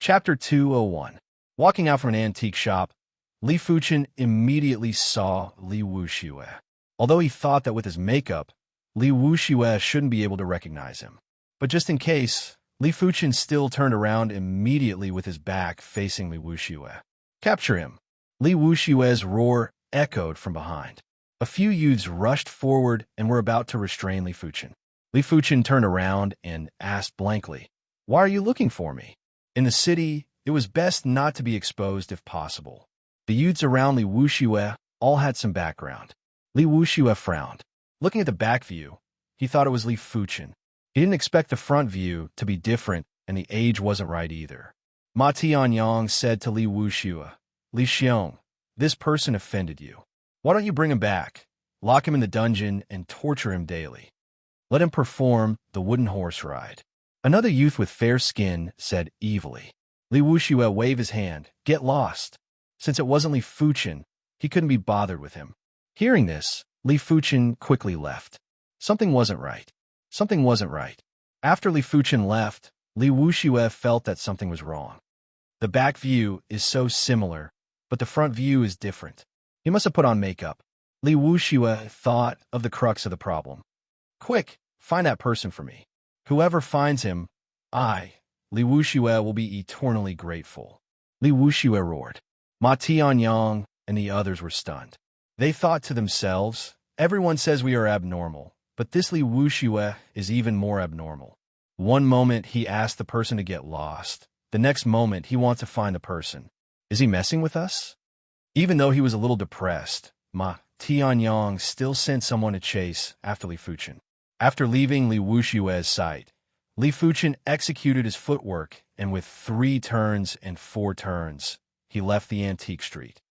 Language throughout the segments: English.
Chapter 201. Walking out from an antique shop, Li Fuchen immediately saw Li Wuxue. Although he thought that with his makeup, Li Wuxue shouldn't be able to recognize him. But just in case, Li Fuchen still turned around immediately with his back facing Li Wuxue. Capture him! Li Wuxue's roar echoed from behind. A few youths rushed forward and were about to restrain Li Fuchen. Li Fuchen turned around and asked blankly, "Why are you looking for me?" In the city, it was best not to be exposed if possible. The youths around Li Wuxue all had some background. Li Wuxue frowned. Looking at the back view, he thought it was Li Fuchen. He didn't expect the front view to be different, and the age wasn't right either. Ma Tianyang said to Li Wuxue, "Li Xiong, this person offended you. Why don't you bring him back, lock him in the dungeon, and torture him daily? Let him perform the wooden horse ride." Another youth with fair skin said evilly. Li Wuxue waved his hand. "Get lost." Since it wasn't Li Fuchen, he couldn't be bothered with him. Hearing this, Li Fuchen quickly left. Something wasn't right. Something wasn't right. After Li Fuchen left, Li Wuxue felt that something was wrong. The back view is so similar, but the front view is different. He must have put on makeup. Li Wuxue thought of the crux of the problem. "Quick, find that person for me. Whoever finds him, I, Li Wuxue, will be eternally grateful." Li Wuxue roared. Ma Tianyang and the others were stunned. They thought to themselves, "Everyone says we are abnormal, but this Li Wuxue is even more abnormal. One moment he asks the person to get lost. The next moment he wants to find the person. Is he messing with us?" Even though he was a little depressed, Ma Tianyang still sent someone to chase after Li Fuchen. After leaving Li Wuxue's sight, Li Fuchen executed his footwork, and with 3 turns and 4 turns, he left the antique street.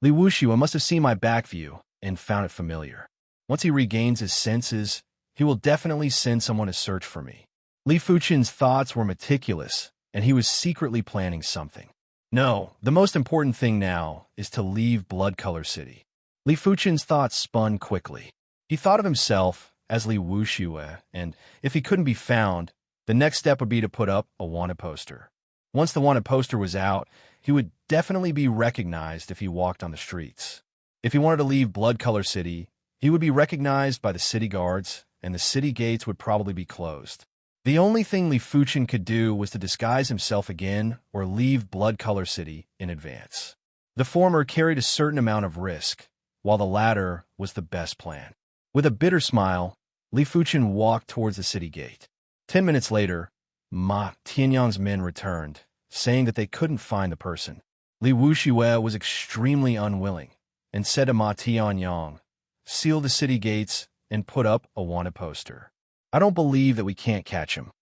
Li Wuxue must have seen my back view and found it familiar. Once he regains his senses, he will definitely send someone to search for me. Li Fuchen's thoughts were meticulous, and he was secretly planning something. No, the most important thing now is to leave Blood Color City. Li Fuchen's thoughts spun quickly. He thought of himself as Li Wuxue, and if he couldn't be found, the next step would be to put up a wanted poster. Once the wanted poster was out, he would definitely be recognized if he walked on the streets. If he wanted to leave Blood Color City, he would be recognized by the city guards, and the city gates would probably be closed. The only thing Li Fuchen could do was to disguise himself again or leave Blood Color City in advance. The former carried a certain amount of risk, while the latter was the best plan. With a bitter smile, Li Fuchen walked towards the city gate. 10 minutes later, Ma Tianyang's men returned, saying that they couldn't find the person. Li Wuxue was extremely unwilling and said to Ma Tianyang, "Seal the city gates and put up a wanted poster. I don't believe that we can't catch him."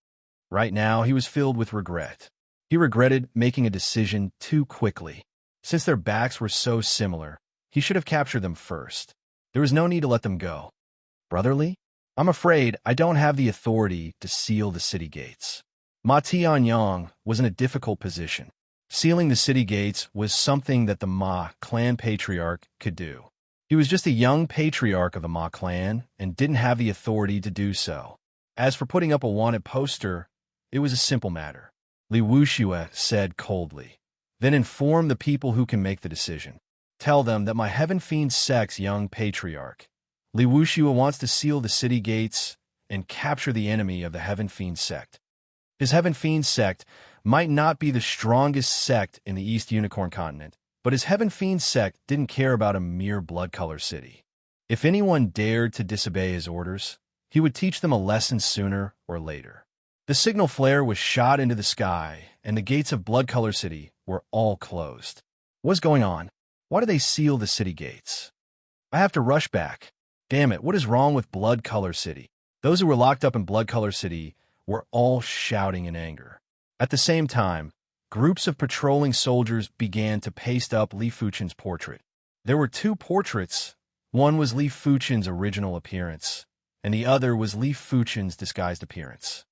Right now, he was filled with regret. He regretted making a decision too quickly. Since their backs were so similar, he should have captured them first. There was no need to let them go. "Brotherly, I'm afraid I don't have the authority to seal the city gates." Ma Tianyang was in a difficult position. Sealing the city gates was something that the Ma clan patriarch could do. He was just a young patriarch of the Ma clan and didn't have the authority to do so. As for putting up a wanted poster, it was a simple matter. Li Wuxue said coldly, "Then inform the people who can make the decision. Tell them that my Heaven Fiend sect's young patriarch, Li Wuxue, wants to seal the city gates and capture the enemy of the Heaven Fiend sect. His Heaven Fiend sect might not be the strongest sect in the East Unicorn continent, but his Heaven Fiend sect didn't care about a mere Blood Color City. If anyone dared to disobey his orders, he would teach them a lesson sooner or later." The signal flare was shot into the sky, and the gates of Blood Color City were all closed. What's going on? Why do they seal the city gates? I have to rush back. Damn it, what is wrong with Blood Color City? Those who were locked up in Blood Color City were all shouting in anger. At the same time, groups of patrolling soldiers began to paste up Li Fuchen's portrait. There were 2 portraits. One was Li Fuchen's original appearance, and the other was Li Fuchen's disguised appearance.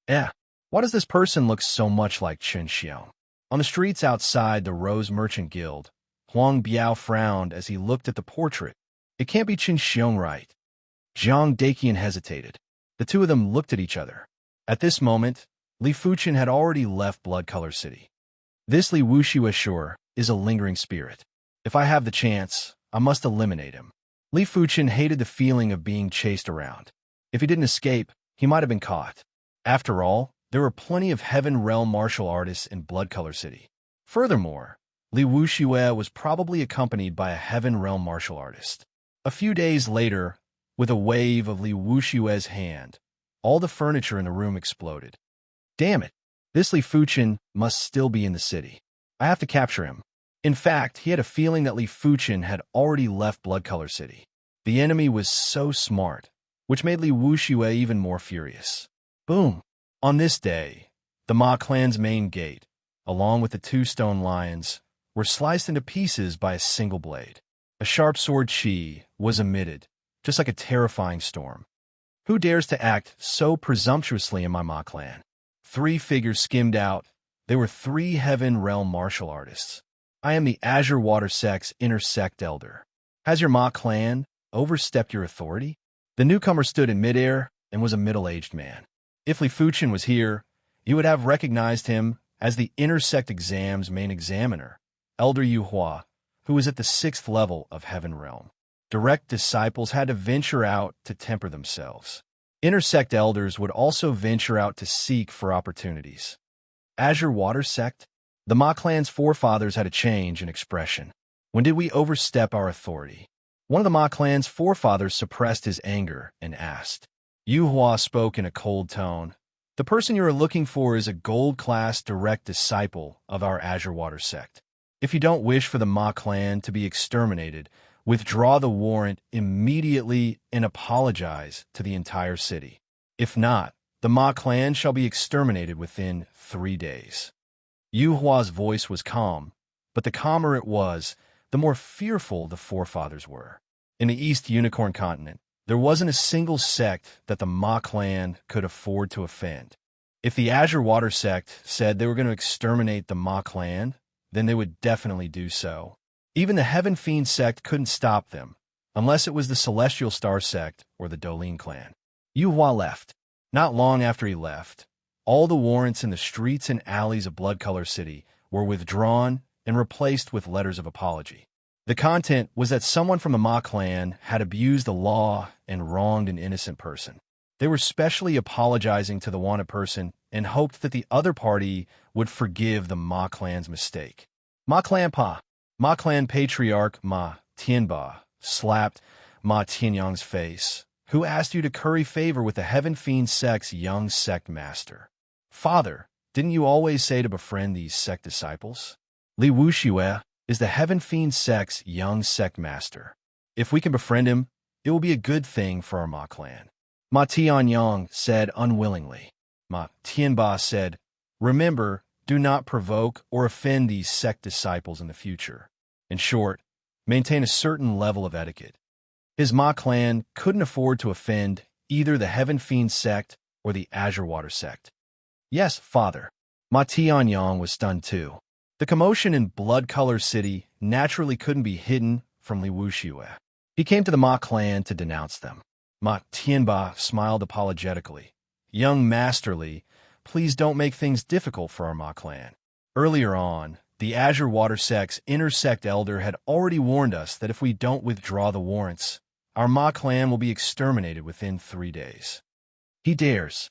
Why does this person look so much like Chen Xiong? On the streets outside the Rose Merchant Guild, Huang Biao frowned as he looked at the portrait. It can't be Chen Xiong, right? Zhang Daqian hesitated. The 2 of them looked at each other. At this moment, Li Fuchen had already left Blood Color City. This Li Wuxiu sure is a lingering spirit. If I have the chance, I must eliminate him. Li Fuchen hated the feeling of being chased around. If he didn't escape, he might have been caught. After all, there were plenty of Heaven Realm martial artists in Blood Color City. Furthermore, Li Wuxiu was probably accompanied by a Heaven Realm martial artist. A few days later, with a wave of Li Wuxiu's hand, all the furniture in the room exploded. Damn it! This Li Fuchen must still be in the city. I have to capture him. In fact, he had a feeling that Li Fuchen had already left Blood Color City. The enemy was so smart, which made Li Wuxiu even more furious. Boom! On this day, the Ma clan's main gate, along with the 2 stone lions, were sliced into pieces by a single blade. A sharp sword chi was emitted, just like a terrifying storm. Who dares to act so presumptuously in my Ma clan? 3 figures skimmed out. They were 3 Heaven Realm martial artists. I am the Azure Water Sect's inner sect elder. Has your Ma clan overstepped your authority? The newcomer stood in midair and was a middle-aged man. If Li Fuchen was here, you would have recognized him as the inner sect exam's main examiner, Elder Yu Hua, who was at the 6th level of Heaven Realm. Direct disciples had to venture out to temper themselves. Inner sect elders would also venture out to seek for opportunities. Azure Water Sect? The Ma clan's forefathers had a change in expression. When did we overstep our authority? One of the Ma clan's forefathers suppressed his anger and asked. Yu Hua spoke in a cold tone. The person you are looking for is a gold-class direct disciple of our Azure Water Sect. If you don't wish for the Ma clan to be exterminated, withdraw the warrant immediately and apologize to the entire city. If not, the Ma clan shall be exterminated within 3 days. Yu Hua's voice was calm, but the calmer it was, the more fearful the forefathers were. In the East Unicorn Continent, there wasn't a single sect that the Ma clan could afford to offend. If the Azure Water Sect said they were going to exterminate the Ma clan, then they would definitely do so. Even the Heaven Fiend sect couldn't stop them, unless it was the Celestial Star sect or the Dolin clan. Yu Hua left. Not long after he left, all the warrants in the streets and alleys of Blood Color City were withdrawn and replaced with letters of apology. The content was that someone from the Ma clan had abused the law and wronged an innocent person. They were specially apologizing to the wanted person and hoped that the other party would forgive the Ma clan's mistake. Ma clan patriarch Ma Tianba slapped Ma Tianyang's face, who asked you to curry favor with the Heaven Fiend sect's young sect master. Father, didn't you always say to befriend these sect disciples? Li Wuxiu is the Heaven Fiend sect's young sect master. If we can befriend him, it will be a good thing for our Ma clan. Ma Tianyang said unwillingly. Ma Tianba said, remember, do not provoke or offend these sect disciples in the future. In short, maintain a certain level of etiquette. His Ma clan couldn't afford to offend either the Heaven Fiend sect or the Azure Water Sect. Yes, father. Ma Tianyang was stunned too. The commotion in Blood Color City naturally couldn't be hidden from Li Wuxiu. He came to the Ma clan to denounce them. Ma Tianba smiled apologetically. Young Master Li, please don't make things difficult for our Ma clan. Earlier on, the Azure Water Sect's inner sect elder had already warned us that if we don't withdraw the warrants, our Ma clan will be exterminated within 3 days. He dares.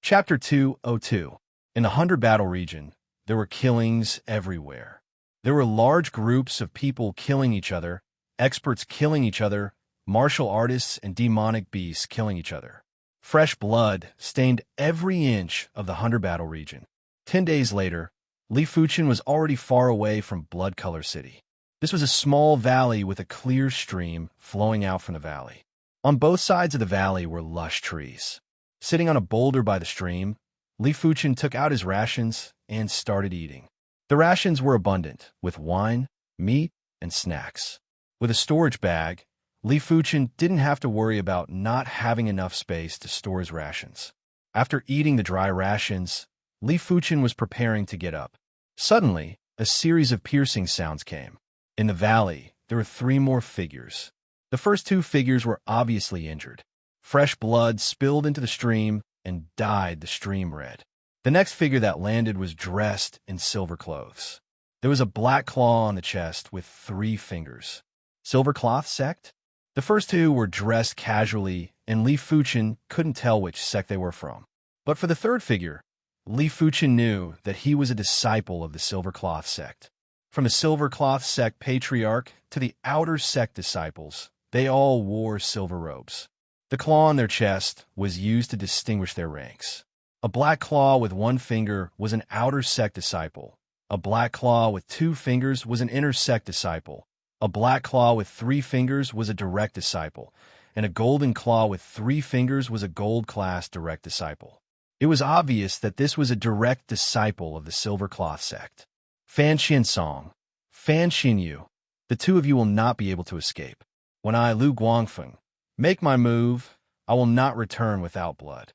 Chapter 202. In the 100 Battle region, there were killings everywhere. There were large groups of people killing each other, experts killing each other, martial artists and demonic beasts killing each other. Fresh blood stained every inch of the 100 Battle region. 10 days later, Li Fuchen was already far away from Blood Color City. This was a small valley with a clear stream flowing out from the valley. On both sides of the valley were lush trees. Sitting on a boulder by the stream, Li Fuchen took out his rations and started eating. The rations were abundant, with wine, meat, and snacks. With a storage bag, Li Fuchen didn't have to worry about not having enough space to store his rations. After eating the dry rations, Li Fuchen was preparing to get up. Suddenly, a series of piercing sounds came. In the valley, there were 3 more figures. The first 2 figures were obviously injured. Fresh blood spilled into the stream and dyed the stream red. The next figure that landed was dressed in silver clothes. There was a black claw on the chest with 3 fingers. Silver cloth sect? The first 2 were dressed casually, and Li Fuchen couldn't tell which sect they were from. But for the third figure, Li Fuchen knew that he was a disciple of the silver cloth sect. From the silver cloth sect patriarch to the outer sect disciples, they all wore silver robes. The claw on their chest was used to distinguish their ranks. A black claw with 1 finger was an outer sect disciple. A black claw with 2 fingers was an inner sect disciple. A black claw with 3 fingers was a direct disciple. And a golden claw with 3 fingers was a gold class direct disciple. It was obvious that this was a direct disciple of the silver cloth sect. Fan Qiansong, Fan Xinyu, the 2 of you will not be able to escape. When I, Lu Guangfeng, make my move, I will not return without blood.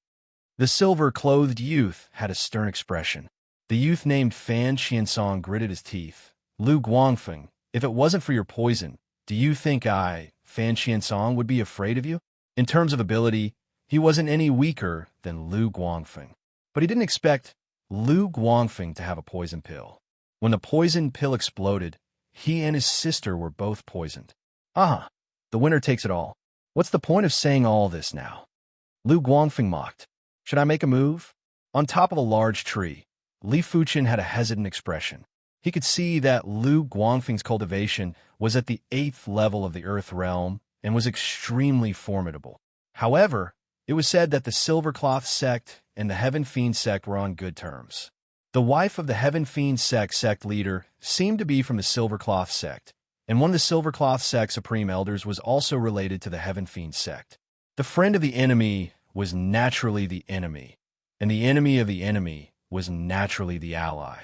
The silver-clothed youth had a stern expression. The youth named Fan Qiansong gritted his teeth. Lu Guangfeng, if it wasn't for your poison, do you think I, Fan Qiansong, would be afraid of you? In terms of ability, he wasn't any weaker than Lu Guangfeng. But he didn't expect Lu Guangfeng to have a poison pill. When the poison pill exploded, he and his sister were both poisoned. The winner takes it all. What's the point of saying all this now? Lu Guangfeng mocked. Should I make a move? On top of a large tree, Li Fuchen had a hesitant expression. He could see that Lu Guangfeng's cultivation was at the 8th level of the Earth realm and was extremely formidable. However, it was said that the Silver Cloth sect and the Heaven Fiend sect were on good terms. The wife of the Heaven Fiend sect leader seemed to be from the Silver Cloth sect, and one of the Silver Cloth sect supreme elders was also related to the Heaven Fiend sect. The friend of the enemy was naturally the enemy, and the enemy of the enemy was naturally the ally.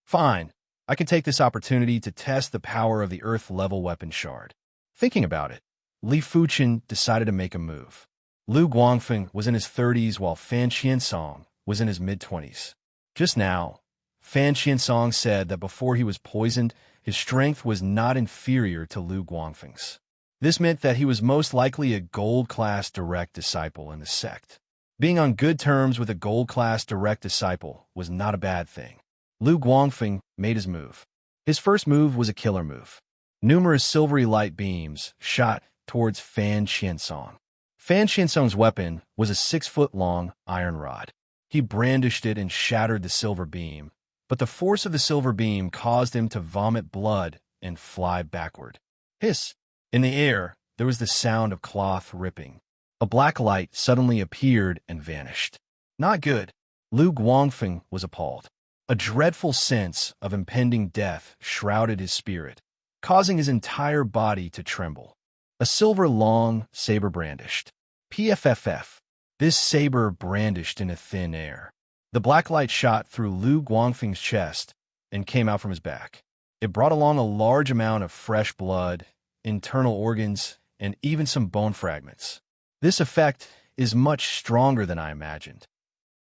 Fine, I can take this opportunity to test the power of the Earth-level weapon shard. Thinking about it, Li Fuchen decided to make a move. Lu Guangfeng was in his 30s while Fan Qiansong was in his mid-20s. Just now, Fan Qiansong said that before he was poisoned, his strength was not inferior to Lu Guangfeng's. This meant that he was most likely a gold-class direct disciple in the sect. Being on good terms with a gold-class direct disciple was not a bad thing. Lu Guangfeng made his move. His first move was a killer move. Numerous silvery light beams shot towards Fan Qiansong. Fan Qiansong's weapon was a 6-foot-long iron rod. He brandished it and shattered the silver beam, but the force of the silver beam caused him to vomit blood and fly backward. Hiss! In the air, there was the sound of cloth ripping. A black light suddenly appeared and vanished. Not good. Lu Guangfeng was appalled. A dreadful sense of impending death shrouded his spirit, causing his entire body to tremble. A silver-long saber brandished. PFFF. This saber brandished in a thin air. The black light shot through Lu Guangfeng's chest and came out from his back. It brought along a large amount of fresh blood, internal organs, and even some bone fragments. This effect is much stronger than I imagined.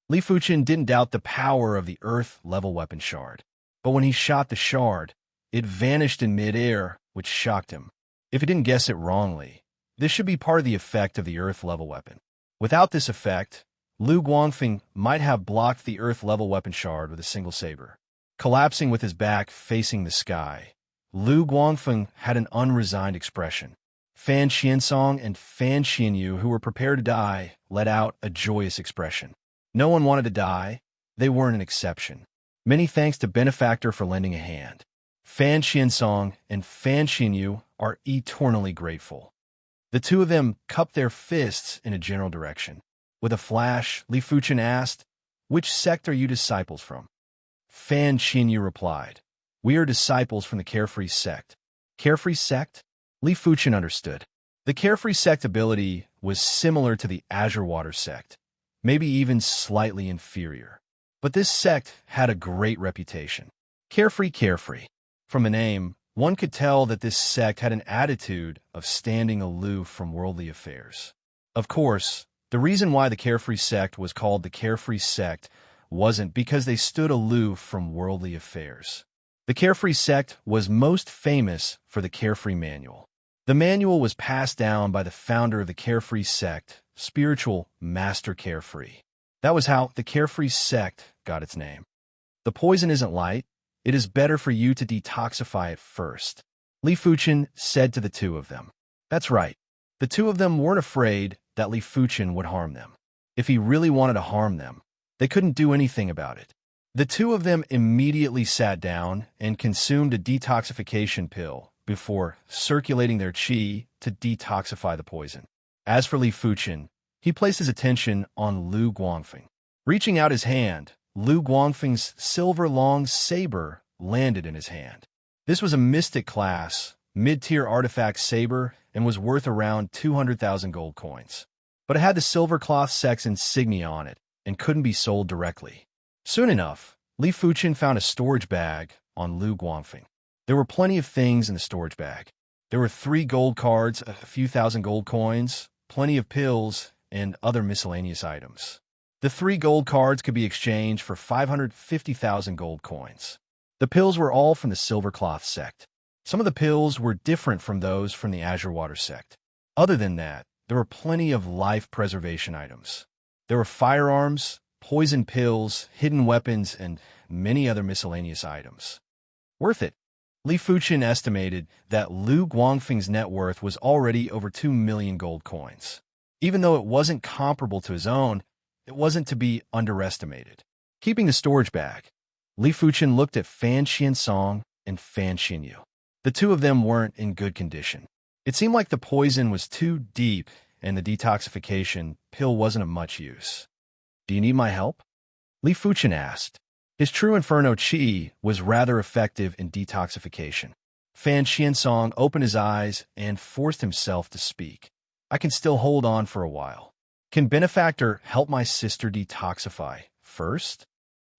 Li Fuchen didn't doubt the power of the Earth-level weapon shard, but when he shot the shard, it vanished in mid-air, which shocked him. If he didn't guess it wrongly, this should be part of the effect of the Earth-level weapon. Without this effect, Lu Guangfeng might have blocked the Earth-level weapon shard with a single saber. Collapsing with his back facing the sky, Lu Guangfeng had an unresigned expression. Fan Qiansong and Fan Xinyu, who were prepared to die, let out a joyous expression. No one wanted to die. They weren't an exception. Many thanks to Benefactor for lending a hand. Fan Qiansong and Fan Xinyu are eternally grateful. The 2 of them cupped their fists in a general direction. With a flash, Li Fuchen asked, "Which sect are you disciples from?" Fan Xinyu replied, "We are disciples from the Carefree sect." Carefree sect? Li Fuchen understood. The Carefree sect ability was similar to the Azure Water sect, maybe even slightly inferior. But this sect had a great reputation. Carefree. From the name, one could tell that this sect had an attitude of standing aloof from worldly affairs. Of course, the reason why the Carefree sect was called the Carefree sect wasn't because they stood aloof from worldly affairs. The Carefree sect was most famous for the Carefree Manual. The manual was passed down by the founder of the Carefree sect, Spiritual Master Carefree. That was how the Carefree sect got its name. The poison isn't light. It is better for you to detoxify it first, Li Fuchen said to the two of them. That's right. The two of them weren't afraid that Li Fuchen would harm them. If he really wanted to harm them, they couldn't do anything about it. The two of them immediately sat down and consumed a detoxification pill before circulating their qi to detoxify the poison. As for Li Fuchen, he placed his attention on Lu Guangfeng. Reaching out his hand, Lu Guangfeng's silver-long saber landed in his hand. This was a mystic class, mid-tier artifact saber and was worth around 200,000 gold coins. But it had the silver cloth sex insignia on it and couldn't be sold directly. Soon enough, Li Fuchen found a storage bag on Lu Guangfeng. There were plenty of things in the storage bag. There were 3 gold cards, a few thousand gold coins, plenty of pills, and other miscellaneous items. The 3 gold cards could be exchanged for 550,000 gold coins. The pills were all from the Silver Cloth sect. Some of the pills were different from those from the Azure Water sect. Other than that, there were plenty of life preservation items. There were firearms, poison pills, hidden weapons, and many other miscellaneous items. Worth it. Li Fuchen estimated that Lu Guangfeng's net worth was already over 2 million gold coins. Even though it wasn't comparable to his own, it wasn't to be underestimated. Keeping the storage bag, Li Fuchen looked at Fan Qiansong and Fan Xinyu. The two of them weren't in good condition. It seemed like the poison was too deep and the detoxification pill wasn't of much use. Do you need my help? Li Fuchen asked. His true Inferno Qi was rather effective in detoxification. Fan Qiansong opened his eyes and forced himself to speak. I can still hold on for a while. Can Benefactor help my sister detoxify first?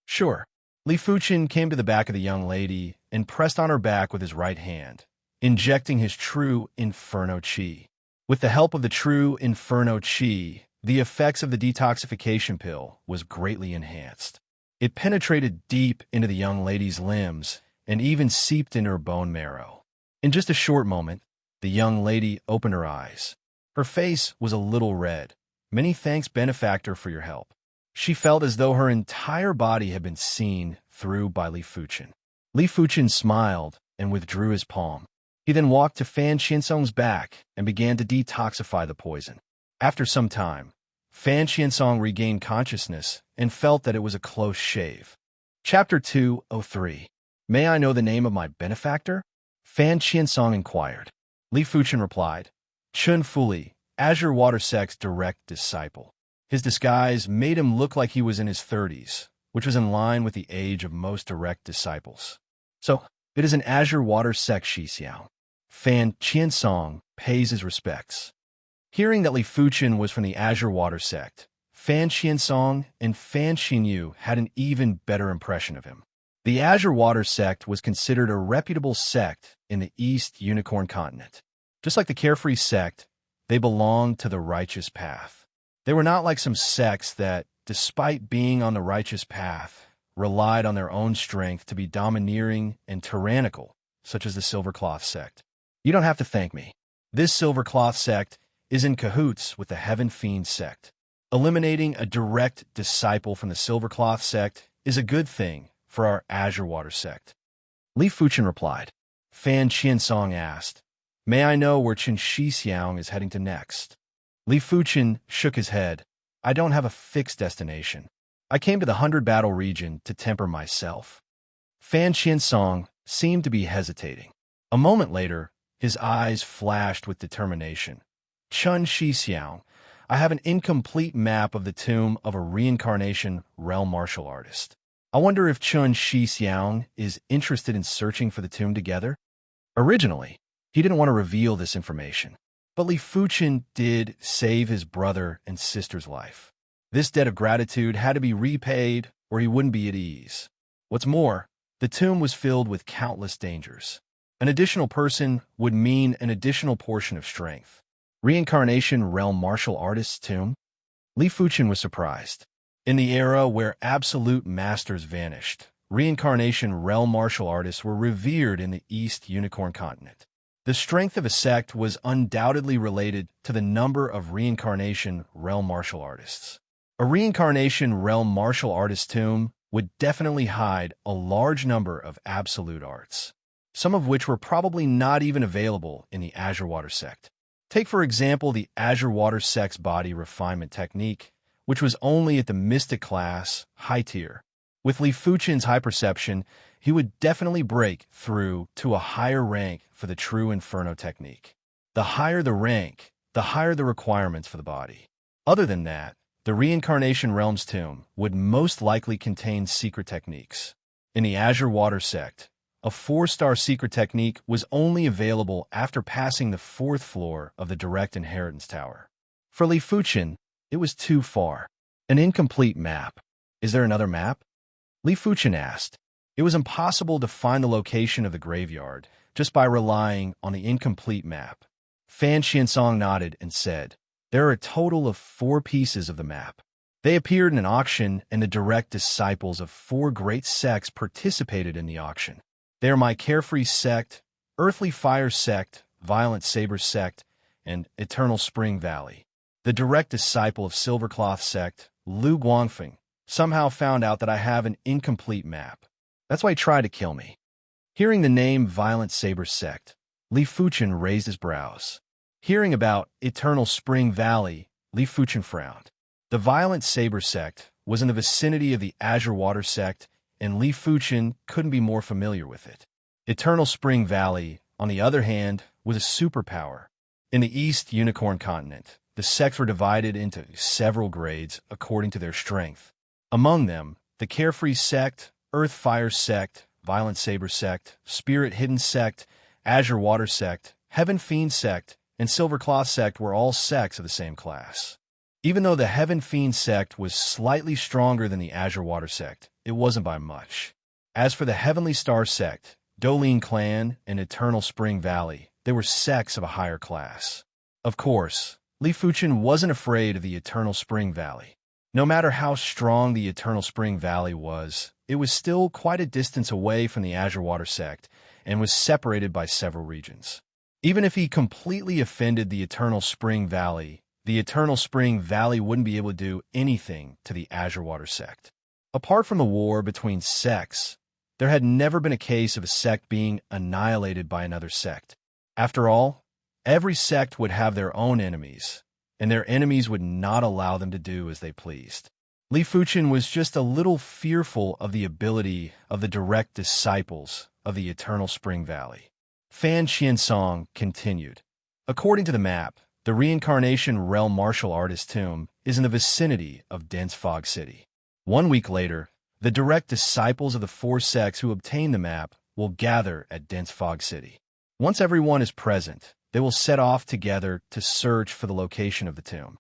Sure. Li Fuchen came to the back of the young lady and pressed on her back with his right hand, injecting his true Inferno Qi. With the help of the true Inferno Qi, the effects of the detoxification pill was greatly enhanced. It penetrated deep into the young lady's limbs and even seeped into her bone marrow. In just a short moment, the young lady opened her eyes. Her face was a little red. Many thanks, Benefactor, for your help. She felt as though her entire body had been seen through by Li Fuchen. Li Fuchen smiled and withdrew his palm. He then walked to Fan Qiansong's back and began to detoxify the poison. After some time, Fan Qiansong regained consciousness and felt that it was a close shave. Chapter 203. May I know the name of my benefactor? Fan Qiansong inquired. Li Fuchen replied, Chun Fuli, Azure Water Sect's direct disciple. His disguise made him look like he was in his 30s, which was in line with the age of most direct disciples. So, it is an Azure Water Sect Shixiao. Fan Qiansong pays his respects. Hearing that Li Fuchen was from the Azure Water Sect, Fan Qiansong and Fan Xinyu had an even better impression of him. The Azure Water Sect was considered a reputable sect in the East Unicorn Continent. Just like the Carefree Sect, they belonged to the righteous path. They were not like some sects that, despite being on the righteous path, relied on their own strength to be domineering and tyrannical, such as the Silver Cloth Sect. You don't have to thank me. This Silver Cloth Sect is in cahoots with the Heaven Fiend Sect. Eliminating a direct disciple from the Silver Cloth Sect is a good thing for our Azure Water Sect. Li Fuchen replied. Fan Qiansong asked, May I know where Qin Shixiang is heading to next? Li Fuchen shook his head. I don't have a fixed destination. I came to the 100 Battle region to temper myself. Fan Qiansong seemed to be hesitating. A moment later, his eyes flashed with determination. Chun Shixiang, I have an incomplete map of the tomb of a reincarnation realm martial artist. I wonder if Chun Shixiang is interested in searching for the tomb together? Originally, he didn't want to reveal this information, but Li Fuchen did save his brother and sister's life. This debt of gratitude had to be repaid or he wouldn't be at ease. What's more, the tomb was filled with countless dangers. An additional person would mean an additional portion of strength. Reincarnation realm martial artist's tomb? Li Fuchen was surprised. In the era where absolute masters vanished, reincarnation realm martial artists were revered in the East Unicorn Continent. The strength of a sect was undoubtedly related to the number of reincarnation realm martial artists. A reincarnation realm martial artist tomb would definitely hide a large number of absolute arts, some of which were probably not even available in the Azure Water sect. Take, for example, the Azure Water sect's body refinement technique, which was only at the mystic class, high tier. With Li Fuchen's high perception, he would definitely break through to a higher rank for the true Inferno technique. The higher the rank, the higher the requirements for the body. Other than that, the Reincarnation Realm's tomb would most likely contain secret techniques. In the Azure Water sect, a 4-star secret technique was only available after passing the 4th floor of the Direct Inheritance Tower. For Li Fuchen, it was too far. An incomplete map. Is there another map? Li Fuchen asked. It was impossible to find the location of the graveyard just by relying on the incomplete map. Fan Xiansong nodded and said, there are a total of 4 pieces of the map. They appeared in an auction, and the direct disciples of 4 great sects participated in the auction. They are my Carefree sect, Earthly Fire sect, Violent Saber sect, and Eternal Spring Valley. The direct disciple of Silvercloth sect, Lu Guangfeng, somehow found out that I have an incomplete map. That's why he tried to kill me. Hearing the name Violent Saber sect, Li Fuchen raised his brows. Hearing about Eternal Spring Valley, Li Fuchen frowned. The Violent Saber sect was in the vicinity of the Azure Water sect, and Li Fuchen couldn't be more familiar with it. Eternal Spring Valley, on the other hand, was a superpower. In the East Unicorn Continent, the sects were divided into several grades according to their strength. Among them, the Carefree sect, Earth Fire sect, Violent Saber sect, Spirit Hidden sect, Azure Water sect, Heaven Fiend sect, and Silvercloth sect were all sects of the same class. Even though the Heaven Fiend sect was slightly stronger than the Azure Water sect, it wasn't by much. As for the Heavenly Star sect, Dolin Clan, and Eternal Spring Valley, they were sects of a higher class. Of course, Li Fuchen wasn't afraid of the Eternal Spring Valley. No matter how strong the Eternal Spring Valley was, it was still quite a distance away from the Azure Water sect and was separated by several regions. Even if he completely offended the Eternal Spring Valley, the Eternal Spring Valley wouldn't be able to do anything to the Azure Water sect. Apart from the war between sects, there had never been a case of a sect being annihilated by another sect. After all, every sect would have their own enemies, and their enemies would not allow them to do as they pleased. Li Fuchen was just a little fearful of the ability of the direct disciples of the Eternal Spring Valley. Fan Xiansong continued. According to the map, the Reincarnation Realm martial artist tomb is in the vicinity of Dense Fog City. 1 week later, the direct disciples of the 4 sects who obtain the map will gather at Dense Fog City. Once everyone is present, they will set off together to search for the location of the tomb.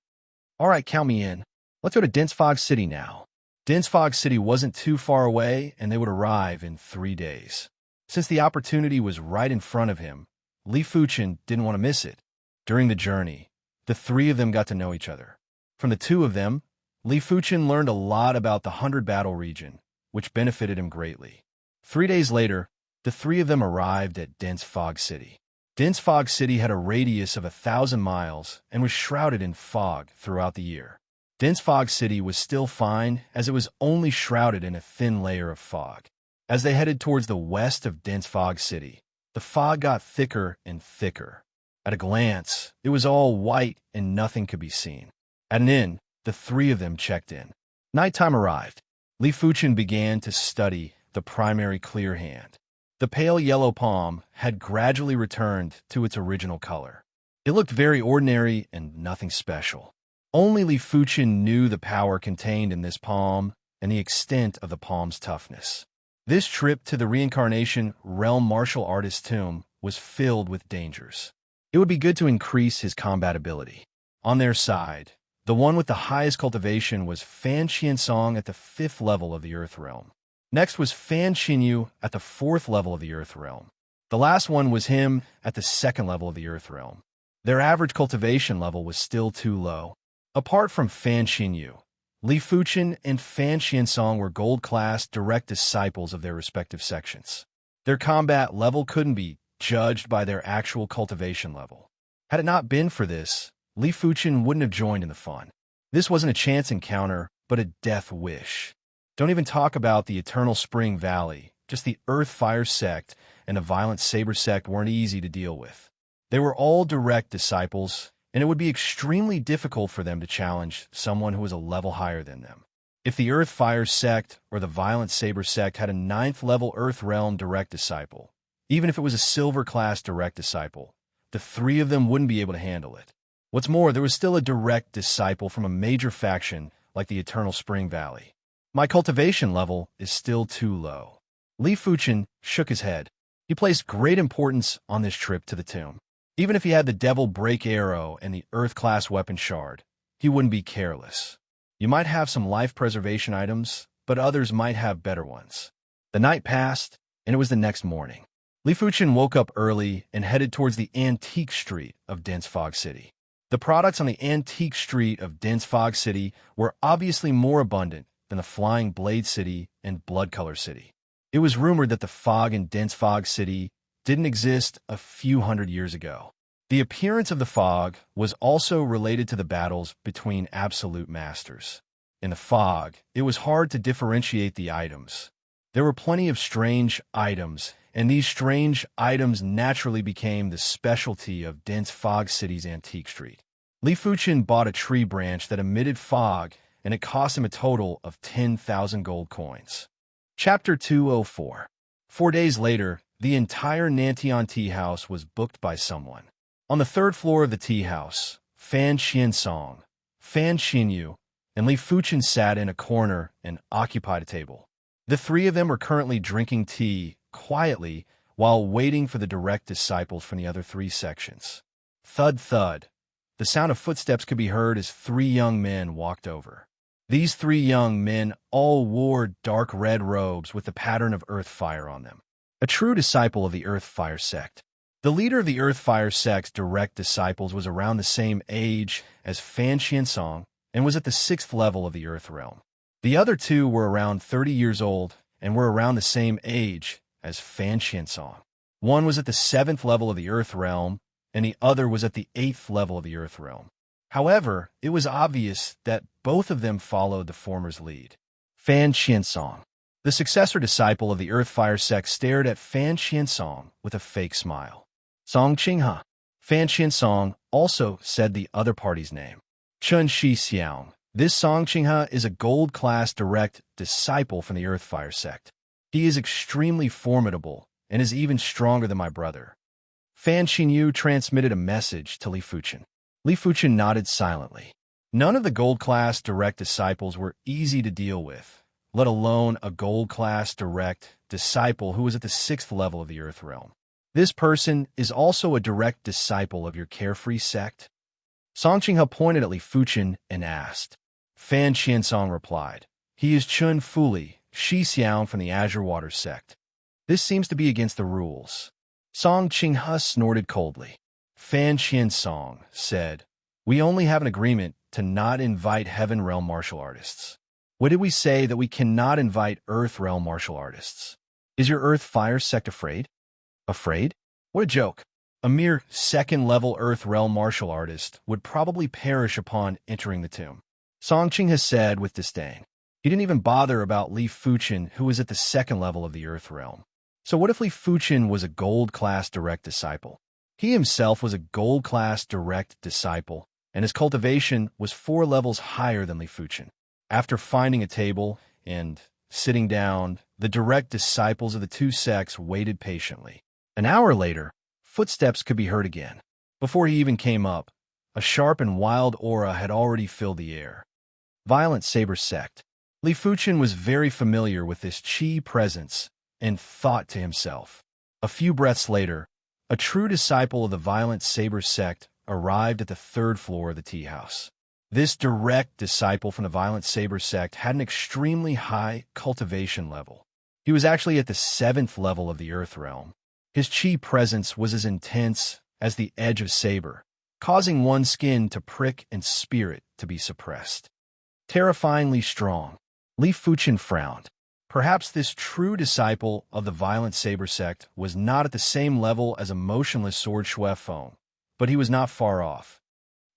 All right, count me in. Let's go to Dense Fog City now. Dense Fog City wasn't too far away, and they would arrive in 3 days. Since the opportunity was right in front of him, Li Fuchen didn't want to miss it. During the journey, the 3 of them got to know each other. From the 2 of them, Li Fuchen learned a lot about the 100 Battle region, which benefited him greatly. 3 days later, the 3 of them arrived at Dense Fog City. Dense Fog City had a radius of 1,000 miles and was shrouded in fog throughout the year. Dense Fog City was still fine as it was only shrouded in a thin layer of fog. As they headed towards the west of Dense Fog City, the fog got thicker and thicker. At a glance, it was all white and nothing could be seen. At an inn, the 3 of them checked in. Nighttime arrived. Li Fuchen began to study the primary clear hand. The pale yellow palm had gradually returned to its original color. It looked very ordinary and nothing special. Only Li Fuchen knew the power contained in this palm and the extent of the palm's toughness. This trip to the Reincarnation Realm martial artist tomb was filled with dangers. It would be good to increase his combat ability. On their side, the one with the highest cultivation was Fan Xiansong at the 5th level of the Earth Realm. Next was Fan Xinyu at the 4th level of the Earth Realm. The last one was him at the 2nd level of the Earth Realm. Their average cultivation level was still too low. Apart from Fan Xinyu, Li Fuchen and Fan Xiansong were gold-class direct disciples of their respective sections. Their combat level couldn't be judged by their actual cultivation level. Had it not been for this, Li Fuchen wouldn't have joined in the fun. This wasn't a chance encounter, but a death wish. Don't even talk about the Eternal Spring Valley. Just the Earth Fire sect and the Violent Saber sect weren't easy to deal with. They were all direct disciples, and it would be extremely difficult for them to challenge someone who was a level higher than them. If the Earth Fire sect or the Violent Saber sect had a 9th level Earth Realm direct disciple, even if it was a Silver class direct disciple, the 3 of them wouldn't be able to handle it. What's more, there was still a direct disciple from a major faction like the Eternal Spring Valley. My cultivation level is still too low. Li Fuchen shook his head. He placed great importance on this trip to the tomb. Even if he had the Devil Break Arrow and the Earth-class weapon shard, he wouldn't be careless. You might have some life preservation items, but others might have better ones. The night passed, and it was the next morning. Li Fuchen woke up early and headed towards the antique street of Dense Fog City. The products on the antique street of Dense Fog City were obviously more abundant than the Flying Blade City and Blood Color City. It was rumored that the fog in Dense Fog City didn't exist a few hundred years ago. The appearance of the fog was also related to the battles between absolute masters. In the fog, it was hard to differentiate the items. There were plenty of strange items, and these strange items naturally became the specialty of Dense Fog City's antique street. Li Fuchen bought a tree branch that emitted fog, and it cost him a total of 10,000 gold coins. Chapter 204. 4 days later, the entire Nantian tea house was booked by someone. On the 3rd floor of the tea house, Fan Xiansong, Fan Xinyu, and Li Fuchen sat in a corner and occupied a table. The 3 of them were currently drinking tea quietly while waiting for the direct disciples from the other 3 sections. Thud, thud. The sound of footsteps could be heard as 3 young men walked over. These 3 young men all wore dark red robes with the pattern of earth fire on them. A true disciple of the Earth Fire sect. The leader of the Earth Fire sect's direct disciples was around the same age as Fan Xiansong and was at the 6th level of the Earth Realm. The other 2 were around 30 years old and were around the same age as Fan Xiansong. One was at the 7th level of the Earth Realm, and the other was at the 8th level of the Earth Realm. However, it was obvious that both of them followed the former's lead. Fan Xiansong. The successor disciple of the Earth Fire sect stared at Fan Xiansong with a fake smile. Song Qinghe. Fan Xiansong also said the other party's name. Chun Shi Xiang. This Song Qinghe is a gold-class direct disciple from the Earth Fire sect. He is extremely formidable and is even stronger than my brother. Fan Xinyu transmitted a message to Li Fuchen. Li Fuchen nodded silently. None of the gold-class direct disciples were easy to deal with, let alone a gold-class direct disciple who was at the 6th level of the Earth Realm. This person is also a direct disciple of your carefree sect? Song Qinghe pointed at Li Fuchen and asked. Fan Xiansong replied. He is Chun Fuli, Shi Xiao from the Azure Water sect. This seems to be against the rules. Song Qinghe snorted coldly. Fan Xiansong said, We only have an agreement to not invite Heaven Realm martial artists. What did we say that we cannot invite Earth Realm martial artists? Is your Earth Fire sect afraid? Afraid? What a joke. A mere 2nd level Earth Realm martial artist would probably perish upon entering the tomb. Song Qinghe said with disdain. He didn't even bother about Li Fuchen, who was at the 2nd level of the Earth Realm. So what if Li Fuchen was a gold-class direct disciple? He himself was a gold-class direct disciple, and his cultivation was 4 levels higher than Li Fuchen. After finding a table and sitting down, the direct disciples of the 2 sects waited patiently. An hour later, footsteps could be heard again. Before he even came up, a sharp and wild aura had already filled the air. Violent Saber sect. Li Fuchen was very familiar with this chi presence and thought to himself. A few breaths later, a true disciple of the Violent Saber sect arrived at the 3rd floor of the tea house. This direct disciple from the Violent Saber sect had an extremely high cultivation level. He was actually at the 7th level of the Earth Realm. His chi presence was as intense as the edge of saber, causing one's skin to prick and spirit to be suppressed. Terrifyingly strong, Li Fuchen frowned. Perhaps this true disciple of the Violent Saber sect was not at the same level as a motionless sword Shui Feng, but he was not far off.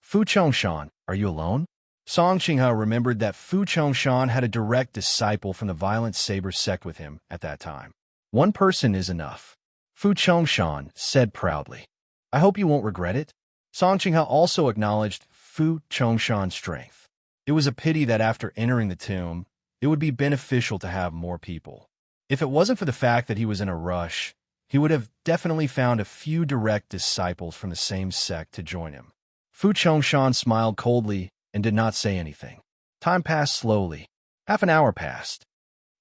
Fu Chongshan, are you alone? Song Qinghe remembered that Fu Chongshan had a direct disciple from the violent saber sect with him at that time. One person is enough, Fu Chongshan said proudly. I hope you won't regret it. Song Qinghe also acknowledged Fu Chongshan's strength. It was a pity that after entering the tomb, it would be beneficial to have more people. If it wasn't for the fact that he was in a rush, he would have definitely found a few direct disciples from the same sect to join him. Fu Chongshan smiled coldly and did not say anything. Time passed slowly. Half an hour passed.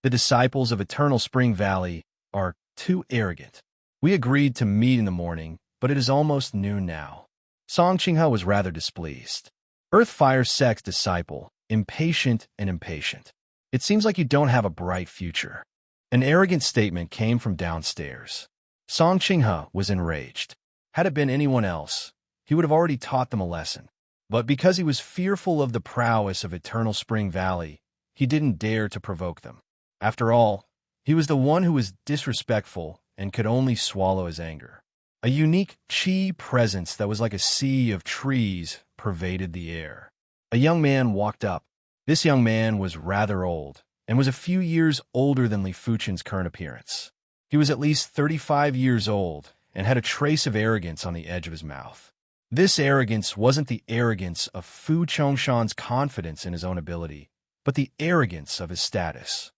The disciples of Eternal Spring Valley are too arrogant. We agreed to meet in the morning, but it is almost noon now. Song Qinghe was rather displeased. Earth Fire Sect's disciple, impatient and impatient. It seems like you don't have a bright future. An arrogant statement came from downstairs. Song Qinghe was enraged. Had it been anyone else, he would have already taught them a lesson. But because he was fearful of the prowess of Eternal Spring Valley, he didn't dare to provoke them. After all, he was the one who was disrespectful and could only swallow his anger. A unique chi presence that was like a sea of trees pervaded the air. A young man walked up. This young man was rather old and was a few years older than Li Fuchen's current appearance. He was at least 35 years old and had a trace of arrogance on the edge of his mouth. This arrogance wasn't the arrogance of Fu Chongshan's confidence in his own ability, but the arrogance of his status.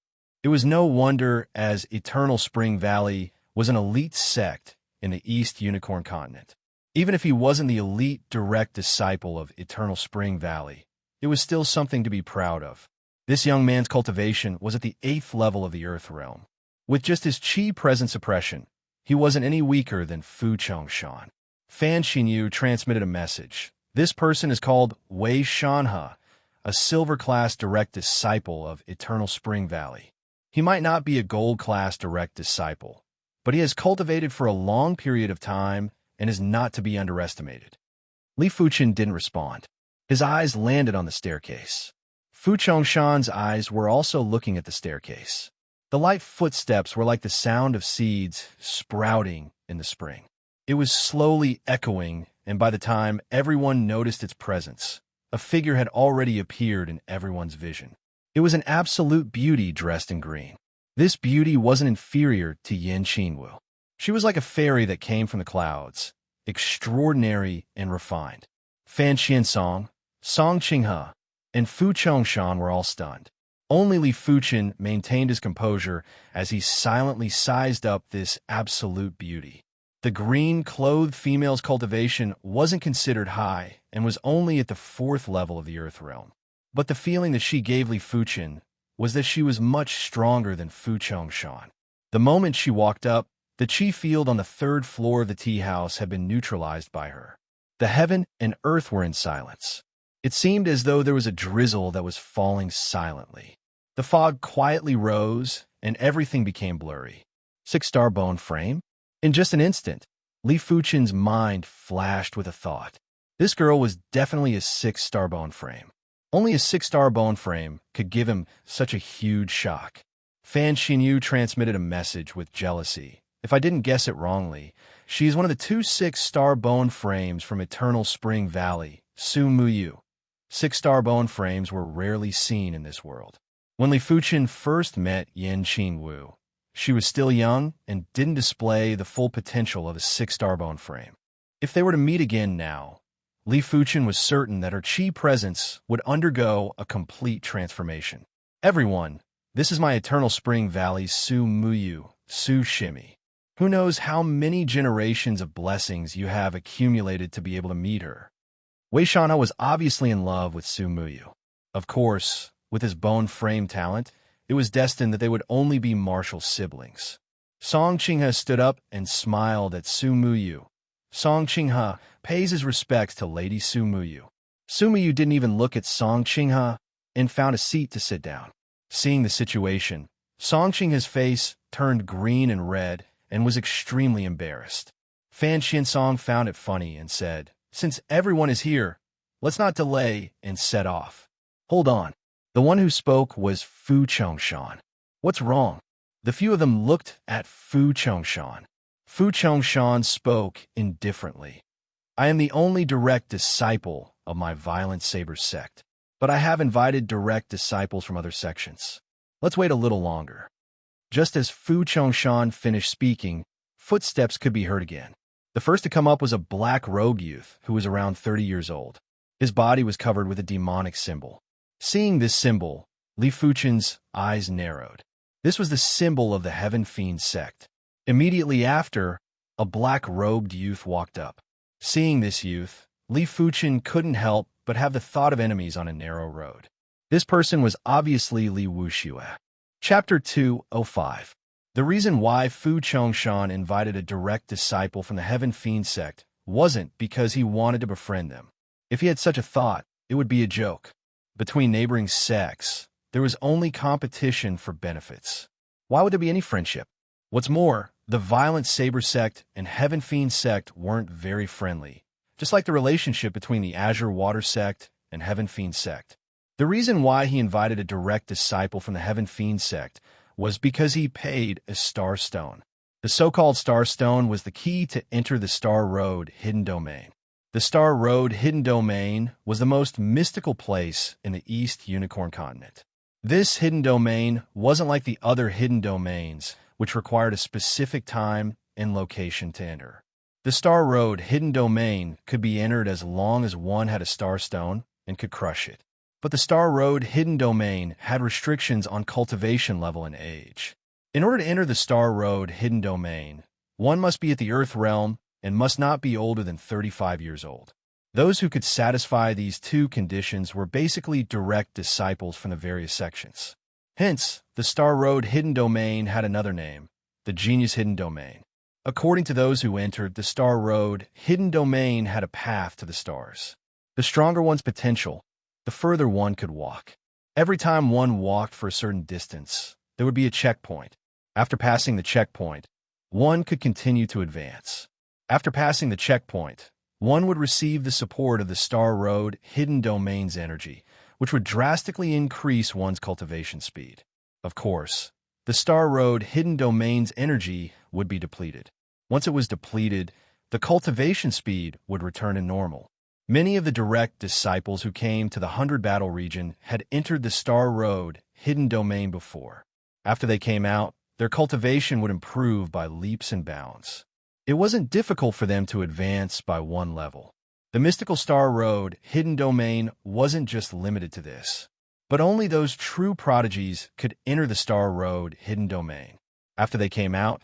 It was no wonder, as Eternal Spring Valley was an elite sect in the East Unicorn Continent. Even if he wasn't the elite direct disciple of Eternal Spring Valley, it was still something to be proud of. This young man's cultivation was at the 8th level of the Earth Realm. With just his chi present suppression, he wasn't any weaker than Fu Chongshan. Fan Xinyu transmitted a message. This person is called Wei Shanhe, a silver-class direct disciple of Eternal Spring Valley. He might not be a gold-class direct disciple, but he has cultivated for a long period of time and is not to be underestimated. Li Fuchen didn't respond. His eyes landed on the staircase. Fu Chongshan's eyes were also looking at the staircase. The light footsteps were like the sound of seeds sprouting in the spring. It was slowly echoing, and by the time everyone noticed its presence, a figure had already appeared in everyone's vision. It was an absolute beauty dressed in green. This beauty wasn't inferior to Yin Qinwu. She was like a fairy that came from the clouds, extraordinary and refined. Fan Qiansong, Song Qinghe, and Fu Chongshan were all stunned. Only Li Fuchen maintained his composure as he silently sized up this absolute beauty. The green-clothed female's cultivation wasn't considered high and was only at the 4th level of the Earth Realm. But the feeling that she gave Li Fuchen was that she was much stronger than Fu Chongshan. The moment she walked up, the chi field on the 3rd floor of the tea house had been neutralized by her. The heaven and earth were in silence. It seemed as though there was a drizzle that was falling silently. The fog quietly rose, and everything became blurry. 6-star bone frame? In just an instant, Li Fuchen's mind flashed with a thought. This girl was definitely a 6-star bone frame. Only a 6-star bone frame could give him such a huge shock. Fan Xinyu transmitted a message with jealousy. If I didn't guess it wrongly, she is one of the 2 6-star bone frames from Eternal Spring Valley, Su Muyu. 6-star bone frames were rarely seen in this world. When Li Fuchen first met Yin Qinwu, she was still young and didn't display the full potential of a 6-star bone frame. If they were to meet again now, Li Fuchen was certain that her chi presence would undergo a complete transformation. Everyone, this is my Eternal Spring Valley's Su Muyu, Su Shimi. Who knows how many generations of blessings you have accumulated to be able to meet her. Wei Shanhe was obviously in love with Su Muyu. Of course, with his bone frame talent, it was destined that they would only be martial siblings. Song Qinghe stood up and smiled at Su Muyu. Song Qinghe pays his respects to Lady Su Muyu. Su Muyu didn't even look at Song Qinghe and found a seat to sit down. Seeing the situation, Song Qinghe's face turned green and red and was extremely embarrassed. Fan Qiansong found it funny and said, "Since everyone is here, let's not delay," and set off. Hold on. The one who spoke was Fu Chongshan. What's wrong? The few of them looked at Fu Chongshan. Fu Chongshan spoke indifferently. I am the only direct disciple of my violent saber sect. but I have invited direct disciples from other sections. Let's wait a little longer. Just as Fu Chongshan finished speaking, footsteps could be heard again. The first to come up was a black-robed youth who was around 30 years old. His body was covered with a demonic symbol. Seeing this symbol, Li Fuchen's eyes narrowed. This was the symbol of the Heaven Fiend sect. Immediately after, a black-robed youth walked up. Seeing this youth, Li Fuchen couldn't help but have the thought of enemies on a narrow road. This person was obviously Li Wuxue. Chapter 205. The reason why Fu Chongshan invited a direct disciple from the Heaven Fiend sect wasn't because he wanted to befriend them. If he had such a thought, it would be a joke. Between neighboring sects, there was only competition for benefits. Why would there be any friendship? What's more, the violent Saber sect and Heaven Fiend sect weren't very friendly, just like the relationship between the Azure Water sect and Heaven Fiend sect. The reason why he invited a direct disciple from the Heaven Fiend sect was because he paid a star stone. The so-called star stone was the key to enter the Star Road hidden domain. The Star Road hidden domain was the most mystical place in the East Unicorn continent. This hidden domain wasn't like the other hidden domains, which required a specific time and location to enter. The Star Road hidden domain could be entered as long as one had a star stone and could crush it. But the Star Road hidden domain had restrictions on cultivation level and age. In order to enter the Star Road hidden domain, one must be at the Earth realm and must not be older than 35 years old. Those who could satisfy these two conditions were basically direct disciples from the various sections. Hence, the Star Road hidden domain had another name, the Genius hidden domain. According to those who entered, the Star Road hidden domain had a path to the stars. The stronger one's potential, the further one could walk. Every time one walked for a certain distance, there would be a checkpoint. After passing the checkpoint, one could continue to advance. After passing the checkpoint, one would receive the support of the Star Road hidden domain's energy, which would drastically increase one's cultivation speed. Of course, the Star Road hidden domain's energy would be depleted. Once it was depleted, the cultivation speed would return to normal. Many of the direct disciples who came to the 100 Battle region had entered the Star Road hidden domain before. After they came out, their cultivation would improve by leaps and bounds. It wasn't difficult for them to advance by one level. The mystical Star Road hidden domain wasn't just limited to this, but only those true prodigies could enter the Star Road hidden domain. After they came out,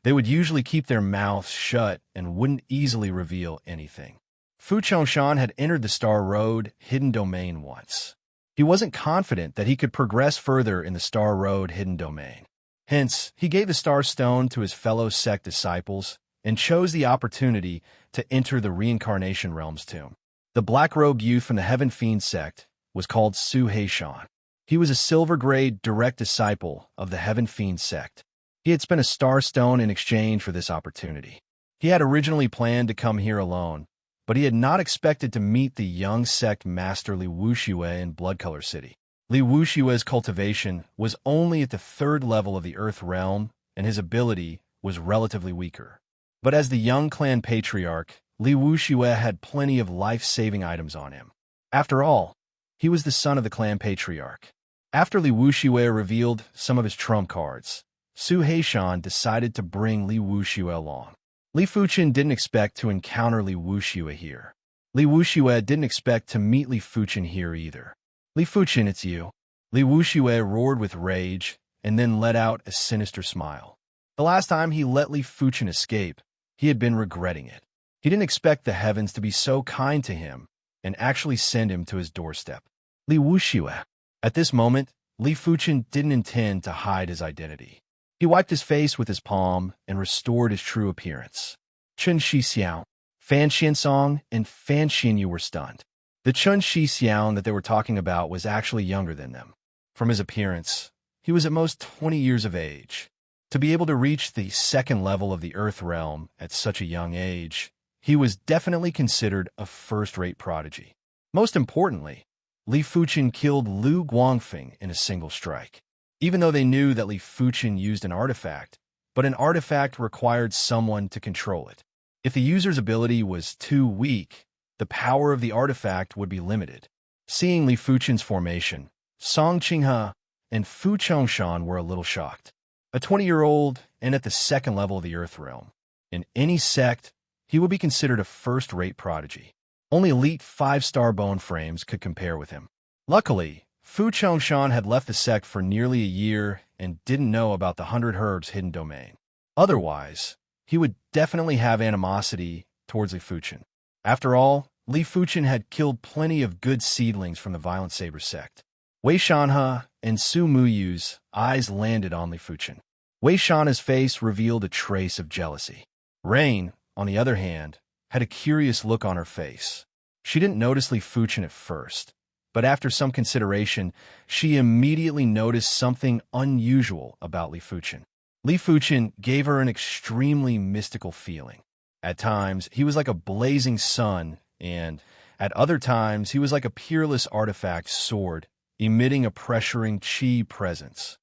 they would usually keep their mouths shut and wouldn't easily reveal anything. Fu Chongshan had entered the Star Road hidden domain once. He wasn't confident that he could progress further in the Star Road hidden domain. Hence, he gave the Star Stone to his fellow sect disciples and chose the opportunity to enter the Reincarnation Realm's tomb. The black-robed youth from the Heaven Fiend sect was called Su Heishan. He was a silver-grade direct disciple of the Heaven Fiend sect. He had spent a star stone in exchange for this opportunity. He had originally planned to come here alone, but he had not expected to meet the young sect master Li Wuxue in Blood Color City. Li Wuxue's cultivation was only at the 3rd level of the Earth realm, and his ability was relatively weaker. But as the young clan patriarch, Li Wuxue had plenty of life-saving items on him. After all, he was the son of the clan patriarch. After Li Wuxue revealed some of his trump cards, Su Heishan decided to bring Li Wuxue along. Li Fuchen didn't expect to encounter Li Wuxue here. Li Wuxue didn't expect to meet Li Fuchen here either. Li Fuchen, it's you. Li Wuxue roared with rage and then let out a sinister smile. The last time he let Li Fuchen escape, he had been regretting it. He didn't expect the heavens to be so kind to him and actually send him to his doorstep. Li Wuxue. At this moment, Li Fuchen didn't intend to hide his identity. He wiped his face with his palm and restored his true appearance. Chun Shi Xiao, Fan Xian Song, and Fan Xian Yu were stunned. The Chun Shi Xiao that they were talking about was actually younger than them. From his appearance, he was at most 20 years of age. To be able to reach the 2nd level of the Earth realm at such a young age, he was definitely considered a first-rate prodigy. Most importantly, Li Fuchen killed Lu Guangfeng in a single strike. Even though they knew that Li Fuchen used an artifact, but an artifact required someone to control it. If the user's ability was too weak, the power of the artifact would be limited. Seeing Li Fuchen's formation, Song Qinghe and Fu Chongshan were a little shocked. A 20-year-old and at the second level of the Earth realm. In any sect, he would be considered a first-rate prodigy. Only elite 5-star bone frames could compare with him. Luckily, Fu Chongshan had left the sect for nearly a year and didn't know about the 100 Herbs hidden domain. Otherwise, he would definitely have animosity towards Li Fuchen. After all, Li Fuchen had killed plenty of good seedlings from the Violent Saber sect. Wei Shanhe and Su Muyu's eyes landed on Li Fuchen. Wei Shanhe's face revealed a trace of jealousy. Rain, on the other hand, had a curious look on her face. She didn't notice Li Fuchen at first, but after some consideration, she immediately noticed something unusual about Li Fuchen. Li Fuchen gave her an extremely mystical feeling. At times, he was like a blazing sun, and at other times, he was like a peerless artifact sword, emitting a pressuring chi presence.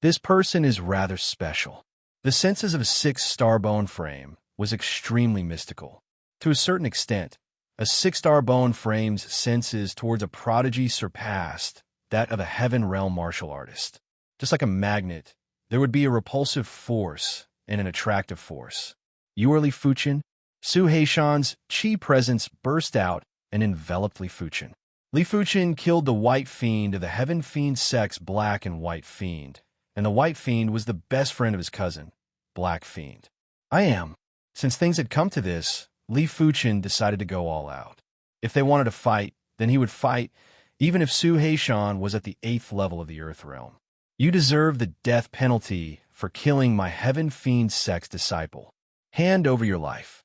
This person is rather special. The senses of a 6-star bone frame was extremely mystical. To a certain extent, a 6-star bone frame's senses towards a prodigy surpassed that of a heaven realm martial artist. Just like a magnet, there would be a repulsive force and an attractive force. You are Li Fuchen? Su Heishan's chi presence burst out and enveloped Li Fuchen. Li Fuchen killed the White Fiend of the Heaven Fiend sect's Black and White Fiend, and the White Fiend was the best friend of his cousin, Black Fiend. I am. Since things had come to this, Li Fuchen decided to go all out. If they wanted to fight, then he would fight, even if Su Heishan was at the 8th level of the Earth realm. You deserve the death penalty for killing my Heaven Fiend sect's disciple. Hand over your life.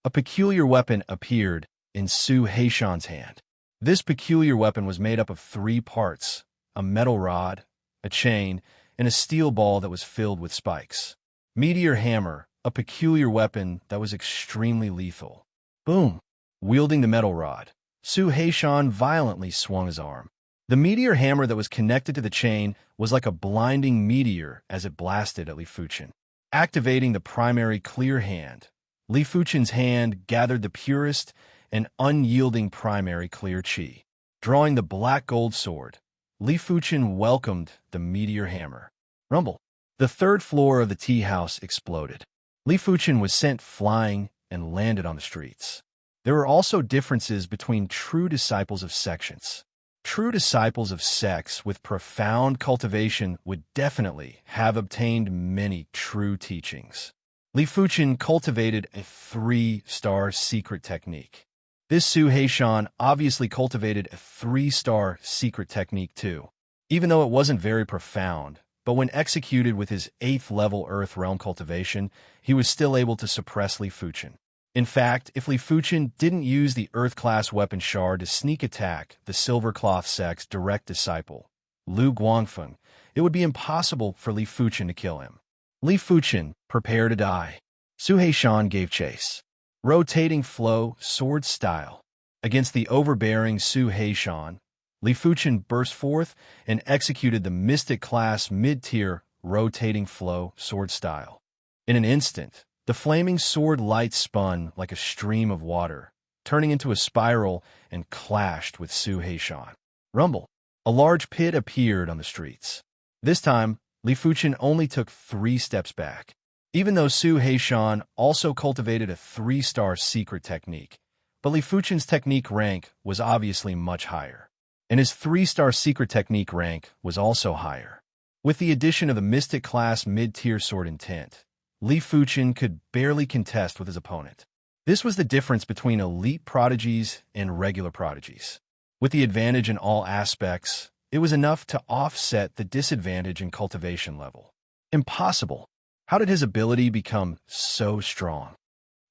A peculiar weapon appeared in Su Heishan's hand. This peculiar weapon was made up of 3 parts, a metal rod, a chain, and a steel ball that was filled with spikes. Meteor Hammer, a peculiar weapon that was extremely lethal. Boom! Wielding the metal rod, Su Heishan violently swung his arm. The meteor hammer that was connected to the chain was like a blinding meteor as it blasted at Li Fuchen. Activating the primary clear hand, Li Fuchen's hand gathered the purest and unyielding primary clear chi. Drawing the black gold sword, Li Fuchen welcomed the meteor hammer. Rumble. The 3rd floor of the tea house exploded. Li Fuchen was sent flying and landed on the streets. There were also differences between true disciples of sections. True disciples of sects with profound cultivation would definitely have obtained many true teachings. Li Fuchen cultivated a 3-star secret technique. This Su Heishan obviously cultivated a 3-star secret technique too, even though it wasn't very profound. But when executed with his 8th level Earth realm cultivation, he was still able to suppress Li Fuchen. In fact, if Li Fuchen didn't use the Earth-class weapon shard to sneak attack the Silver Cloth sect's direct disciple, Lu Guangfeng, it would be impossible for Li Fuchen to kill him. Li Fuchen, prepare to die. Su Heishan gave chase. Rotating flow, sword style. Against the overbearing Su Heishan, Li Fuchen burst forth and executed the Mystic-class mid-tier rotating flow sword style. In an instant, the flaming sword light spun like a stream of water, turning into a spiral and clashed with Su Heishan. Rumble. A large pit appeared on the streets. This time, Li Fuchen only took 3 steps back. Even though Su Heishan also cultivated a 3-star secret technique, but Li Fuchen's technique rank was obviously much higher, and his 3-star secret technique rank was also higher. With the addition of the Mystic-class mid-tier sword intent, Li Fuchen could barely contest with his opponent. This was the difference between elite prodigies and regular prodigies. With the advantage in all aspects, it was enough to offset the disadvantage in cultivation level. Impossible! How did his ability become so strong?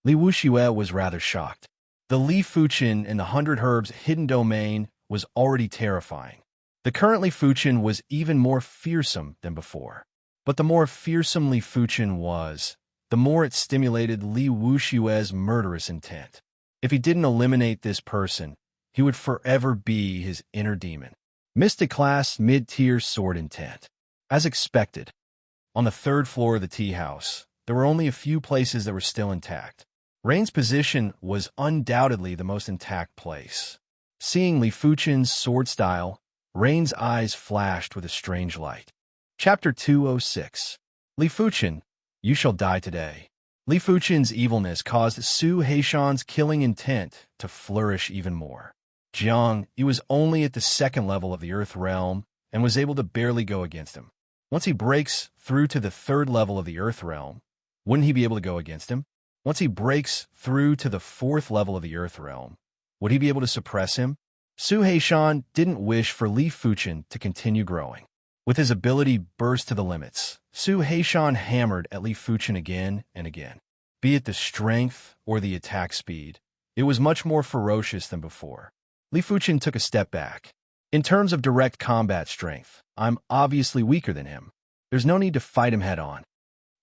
Li Wuxue was rather shocked. The Li Fuchen in the 100 Herbs hidden domain was already terrifying. The current Li Fuchen was even more fearsome than before. But the more fearsome Li Fuchen was, the more it stimulated Li Wuxue's murderous intent. If he didn't eliminate this person, he would forever be his inner demon. Mystic-class mid-tier sword intent. As expected, on the 3rd floor of the tea house, there were only a few places that were still intact. Rain's position was undoubtedly the most intact place. Seeing Li Fuchen's sword style, Rain's eyes flashed with a strange light. Chapter 206. Li Fuchen, you shall die today. Li Fuchen's evilness caused Su Heishan's killing intent to flourish even more. Jiang, he was only at the second level of the Earth realm and was able to barely go against him. Once he breaks through to the third level of the Earth realm, wouldn't he be able to go against him? Once he breaks through to the fourth level of the Earth realm, would he be able to suppress him? Su Heishan didn't wish for Li Fuchen to continue growing. With his ability burst to the limits, Su Heishan hammered at Li Fuchen again and again. Be it the strength or the attack speed, it was much more ferocious than before. Li Fuchen took a step back. In terms of direct combat strength, I'm obviously weaker than him. There's no need to fight him head-on.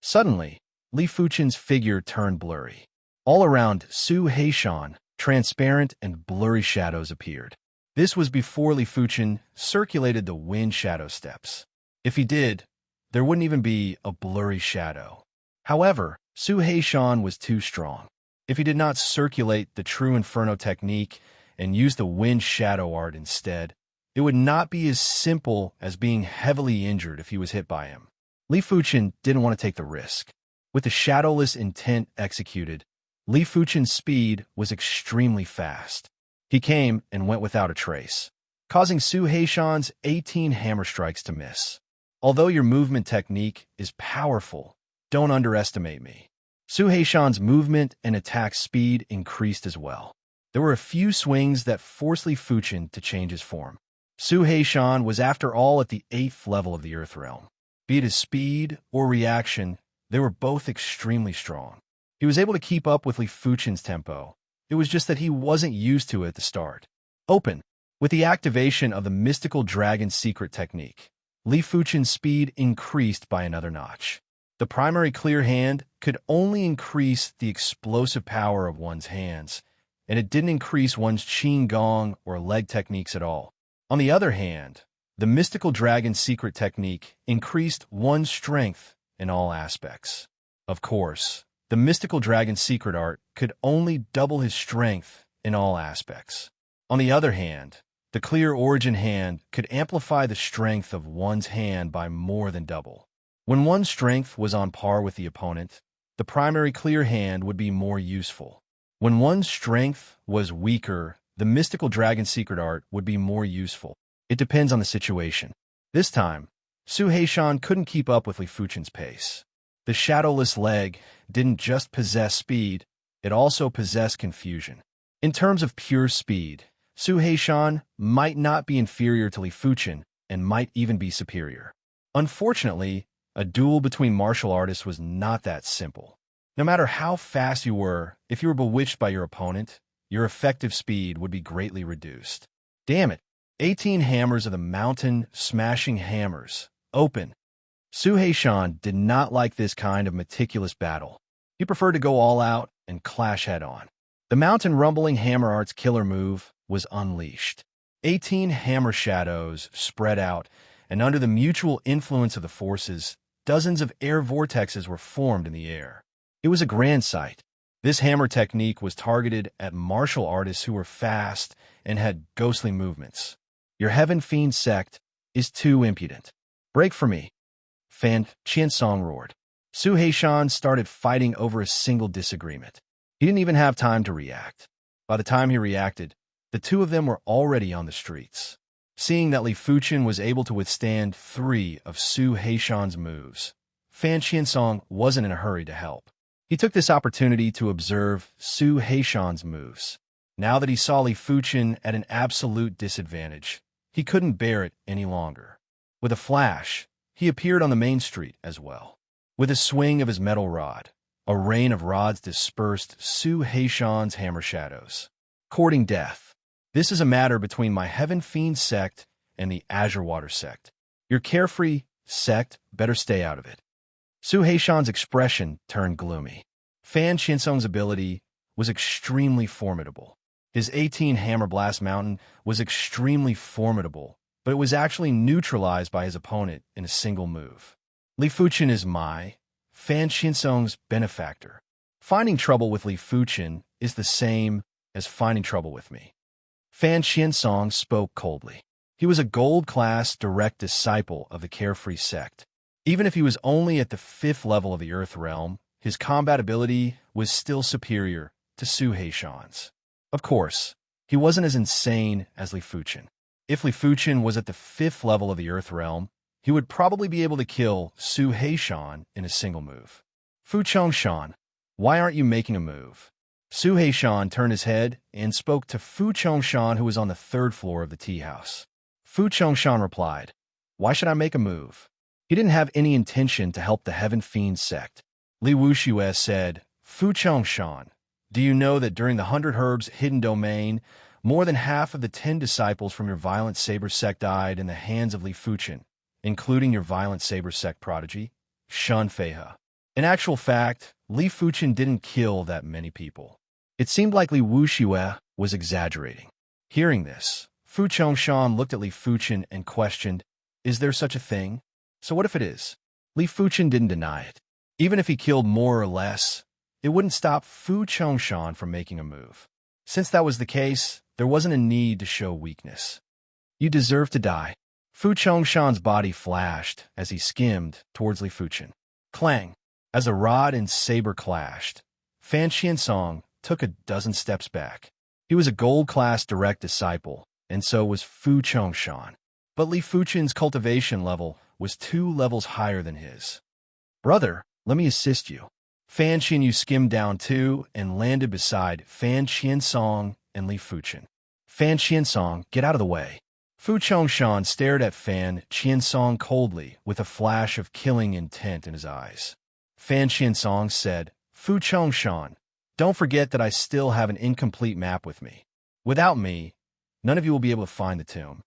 Suddenly, Li Fuchen's figure turned blurry. All around Su Heishan, transparent and blurry shadows appeared. This was before Li Fuchen circulated the wind shadow steps. If he did, there wouldn't even be a blurry shadow. However, Su Heishan was too strong. If he did not circulate the true Inferno technique and use the wind shadow art instead, it would not be as simple as being heavily injured if he was hit by him. Li Fuchen didn't want to take the risk. With the shadowless intent executed, Li Fuchen's speed was extremely fast. He came and went without a trace, causing Su Heishan's 18 hammer strikes to miss. Although your movement technique is powerful, don't underestimate me. Su Heishan's movement and attack speed increased as well. There were a few swings that forced Li Fuchen to change his form. Su Heishan was after all at the 8th level of the Earth realm. Be it his speed or reaction, they were both extremely strong. He was able to keep up with Li Fuchen's tempo. It was just that he wasn't used to it at the start. Open. With the activation of the mystical dragon secret technique, Li Fuchen's speed increased by another notch. The primary clear hand could only increase the explosive power of one's hands, and it didn't increase one's qin gong or leg techniques at all. On the other hand, the mystical dragon secret technique increased one's strength in all aspects. Of course, the mystical dragon secret art could only double his strength in all aspects. On the other hand, the clear origin hand could amplify the strength of one's hand by more than double. When one's strength was on par with the opponent, the primary clear hand would be more useful. When one's strength was weaker, the mystical dragon secret art would be more useful. It depends on the situation. This time, Su Heishan couldn't keep up with Li Fuchen's pace. The shadowless leg didn't just possess speed, it also possessed confusion. In terms of pure speed, Su Heishan might not be inferior to Li Fuchen and might even be superior. Unfortunately, a duel between martial artists was not that simple. No matter how fast you were, if you were bewitched by your opponent, your effective speed would be greatly reduced. Damn it! 18 hammers of the mountain smashing hammers. Open. Su Heishan did not like this kind of meticulous battle. He preferred to go all out and clash head-on. The mountain rumbling hammer art's killer move was unleashed. 18 hammer shadows spread out, and under the mutual influence of the forces, dozens of air vortexes were formed in the air. It was a grand sight. This hammer technique was targeted at martial artists who were fast and had ghostly movements. Your Heaven Fiend sect is too impudent. Break for me. Fan Qiansong roared. Su Heishan started fighting over a single disagreement. He didn't even have time to react. By the time he reacted, the two of them were already on the streets. Seeing that Li Fuchen was able to withstand 3 of Su Heishan's moves, Fan Qiansong wasn't in a hurry to help. He took this opportunity to observe Su Heishan's moves. Now that he saw Li Fuchen at an absolute disadvantage, he couldn't bear it any longer. With a flash, he appeared on the main street as well. With a swing of his metal rod, a rain of rods dispersed Su Heishan's hammer shadows. Courting death. This is a matter between my Heaven Fiend sect and the Azure Water sect. Your carefree sect better stay out of it. Su Heishan's expression turned gloomy. Fan Qiansong's ability was extremely formidable. His 18 Hammer Blast Mountain was extremely formidable, but it was actually neutralized by his opponent in a single move. Li Fuchen is my, Fan Qiansong's benefactor. Finding trouble with Li Fuchen is the same as finding trouble with me. Fan Qiansong spoke coldly. He was a gold-class direct disciple of the Carefree sect. Even if he was only at the 5th level of the Earth realm, his combat ability was still superior to Su Heishan's. Of course, he wasn't as insane as Li Fuchen. If Li Fuchen was at the 5th level of the Earth realm, he would probably be able to kill Su Heishan in a single move. Fu Chongshan, why aren't you making a move? Su Heishan turned his head and spoke to Fu Chongshan, who was on the 3rd floor of the tea house. Fu Chongshan replied, "Why should I make a move?" He didn't have any intention to help the Heaven Fiend sect. Li Wuxue said, "Fu Chongshan, do you know that during the 100 Herbs hidden domain, more than half of the 10 disciples from your Violent Saber sect died in the hands of Li Fuchen, including your Violent Saber sect prodigy, Shun Feihe? In actual fact, Li Fuchen didn't kill that many people." It seemed like Li Wuxue was exaggerating. Hearing this, Fu Chongshan looked at Li Fuchen and questioned, "Is there such a thing? So what if it is?" Li Fuchen didn't deny it. Even if he killed more or less, it wouldn't stop Fu Chongshan from making a move. Since that was the case, there wasn't a need to show weakness. "You deserve to die." Fu Chongshan's body flashed as he skimmed towards Li Fuchen. Clang! As a rod and saber clashed, Fan Qiansong took a dozen steps back. He was a gold-class direct disciple, and so was Fu Chongshan. But Li Fuchen's cultivation level was 2 levels higher than his. "Brother, let me assist you." Fan Qianyu skimmed down too and landed beside Fan Qiansong and Li Fuchen. "Fan Qiansong, get out of the way." Fu Chongshan stared at Fan Qiansong coldly with a flash of killing intent in his eyes. Fan Qiansong said, "Fu Chongshan, don't forget that I still have an incomplete map with me. Without me, none of you will be able to find the tomb.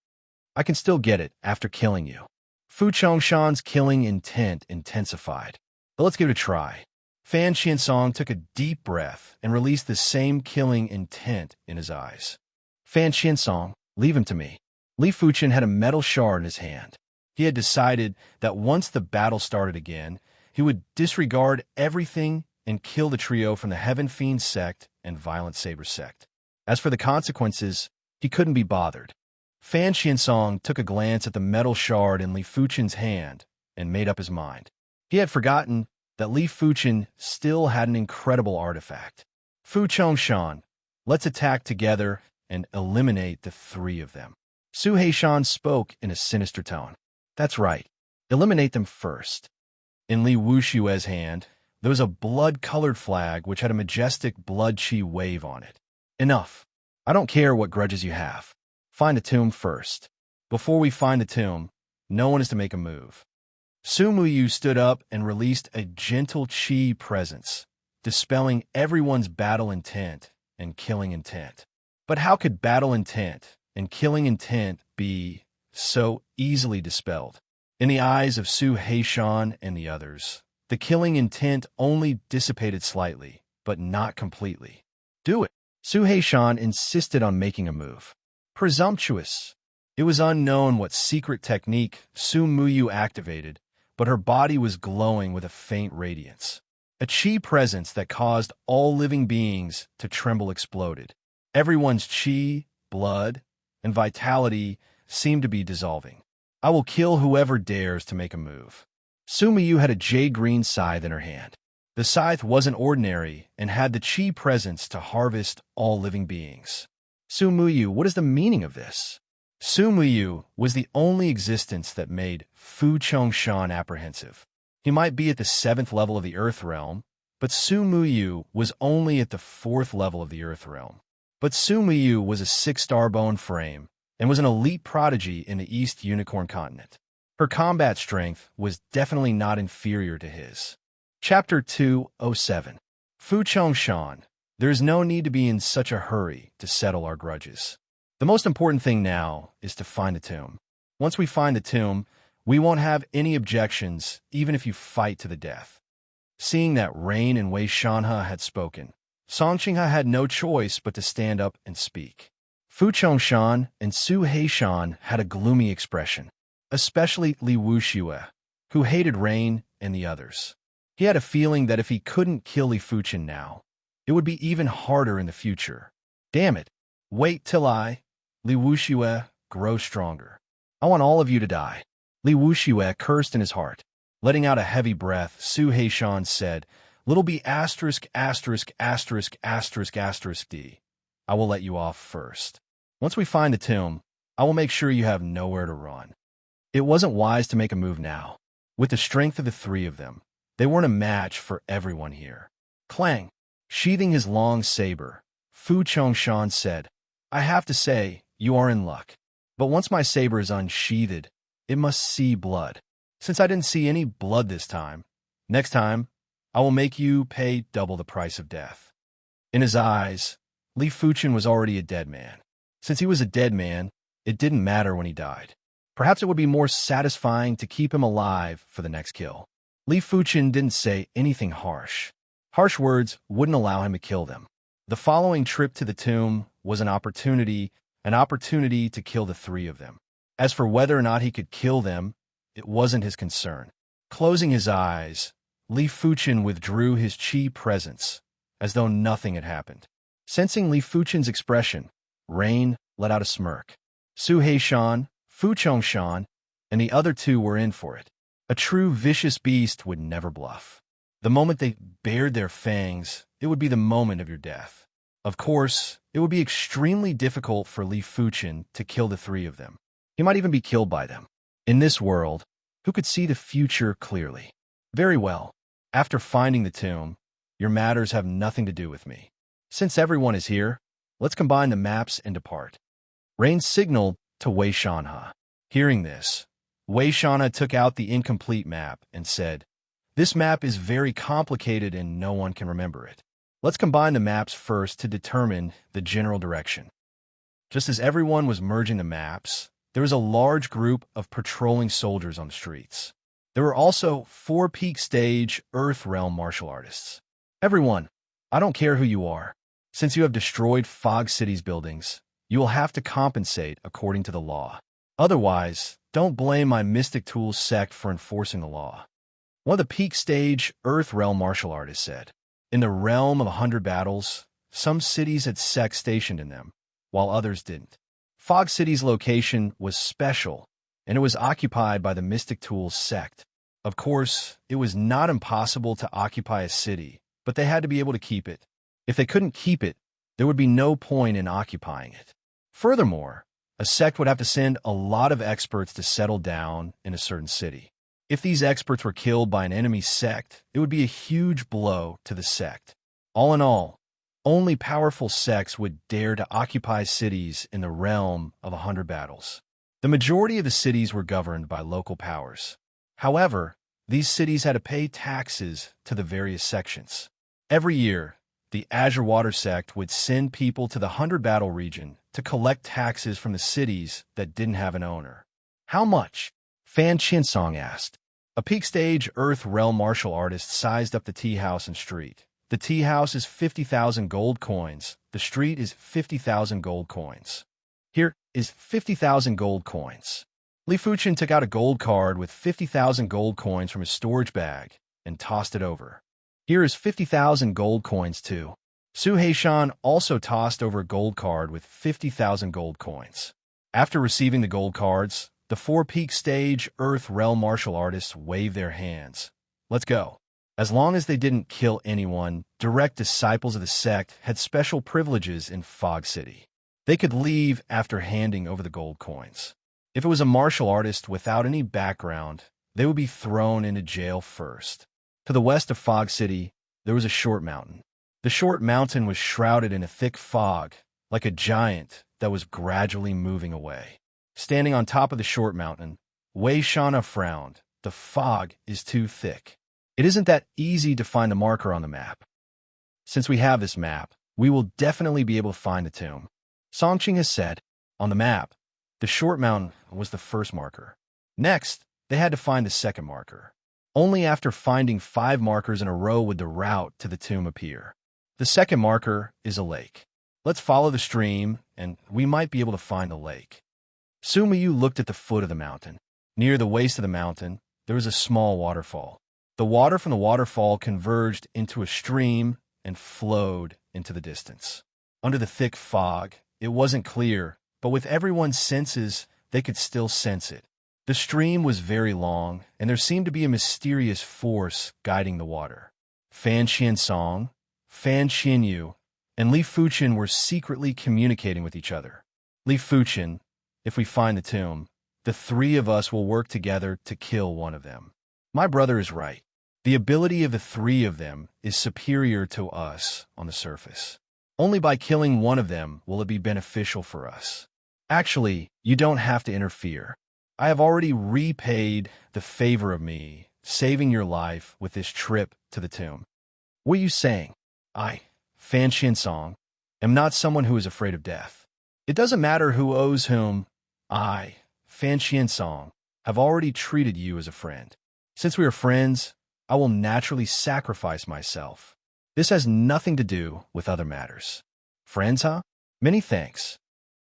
I can still get it after killing you." Fu Chongshan's killing intent intensified. "But let's give it a try." Fan Qiansong took a deep breath and released the same killing intent in his eyes. "Fan Qiansong, leave him to me." Li Fuchen had a metal shard in his hand. He had decided that once the battle started again, he would disregard everything and kill the trio from the Heaven Fiend sect and Violent Saber sect. As for the consequences, he couldn't be bothered. Fan Qiansong took a glance at the metal shard in Li Fuchen's hand and made up his mind. He had forgotten that Li Fuchen still had an incredible artifact. "Fu Chongshan, let's attack together and eliminate the 3 of them." Su Heishan spoke in a sinister tone. "That's right. Eliminate them first." In Li Wuxue's hand, there was a blood-colored flag which had a majestic blood-chi wave on it. "Enough. I don't care what grudges you have. Find the tomb first. Before we find the tomb, no one is to make a move." Su Muyu stood up and released a gentle chi presence, dispelling everyone's battle intent and killing intent. But how could battle intent and killing intent be so easily dispelled? In the eyes of Su Heishan and the others, the killing intent only dissipated slightly, but not completely. "Do it." Su Heishan insisted on making a move. Presumptuous. It was unknown what secret technique Su Muyu activated, but her body was glowing with a faint radiance. A chi presence that caused all living beings to tremble exploded. Everyone's chi, blood, and vitality seemed to be dissolving. "I will kill whoever dares to make a move." Su Muyu had a jade-green scythe in her hand. The scythe wasn't ordinary and had the chi presence to harvest all living beings. "Su Muyu, what is the meaning of this?" Su Muyu was the only existence that made Fu Chongshan apprehensive. He might be at the 7th level of the Earth realm, but Su Muyu was only at the 4th level of the Earth realm. But Su Muyu was a 6-star bone frame and was an elite prodigy in the East Unicorn continent. Her combat strength was definitely not inferior to his. Chapter 207. Fu Chongshan, there is no need to be in such a hurry to settle our grudges. The most important thing now is to find the tomb. Once we find the tomb, we won't have any objections, even if you fight to the death. Seeing that Rain and Wei Shanhe had spoken, Song Qinghe had no choice but to stand up and speak. Fu Chongshan and Su Heishan had a gloomy expression, especially Li Wuxue, who hated Rain and the others. He had a feeling that if he couldn't kill Li Fuchen now, it would be even harder in the future. "Damn it. Wait till I..." Li Wuxiue, grow stronger. I want all of you to die. Li Wuxiue cursed in his heart. Letting out a heavy breath, Su Heishan said, Little b asterisk asterisk asterisk asterisk asterisk d. I will let you off first. Once we find the tomb, I will make sure you have nowhere to run. It wasn't wise to make a move now. With the strength of the three of them, they weren't a match for everyone here. Clang! Sheathing his long saber, Fu Chongshan said, I have to say, you are in luck. But once my saber is unsheathed, it must see blood. Since I didn't see any blood this time, next time, I will make you pay double the price of death. In his eyes, Li Fuchen was already a dead man. Since he was a dead man, it didn't matter when he died. Perhaps it would be more satisfying to keep him alive for the next kill. Li Fuchen didn't say anything harsh. Harsh words wouldn't allow him to kill them. The following trip to the tomb was an opportunity to kill the three of them. As for whether or not he could kill them, it wasn't his concern. Closing his eyes, Li Fuchen withdrew his chi presence, as though nothing had happened. Sensing Li Fuchen's expression, Rain let out a smirk. Su Heishan, Fu Chongshan, and the other two were in for it. A true vicious beast would never bluff. The moment they bared their fangs, it would be the moment of your death. Of course, it would be extremely difficult for Li Fuchen to kill the three of them. He might even be killed by them. In this world, who could see the future clearly? Very well. After finding the tomb, your matters have nothing to do with me. Since everyone is here, let's combine the maps and depart. Rain signaled to Wei Shanha. Hearing this, Wei Shanha took out the incomplete map and said, This map is very complicated and no one can remember it. Let's combine the maps first to determine the general direction. Just as everyone was merging the maps, there was a large group of patrolling soldiers on the streets. There were also 4 peak stage Earth Realm martial artists. Everyone, I don't care who you are. Since you have destroyed Fog City's buildings, you will have to compensate according to the law. Otherwise, don't blame my Mystic Tools sect for enforcing the law. One of the peak stage Earth Realm martial artists said, In the realm of 100 battles, some cities had sects stationed in them, while others didn't. Fog City's location was special, and it was occupied by the Mystic Tools sect. Of course, it was not impossible to occupy a city, but they had to be able to keep it. If they couldn't keep it, there would be no point in occupying it. Furthermore, a sect would have to send a lot of experts to settle down in a certain city. If these experts were killed by an enemy sect, it would be a huge blow to the sect. All in all, only powerful sects would dare to occupy cities in the realm of 100 battles. The majority of the cities were governed by local powers. However, these cities had to pay taxes to the various sections. Every year, the Azure Water sect would send people to the 100 battle region to collect taxes from the cities that didn't have an owner. How much? Fan Chinsong asked. A peak stage Earth Realm martial artist sized up the tea house and street. The tea house is 50,000 gold coins. The street is 50,000 gold coins. Here is 50,000 gold coins. Li Fuchen took out a gold card with 50,000 gold coins from his storage bag and tossed it over. Here is 50,000 gold coins too. Su Heishan also tossed over a gold card with 50,000 gold coins. After receiving the gold cards, the 4 peak stage Earth Realm martial artists waved their hands. Let's go. As long as they didn't kill anyone, direct disciples of the sect had special privileges in Fog City. They could leave after handing over the gold coins. If it was a martial artist without any background, they would be thrown into jail first. To the west of Fog City, there was a short mountain. The short mountain was shrouded in a thick fog, like a giant that was gradually moving away. Standing on top of the short mountain, Wei Shanha frowned. The fog is too thick. It isn't that easy to find the marker on the map. Since we have this map, we will definitely be able to find the tomb. Songqing has said, on the map, the short mountain was the first marker. Next, they had to find the second marker. Only after finding 5 markers in a row would the route to the tomb appear. The second marker is a lake. Let's follow the stream, and we might be able to find the lake. Sima Yu looked at the foot of the mountain. Near the waist of the mountain, there was a small waterfall. The water from the waterfall converged into a stream and flowed into the distance. Under the thick fog, it wasn't clear, but with everyone's senses, they could still sense it. The stream was very long, and there seemed to be a mysterious force guiding the water. Fan Qiansong, Fan Qianyu, and Li Fuqian were secretly communicating with each other. Li Fuqian, if we find the tomb, the three of us will work together to kill one of them. My brother is right. The ability of the three of them is superior to us on the surface. Only by killing one of them will it be beneficial for us. Actually, you don't have to interfere. I have already repaid the favor of me, saving your life with this trip to the tomb. What are you saying? I, Fan Qiansong, am not someone who is afraid of death. It doesn't matter who owes whom. I, Fan Qiansong, have already treated you as a friend. Since we are friends, I will naturally sacrifice myself. This has nothing to do with other matters. Friends, huh? Many thanks.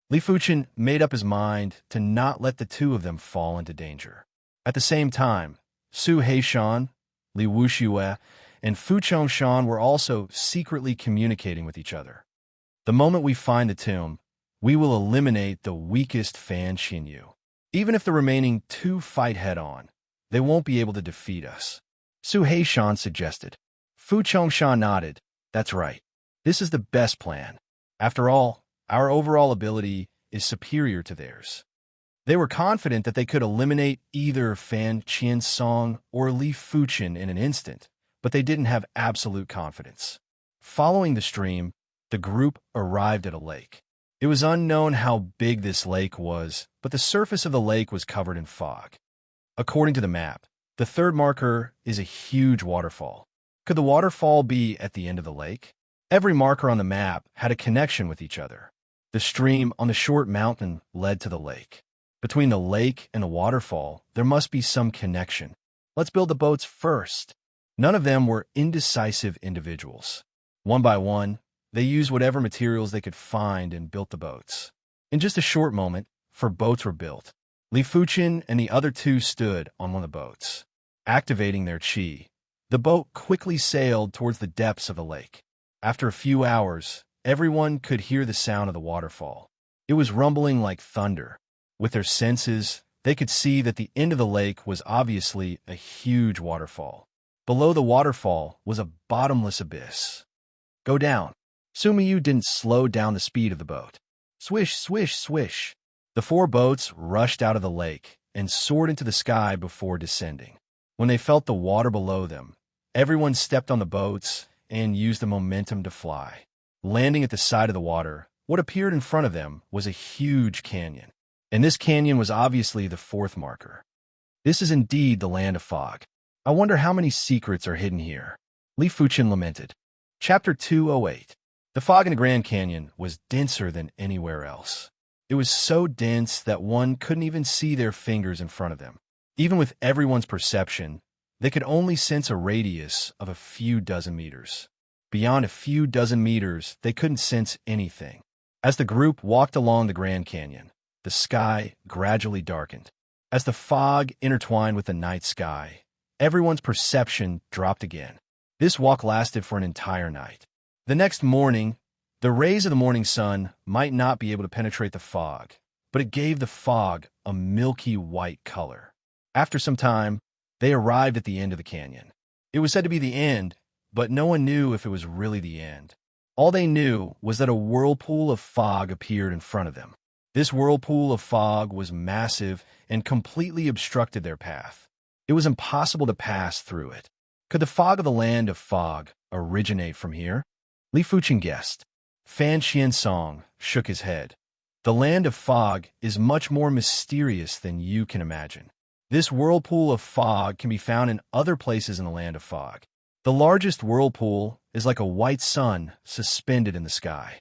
Li Fuqian made up his mind to not let the two of them fall into danger. At the same time, Su Heishan, Li Wuxue, and Fu Chongshan were also secretly communicating with each other. The moment we find the tomb, we will eliminate the weakest Fan Xinyu. Even if the remaining two fight head-on, they won't be able to defeat us. Su Heishan suggested. Fu Chongshan nodded. That's right. This is the best plan. After all, our overall ability is superior to theirs. They were confident that they could eliminate either Fan Qiansong or Li Fuqian in an instant, but they didn't have absolute confidence. Following the stream, the group arrived at a lake. It was unknown how big this lake was, but the surface of the lake was covered in fog. According to the map, the third marker is a huge waterfall. Could the waterfall be at the end of the lake? Every marker on the map had a connection with each other. The stream on the short mountain led to the lake. Between the lake and the waterfall, there must be some connection. Let's build the boats first. None of them were indecisive individuals. One by one, they used whatever materials they could find and built the boats. In just a short moment, 4 boats were built. Li Fuqian and the other 2 stood on one of the boats. Activating their qi, the boat quickly sailed towards the depths of the lake. After a few hours, everyone could hear the sound of the waterfall. It was rumbling like thunder. With their senses, they could see that the end of the lake was obviously a huge waterfall. Below the waterfall was a bottomless abyss. Go down. Sumiyu didn't slow down the speed of the boat. Swish, swish, swish. The 4 boats rushed out of the lake and soared into the sky before descending. When they felt the water below them, everyone stepped on the boats and used the momentum to fly. Landing at the side of the water, what appeared in front of them was a huge canyon. And this canyon was obviously the 4th marker. This is indeed the land of fog. I wonder how many secrets are hidden here. Li Fuqian lamented. Chapter 208. The fog in the Grand Canyon was denser than anywhere else. It was so dense that one couldn't even see their fingers in front of them. Even with everyone's perception, they could only sense a radius of a few dozen meters. Beyond a few dozen meters, they couldn't sense anything. As the group walked along the Grand Canyon, the sky gradually darkened. As the fog intertwined with the night sky, everyone's perception dropped again. This walk lasted for an entire night. The next morning, the rays of the morning sun might not be able to penetrate the fog, but it gave the fog a milky white color. After some time, they arrived at the end of the canyon. It was said to be the end, but no one knew if it was really the end. All they knew was that a whirlpool of fog appeared in front of them. This whirlpool of fog was massive and completely obstructed their path. It was impossible to pass through it. Could the fog of the land of fog originate from here? Li Fuqian guessed. Fan Qiansong shook his head. The land of fog is much more mysterious than you can imagine. This whirlpool of fog can be found in other places in the land of fog. The largest whirlpool is like a white sun suspended in the sky.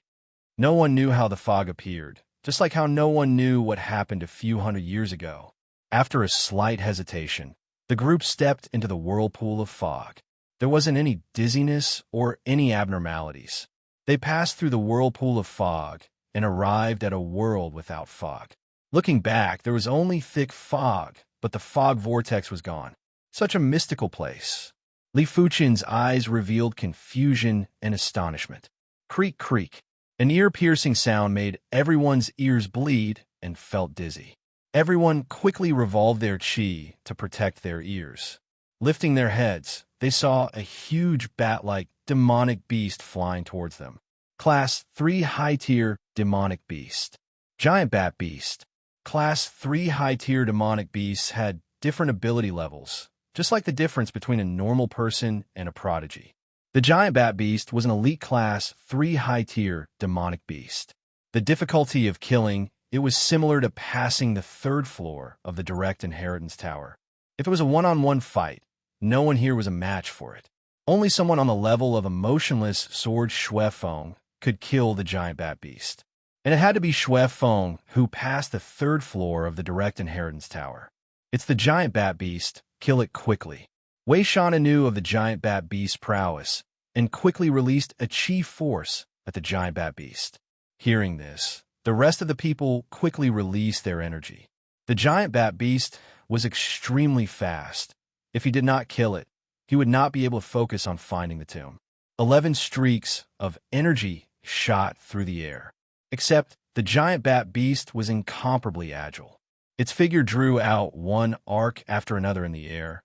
No one knew how the fog appeared, just like how no one knew what happened a few hundred years ago. After a slight hesitation, the group stepped into the whirlpool of fog. There wasn't any dizziness or any abnormalities. They passed through the whirlpool of fog and arrived at a world without fog. Looking back, there was only thick fog, but the fog vortex was gone. Such a mystical place. Li Fuqian's eyes revealed confusion and astonishment. Creak, creak. An ear-piercing sound made everyone's ears bleed and felt dizzy. Everyone quickly revolved their chi to protect their ears. Lifting their heads, they saw a huge bat-like demonic beast flying towards them. Class 3 high-tier demonic beast. Giant bat beast. Class 3 high-tier demonic beasts had different ability levels, just like the difference between a normal person and a prodigy. The giant bat beast was an elite class 3 high-tier demonic beast. The difficulty of killing it was similar to passing the 3rd floor of the direct inheritance tower. If it was a one-on-one fight, no one here was a match for it. Only someone on the level of a motionless sword Shui Feng could kill the giant bat beast. And it had to be Shui Feng who passed the 3rd floor of the direct inheritance tower. It's the giant bat beast. Kill it quickly. Wei Shana knew of the giant bat beast's prowess and quickly released a chi force at the giant bat beast. Hearing this, the rest of the people quickly released their energy. The giant bat beast was extremely fast. If he did not kill it, he would not be able to focus on finding the tomb. 11 streaks of energy shot through the air. Except the giant bat beast was incomparably agile. Its figure drew out one arc after another in the air,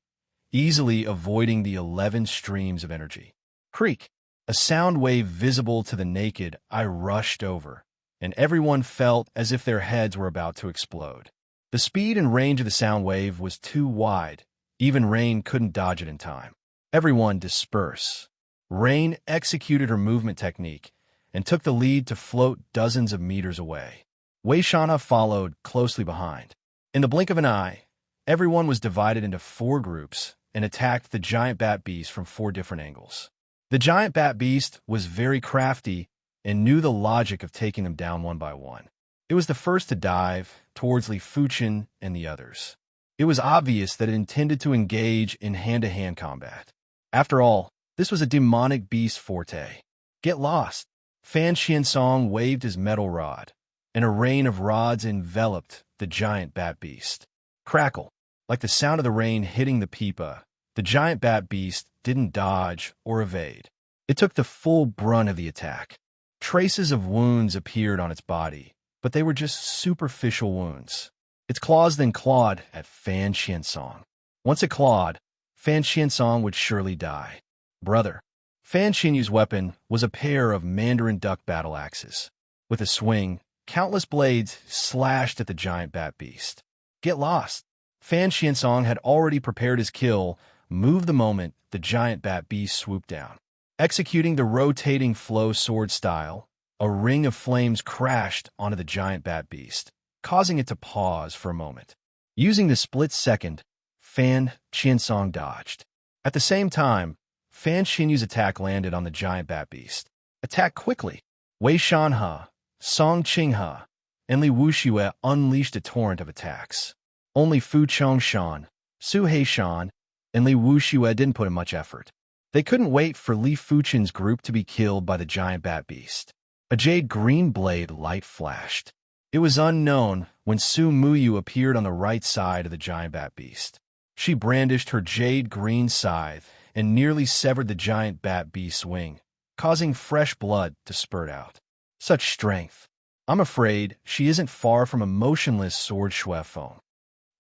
easily avoiding the 11 streams of energy. Creak! A sound wave visible to the naked eye rushed over, and everyone felt as if their heads were about to explode. The speed and range of the sound wave was too wide. Even Rain couldn't dodge it in time. Everyone disperse. Rain executed her movement technique and took the lead to float dozens of meters away. Wei Shana followed closely behind. In the blink of an eye, everyone was divided into 4 groups and attacked the giant bat beast from 4 different angles. The giant bat beast was very crafty and knew the logic of taking them down one by one. It was the first to dive towards Li Fuchen and the others. It was obvious that it intended to engage in hand-to-hand combat. After all, this was a demonic beast forte. Get lost! Fan Xiansong waved his metal rod, and a rain of rods enveloped the giant bat beast. Crackle! Like the sound of the rain hitting the pipa, the giant bat beast didn't dodge or evade. It took the full brunt of the attack. Traces of wounds appeared on its body, but they were just superficial wounds. Its claws then clawed at Fan Xiansong. Once it clawed, Fan Xiansong would surely die. Brother. Fan Xinyu's weapon was a pair of Mandarin duck battle axes. With a swing, countless blades slashed at the giant bat beast. Get lost! Fan Xiansong had already prepared his kill, moved the moment the giant bat beast swooped down. Executing the rotating flow sword style, a ring of flames crashed onto the giant bat beast, causing it to pause for a moment. Using the split second, Fan Xiansong dodged. At the same time, Fan Xinyu's attack landed on the giant bat beast. Attack quickly! Wei Shanhe, Song Qinghe, and Li Wuxue unleashed a torrent of attacks. Only Fu Chongshan, Su Heishan, and Li Wuxue didn't put in much effort. They couldn't wait for Li Fuchen's group to be killed by the giant bat beast. A jade green blade light flashed. It was unknown when Su Muyu appeared on the right side of the giant bat beast. She brandished her jade green scythe and nearly severed the giant bat beast's wing, causing fresh blood to spurt out. Such strength! I'm afraid she isn't far from a motionless sword Shui Feng.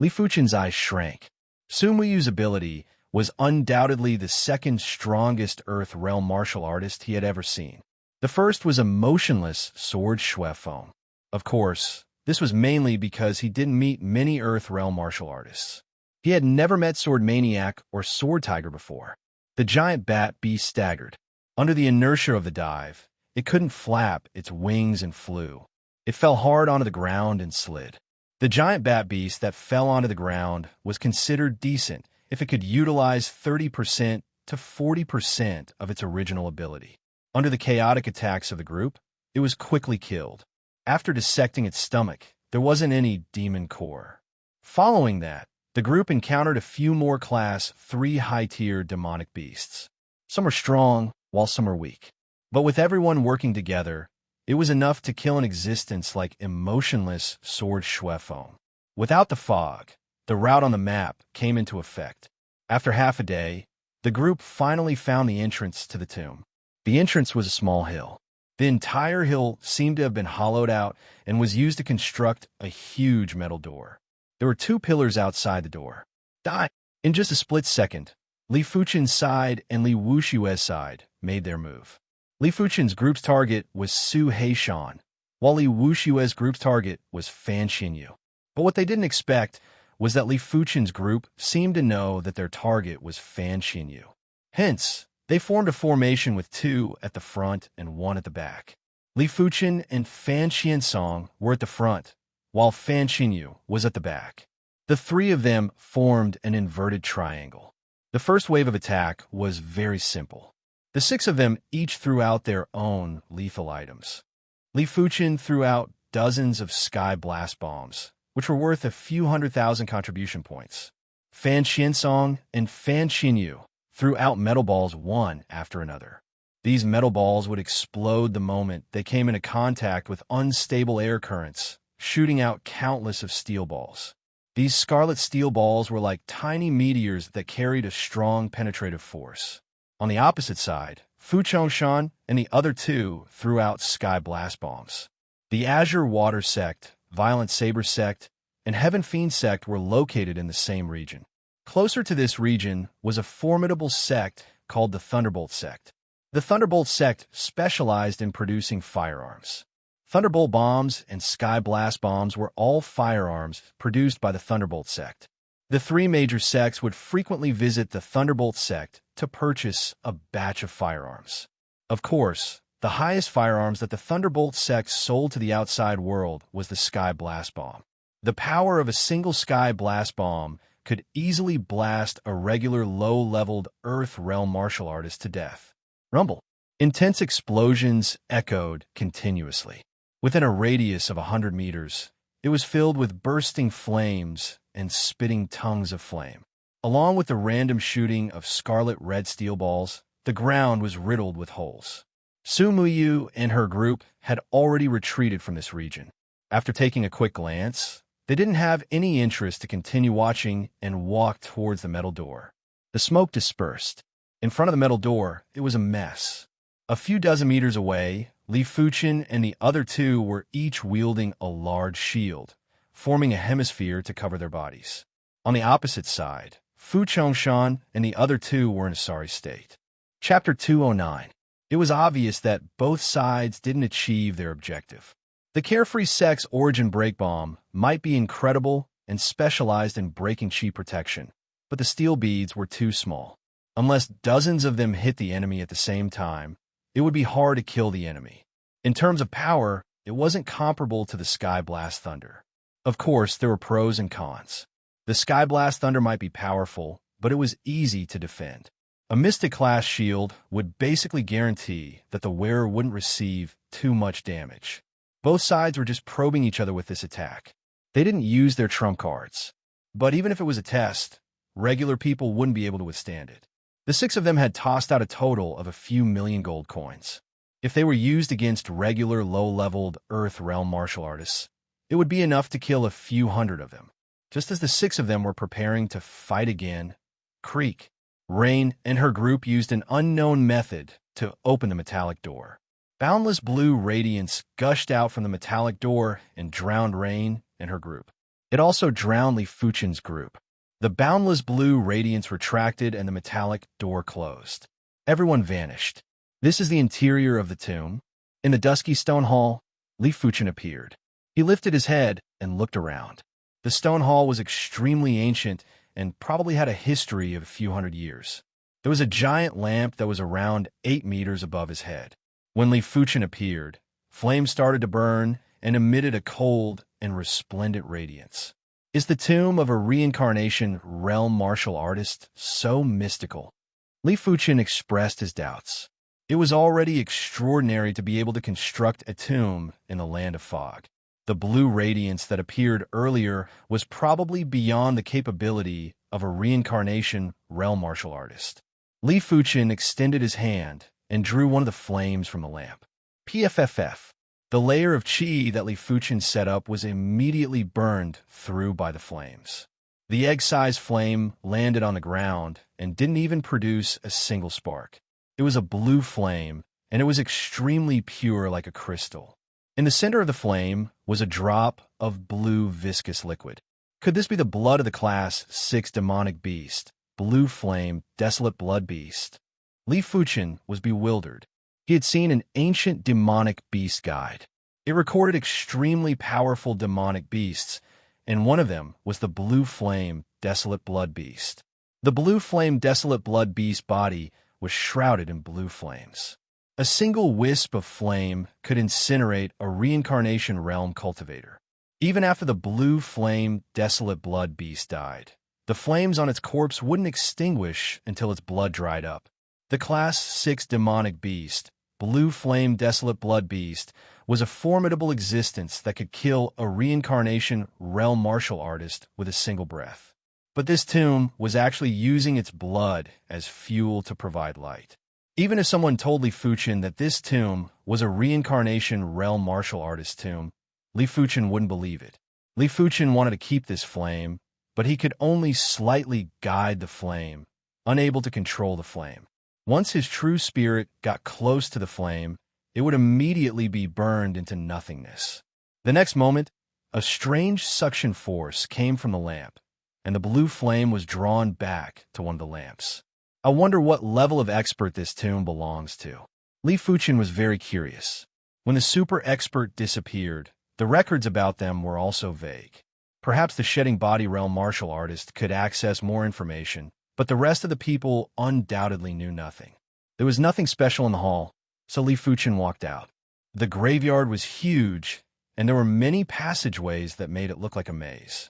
Li Fuchen's eyes shrank. Su Muyu's ability was undoubtedly the second strongest Earth Realm martial artist he had ever seen. The first was a motionless sword Shui Feng. Of course, this was mainly because he didn't meet many Earth Realm martial artists. He had never met Sword Maniac or Sword Tiger before. The giant bat beast staggered. Under the inertia of the dive, it couldn't flap its wings and flew. It fell hard onto the ground and slid. The giant bat beast that fell onto the ground was considered decent if it could utilize 30% to 40% of its original ability. Under the chaotic attacks of the group, it was quickly killed. After dissecting its stomach, there wasn't any demon core. Following that, the group encountered a few more Class 3 high-tier demonic beasts. Some were strong, while some were weak. But with everyone working together, it was enough to kill an existence like emotionless sword Shui Feng. Without the fog, the route on the map came into effect. After half a day, the group finally found the entrance to the tomb. The entrance was a small hill. The entire hill seemed to have been hollowed out and was used to construct a huge metal door. There were 2 pillars outside the door. Die! In just a split second, Li Fuchen's side and Li Wushue's side made their move. Li Fuchen's group's target was Su Heishan, while Li Wushue's group's target was Fan Xinyu. But what they didn't expect was that Li Fuchen's group seemed to know that their target was Fan Xinyu. Hence, they formed a formation with 2 at the front and 1 at the back. Li Fuchen and Fan Xiansong were at the front, while Fan Xinyu was at the back. The 3 of them formed an inverted triangle. The first wave of attack was very simple. The 6 of them each threw out their own lethal items. Li Fuchen threw out dozens of sky blast bombs, which were worth a few 100,000 contribution points. Fan Xiansong and Fan Xinyu threw out metal balls one after another. These metal balls would explode the moment they came into contact with unstable air currents, shooting out countless of steel balls. These scarlet steel balls were like tiny meteors that carried a strong penetrative force. On the opposite side, Fu Chongshan and the other 2 threw out sky blast bombs. The Azure Water Sect, Violent Saber Sect, and Heaven Fiend Sect were located in the same region. Closer to this region was a formidable sect called the Thunderbolt Sect. The Thunderbolt Sect specialized in producing firearms. Thunderbolt bombs and sky blast bombs were all firearms produced by the Thunderbolt Sect. The 3 major sects would frequently visit the Thunderbolt Sect to purchase a batch of firearms. Of course, the highest firearms that the Thunderbolt Sect sold to the outside world was the Sky Blast Bomb. The power of a single Sky Blast Bomb could easily blast a regular low-leveled Earth Realm martial artist to death. Rumble. Intense explosions echoed continuously. Within a radius of 100 meters, it was filled with bursting flames and spitting tongues of flame. Along with the random shooting of scarlet red steel balls, the ground was riddled with holes. Su Muyu and her group had already retreated from this region. After taking a quick glance, they didn't have any interest to continue watching and walked towards the metal door. The smoke dispersed. In front of the metal door, it was a mess. A few dozen meters away, Li Fuchen and the other 2 were each wielding a large shield, forming a hemisphere to cover their bodies. On the opposite side, Fu Chongshan and the other 2 were in a sorry state. Chapter 209. It was obvious that both sides didn't achieve their objective. The Carefree Sect's Origin Break Bomb might be incredible and specialized in breaking chi protection, but the steel beads were too small. Unless dozens of them hit the enemy at the same time, it would be hard to kill the enemy. In terms of power, it wasn't comparable to the Sky Blast Thunder. Of course, there were pros and cons. The Sky Blast Thunder might be powerful, but it was easy to defend. A Mystic-class shield would basically guarantee that the wearer wouldn't receive too much damage. Both sides were just probing each other with this attack. They didn't use their trump cards. But even if it was a test, regular people wouldn't be able to withstand it. The 6 of them had tossed out a total of a few million gold coins. If they were used against regular low-leveled Earth Realm martial artists, it would be enough to kill a few hundred of them. Just as the 6 of them were preparing to fight again, Creek, Rain, and her group used an unknown method to open the metallic door. Boundless blue radiance gushed out from the metallic door and drowned Rain and her group. It also drowned Li Fuchen's group. The boundless blue radiance retracted and the metallic door closed. Everyone vanished. This is the interior of the tomb. In the dusky stone hall, Li Fuchen appeared. He lifted his head and looked around. The stone hall was extremely ancient and probably had a history of a few hundred years. There was a giant lamp that was around 8 meters above his head. When Li Fuchen appeared, flames started to burn and emitted a cold and resplendent radiance. Is the tomb of a reincarnation realm martial artist so mystical? Li Fuchen expressed his doubts. It was already extraordinary to be able to construct a tomb in the land of fog. The blue radiance that appeared earlier was probably beyond the capability of a reincarnation realm martial artist. Li Fuchen extended his hand and drew one of the flames from the lamp. PFFF. The layer of chi that Li Fuchen set up was immediately burned through by the flames. The egg-sized flame landed on the ground and didn't even produce a single spark. It was a blue flame, and it was extremely pure like a crystal. In the center of the flame was a drop of blue viscous liquid. Could this be the blood of the Class 6 demonic beast, blue flame, desolate blood beast? Li Fuchen was bewildered. He had seen an ancient demonic beast guide. It recorded extremely powerful demonic beasts, and one of them was the blue flame, desolate blood beast. The blue flame, desolate blood beast body was shrouded in blue flames. A single wisp of flame could incinerate a reincarnation realm cultivator. Even after the blue flame, desolate blood beast died, the flames on its corpse wouldn't extinguish until its blood dried up. The Class 6 demonic beast, blue flame, desolate blood beast, was a formidable existence that could kill a reincarnation realm martial artist with a single breath. But this tomb was actually using its blood as fuel to provide light. Even if someone told Li Fuchen that this tomb was a reincarnation realm martial artist tomb, Li Fuchen wouldn't believe it. Li Fuchen wanted to keep this flame, but he could only slightly guide the flame, unable to control the flame. Once his true spirit got close to the flame, it would immediately be burned into nothingness. The next moment, a strange suction force came from the lamp, and the blue flame was drawn back to one of the lamps. I wonder what level of expert this tomb belongs to. Li Fuchen was very curious. When the super expert disappeared, the records about them were also vague. Perhaps the shedding body realm martial artist could access more information, but the rest of the people undoubtedly knew nothing. There was nothing special in the hall, so Li Fuchen walked out. The graveyard was huge, and there were many passageways that made it look like a maze.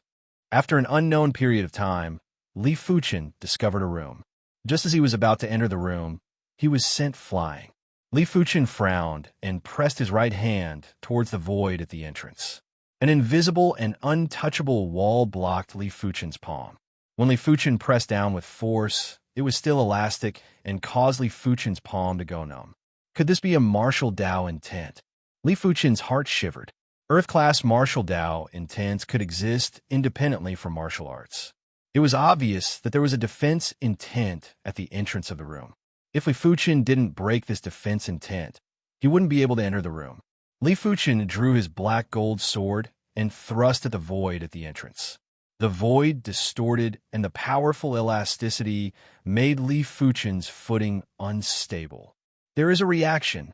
After an unknown period of time, Li Fuchen discovered a room. Just as he was about to enter the room, he was sent flying. Li Fuchen frowned and pressed his right hand towards the void at the entrance. An invisible and untouchable wall blocked Li Fuchen's palm. When Li Fuchen pressed down with force, it was still elastic and caused Li Fuchen's palm to go numb. Could this be a martial Dao intent? Li Fuchen's heart shivered. Earth-class martial Dao intents could exist independently from martial arts. It was obvious that there was a defense intent at the entrance of the room. If Li Fuchen didn't break this defense intent, he wouldn't be able to enter the room. Li Fuchen drew his black gold sword and thrust at the void at the entrance. The void distorted, and the powerful elasticity made Li Fuchen's footing unstable. There is a reaction.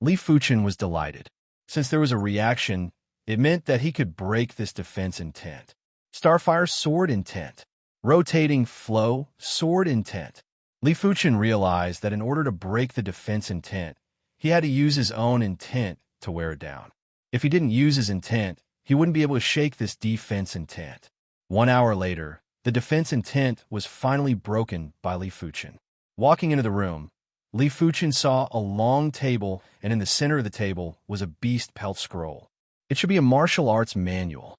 Li Fuchen was delighted. Since there was a reaction, it meant that he could break this defense intent. Starfire sword intent. Rotating flow sword intent. Li Fuchen realized that in order to break the defense intent, he had to use his own intent to wear it down. If he didn't use his intent, he wouldn't be able to shake this defense intent. 1 hour later, the defense intent was finally broken by Li Fuchen. Walking into the room, Li Fuchen saw a long table, and in the center of the table was a beast pelt scroll. It should be a martial arts manual.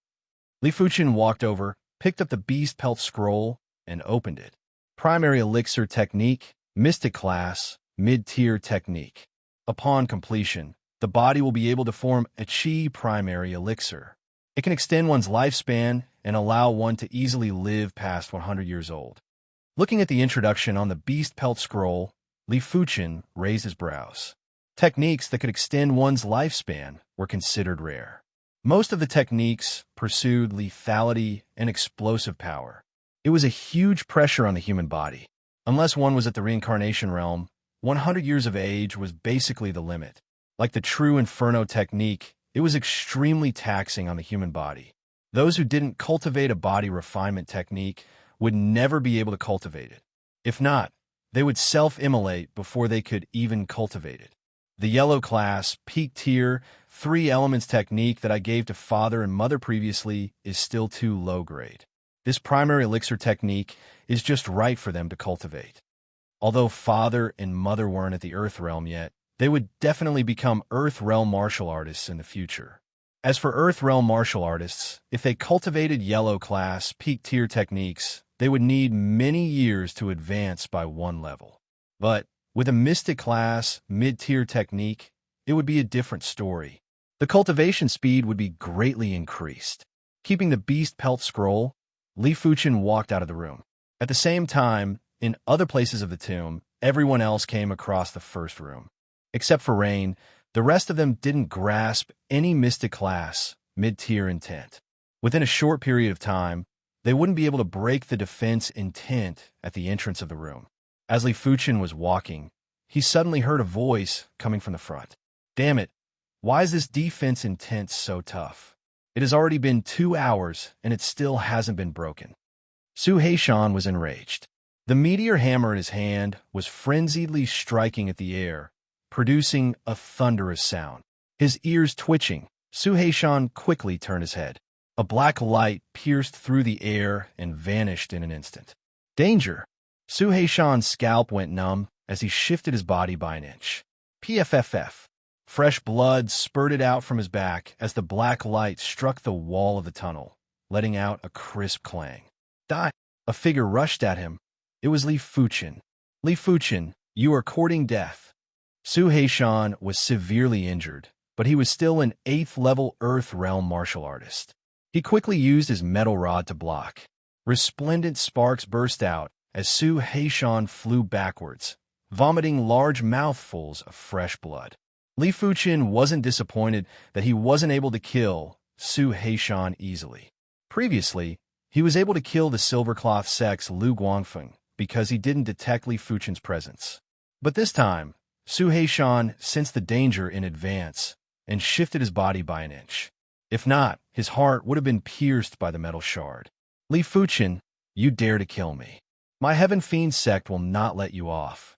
Li Fuchen walked over, picked up the beast pelt scroll, and opened it. Primary elixir technique, mystic class, mid-tier technique. Upon completion, the body will be able to form a chi primary elixir. It can extend one's lifespan and allow one to easily live past 100 years old. Looking at the introduction on the beast pelt scroll, Li Fuchen raised his brows. Techniques that could extend one's lifespan were considered rare. Most of the techniques pursued lethality and explosive power. It was a huge pressure on the human body. Unless one was at the reincarnation realm, 100 years of age was basically the limit. Like the true Inferno technique, it was extremely taxing on the human body. Those who didn't cultivate a body refinement technique would never be able to cultivate it. If not, they would self-immolate before they could even cultivate it. The yellow class, peak tier, 3 elements technique that I gave to father and mother previously is still too low grade. This primary elixir technique is just right for them to cultivate. Although father and mother weren't at the earth realm yet, they would definitely become earth realm martial artists in the future. As for earth realm martial artists, if they cultivated yellow class, peak tier techniques, they would need many years to advance by 1 level. But with a mystic class, mid-tier technique, it would be a different story. The cultivation speed would be greatly increased. Keeping the beast pelt scroll, Li Fuchen walked out of the room. At the same time, in other places of the tomb, everyone else came across the first room. Except for Rain, the rest of them didn't grasp any mystic class, mid-tier intent. Within a short period of time, they wouldn't be able to break the defense intent at the entrance of the room. As Li Fuchen was walking, he suddenly heard a voice coming from the front. Damn it, why is this defense intent so tough? It has already been 2 hours and it still hasn't been broken. Su Heishan was enraged. The meteor hammer in his hand was frenziedly striking at the air, producing a thunderous sound. His ears twitching, Su Heishan quickly turned his head. A black light pierced through the air and vanished in an instant. Danger! Su Heishan's scalp went numb as he shifted his body by an inch. PFFF. Fresh blood spurted out from his back as the black light struck the wall of the tunnel, letting out a crisp clang. Die! A figure rushed at him. It was Li Fuchen. Li Fuchen, you are courting death. Su Heishan was severely injured, but he was still an 8th-level Earth Realm martial artist. He quickly used his metal rod to block. Resplendent sparks burst out as Su Heishan flew backwards, vomiting large mouthfuls of fresh blood. Li Fuchen wasn't disappointed that he wasn't able to kill Su Heishan easily. Previously, he was able to kill the Silvercloth Sect's Lu Guangfeng because he didn't detect Li Fuchen's presence. But this time, Su Heishan sensed the danger in advance and shifted his body by an inch. If not, his heart would have been pierced by the metal shard. Li Fuchen, you dare to kill me. My Heaven Fiend sect will not let you off.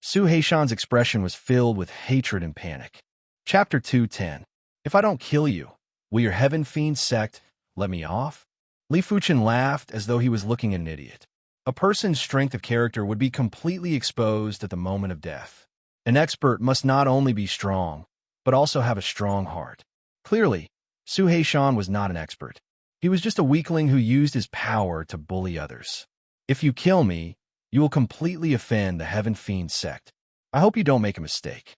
Su Heishan's expression was filled with hatred and panic. Chapter 2:10. If I don't kill you, will your Heaven Fiend sect let me off? Li Fuchen laughed as though he was looking at an idiot. A person's strength of character would be completely exposed at the moment of death. An expert must not only be strong, but also have a strong heart. Clearly, Su Heishan was not an expert. He was just a weakling who used his power to bully others. If you kill me, you will completely offend the Heaven Fiend sect. I hope you don't make a mistake.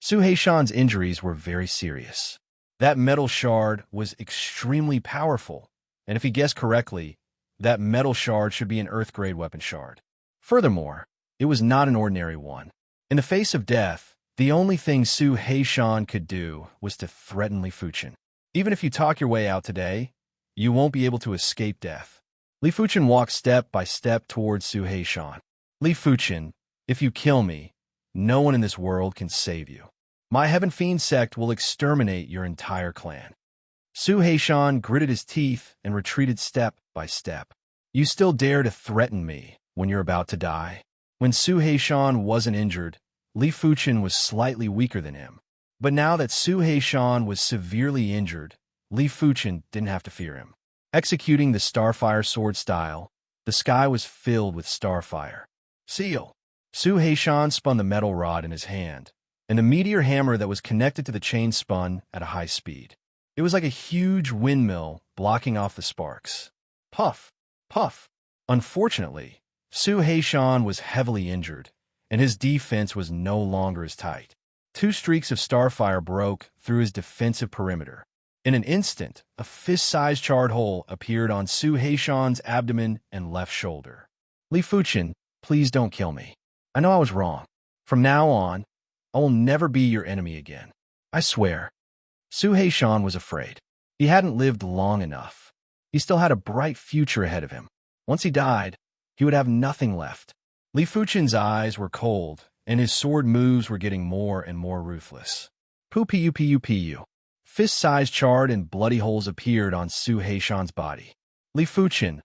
Su Heishan's injuries were very serious. That metal shard was extremely powerful, and if he guessed correctly, that metal shard should be an Earth-grade weapon shard. Furthermore, it was not an ordinary one. In the face of death, the only thing Su Heishan could do was to threaten Li Fuchen. Even if you talk your way out today, you won't be able to escape death. Li Fuchen walked step by step towards Su Heishan. Li Fuchen, if you kill me, no one in this world can save you. My Heaven Fiend sect will exterminate your entire clan. Su Heishan gritted his teeth and retreated step by step. You still dare to threaten me when you're about to die? When Su Heishan wasn't injured, Li Fuchen was slightly weaker than him. But now that Su Heishan was severely injured, Li Fuchen didn't have to fear him. Executing the Starfire sword style, the sky was filled with starfire. Seal! Su Heishan spun the metal rod in his hand, and the meteor hammer that was connected to the chain spun at a high speed. It was like a huge windmill blocking off the sparks. Puff! Puff! Unfortunately, Su Heishan was heavily injured, and his defense was no longer as tight. 2 streaks of starfire broke through his defensive perimeter. In an instant, a fist-sized charred hole appeared on Su Heishan's abdomen and left shoulder. Li Fuchen, please don't kill me. I know I was wrong. From now on, I will never be your enemy again. I swear. Su Heishan was afraid. He hadn't lived long enough. He still had a bright future ahead of him. Once he died, he would have nothing left. Li Fuchen's eyes were cold, and his sword moves were getting more and more ruthless. Pu. Fist-sized charred and bloody holes appeared on Su Heishan's body. Li Fuchen,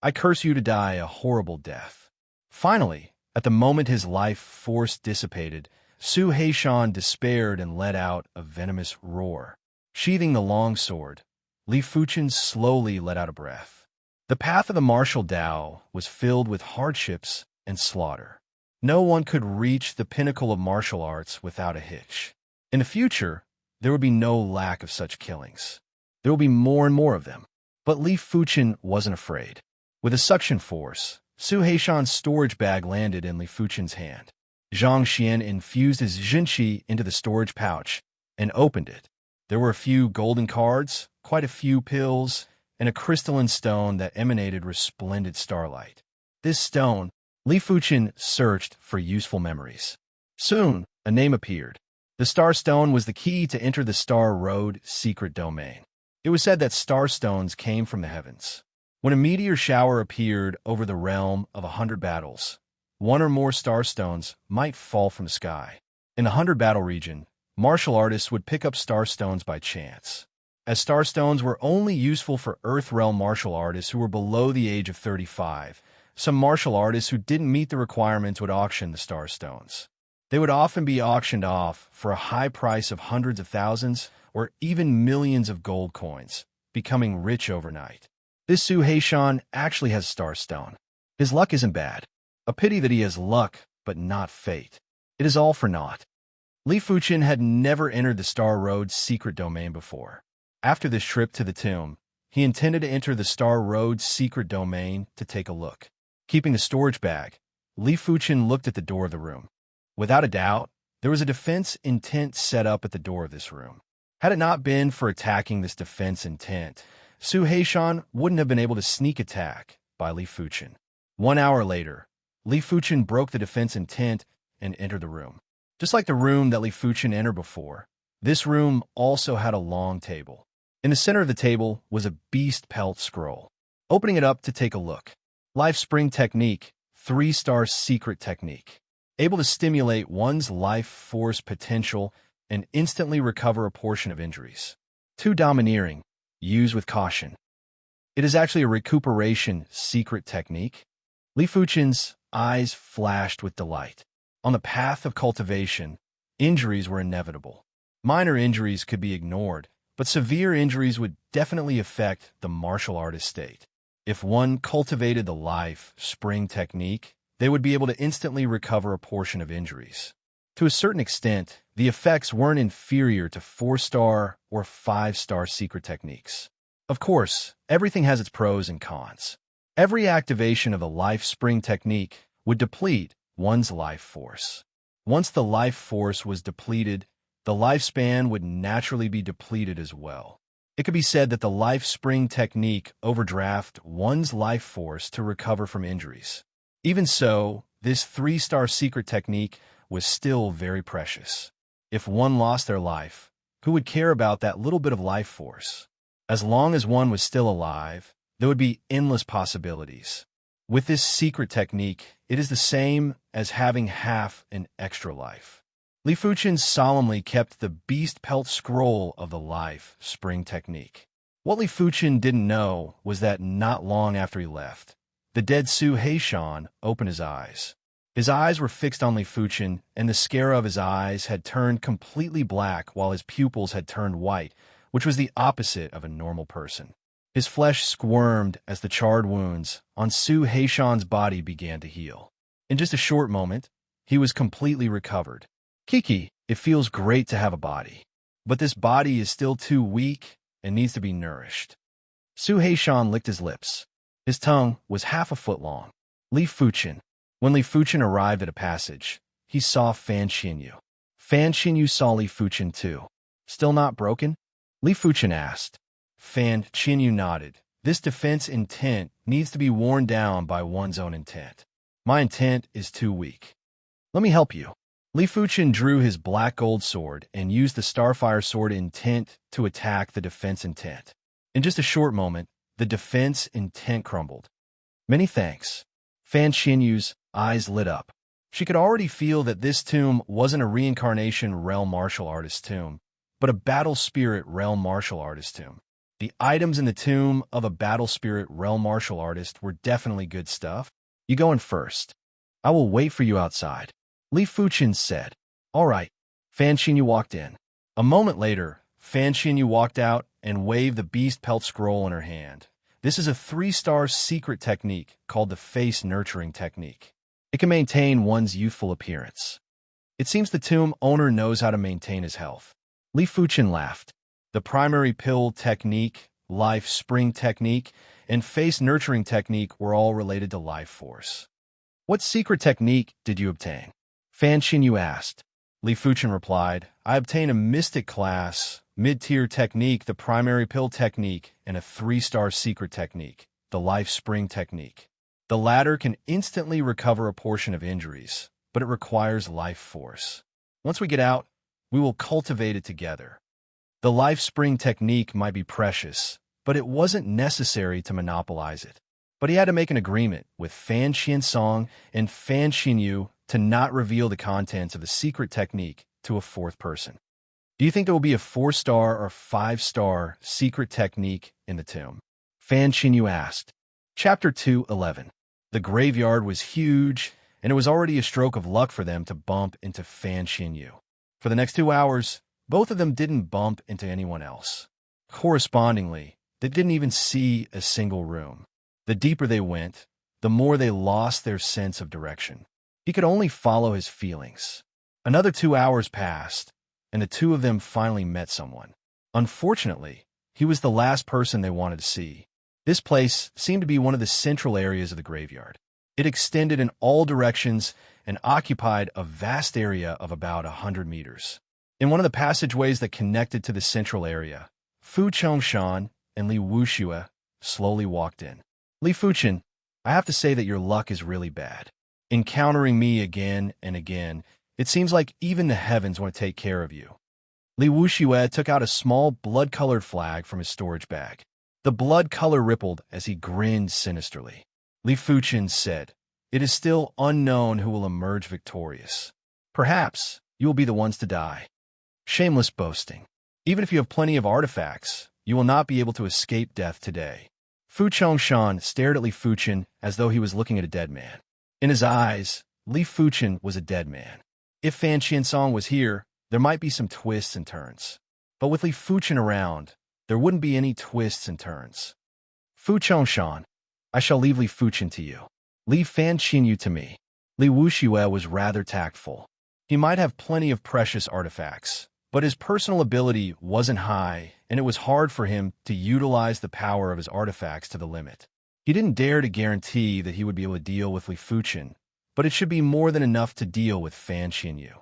I curse you to die a horrible death. Finally, at the moment his life force dissipated, Su Heishan despaired and let out a venomous roar. Sheathing the long sword, Li Fuchen slowly let out a breath. The path of the martial Tao was filled with hardships and slaughter. No one could reach the pinnacle of martial arts without a hitch. In the future, there would be no lack of such killings. There will be more and more of them. But Li Fuchen wasn't afraid. With a suction force, Su Heishan's storage bag landed in Li Fuchen's hand. Zhang Xian infused his Jinqi into the storage pouch and opened it. There were a few golden cards, quite a few pills, and a crystalline stone that emanated resplendent starlight. This stone, Li Fuchen searched for useful memories. Soon, a name appeared. The star stone was the key to enter the Star Road secret domain. It was said that star stones came from the heavens. When a meteor shower appeared over the realm of 100 battles, one or more star stones might fall from the sky. In the 100 battle region, martial artists would pick up star stones by chance. As star stones were only useful for Earth realm martial artists who were below the age of 35, some martial artists who didn't meet the requirements would auction the star stones. They would often be auctioned off for a high price of hundreds of thousands or even millions of gold coins, becoming rich overnight. This Su Heishan actually has a star stone. His luck isn't bad. A pity that he has luck, but not fate. It is all for naught. Li Fuchen had never entered the Star Road's secret domain before. After this trip to the tomb, he intended to enter the Star Road's secret domain to take a look. Keeping the storage bag, Li Fuchen looked at the door of the room. Without a doubt, there was a defense intent set up at the door of this room. Had it not been for attacking this defense intent, Su Heishan wouldn't have been able to sneak attack by Li Fuchen. 1 hour later, Li Fuchen broke the defense intent and entered the room. Just like the room that Li Fuchen entered before, this room also had a long table. In the center of the table was a beast pelt scroll. Opening it up to take a look. Life Spring Technique, 3-star secret technique. Able to stimulate one's life force potential and instantly recover a portion of injuries. Too domineering. Use with caution. It is actually a recuperation secret technique. Li Fuchen's eyes flashed with delight. On the path of cultivation, injuries were inevitable. Minor injuries could be ignored, but severe injuries would definitely affect the martial artist state. If one cultivated the life spring technique, they would be able to instantly recover a portion of injuries. To a certain extent, the effects weren't inferior to 4-star or 5-star secret techniques. Of course, everything has its pros and cons. Every activation of the life spring technique would deplete one's life force. Once the life force was depleted, the lifespan would naturally be depleted as well. It could be said that the life spring technique overdraft one's life force to recover from injuries. Even so, this 3-star secret technique was still very precious. If one lost their life, who would care about that little bit of life force? As long as one was still alive, there would be endless possibilities. With this secret technique, it is the same as having half an extra life. Li Fuchen solemnly kept the beast pelt scroll of the life spring technique. What Li Fuchen didn't know was that not long after he left, the dead Su Heishan opened his eyes. His eyes were fixed on Li Fuchen, and the scare of his eyes had turned completely black while his pupils had turned white, which was the opposite of a normal person. His flesh squirmed as the charred wounds on Su Heishan's body began to heal. In just a short moment, he was completely recovered. Kiki, it feels great to have a body. But this body is still too weak and needs to be nourished. Su Heishan licked his lips. His tongue was half a foot long. Li Fuchen. When Li Fuchen arrived at a passage, he saw Fan Xinyu. Fan Xinyu saw Li Fuchen too. Still not broken? Li Fuchen asked. Fan Xinyu nodded. This defense intent needs to be worn down by one's own intent. My intent is too weak. Let me help you. Li Fuchen drew his black gold sword and used the Starfire sword intent to attack the defense intent. In just a short moment, the defense intent crumbled. Many thanks. Fan Xinyu's eyes lit up. She could already feel that this tomb wasn't a reincarnation realm martial artist tomb, but a battle spirit realm martial artist tomb. The items in the tomb of a battle spirit realm martial artist were definitely good stuff. You go in first. I will wait for you outside. Li Fuchen said. All right. Fan Xinyu walked in. A moment later, Fan Xinyu walked out and waved the beast pelt scroll in her hand. This is a 3-star secret technique called the face nurturing technique. It can maintain one's youthful appearance. It seems the tomb owner knows how to maintain his health. Li Fuchen laughed. The primary pill technique, life spring technique, and face nurturing technique were all related to life force. What secret technique did you obtain? Fan Xinyu asked. Li Fuchen replied, I obtained a mystic class, mid-tier technique, the primary pill technique, and a 3-star secret technique, the life spring technique. The latter can instantly recover a portion of injuries, but it requires life force. Once we get out, We will cultivate it together. The life spring technique might be precious, but it wasn't necessary to monopolize it. But he had to make an agreement with Fan Qiansong and Fan Xinyu to not reveal the contents of the secret technique to a fourth person. Do you think there will be a 4-star or 5-star secret technique in the tomb? Fan Xinyu asked. Chapter 2:11. The graveyard was huge, and it was already a stroke of luck for them to bump into Fan Xinyu. For the next 2 hours, both of them didn't bump into anyone else. Correspondingly, they didn't even see a single room. The deeper they went, the more they lost their sense of direction. He could only follow his feelings. Another 2 hours passed, and the two of them finally met someone. Unfortunately, he was the last person they wanted to see. This place seemed to be one of the central areas of the graveyard. It extended in all directions and occupied a vast area of about 100 meters. In one of the passageways that connected to the central area, Fu Chongshan and Li Wuxue slowly walked in. Li Fuchen, I have to say that your luck is really bad. Encountering me again and again, it seems like even the heavens want to take care of you. Li Wuxue took out a small blood-colored flag from his storage bag. The blood color rippled as he grinned sinisterly. Li Fuchen said, "It is still unknown who will emerge victorious. Perhaps you will be the ones to die." Shameless boasting. Even if you have plenty of artifacts, you will not be able to escape death today. Fu Chongshan stared at Li Fuchen as though he was looking at a dead man. In his eyes, Li Fuchen was a dead man. If Fan Qiansong was here, there might be some twists and turns. But with Li Fuchen around, there wouldn't be any twists and turns. Fu Chongshan, I shall leave Li Fuchen to you. Leave Fan Xinyu to me. Li Wuxue was rather tactful. He might have plenty of precious artifacts, but his personal ability wasn't high, and it was hard for him to utilize the power of his artifacts to the limit. He didn't dare to guarantee that he would be able to deal with Li Fuchen, but it should be more than enough to deal with Fan Xinyu.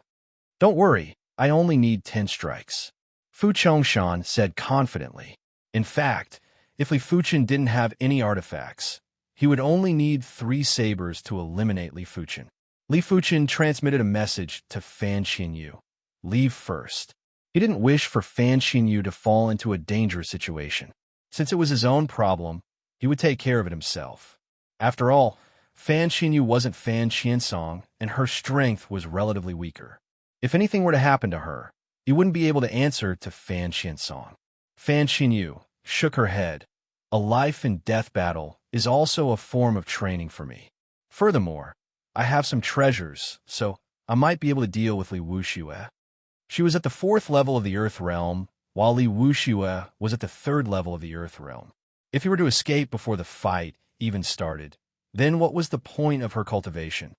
Don't worry, I only need 10 strikes. Fu Chongshan said confidently. In fact, if Li Fuchen didn't have any artifacts, he would only need 3 sabers to eliminate Li Fuchen. Li Fuchen transmitted a message to Fan Xinyu. Leave first. He didn't wish for Fan Xinyu to fall into a dangerous situation. Since it was his own problem, he would take care of it himself. After all, Fan Xinyu wasn't Fan Qiansong, and her strength was relatively weaker. If anything were to happen to her, he wouldn't be able to answer to Fan Qiansong. Fan Xinyu shook her head. A life and death battle is also a form of training for me. Furthermore, I have some treasures, so I might be able to deal with Li Wuxue. She was at the 4th level of the Earth Realm, while Li Wuxue was at the 3rd level of the Earth Realm. If he were to escape before the fight even started, then what was the point of her cultivation?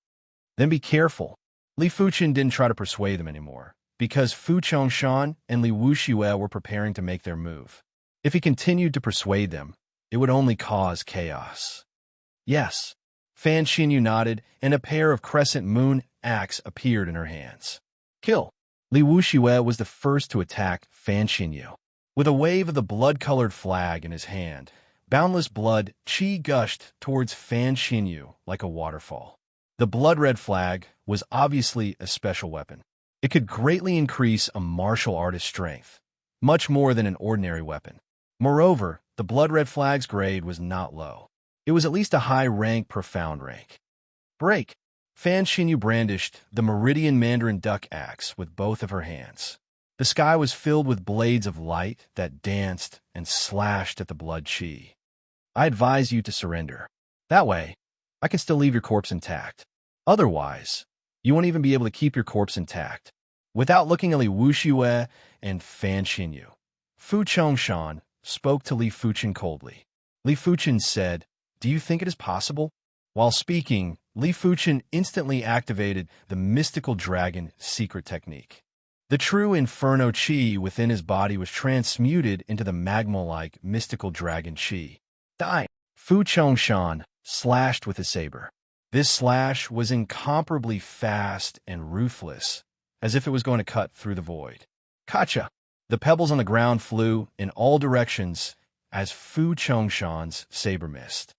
Then be careful. Li Fuchen didn't try to persuade them anymore, because Fu Chongshan and Li Wuxue were preparing to make their move. If he continued to persuade them, it would only cause chaos. Yes. Fan Xinyu nodded, and a pair of crescent moon axes appeared in her hands. Kill. Li Wuxue was the first to attack Fan Xinyu. With a wave of the blood-colored flag in his hand, boundless blood qi gushed towards Fan Xinyu like a waterfall. The blood-red flag was obviously a special weapon. It could greatly increase a martial artist's strength, much more than an ordinary weapon. Moreover, the blood-red flag's grade was not low. It was at least a high-rank, profound rank. Break! Fan Xinyu brandished the Meridian Mandarin Duck Axe with both of her hands. The sky was filled with blades of light that danced and slashed at the blood qi. I advise you to surrender. That way, I can still leave your corpse intact. Otherwise, you won't even be able to keep your corpse intact. Without looking at Li Wuxue and Fan Xinyu, Fu Chongshan spoke to Li Fuchen coldly. Li Fuchen said, "Do you think it is possible?" While speaking, Li Fuchen instantly activated the mystical dragon secret technique. The true inferno qi within his body was transmuted into the magma-like mystical dragon qi. Die! Fu Chongshan slashed with his saber. This slash was incomparably fast and ruthless, as if it was going to cut through the void. Kacha! The pebbles on the ground flew in all directions as Fu Chongshan's saber missed.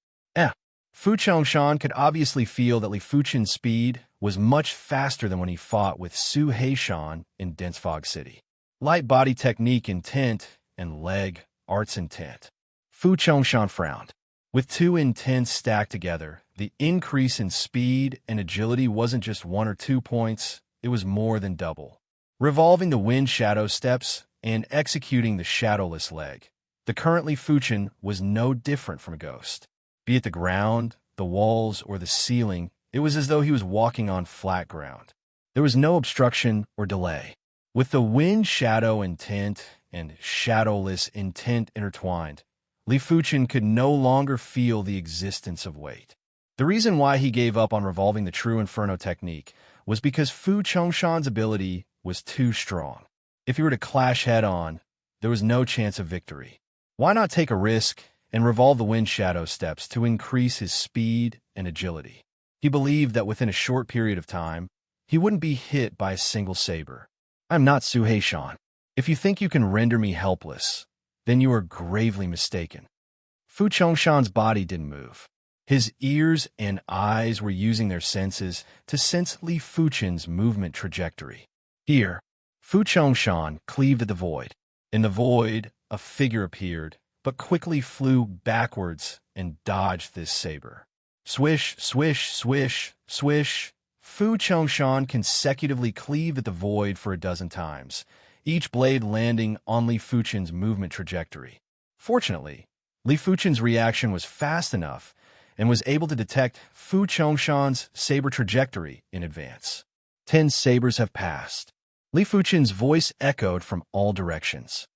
Fu Chongshan could obviously feel that Li Fuchen's speed was much faster than when he fought with Su Heishan in Dense Fog City. Light body technique intent and leg arts intent. Fu Chongshan frowned. With two intents stacked together, the increase in speed and agility wasn't just 1 or 2 points, it was more than double. Revolving the wind shadow steps and executing the shadowless leg, the currently Fuchin was no different from a ghost. Be it the ground, the walls, or the ceiling, it was as though he was walking on flat ground. There was no obstruction or delay. With the wind shadow intent and shadowless intent intertwined, Li Fuchin could no longer feel the existence of weight. The reason why he gave up on revolving the true Inferno technique was because Fu Chongshan's ability was too strong. If he were to clash head-on, there was no chance of victory. Why not take a risk and revolve the wind shadow steps to increase his speed and agility? He believed that within a short period of time, he wouldn't be hit by a single saber. I'm not Su Heishan. If you think you can render me helpless, then you are gravely mistaken. Fu Chongshan's body didn't move. His ears and eyes were using their senses to sense Li Fuchin's movement trajectory. Here, Fu Chongshan cleaved at the void. In the void, a figure appeared, but quickly flew backwards and dodged this saber. Swish, swish, swish, swish. Fu Chongshan consecutively cleaved at the void for a dozen times, each blade landing on Li Fuchin's movement trajectory. Fortunately, Li Fuchin's reaction was fast enough and was able to detect Fu Chongshan's saber trajectory in advance. 10 sabers have passed. Li Fuchin's voice echoed from all directions.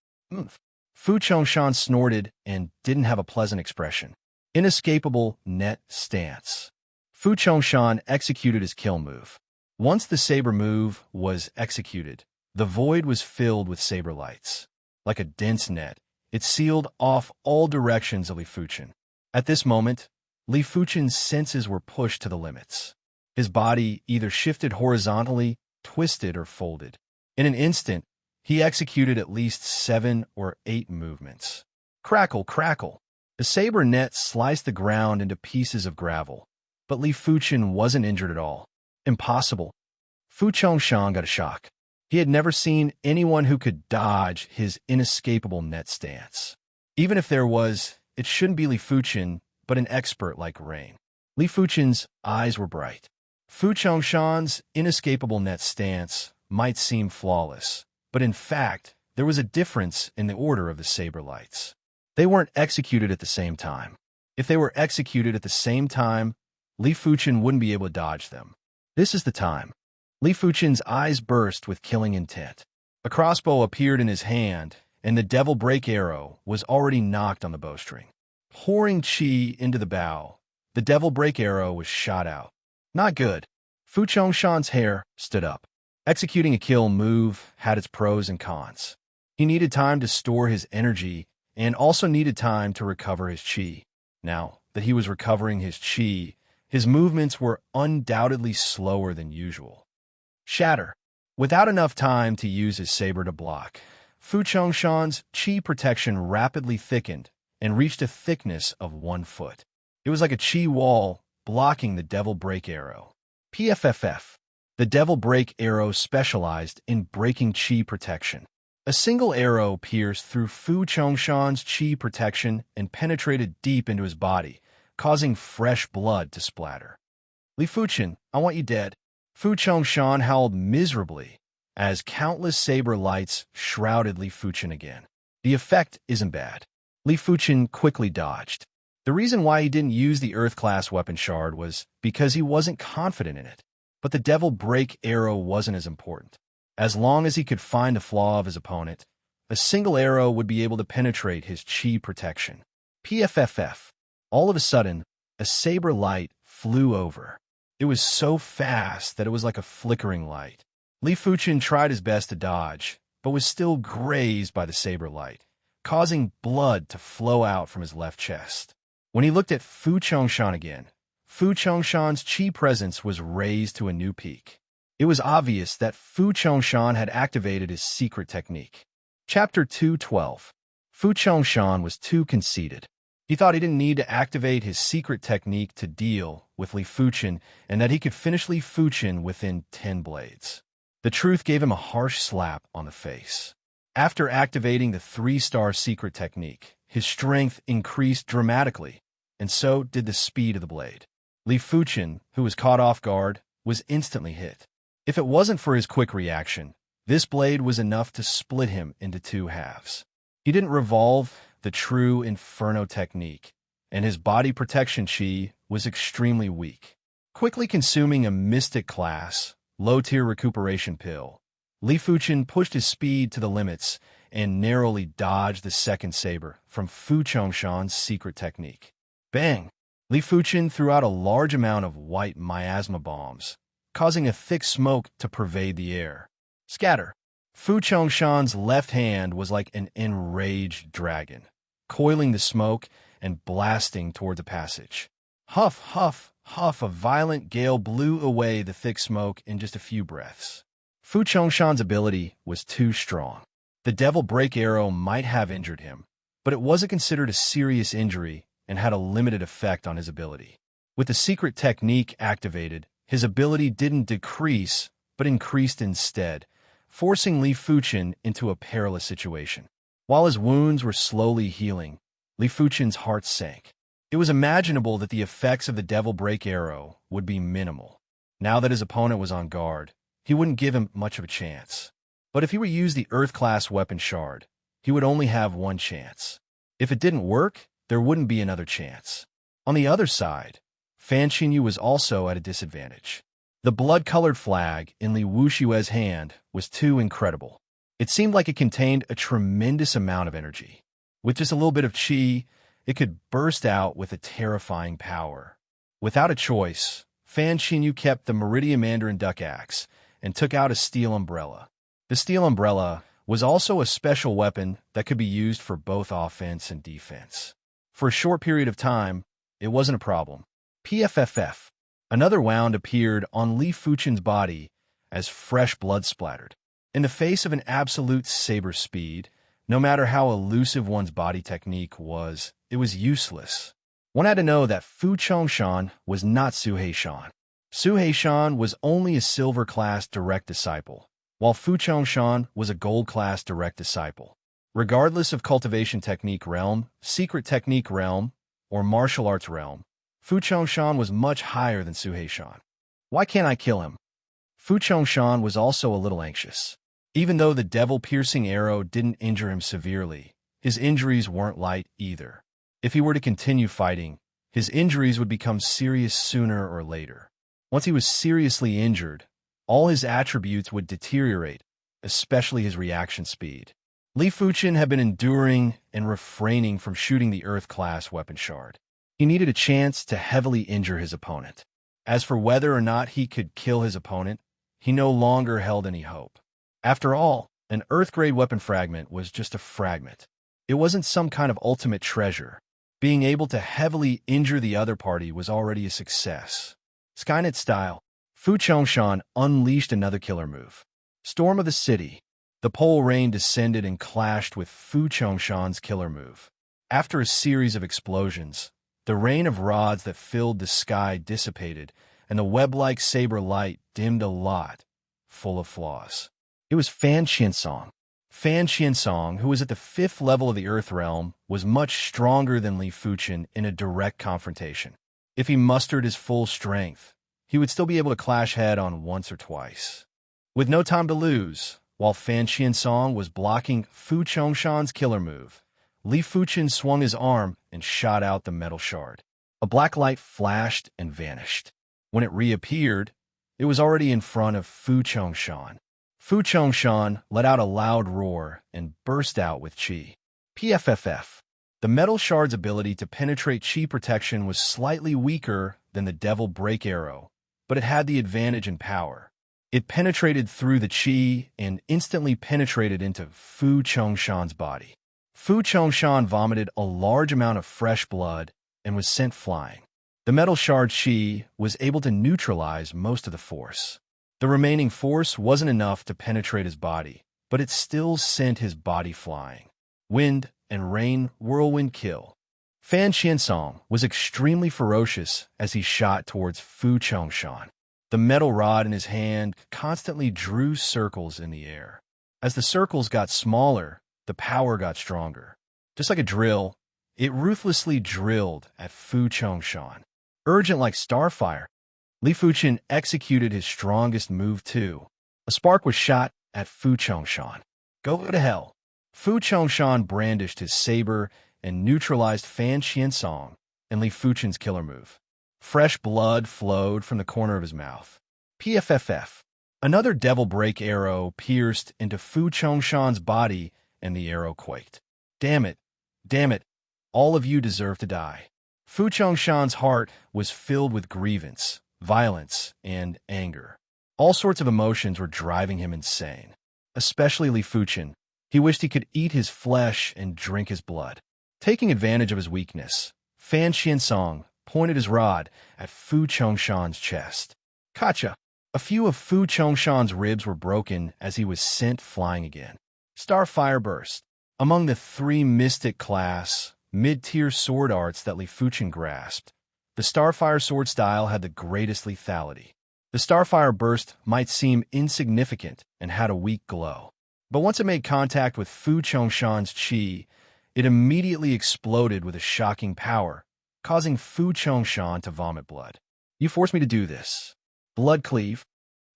Fu Chongshan snorted and didn't have a pleasant expression. Inescapable net stance. Fu Chongshan executed his kill move. Once the saber move was executed, the void was filled with saber lights. Like a dense net, it sealed off all directions of Li Fuchin. At this moment, Li Fuchin's senses were pushed to the limits. His body either shifted horizontally, twisted, or folded. In an instant, he executed at least 7 or 8 movements. Crackle, crackle. The saber net sliced the ground into pieces of gravel, but Li Fuchin wasn't injured at all. Impossible. Fu Chongshan got a shock. He had never seen anyone who could dodge his inescapable net stance. Even if there was, it shouldn't be Li Fuchin, but an expert like Rain. Li Fuchin's eyes were bright. Fu Chongshan's inescapable net stance might seem flawless, but in fact, there was a difference in the order of the saber lights. They weren't executed at the same time. If they were executed at the same time, Li Fuchin wouldn't be able to dodge them. This is the time. Li Fuchin's eyes burst with killing intent. A crossbow appeared in his hand, and the devil break arrow was already knocked on the bowstring. Pouring chi into the bow, the devil break arrow was shot out. Not good. Fu Chongshan's hair stood up. Executing a kill move had its pros and cons. He needed time to store his energy and also needed time to recover his chi. Now that he was recovering his chi, his movements were undoubtedly slower than usual. Shatter. Without enough time to use his saber to block, Fu Chongshan's chi protection rapidly thickened and reached a thickness of 1 foot. It was like a chi wall blocking the devil break arrow. PFFF. The devil break arrow specialized in breaking chi protection. A single arrow pierced through Fu Chongshan's chi protection and penetrated deep into his body, causing fresh blood to splatter. Li Fuchin, I want you dead. Fu Chongshan howled miserably as countless saber lights shrouded Li Fuchin again. The effect isn't bad. Li Fuchin quickly dodged. The reason why he didn't use the Earth-class weapon shard was because he wasn't confident in it. But the devil break arrow wasn't as important. As long as he could find the flaw of his opponent, a single arrow would be able to penetrate his chi protection. PFFF. All of a sudden, a saber light flew over. It was so fast that it was like a flickering light. Li Fuchin tried his best to dodge, but was still grazed by the saber light, causing blood to flow out from his left chest. When he looked at Fu Chongshan again, Fu Chongshan's chi presence was raised to a new peak. It was obvious that Fu Chongshan had activated his secret technique. Chapter 2:12. Fu Chongshan was too conceited. He thought he didn't need to activate his secret technique to deal with Li Fuchen and that he could finish Li Fuchen within 10 blades. The truth gave him a harsh slap on the face. After activating the 3-star secret technique, his strength increased dramatically, and so did the speed of the blade. Li Fuchen, who was caught off guard, was instantly hit. If it wasn't for his quick reaction, this blade was enough to split him into 2 halves. He didn't revolve the true Inferno technique, and his body protection chi was extremely weak. Quickly consuming a mystic class, low-tier recuperation pill, Li Fuchen pushed his speed to the limits and narrowly dodged the second saber from Fu Chongshan's secret technique. Bang! Li Fuchen threw out a large amount of white miasma bombs, causing a thick smoke to pervade the air. Scatter! Fu Chongshan's left hand was like an enraged dragon, coiling the smoke and blasting toward the passage. Huff, huff, huff, a violent gale blew away the thick smoke in just a few breaths. Fu Chongshan's ability was too strong. The Devil Break Arrow might have injured him, but it wasn't considered a serious injury and had a limited effect on his ability. With the secret technique activated, his ability didn't decrease, but increased instead, forcing Li Fuchen into a perilous situation. While his wounds were slowly healing, Li Fuchen's heart sank. It was imaginable that the effects of the Devil Break Arrow would be minimal. Now that his opponent was on guard, he wouldn't give him much of a chance. But if he were to use the Earth-class weapon shard, he would only have one chance. If it didn't work, there wouldn't be another chance. On the other side, Fan Xinyu was also at a disadvantage. The blood-colored flag in Li Wushue's hand was too incredible. It seemed like it contained a tremendous amount of energy. With just a little bit of chi, it could burst out with a terrifying power. Without a choice, Fan Xinyu kept the Meridian Mandarin Duck Axe and took out a steel umbrella. The steel umbrella was also a special weapon that could be used for both offense and defense. For a short period of time, it wasn't a problem. PFFF. Another wound appeared on Li Fuchen's body as fresh blood splattered. In the face of an absolute saber speed, no matter how elusive one's body technique was, it was useless. One had to know that Fu Chongshan was not Su Heishan. Su Heishan was only a silver-class direct disciple, while Fu Chongshan was a gold-class direct disciple. Regardless of cultivation technique realm, secret technique realm, or martial arts realm, Fu Chongshan was much higher than Su Heishan. Why can't I kill him? Fu Chongshan was also a little anxious. Even though the devil-piercing arrow didn't injure him severely, his injuries weren't light either. If he were to continue fighting, his injuries would become serious sooner or later. Once he was seriously injured, all his attributes would deteriorate, especially his reaction speed. Li Fuchen had been enduring and refraining from shooting the Earth-class weapon shard. He needed a chance to heavily injure his opponent. As for whether or not he could kill his opponent, he no longer held any hope. After all, an Earth-grade weapon fragment was just a fragment. It wasn't some kind of ultimate treasure. Being able to heavily injure the other party was already a success. Skynet style, Fu Chongshan unleashed another killer move. Storm of the City. The pole rain descended and clashed with Fu Chongshan's killer move. After a series of explosions, the rain of rods that filled the sky dissipated, and the web-like saber light dimmed a lot, full of flaws. It was Fan Qiansong. Fan Qiansong, who was at the 5th level of the Earth Realm, was much stronger than Li Fuchen in a direct confrontation. If he mustered his full strength, he would still be able to clash head-on once or twice. With no time to lose, while Fan Qiansong was blocking Fu Chongshan's killer move, Li Fuchen swung his arm and shot out the metal shard. A black light flashed and vanished. When it reappeared, it was already in front of Fu Chongshan. Fu Chongshan let out a loud roar and burst out with chi. PFFF. The metal shard's ability to penetrate chi protection was slightly weaker than the Devil Break Arrow, but it had the advantage in power. It penetrated through the chi and instantly penetrated into Fu Chongshan's body. Fu Chongshan vomited a large amount of fresh blood and was sent flying. The metal shard chi was able to neutralize most of the force. The remaining force wasn't enough to penetrate his body, but it still sent his body flying. Wind and rain whirlwind kill. Fan Qiansong was extremely ferocious as he shot towards Fu Chongshan. The metal rod in his hand constantly drew circles in the air. As the circles got smaller, the power got stronger. Just like a drill, it ruthlessly drilled at Fu Chongshan. Urgent like starfire, Li Fuchen executed his strongest move too. A spark was shot at Fu Chongshan. Go to hell. Fu Chongshan brandished his saber and neutralized Fan Qiansong and Li Fuchen's killer move. Fresh blood flowed from the corner of his mouth. PFFF. Another devil break arrow pierced into Fu Chongshan's body and the arrow quaked. Damn it. Damn it. All of you deserve to die. Fu Chongshan's heart was filled with grievance, violence, and anger. All sorts of emotions were driving him insane. Especially Li Fuchen. He wished he could eat his flesh and drink his blood. Taking advantage of his weakness, Fan Qiansong pointed his rod at Fu Chongshan's chest. Kacha! A few of Fu Chongshan's ribs were broken as he was sent flying again. Starfire burst. Among the 3 mystic class, mid-tier sword arts that Li Fuchen grasped, the Starfire sword style had the greatest lethality. The Starfire burst might seem insignificant and had a weak glow. But once it made contact with Fu Chongshan's chi, it immediately exploded with a shocking power, causing Fu Chongshan to vomit blood. You forced me to do this. Blood cleave.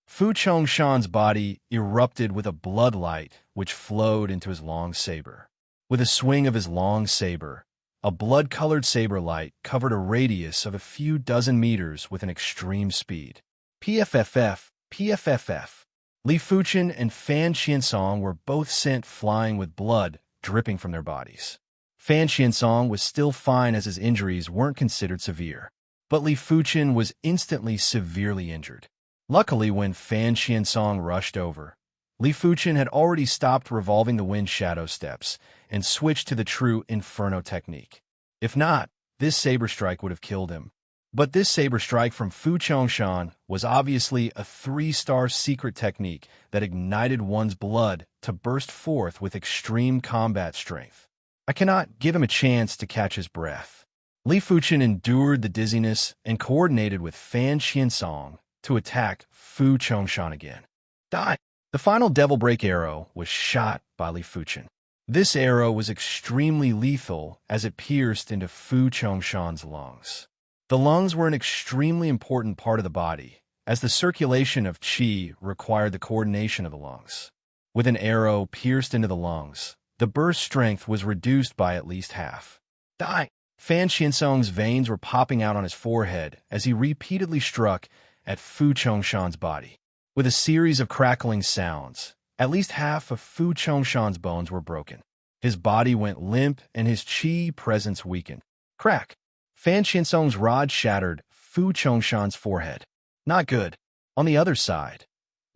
Fu Chongshan's body erupted with a blood light which flowed into his long saber. With a swing of his long saber, a blood-colored saber light covered a radius of a few dozen meters with an extreme speed. PFFF, PFFF. Li Fuchen and Fan Qiansong were both sent flying with blood dripping from their bodies. Fan Qiansong was still fine as his injuries weren't considered severe, but Li Fuchen was instantly severely injured. Luckily, when Fan Qiansong rushed over, Li Fuchen had already stopped revolving the wind shadow steps and switched to the true Inferno technique. If not, this saber strike would have killed him. But this saber strike from Fu Chongshan was obviously a 3-star secret technique that ignited one's blood to burst forth with extreme combat strength. I cannot give him a chance to catch his breath. Li Fuchen endured the dizziness and coordinated with Fan Qiansong to attack Fu Chongshan again. Die! The final Devil Break arrow was shot by Li Fuchen. This arrow was extremely lethal as it pierced into Fu Chongshan's lungs. The lungs were an extremely important part of the body, as the circulation of qi required the coordination of the lungs. With an arrow pierced into the lungs, the burst strength was reduced by at least half. Die! Fan Qiansong's veins were popping out on his forehead as he repeatedly struck at Fu Chongshan's body. With a series of crackling sounds, at least half of Fu Chongshan's bones were broken. His body went limp and his qi presence weakened. Crack! Fan Qiansong's rod shattered Fu Chongshan's forehead. Not good. On the other side,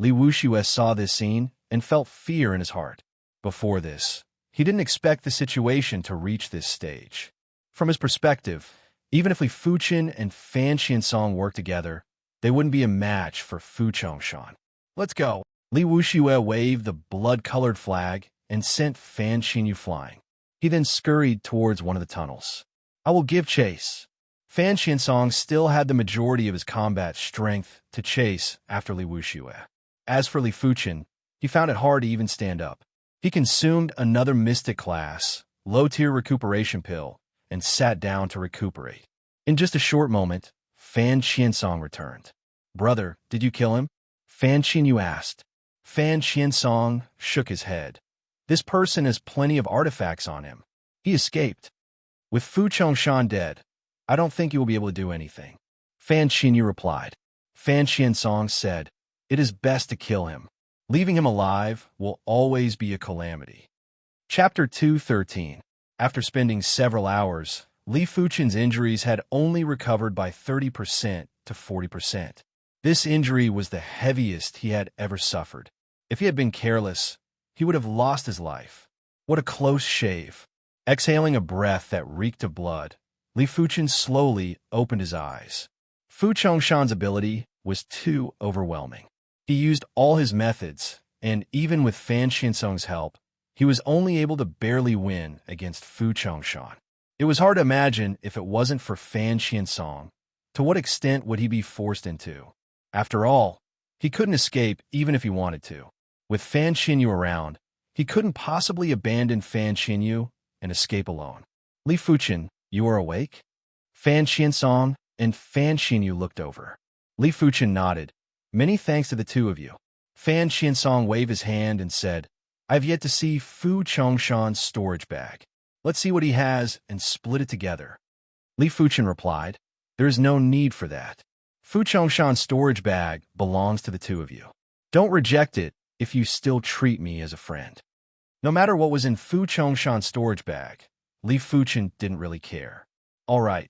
Li Wuxue saw this scene and felt fear in his heart. Before this, he didn't expect the situation to reach this stage. From his perspective, even if Li Fuchen and Fan Qiansong worked together, they wouldn't be a match for Fu Chongshan. Let's go. Li Wuxue waved the blood-colored flag and sent Fan Qianyu flying. He then scurried towards one of the tunnels. I will give chase. Fan Qiansong still had the majority of his combat strength to chase after Li Wuxue. As for Li Fuchen, he found it hard to even stand up. He consumed another mystic class, low-tier recuperation pill, and sat down to recuperate. In just a short moment, Fan Qiansong returned. Brother, did you kill him? Fan Qianyu asked. Fan Qiansong shook his head. This person has plenty of artifacts on him. He escaped. With Fu Chongshan dead, I don't think you will be able to do anything. Fan Qianyu replied. Fan Qiansong said, it is best to kill him. Leaving him alive will always be a calamity. Chapter 213. After spending several hours, Li Fuchen's injuries had only recovered by 30% to 40%. This injury was the heaviest he had ever suffered. If he had been careless, he would have lost his life. What a close shave. Exhaling a breath that reeked of blood, Li Fuchen slowly opened his eyes. Fu Chongshan's ability was too overwhelming. He used all his methods, and even with Fan Qiansong's help, he was only able to barely win against Fu Chongshan. It was hard to imagine if it wasn't for Fan Qiansong. To what extent would he be forced into? After all, he couldn't escape even if he wanted to. With Fan Xinyu around, he couldn't possibly abandon Fan Xinyu and escape alone. Li Fuchen, you are awake? Fan Qiansong and Fan Xinyu looked over. Li Fuchen nodded. Many thanks to the two of you. Fan Qiansong waved his hand and said, I have yet to see Fu Chongshan's storage bag. Let's see what he has and split it together. Li Fuchen replied, there is no need for that. Fu Chongshan's storage bag belongs to the two of you. Don't reject it if you still treat me as a friend. No matter what was in Fu Chongshan's storage bag, Li Fuchen didn't really care. All right,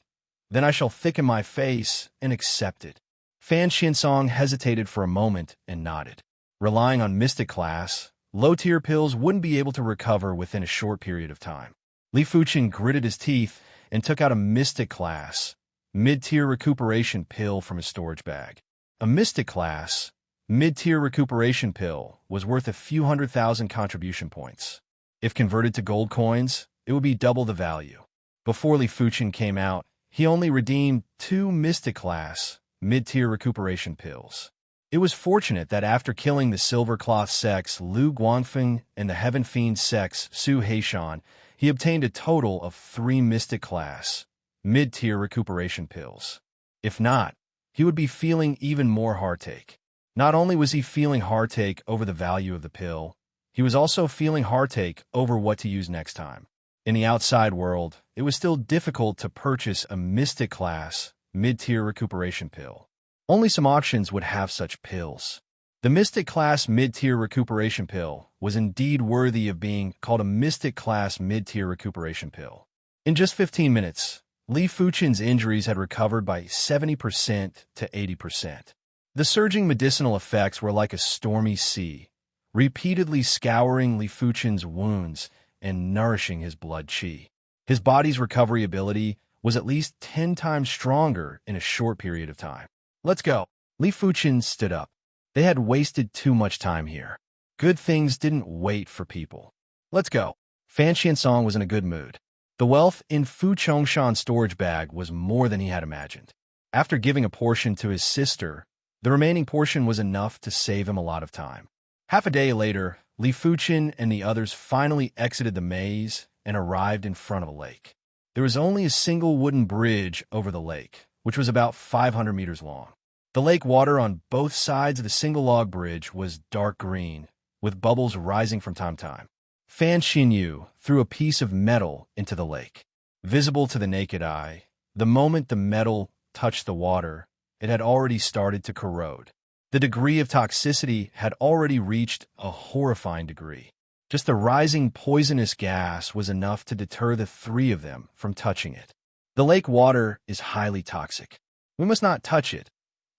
then I shall thicken my face and accept it. Fan Qiansong hesitated for a moment and nodded. Relying on Mystic Class, low-tier pills wouldn't be able to recover within a short period of time. Li Fuchen gritted his teeth and took out a Mystic Class, mid-tier recuperation pill from his storage bag. A Mystic Class, mid-tier recuperation pill was worth a few 100,000 contribution points. If converted to gold coins, it would be double the value. Before Li Fuchen came out, he only redeemed 2 Mystic Class, mid-tier recuperation pills. It was fortunate that after killing the Silver Cloth Sex Lu Guanfeng and the Heaven Fiend Sex Su Heishan, he obtained a total of 3 Mystic Class, mid-tier recuperation pills. If not, he would be feeling even more heartache. Not only was he feeling heartache over the value of the pill, he was also feeling heartache over what to use next time. In the outside world, it was still difficult to purchase a Mystic Class, mid-tier recuperation pill. Only some auctions would have such pills. The Mystic Class mid-tier recuperation pill was indeed worthy of being called a Mystic Class mid-tier recuperation pill. In just 15 minutes, Li Fuchen's injuries had recovered by 70% to 80%. The surging medicinal effects were like a stormy sea, repeatedly scouring Li Fuchen's wounds and nourishing his blood qi. His body's recovery ability was at least 10 times stronger in a short period of time. Let's go. Li Fuchen stood up. They had wasted too much time here. Good things didn't wait for people. Let's go. Fan Qiansong was in a good mood. The wealth in Fu Chongshan's storage bag was more than he had imagined. After giving a portion to his sister, the remaining portion was enough to save him a lot of time. Half a day later, Li Fuchen and the others finally exited the maze and arrived in front of a lake. There was only a single wooden bridge over the lake, which was about 500 meters long. The lake water on both sides of the single log bridge was dark green, with bubbles rising from time to time. Fan Xinyu threw a piece of metal into the lake. Visible to the naked eye, the moment the metal touched the water, it had already started to corrode. The degree of toxicity had already reached a horrifying degree. Just the rising poisonous gas was enough to deter the 3 of them from touching it. The lake water is highly toxic. We must not touch it,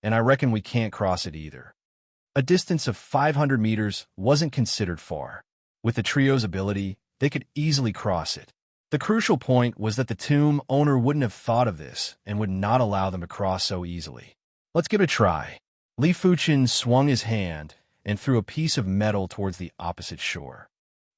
and I reckon we can't cross it either. A distance of 500 meters wasn't considered far. With the trio's ability, they could easily cross it. The crucial point was that the tomb owner wouldn't have thought of this and would not allow them to cross so easily. Let's give it a try. Li Fuchen swung his hand and threw a piece of metal towards the opposite shore.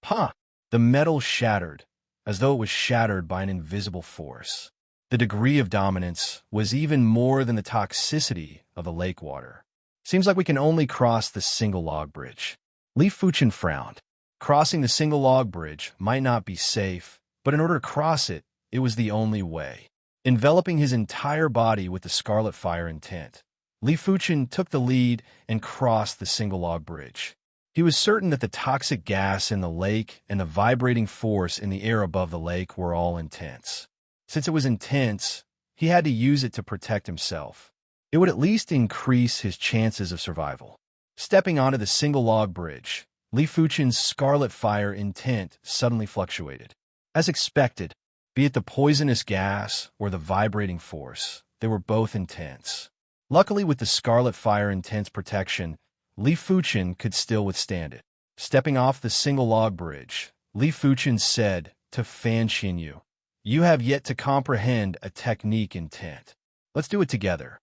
Pa! The metal shattered, as though it was shattered by an invisible force. The degree of dominance was even more than the toxicity of the lake water. Seems like we can only cross the single log bridge. Li Fuchen frowned. Crossing the single log bridge might not be safe, but in order to cross it, it was the only way. Enveloping his entire body with the scarlet fire intent, Li Fuchen took the lead and crossed the single log bridge. He was certain that the toxic gas in the lake and the vibrating force in the air above the lake were all intense. Since it was intense, he had to use it to protect himself. It would at least increase his chances of survival. Stepping onto the single log bridge, Li Fuchen's scarlet fire intent suddenly fluctuated. As expected, be it the poisonous gas or the vibrating force, they were both intense. Luckily, with the scarlet fire intense protection, Li Fuchen could still withstand it. Stepping off the single log bridge, Li Fuchen said to Fan Xinyu, "You have yet to comprehend a technique intent. Let's do it together."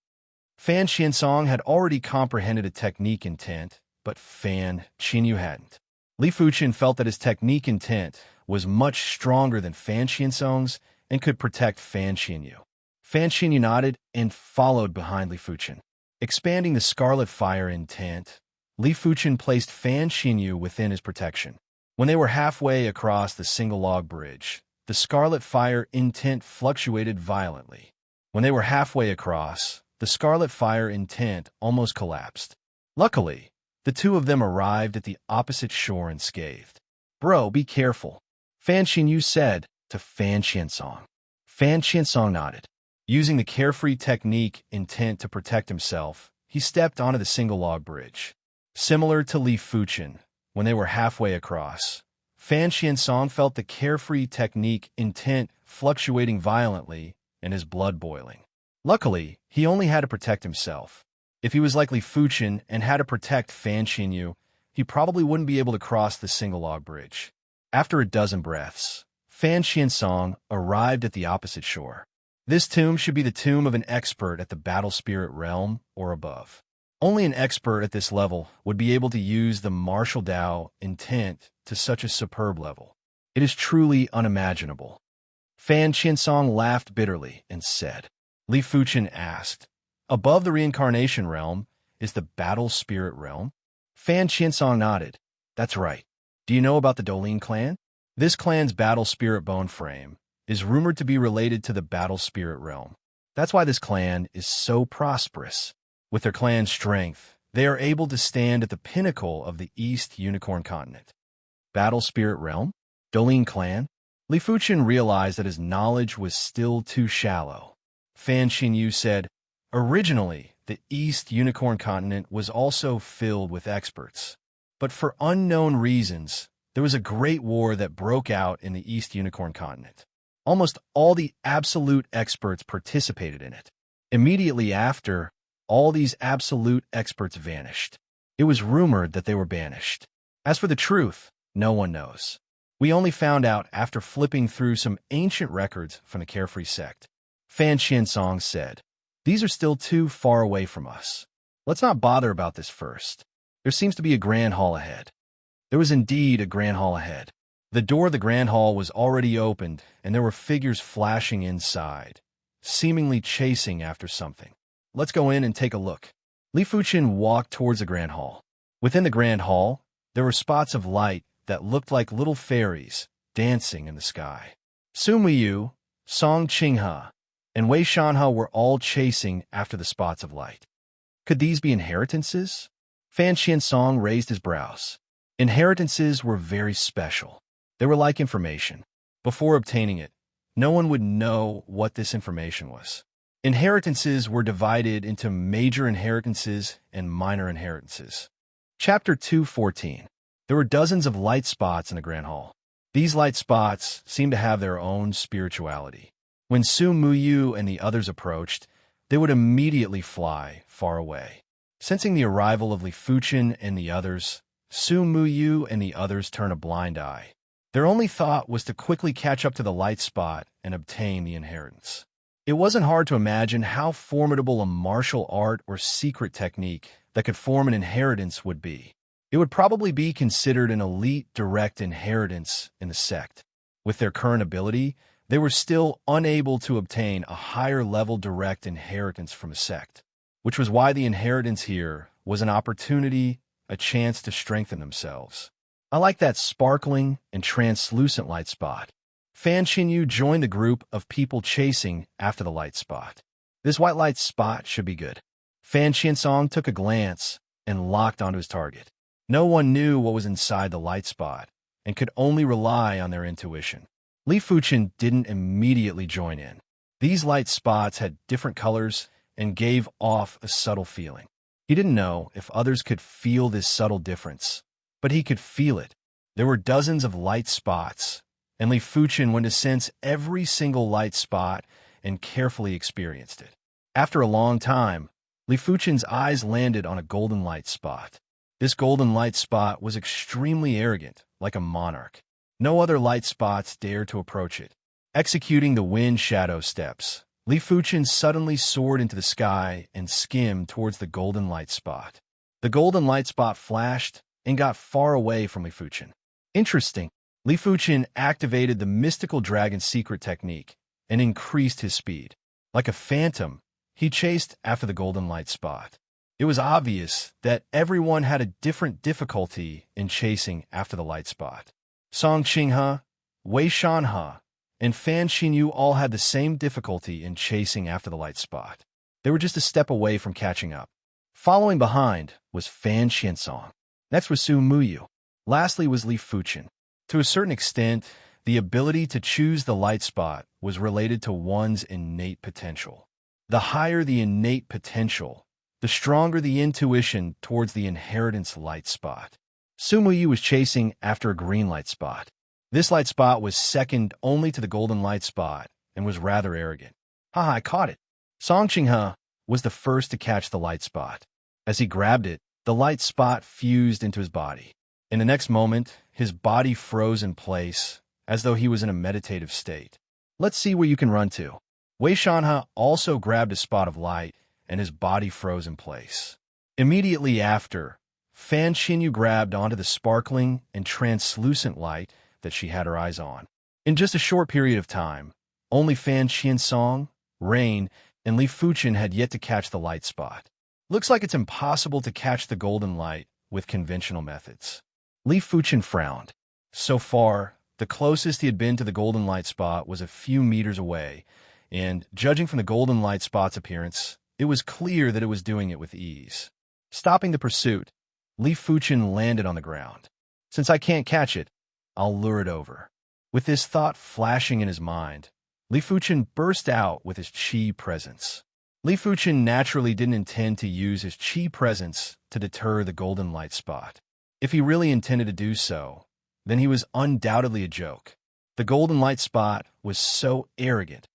Fan Qiansong had already comprehended a technique intent, but Fan Xinyu hadn't. Li Fuchen felt that his technique intent was much stronger than Fan Qiansong's and could protect Fan Xinyu. Fan Xinyu nodded and followed behind Li Fuchen. Expanding the scarlet fire intent, Li Fuchen placed Fan Xinyu within his protection. When they were halfway across the single-log bridge, the scarlet fire intent fluctuated violently. When they were halfway across, the scarlet fire intent almost collapsed. Luckily, the two of them arrived at the opposite shore unscathed. "Bro, be careful," Fan Xinyu said to Fan Qiansong. Fan Qiansong nodded. Using the carefree technique intent to protect himself, he stepped onto the single-log bridge. Similar to Li Fuchen, when they were halfway across, Fan Qiansong felt the carefree technique intent fluctuating violently and his blood boiling. Luckily, he only had to protect himself. If he was like Li Fuchen and had to protect Fan Xinyu, he probably wouldn't be able to cross the single-log bridge. After a dozen breaths, Fan Qiansong arrived at the opposite shore. This tomb should be the tomb of an expert at the battle spirit realm or above. Only an expert at this level would be able to use the martial Dao intent to such a superb level. It is truly unimaginable. Fan Qiansong laughed bitterly and said. Li Fuchen asked, "Above the reincarnation realm is the battle spirit realm?" Fan Qiansong nodded. "That's right. Do you know about the Dolin clan? This clan's battle spirit bone frame is rumored to be related to the battle spirit realm. That's why this clan is so prosperous. With their clan's strength, they are able to stand at the pinnacle of the East Unicorn continent." Battle spirit realm? Dolin clan? Li Fuchen realized that his knowledge was still too shallow. Fan Xinyu said, "Originally, the East Unicorn continent was also filled with experts. But for unknown reasons, there was a great war that broke out in the East Unicorn continent. Almost all the absolute experts participated in it. Immediately after, all these absolute experts vanished. It was rumored that they were banished. As for the truth, no one knows. We only found out after flipping through some ancient records from the Carefree sect." Fan Qiansong said, "These are still too far away from us. Let's not bother about this first. There seems to be a grand hall ahead." There was indeed a grand hall ahead. The door of the grand hall was already opened, and there were figures flashing inside, seemingly chasing after something. "Let's go in and take a look." Li Fuchen walked towards the grand hall. Within the grand hall, there were spots of light that looked like little fairies dancing in the sky. Su Muyu, Song Qinghe, and Wei Shanhe were all chasing after the spots of light. Could these be inheritances? Fan Qiansong raised his brows. Inheritances were very special. They were like information. Before obtaining it, no one would know what this information was. Inheritances were divided into major inheritances and minor inheritances. Chapter 2:14. There were dozens of light spots in the Grand Hall. These light spots seemed to have their own spirituality. When Su Muyu and the others approached, they would immediately fly far away. Sensing the arrival of Li Fuchen and the others, Su Muyu and the others turned a blind eye. Their only thought was to quickly catch up to the light spot and obtain the inheritance. It wasn't hard to imagine how formidable a martial art or secret technique that could form an inheritance would be. It would probably be considered an elite direct inheritance in the sect. With their current ability, they were still unable to obtain a higher-level direct inheritance from a sect, which was why the inheritance here was an opportunity, a chance to strengthen themselves. "I like that sparkling and translucent light spot." Fan Xinyu joined the group of people chasing after the light spot. "This white light spot should be good." Fan Qiansong took a glance and locked onto his target. No one knew what was inside the light spot and could only rely on their intuition. Li Fuchen didn't immediately join in. These light spots had different colors and gave off a subtle feeling. He didn't know if others could feel this subtle difference, but he could feel it. There were dozens of light spots, and Li Fuchen went to sense every single light spot and carefully experienced it. After a long time, Li Fuchen's eyes landed on a golden light spot. This golden light spot was extremely arrogant, like a monarch. No other light spots dared to approach it. Executing the wind shadow steps, Li Fuchen suddenly soared into the sky and skimmed towards the golden light spot. The golden light spot flashed and got far away from Li Fuchen. Interesting. Li Fuchen activated the mystical dragon secret technique and increased his speed. Like a phantom, he chased after the golden light spot. It was obvious that everyone had a different difficulty in chasing after the light spot. Song Qinghe, Wei Shanhe, and Fan Xinyu all had the same difficulty in chasing after the light spot. They were just a step away from catching up. Following behind was Fan Xiansong. Next was Su Muyu. Lastly was Li Fuchen. To a certain extent, the ability to choose the light spot was related to one's innate potential. The higher the innate potential, the stronger the intuition towards the inheritance light spot. Su Muyu was chasing after a green light spot. This light spot was second only to the golden light spot and was rather arrogant. Haha, I caught it. Song Qinghe was the first to catch the light spot. As he grabbed it, the light spot fused into his body. In the next moment, his body froze in place, as though he was in a meditative state. Let's see where you can run to. Wei Shanhe also grabbed a spot of light, and his body froze in place. Immediately after, Fan Xinyu grabbed onto the sparkling and translucent light that she had her eyes on. In just a short period of time, only Fan Xiansong, Rain, and Li Fuchen had yet to catch the light spot. Looks like it's impossible to catch the golden light with conventional methods. Li Fuchen frowned. So far, the closest he had been to the golden light spot was a few meters away, and, judging from the golden light spot's appearance, it was clear that it was doing it with ease. Stopping the pursuit, Li Fuchen landed on the ground. Since I can't catch it, I'll lure it over. With this thought flashing in his mind, Li Fuchen burst out with his qi presence. Li Fuchen naturally didn't intend to use his qi presence to deter the golden light spot. If he really intended to do so, then he was undoubtedly a joke. The golden light spot was so arrogant.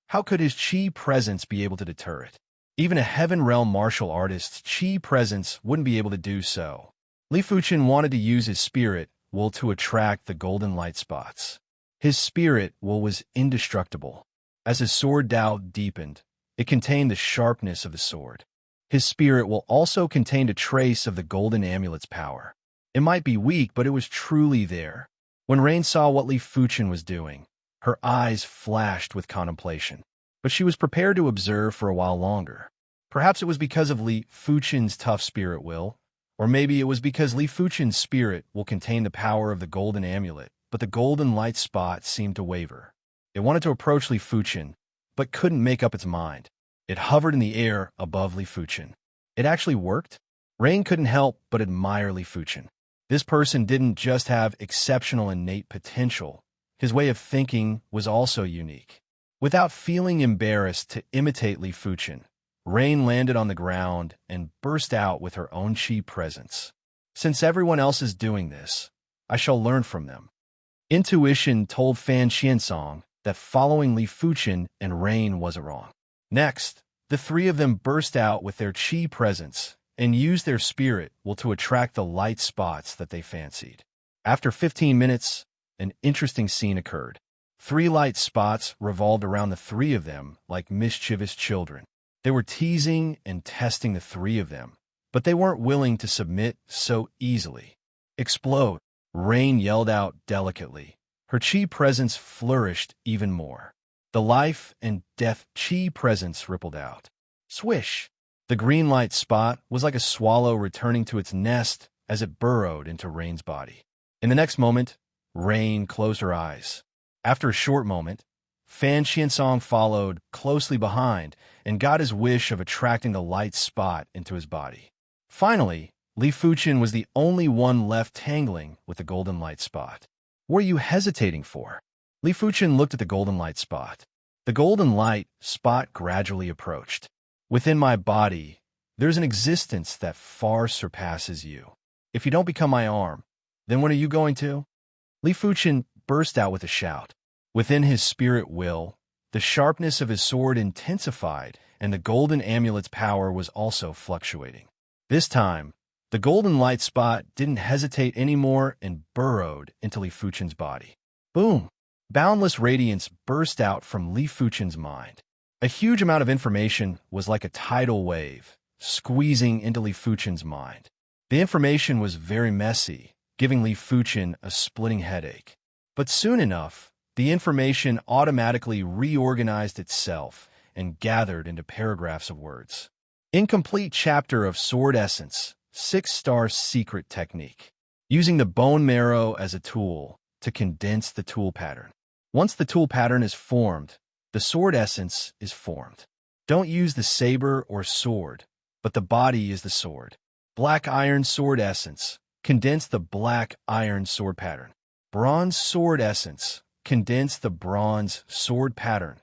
How could his qi presence be able to deter it? Even a Heaven Realm martial artist's qi presence wouldn't be able to do so. Li Fuchen wanted to use his spirit will to attract the golden light spots. His spirit will was indestructible. As his sword Dao deepened, it contained the sharpness of the sword. His spirit will also contained a trace of the golden amulet's power. It might be weak, but it was truly there. When Rain saw what Li Fuchen was doing, her eyes flashed with contemplation. But she was prepared to observe for a while longer. Perhaps it was because of Li Fuchen's tough spirit will, or maybe it was because Li Fuchen's spirit will contain the power of the golden amulet, but the golden light spot seemed to waver. It wanted to approach Li Fuchen, but couldn't make up its mind. It hovered in the air above Li Fuchen. It actually worked. Rain couldn't help but admire Li Fuchen. This person didn't just have exceptional innate potential. His way of thinking was also unique. Without feeling embarrassed to imitate Li Fuchen, Rain landed on the ground and burst out with her own qi presence. Since everyone else is doing this, I shall learn from them. Intuition told Fan Xiansong that following Li Fuchen and Rain wasn't wrong. Next, the three of them burst out with their qi presence and used their spirit will to attract the light spots that they fancied. After 15 minutes, an interesting scene occurred. 3 light spots revolved around the 3 of them like mischievous children. They were teasing and testing the 3 of them, but they weren't willing to submit so easily. Explode! Rain yelled out delicately. Her qi presence flourished even more. The life and death qi presence rippled out. Swish! The green light spot was like a swallow returning to its nest as it burrowed into Rain's body. In the next moment, Rain closed her eyes. After a short moment, Fan Xiansong followed closely behind and got his wish of attracting the light spot into his body. Finally, Li Fuchen was the only one left tangling with the golden light spot. What are you hesitating for? Li Fuchen looked at the golden light spot. The golden light spot gradually approached. Within my body, there's an existence that far surpasses you. If you don't become my arm, then when are you going to? Li Fuchen burst out with a shout. Within his spirit will, the sharpness of his sword intensified, and the golden amulet's power was also fluctuating. This time, the golden light spot didn't hesitate anymore and burrowed into Li Fuchen's body. Boom! Boundless radiance burst out from Li Fuchen's mind. A huge amount of information was like a tidal wave, squeezing into Li Fuchen's mind. The information was very messy, giving Li Fuchen a splitting headache. But soon enough, the information automatically reorganized itself and gathered into paragraphs of words. Incomplete chapter of Sword Essence, 6-star secret technique. Using the bone marrow as a tool to condense the tool pattern. Once the tool pattern is formed, the sword essence is formed. Don't use the saber or sword, but the body is the sword. Black iron sword essence. Condense the black iron sword pattern. Bronze sword essence. Condense the bronze sword pattern.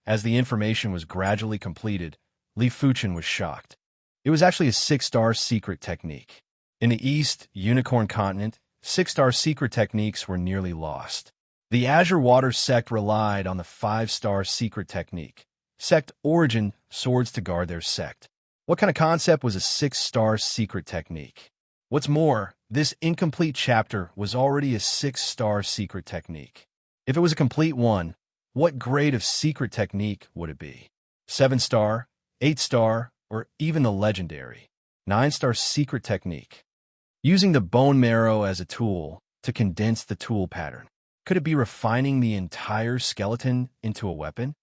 As the information was gradually completed, Li Fuchen was shocked. It was actually a 6-star secret technique. In the East Unicorn continent, 6-star secret techniques were nearly lost. The Azure Water sect relied on the 5-star secret technique. Sect origin, swords to guard their sect. What kind of concept was a 6-star secret technique? What's more, this incomplete chapter was already a 6-star secret technique. If it was a complete one, what grade of secret technique would it be? 7-star, 8-star, or even the legendary 9-star secret technique? Using the bone marrow as a tool to condense the tool pattern. Could it be refining the entire skeleton into a weapon?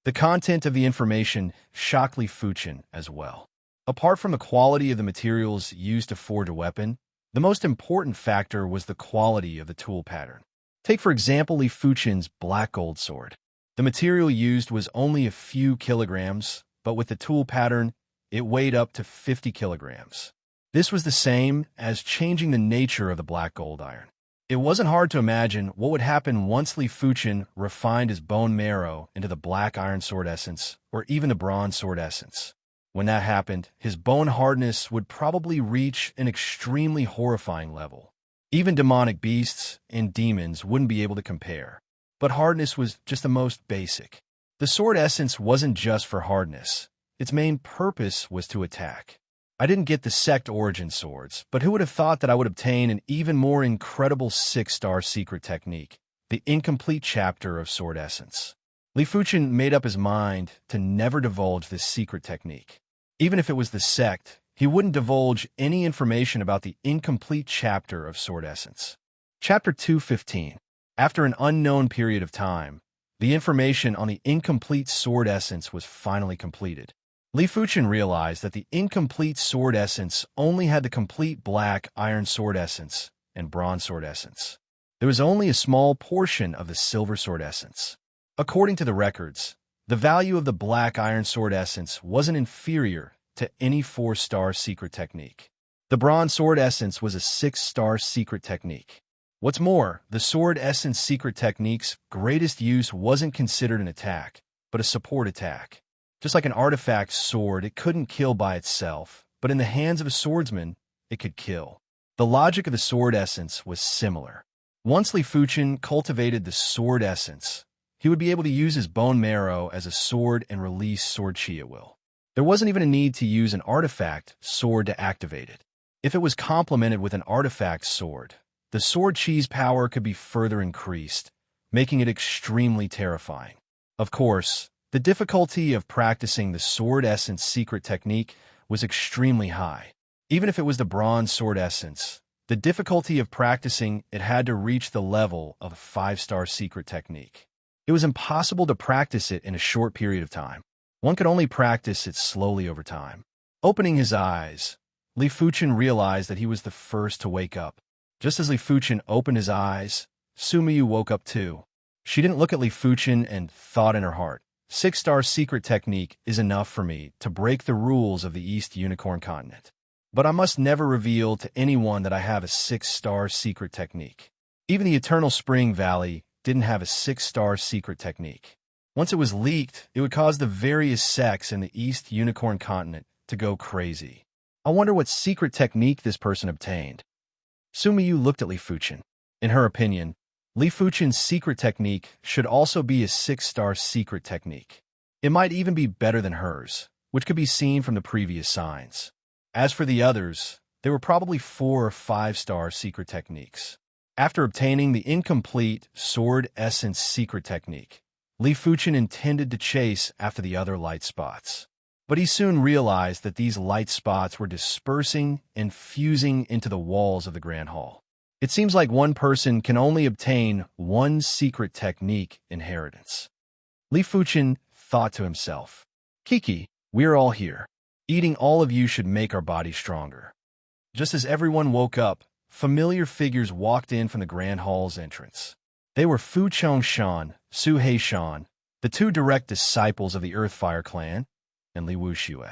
The content of the information shocked Li Fuchen as well. Apart from the quality of the materials used to forge a weapon, the most important factor was the quality of the tool pattern. Take for example Li Fuchen's black gold sword. The material used was only a few kilograms, but with the tool pattern, it weighed up to 50 kilograms. This was the same as changing the nature of the black gold iron. It wasn't hard to imagine what would happen once Li Fuchen refined his bone marrow into the black iron sword essence or even the bronze sword essence. When that happened, his bone hardness would probably reach an extremely horrifying level. Even demonic beasts and demons wouldn't be able to compare. But hardness was just the most basic. The sword essence wasn't just for hardness. Its main purpose was to attack. I didn't get the sect origin swords, but who would have thought that I would obtain an even more incredible 6-star secret technique, the incomplete chapter of Sword Essence. Li Fuchen made up his mind to never divulge this secret technique. Even if it was the sect, he wouldn't divulge any information about the incomplete chapter of Sword Essence. Chapter 215. After an unknown period of time, the information on the incomplete Sword Essence was finally completed. Li Fuchen realized that the incomplete sword essence only had the complete black iron sword essence and bronze sword essence. There was only a small portion of the silver sword essence. According to the records, the value of the black iron sword essence wasn't inferior to any 4-star secret technique. The bronze sword essence was a 6-star secret technique. What's more, the sword essence secret technique's greatest use wasn't considered an attack, but a support attack. Just like an artifact sword, it couldn't kill by itself, but in the hands of a swordsman, it could kill. The logic of the sword essence was similar. Once Li Fuchen cultivated the sword essence, he would be able to use his bone marrow as a sword and release sword chi at will. There wasn't even a need to use an artifact sword to activate it. If it was complemented with an artifact sword, the sword chi's power could be further increased, making it extremely terrifying. Of course, the difficulty of practicing the sword essence secret technique was extremely high. Even if it was the bronze sword essence, the difficulty of practicing it had to reach the level of a 5-star secret technique. It was impossible to practice it in a short period of time. One could only practice it slowly over time. Opening his eyes, Li Fuchen realized that he was the first to wake up. Just as Li Fuchen opened his eyes, Sumiyu woke up too. She didn't look at Li Fuchen and thought in her heart, 6-star secret technique is enough for me to break the rules of the East Unicorn continent. But I must never reveal to anyone that I have a 6-star secret technique. Even the Eternal Spring Valley didn't have a 6-star secret technique. Once it was leaked, it would cause the various sects in the East Unicorn continent to go crazy. I wonder what secret technique this person obtained. Sumiyu looked at Li Fuchen. In her opinion, Li Fuchen's secret technique should also be a 6-star secret technique. It might even be better than hers, which could be seen from the previous signs. As for the others, they were probably 4 or 5-star secret techniques. After obtaining the incomplete Sword Essence secret technique, Li Fuchen intended to chase after the other light spots. But he soon realized that these light spots were dispersing and fusing into the walls of the Grand Hall. It seems like one person can only obtain one secret technique inheritance. Li Fuchen thought to himself, Kiki, we're all here. Eating all of you should make our bodies stronger. Just as everyone woke up, familiar figures walked in from the Grand Hall's entrance. They were Fu Chongshan, Su Heishan, the two direct disciples of the Earthfire clan, and Li Wuxue.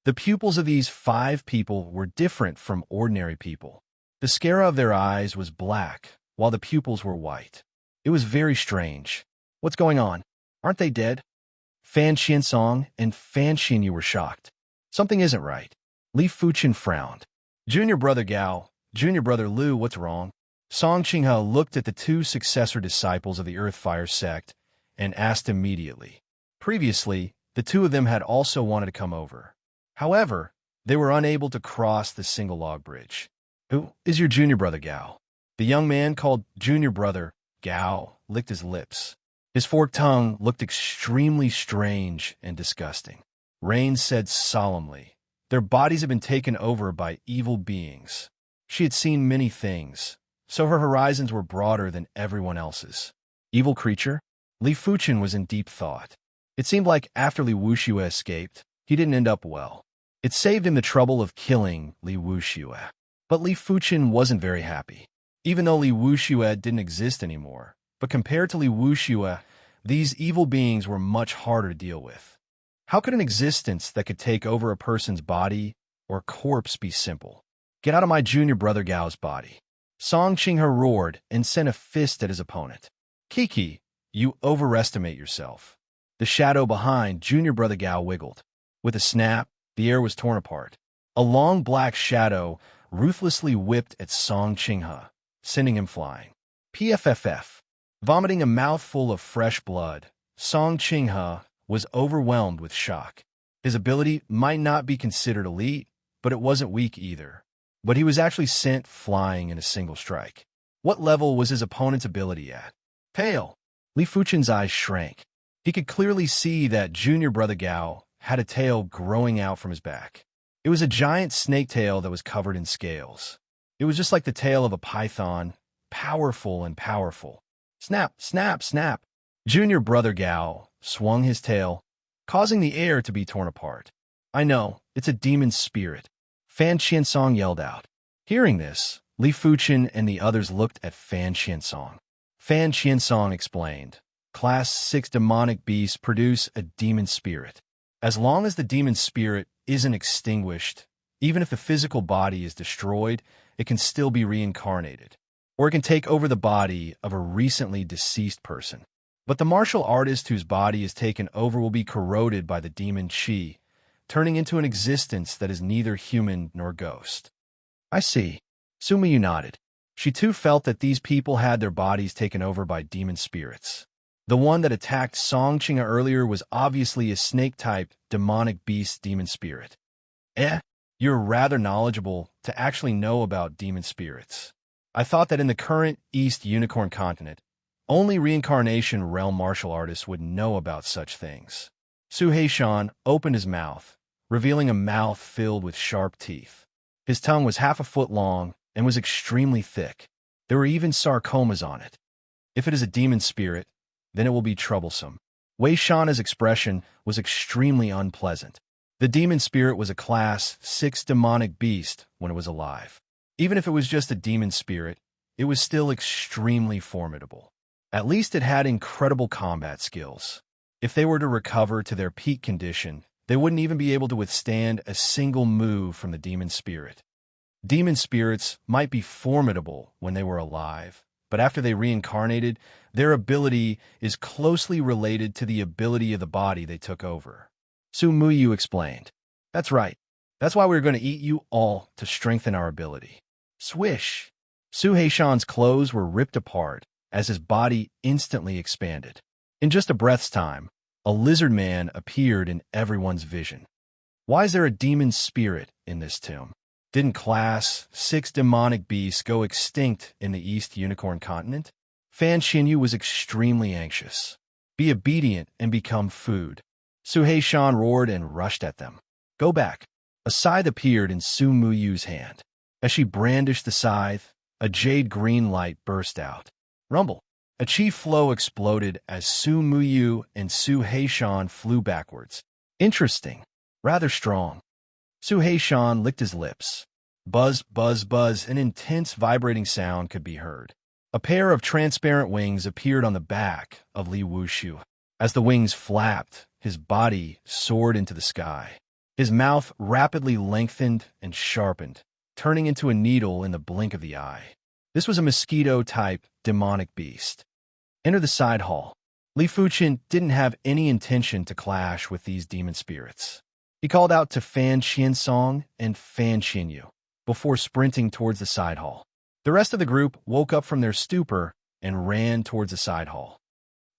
The pupils of these 5 people were different from ordinary people. The sclera of their eyes was black, while the pupils were white. It was very strange. What's going on? Aren't they dead? Fan Qiansong and Fan Xinyu were shocked. Something isn't right. Li Fuchen frowned. Junior brother Gao, junior brother Lu, what's wrong? Song Qinghe looked at the 2 successor disciples of the Earthfire sect and asked immediately. Previously, the 2 of them had also wanted to come over. However, they were unable to cross the single log bridge. Who is your junior brother Gao? The young man called junior brother Gao licked his lips. His forked tongue looked extremely strange and disgusting. Rain said solemnly, their bodies had been taken over by evil beings. She had seen many things, so her horizons were broader than everyone else's. Evil creature? Li Fuchen was in deep thought. It seemed like after Li Wuxue escaped, he didn't end up well. It saved him the trouble of killing Li Wuxue. But Li Fuchen wasn't very happy. Even though Li Wuxue didn't exist anymore, but compared to Li Wuxue, these evil beings were much harder to deal with. How could an existence that could take over a person's body or corpse be simple? Get out of my junior brother Gao's body. Song Qinghe roared and sent a fist at his opponent. Kiki, you overestimate yourself. The shadow behind junior brother Gao wiggled. With a snap, the air was torn apart. A long black shadow ruthlessly whipped at Song Qinghe, sending him flying. PFFF. Vomiting a mouthful of fresh blood, Song Qinghe was overwhelmed with shock. His ability might not be considered elite, but it wasn't weak either. But he was actually sent flying in a single strike. What level was his opponent's ability at? Tail. Li Fuchen's eyes shrank. He could clearly see that junior brother Gao had a tail growing out from his back. It was a giant snake tail that was covered in scales. It was just like the tail of a python, powerful and powerful. Snap, snap, snap. Junior brother Gao swung his tail, causing the air to be torn apart. I know, it's a demon spirit. Fan Qiansong yelled out. Hearing this, Li Fuchen and the others looked at Fan Qiansong. Fan Qiansong explained, Class 6 demonic beasts produce a demon spirit. As long as the demon spirit isn't extinguished, even if the physical body is destroyed, it can still be reincarnated, or it can take over the body of a recently deceased person. But the martial artist whose body is taken over will be corroded by the demon qi, turning into an existence that is neither human nor ghost. I see. Sumiyu nodded. She too felt that these people had their bodies taken over by demon spirits. The one that attacked Song Qinghe earlier was obviously a snake-type, demonic beast demon spirit. You're rather knowledgeable to actually know about demon spirits. I thought that in the current East Unicorn continent, only reincarnation realm martial artists would know about such things. Su Heishan opened his mouth, revealing a mouth filled with sharp teeth. His tongue was half a foot long and was extremely thick. There were even sarcomas on it. If it is a demon spirit, then it will be troublesome. Wei Shana's expression was extremely unpleasant. The demon spirit was a Class 6 demonic beast when it was alive. Even if it was just a demon spirit, it was still extremely formidable. At least it had incredible combat skills. If they were to recover to their peak condition, they wouldn't even be able to withstand a single move from the demon spirit. Demon spirits might be formidable when they were alive, but after they reincarnated, their ability is closely related to the ability of the body they took over. Su Muyu explained. That's right. That's why we're going to eat you all to strengthen our ability. Swish! Su Heishan's clothes were ripped apart as his body instantly expanded. In just a breath's time, a lizard man appeared in everyone's vision. Why is there a demon spirit in this tomb? Didn't Class 6 demonic beasts go extinct in the East Unicorn continent? Fan Xinyu was extremely anxious. Be obedient and become food. Su Heishan roared and rushed at them. Go back. A scythe appeared in Su Muyu's hand. As she brandished the scythe, a jade-green light burst out. Rumble. A chi flow exploded as Su Muyu and Su Heishan flew backwards. Interesting. Rather strong. Su Heishan licked his lips. Buzz, buzz, buzz, an intense vibrating sound could be heard. A pair of transparent wings appeared on the back of Li Wuxiue. As the wings flapped, his body soared into the sky. His mouth rapidly lengthened and sharpened, turning into a needle in the blink of the eye. This was a mosquito-type demonic beast. Enter the side hall. Li Fuchen didn't have any intention to clash with these demon spirits. He called out to Fan Qiansong and Fan Xinyu before sprinting towards the side hall. The rest of the group woke up from their stupor and ran towards the side hall.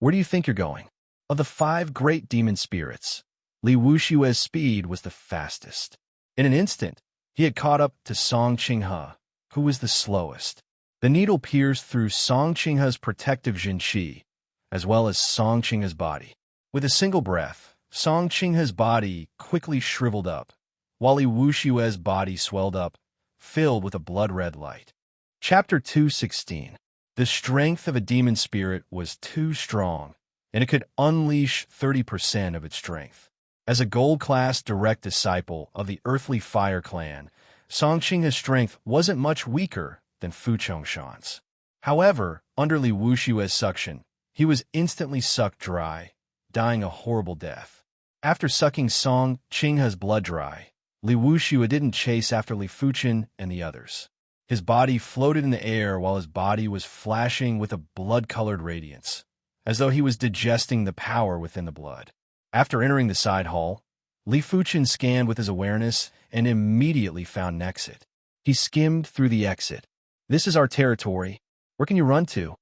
Where do you think you're going? Of the 5 great demon spirits, Li Wuxue's speed was the fastest. In an instant, he had caught up to Song Qinghe, who was the slowest. The needle pierced through Song Qinghe's protective Jinqi, as well as Song Qinghe's body. With a single breath, Song Qinghe's body quickly shriveled up, while Li Wuxue's body swelled up, filled with a blood-red light. Chapter 216. The strength of a demon spirit was too strong, and it could unleash 30% of its strength. As a gold-class direct disciple of the Earthly Fire Clan, Song Qinghe's strength wasn't much weaker than Fu Chongshan's. However, under Li Wuxue's suction, he was instantly sucked dry, dying a horrible death. After sucking Song Qinghe's blood dry, Li Wuxue didn't chase after Li Fuchen and the others. His body floated in the air while his body was flashing with a blood-colored radiance, as though he was digesting the power within the blood. After entering the side hall, Li Fuchen scanned with his awareness and immediately found an exit. He skimmed through the exit. This is our territory. Where can you run to?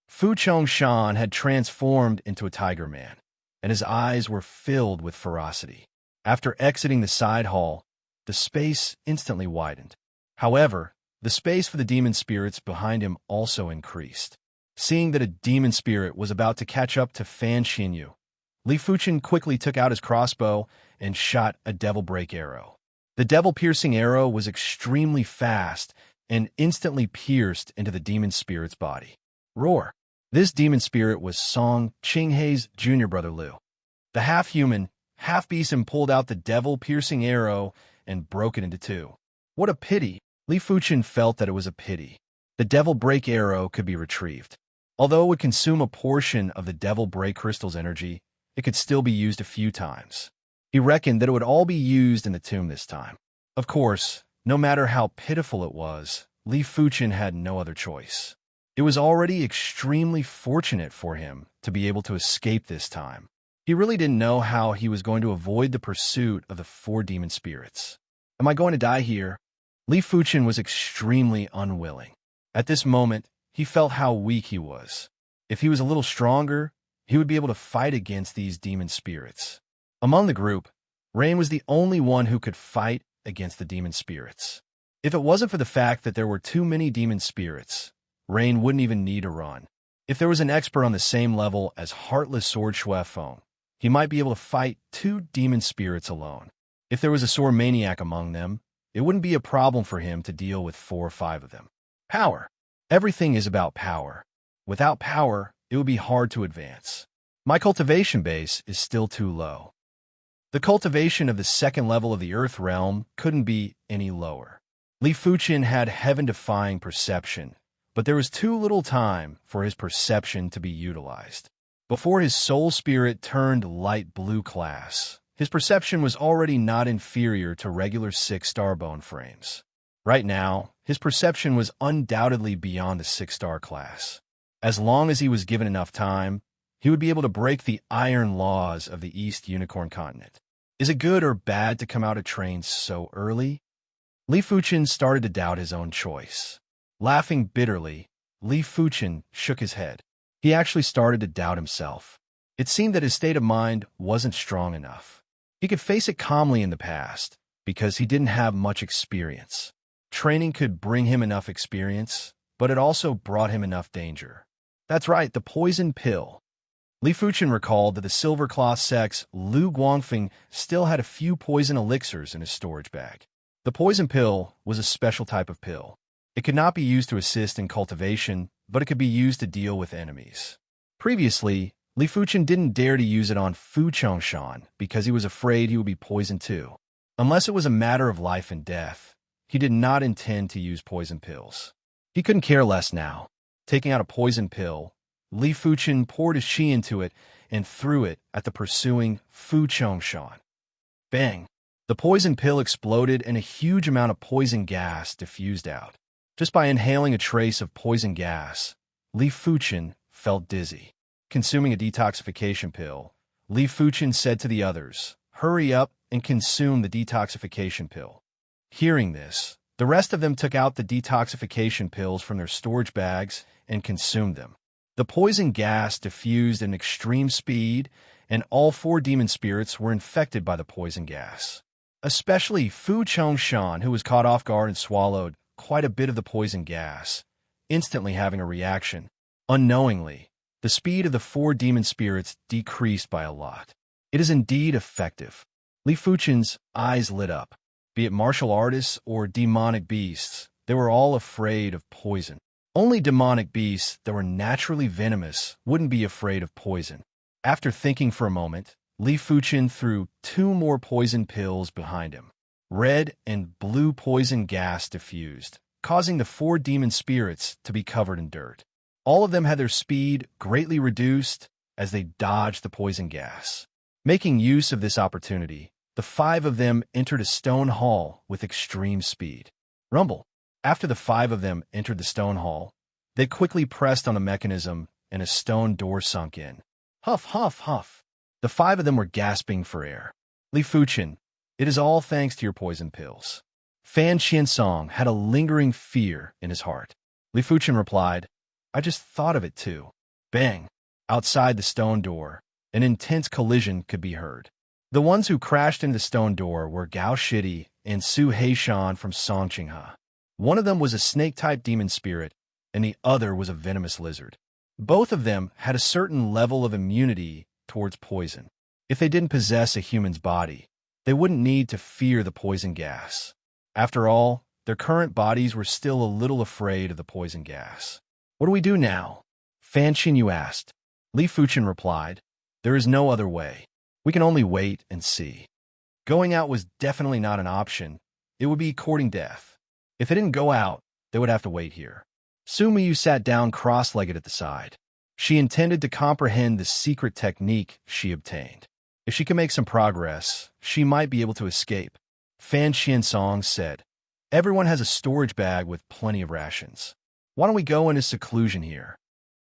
Fu Chongshan had transformed into a tiger man, and his eyes were filled with ferocity. After exiting the side hall, the space instantly widened. However, the space for the demon spirits behind him also increased. Seeing that a demon spirit was about to catch up to Fan Xinyu, Li Fuchen quickly took out his crossbow and shot a devil break arrow. The devil-piercing arrow was extremely fast and instantly pierced into the demon spirit's body. Roar! This demon spirit was Song Qinghe's junior brother Liu. The half-human, half-beast pulled out the devil-piercing arrow and broke it into 2. What a pity! Li Fuchen felt that it was a pity. The devil break arrow could be retrieved. Although it would consume a portion of the devil break crystal's energy, it could still be used a few times. He reckoned that it would all be used in the tomb this time. Of course, no matter how pitiful it was, Li Fuchen had no other choice. It was already extremely fortunate for him to be able to escape this time. He really didn't know how he was going to avoid the pursuit of the 4 demon spirits. Am I going to die here? Li Fuchen was extremely unwilling. At this moment, he felt how weak he was. If he was a little stronger, he would be able to fight against these demon spirits. Among the group, Rain was the only one who could fight against the demon spirits. If it wasn't for the fact that there were too many demon spirits, Rain wouldn't even need to run. If there was an expert on the same level as Heartless Sword Shuefeng, he might be able to fight 2 demon spirits alone. If there was a sore maniac among them, it wouldn't be a problem for him to deal with 4 or 5 of them. Power. Everything is about power. Without power, it would be hard to advance. My cultivation base is still too low. The cultivation of the 2nd level of the Earth realm couldn't be any lower. Li Fuchen had heaven-defying perception, but there was too little time for his perception to be utilized. Before his soul spirit turned light blue class, his perception was already not inferior to regular 6-star bone frames. Right now, his perception was undoubtedly beyond the 6-star class. As long as he was given enough time, he would be able to break the iron laws of the East Unicorn Continent. Is it good or bad to come out of train so early? Li Fuchen started to doubt his own choice. Laughing bitterly, Li Fuchen shook his head. He actually started to doubt himself. It seemed that his state of mind wasn't strong enough. He could face it calmly in the past, because he didn't have much experience. Training could bring him enough experience, but it also brought him enough danger. That's right, the poison pill. Li Fuchen recalled that the silver-cloth sex Lu Guangfeng still had a few poison elixirs in his storage bag. The poison pill was a special type of pill. It could not be used to assist in cultivation, but it could be used to deal with enemies. Previously, Li Fuchen didn't dare to use it on Fu Chongshan because he was afraid he would be poisoned too. Unless it was a matter of life and death, he did not intend to use poison pills. He couldn't care less now. Taking out a poison pill, Li Fuchen poured his qi into it and threw it at the pursuing Fu Chongshan. Bang! The poison pill exploded and a huge amount of poison gas diffused out. Just by inhaling a trace of poison gas, Li Fuchen felt dizzy. Consuming a detoxification pill, Li Fuchen said to the others, "Hurry up and consume the detoxification pill." Hearing this, the rest of them took out the detoxification pills from their storage bags and consumed them. The poison gas diffused at extreme speed, and all 4 demon spirits were infected by the poison gas. Especially Fu Chongshan, who was caught off guard and swallowed quite a bit of the poison gas, instantly having a reaction. Unknowingly, the speed of the 4 demon spirits decreased by a lot. It is indeed effective. Li Fuchen's eyes lit up. Be it martial artists or demonic beasts, they were all afraid of poison. Only demonic beasts that were naturally venomous wouldn't be afraid of poison. After thinking for a moment, Li Fuchen threw 2 more poison pills behind him. Red and blue poison gas diffused, causing the 4 demon spirits to be covered in dirt. All of them had their speed greatly reduced as they dodged the poison gas. Making use of this opportunity, the 5 of them entered a stone hall with extreme speed. Rumble. After the 5 of them entered the stone hall, they quickly pressed on a mechanism and a stone door sunk in. Huff, huff, huff. The 5 of them were gasping for air. Li Fuchen, it is all thanks to your poison pills. Fan Qiansong had a lingering fear in his heart. Li Fuchen replied, I just thought of it too. Bang! Outside the stone door, an intense collision could be heard. The ones who crashed into the stone door were Gao Shidi and Su Heishan from Songqinghe. One of them was a snake-type demon spirit, and the other was a venomous lizard. Both of them had a certain level of immunity towards poison. If they didn't possess a human's body, they wouldn't need to fear the poison gas. After all, their current bodies were still a little afraid of the poison gas. What do we do now? Fan Xinyu asked. Li Fuchen replied, there is no other way. We can only wait and see. Going out was definitely not an option. It would be courting death. If they didn't go out, they would have to wait here. Su Miyu sat down cross-legged at the side. She intended to comprehend the secret technique she obtained. If she could make some progress, she might be able to escape. Fan Qiansong said, everyone has a storage bag with plenty of rations. Why don't we go into seclusion here?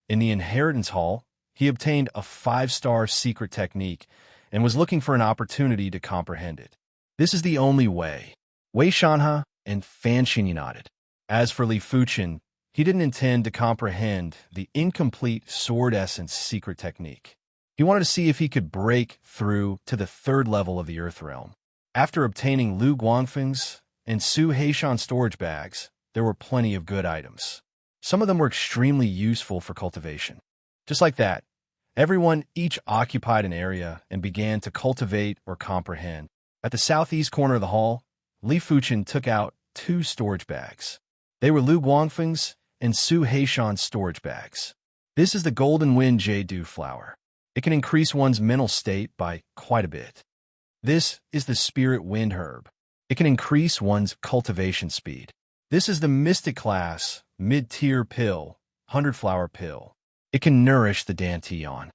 In the inheritance hall, he obtained a 5-star secret technique and was looking for an opportunity to comprehend it. This is the only way. Wei Shanhe and Fan Xinyu nodded. As for Li Fuchen, he didn't intend to comprehend the incomplete sword essence secret technique. He wanted to see if he could break through to the 3rd level of the Earth Realm. After obtaining Lu Guangfeng's and Su Heishan storage bags, there were plenty of good items. Some of them were extremely useful for cultivation. Just like that, everyone each occupied an area and began to cultivate or comprehend. At the southeast corner of the hall, Li Fuchen took out 2 storage bags. They were Lu Guangfeng's and Su Heishan's storage bags. This is the Golden Wind Jade Dew flower. It can increase one's mental state by quite a bit. This is the Spirit Wind herb. It can increase one's cultivation speed. This is the Mystic class mid-tier pill, 100-flower pill. It can nourish the Dantian.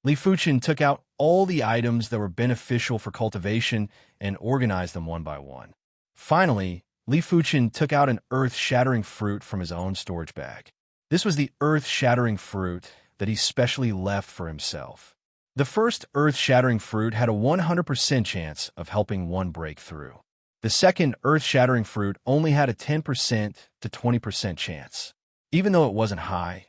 Li Fuchen took out all the items that were beneficial for cultivation and organized them one by one. Finally, Li Fuchen took out an earth-shattering fruit from his own storage bag. This was the earth-shattering fruit that he specially left for himself. The first earth-shattering fruit had a 100% chance of helping one break through. The second earth-shattering fruit only had a 10% to 20% chance, even though it wasn't high.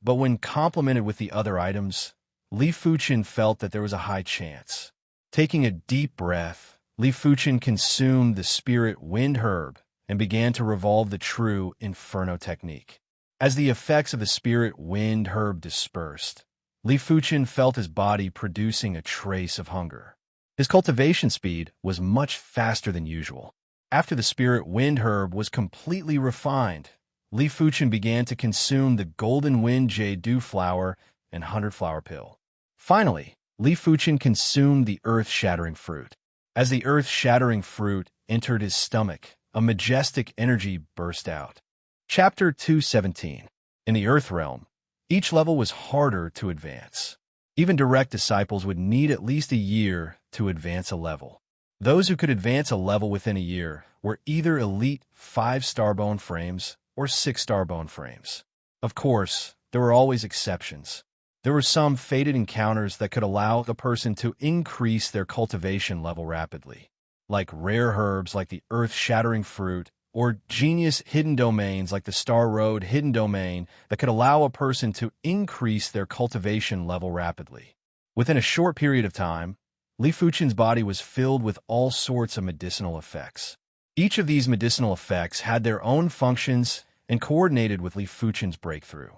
But when complemented with the other items, Li Fuchen felt that there was a high chance. Taking a deep breath, Li Fuchen consumed the Spirit Wind herb and began to revolve the true Inferno technique. As the effects of the Spirit Wind herb dispersed, Li Fuchen felt his body producing a trace of hunger. His cultivation speed was much faster than usual. After the Spirit Wind herb was completely refined, Li Fuchen began to consume the golden wind jade dew flower and 100-flower pill. Finally, Li Fuchen consumed the earth-shattering fruit. As the earth-shattering fruit entered his stomach, a majestic energy burst out. Chapter 217. In the Earth Realm, each level was harder to advance. Even direct disciples would need at least a year to advance a level. Those who could advance a level within a year were either elite 5-star bone frames or 6-star bone frames. Of course, there were always exceptions. There were some fated encounters that could allow the person to increase their cultivation level rapidly, like rare herbs like the earth-shattering fruit, or genius hidden domains like the Star Road hidden domain that could allow a person to increase their cultivation level rapidly. Within a short period of time, Li Fuchen's body was filled with all sorts of medicinal effects. Each of these medicinal effects had their own functions and coordinated with Li Fuchen's breakthrough.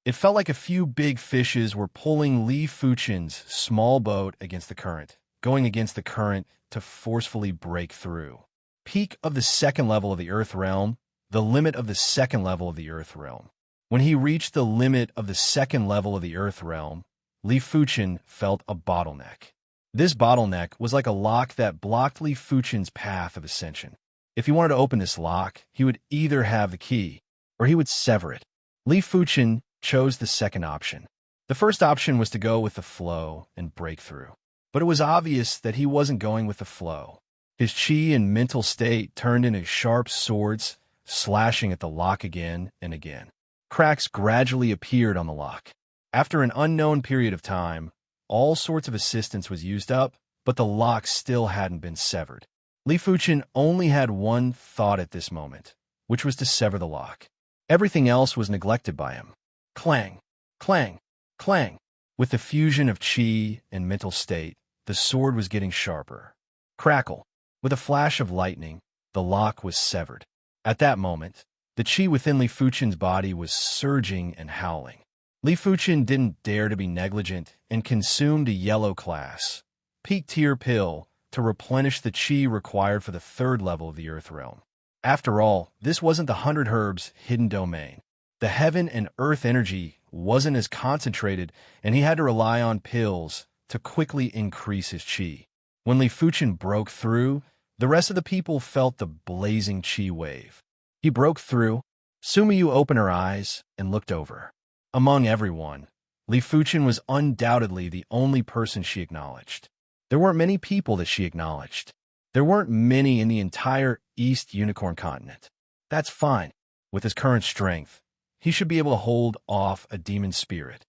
It felt like a few big fishes were pulling Li Fuchen's small boat against the current, going against the current to forcefully break through. Peak of the second level of the Earth Realm, the limit of the second level of the Earth Realm. When he reached the limit of the second level of the Earth Realm, Li Fuchen felt a bottleneck. This bottleneck was like a lock that blocked Li Fuchen's path of ascension. If he wanted to open this lock, he would either have the key, or he would sever it. Li Fuchen chose the second option. The first option was to go with the flow and break through. But it was obvious that he wasn't going with the flow. His chi and mental state turned into sharp swords, slashing at the lock again and again. Cracks gradually appeared on the lock. After an unknown period of time, all sorts of assistance was used up, but the lock still hadn't been severed. Li Fuchen only had one thought at this moment, which was to sever the lock. Everything else was neglected by him. Clang, clang, clang. With the fusion of chi and mental state, the sword was getting sharper. Crackle. With a flash of lightning, the lock was severed. At that moment, the chi within Li Fuchen's body was surging and howling. Li Fuchen didn't dare to be negligent and consumed a yellow class, peak tier pill to replenish the chi required for the third level of the Earth Realm. After all, this wasn't the 100 herbs hidden domain. The heaven and earth energy wasn't as concentrated, and he had to rely on pills to quickly increase his chi. When Li Fuchen broke through, the rest of the people felt the blazing chi wave. He broke through. Sumiyu opened her eyes and looked over. Among everyone, Li Fuchen was undoubtedly the only person she acknowledged. There weren't many people that she acknowledged. There weren't many in the entire East Unicorn continent. That's fine. With his current strength, he should be able to hold off a demon spirit.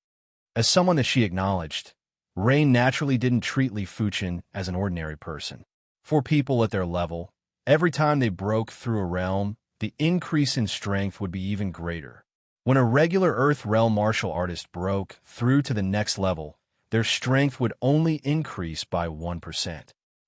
As someone that she acknowledged, Rain naturally didn't treat Li Fuchen as an ordinary person. For people at their level, every time they broke through a realm, the increase in strength would be even greater. When a regular Earth Realm martial artist broke through to the next level, their strength would only increase by 1%.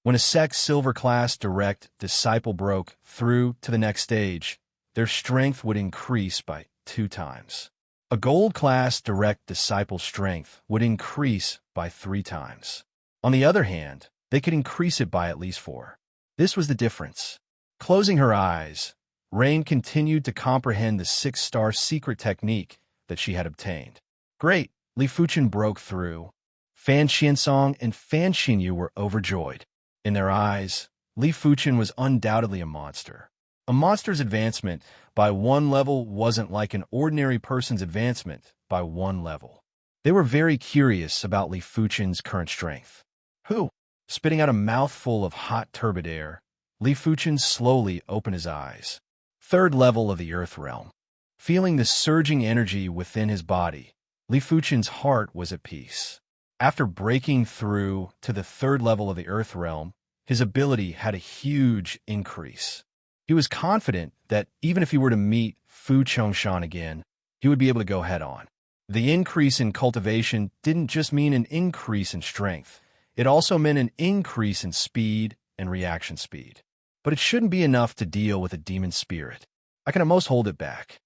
When a Sec Silver class direct disciple broke through to the next stage, their strength would increase by 2 times. A Gold class direct disciple strength would increase by 3 times. On the other hand, they could increase it by at least 4. This was the difference. Closing her eyes, Rain continued to comprehend the 6-star secret technique that she had obtained. Great! Li Fuchen broke through. Fan Xiansong and Fan Xinyu were overjoyed. In their eyes, Li Fuchen was undoubtedly a monster. A monster's advancement by 1 level wasn't like an ordinary person's advancement by 1 level. They were very curious about Li Fuchen's current strength. Who? Spitting out a mouthful of hot turbid air, Li Fuchen slowly opened his eyes. 3rd level of the Earth Realm. Feeling the surging energy within his body, Li Fuchen's heart was at peace. After breaking through to the 3rd level of the Earth Realm, his ability had a huge increase. He was confident that even if he were to meet Fu Chongshan again, he would be able to go head-on. The increase in cultivation didn't just mean an increase in strength. It also meant an increase in speed and reaction speed. But it shouldn't be enough to deal with a demon spirit. I can at most hold it back.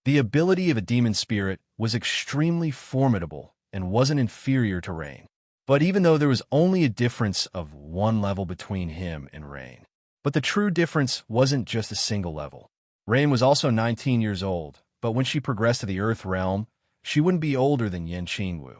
The ability of a demon spirit was extremely formidable and wasn't inferior to Rain. But even though there was only a difference of 1 level between him and Rain. But the true difference wasn't just a single level. Rain was also 19 years old, but when she progressed to the Earth realm, she wouldn't be older than Yen Qingwu,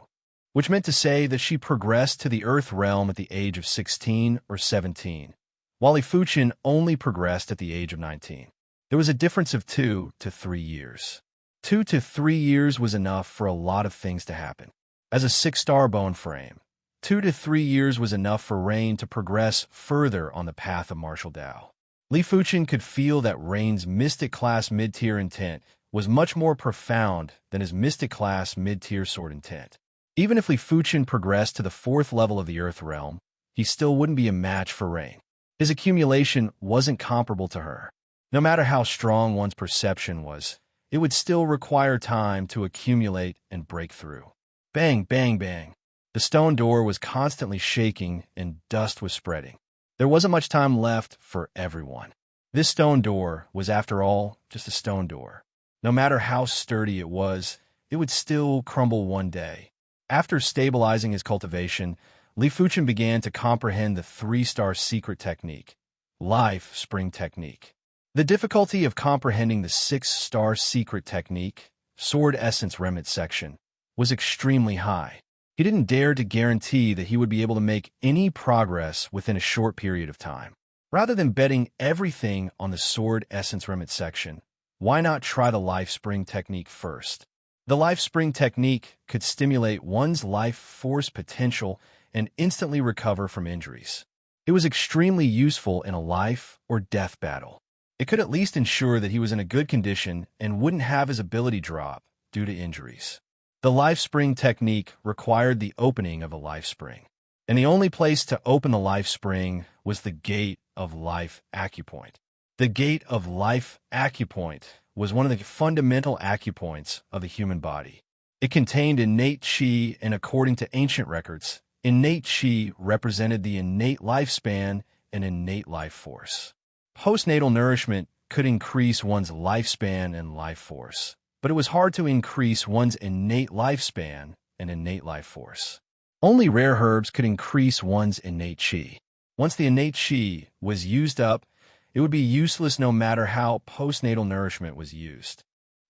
which meant to say that she progressed to the Earth realm at the age of 16 or 17, while Li Fuqin only progressed at the age of 19. There was a difference of 2 to 3 years. 2 to 3 years was enough for a lot of things to happen. As a 6-star bone frame, 2 to 3 years was enough for Rain to progress further on the path of martial Dao. Li Fuqin could feel that Rain's Mystic Class mid-tier intent was much more profound than his Mystic Class mid-tier sword intent. Even if Li Fuqin progressed to the 4th level of the Earth realm, he still wouldn't be a match for Rain. His accumulation wasn't comparable to her. No matter how strong one's perception was, it would still require time to accumulate and break through. Bang, bang, bang. The stone door was constantly shaking and dust was spreading. There wasn't much time left for everyone. This stone door was, after all, just a stone door. No matter how sturdy it would still crumble one day. After stabilizing his cultivation, Li Fuqin began to comprehend the 3-star secret technique, life spring technique. The difficulty of comprehending the 6-star secret technique, sword essence remnant section, was extremely high. He didn't dare to guarantee that he would be able to make any progress within a short period of time. Rather than betting everything on the sword essence remnant section, why not try the life spring technique first? The life spring technique could stimulate one's life force potential and instantly recover from injuries. It was extremely useful in a life or death battle. It could at least ensure that he was in a good condition and wouldn't have his ability drop due to injuries. The life spring technique required the opening of a life spring, and the only place to open the life spring was the gate of life acupoint. The gate of life acupoint was one of the fundamental acupoints of the human body. It contained innate qi, and according to ancient records, innate qi represented the innate lifespan and innate life force. Postnatal nourishment could increase one's lifespan and life force, but it was hard to increase one's innate lifespan and innate life force. Only rare herbs could increase one's innate qi. Once the innate qi was used up, it would be useless no matter how postnatal nourishment was used.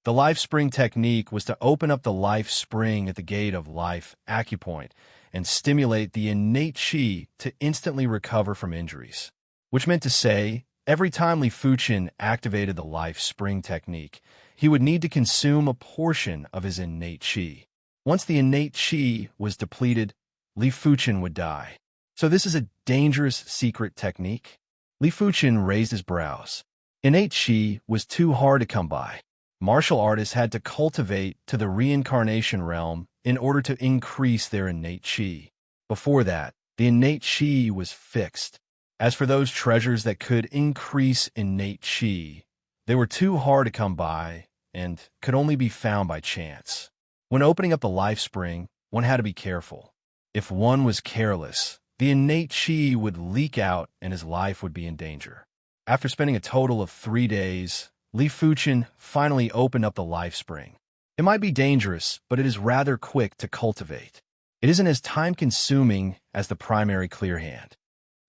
The life spring technique was to open up the life spring at the gate of life acupoint and stimulate the innate qi to instantly recover from injuries, which meant to say, every time Li Fuqin activated the life spring technique, he would need to consume a portion of his innate qi. Once the innate qi was depleted, Li Fuqin would die. So this is a dangerous secret technique? Li Fuqin raised his brows. Innate qi was too hard to come by. Martial artists had to cultivate to the reincarnation realm in order to increase their innate qi. Before that, the innate qi was fixed. As for those treasures that could increase innate qi, they were too hard to come by and could only be found by chance. When opening up the life spring, one had to be careful. If one was careless, the innate qi would leak out and his life would be in danger. After spending a total of 3 days, Li Fuqin finally opened up the life spring. It might be dangerous, but it is rather quick to cultivate. It isn't as time-consuming as the primary clear hand.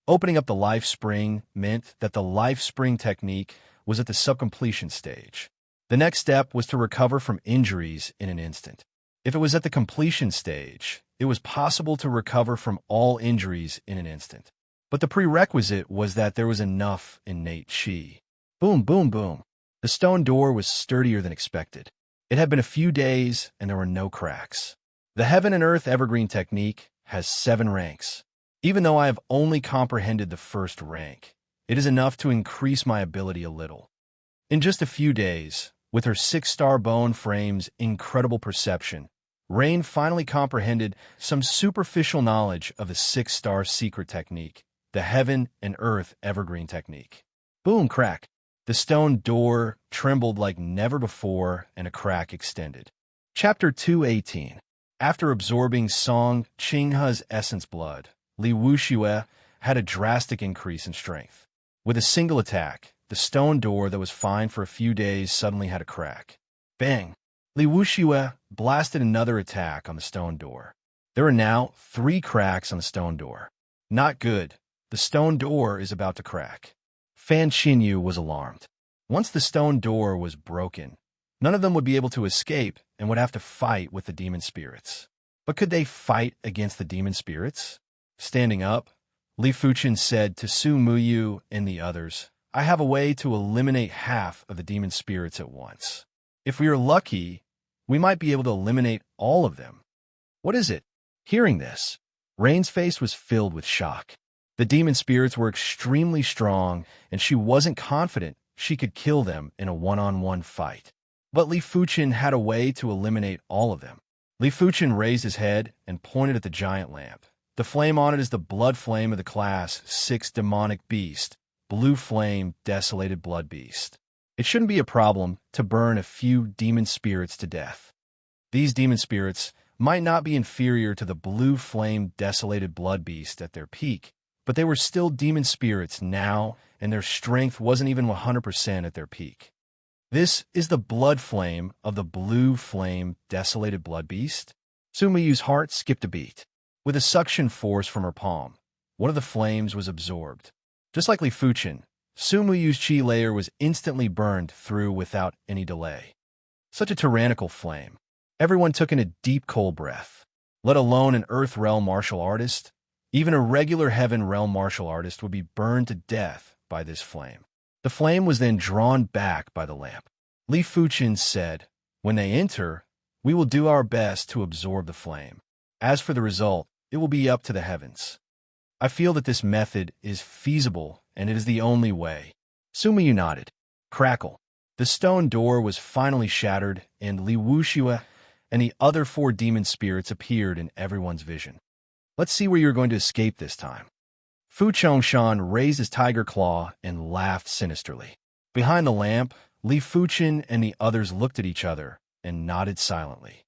Opening up the life spring meant that the life spring technique was at the subcompletion stage. The next step was to recover from injuries in an instant. If it was at the completion stage, it was possible to recover from all injuries in an instant. But the prerequisite was that there was enough innate qi. Boom, boom, boom. The stone door was sturdier than expected. It had been a few days, and there were no cracks. The Heaven and Earth Evergreen technique has 7 ranks. Even though I have only comprehended the first rank, it is enough to increase my ability a little. In just a few days, with her 6-star bone frame's incredible perception, Rain finally comprehended some superficial knowledge of the 6-star secret technique, the Heaven and Earth Evergreen technique. Boom, crack. The stone door trembled like never before, and a crack extended. Chapter 218. After absorbing Song Qinghe's essence blood, Li Wuxue had a drastic increase in strength. With a single attack, the stone door that was fine for a few days suddenly had a crack. Bang! Li Wuxue blasted another attack on the stone door. There are now 3 cracks on the stone door. Not good. The stone door is about to crack. Fan Xinyu was alarmed. Once the stone door was broken, None of them would be able to escape and would have to fight with the demon spirits. But could they fight against the demon spirits? Standing up, Li Fuchen said to Su Muyu and the others, I have a way to eliminate half of the demon spirits at once. If we are lucky, we might be able to eliminate all of them. What is it? Hearing this, Rain's face was filled with shock. The demon spirits were extremely strong, and she wasn't confident she could kill them in a one-on-one fight. But Li Fuchen had a way to eliminate all of them. Li Fuchen raised his head and pointed at the giant lamp. The flame on it is the blood flame of the class 6 demonic beast, blue flame desolated blood beast. It shouldn't be a problem to burn a few demon spirits to death. These demon spirits might not be inferior to the blue flame desolated blood beast at their peak, but they were still demon spirits now, and their strength wasn't even 100% at their peak. This is the blood flame of the blue flame desolated blood beast? Su Muyu's heart skipped a beat. With a suction force from her palm, one of the flames was absorbed. Just like Li Fuchen, Su Muyu's chi layer was instantly burned through without any delay. Such a tyrannical flame. Everyone took in a deep cold breath. Let alone an Earth Realm martial artist, even a regular Heaven Realm martial artist would be burned to death by this flame. The flame was then drawn back by the lamp. Li Fuchen said, when they enter, we will do our best to absorb the flame. As for the result, it will be up to the heavens. I feel that this method is feasible, and it is the only way. Su Muyu nodded. Crackle. The stone door was finally shattered, and Li Wuxue and the other 4 demon spirits appeared in everyone's vision. Let's see where you're going to escape this time. Fu Chongshan raised his tiger claw and laughed sinisterly. Behind the lamp, Li Fuchen and the others looked at each other and nodded silently.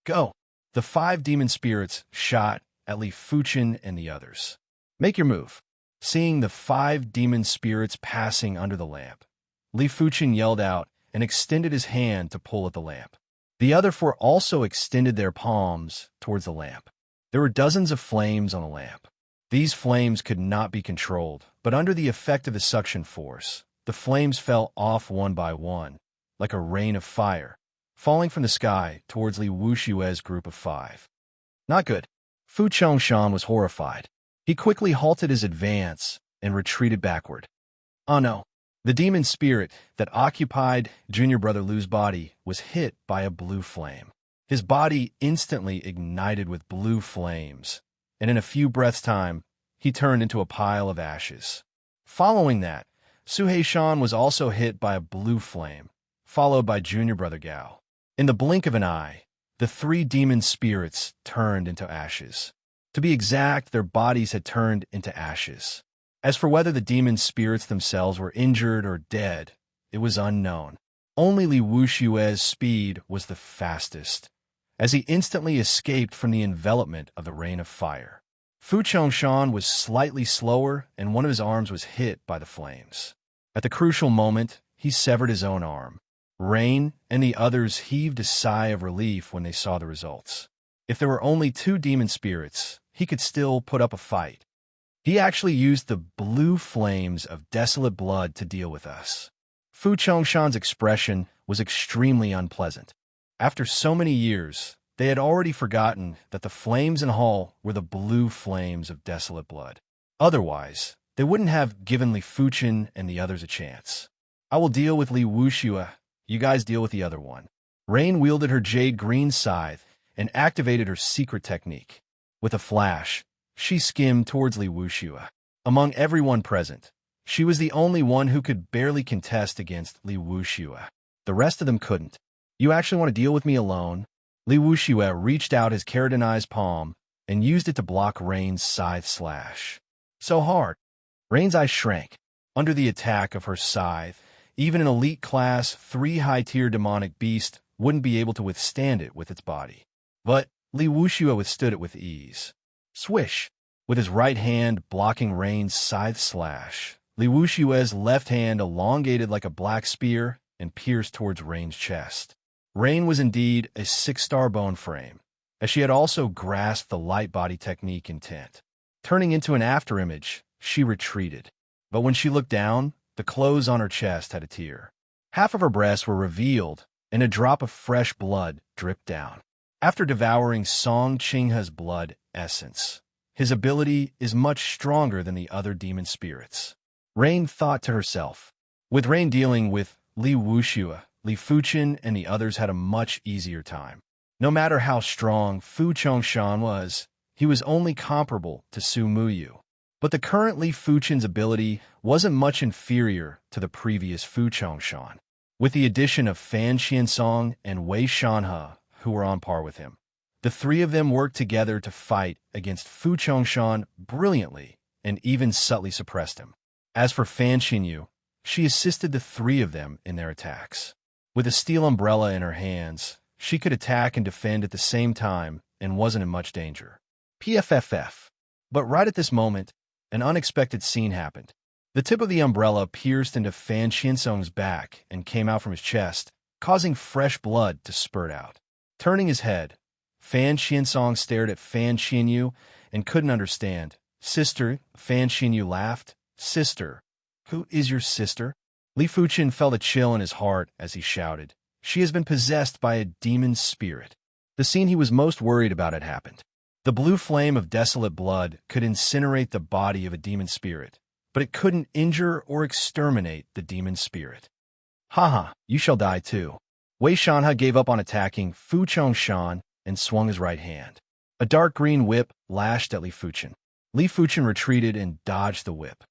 Go! The 5 demon spirits shot at Li Fuchen and the others. Make your move. Seeing the 5 demon spirits passing under the lamp, Li Fuchen yelled out and extended his hand to pull at the lamp. The other 4 also extended their palms towards the lamp. There were dozens of flames on the lamp. These flames could not be controlled, but under the effect of the suction force, the flames fell off one by one, like a rain of fire, falling from the sky towards Li Wuxue's group of 5. Not good. Fu Chongshan was horrified. He quickly halted his advance and retreated backward. Oh no. The demon spirit that occupied Junior Brother Lu's body was hit by a blue flame. His body instantly ignited with blue flames, and in a few breaths' time, he turned into a pile of ashes. Following that, Su Heishan was also hit by a blue flame, followed by Junior Brother Gao. In the blink of an eye, the 3 demon spirits turned into ashes. To be exact, their bodies had turned into ashes. As for whether the demon spirits themselves were injured or dead, it was unknown. Only Li Wuxue's speed was the fastest, as he instantly escaped from the envelopment of the rain of fire. Fu Chongshan was slightly slower, and one of his arms was hit by the flames. At the crucial moment, he severed his own arm. Rain and the others heaved a sigh of relief when they saw the results. If there were only 2 demon spirits, he could still put up a fight. He actually used the blue flames of desolate blood to deal with us. Fu Chongshan's expression was extremely unpleasant. After so many years, they had already forgotten that the flames in Hall were the blue flames of desolate blood. Otherwise, they wouldn't have given Li Fuchen and the others a chance. I will deal with Li Wuxue. You guys deal with the other one. Rain wielded her jade green scythe and activated her secret technique. With a flash, she skimmed towards Li Wuxue. Among everyone present, she was the only one who could barely contest against Li Wuxue. The rest of them couldn't. You actually want to deal with me alone? Li Wuxue reached out his keratinized palm and used it to block Rain's scythe slash. So hard. Rain's eyes shrank. Under the attack of her scythe, even an elite class 3 high-tier demonic beast wouldn't be able to withstand it with its body. But Li Wuxue withstood it with ease. Swish! With his right hand blocking Rain's scythe slash, Li Wuxue's left hand elongated like a black spear and pierced towards Rain's chest. Rain was indeed a 6-star bone frame, as she had also grasped the light body technique intent. Turning into an afterimage, she retreated. But when she looked down, the clothes on her chest had a tear. Half of her breasts were revealed, and a drop of fresh blood dripped down. After devouring Song Qinghe's blood essence, his ability is much stronger than the other demon spirits. Rain thought to herself. With Rain dealing with Li Wuxue, Li Fuchen and the others had a much easier time. No matter how strong Fu Chongshan was, he was only comparable to Su Muyu. But the current Li Fuchen's ability wasn't much inferior to the previous Fu Chongshan. With the addition of Fan Qiansong and Wei Shanhe, who were on par with him, the three of them worked together to fight against Fu Chongshan brilliantly and even subtly suppressed him. As for Fan Xinyu, she assisted the three of them in their attacks. With a steel umbrella in her hands, she could attack and defend at the same time and wasn't in much danger. PFFF. But right at this moment, an unexpected scene happened. The tip of the umbrella pierced into Fan Qiansong's back and came out from his chest, causing fresh blood to spurt out. Turning his head, Fan Qiansong stared at Fan Xinyu and couldn't understand. "Sister," Fan Xinyu laughed. "Sister? Who is your sister?" Li Fuchen felt a chill in his heart as he shouted, "She has been possessed by a demon spirit." The scene he was most worried about had happened. The blue flame of desolate blood could incinerate the body of a demon spirit, but it couldn't injure or exterminate the demon spirit. "Haha, you shall die too." Wei Shanhe gave up on attacking Fu Chongshan and swung his right hand. A dark green whip lashed at Li Fuchen. Li Fuchen retreated and dodged the whip.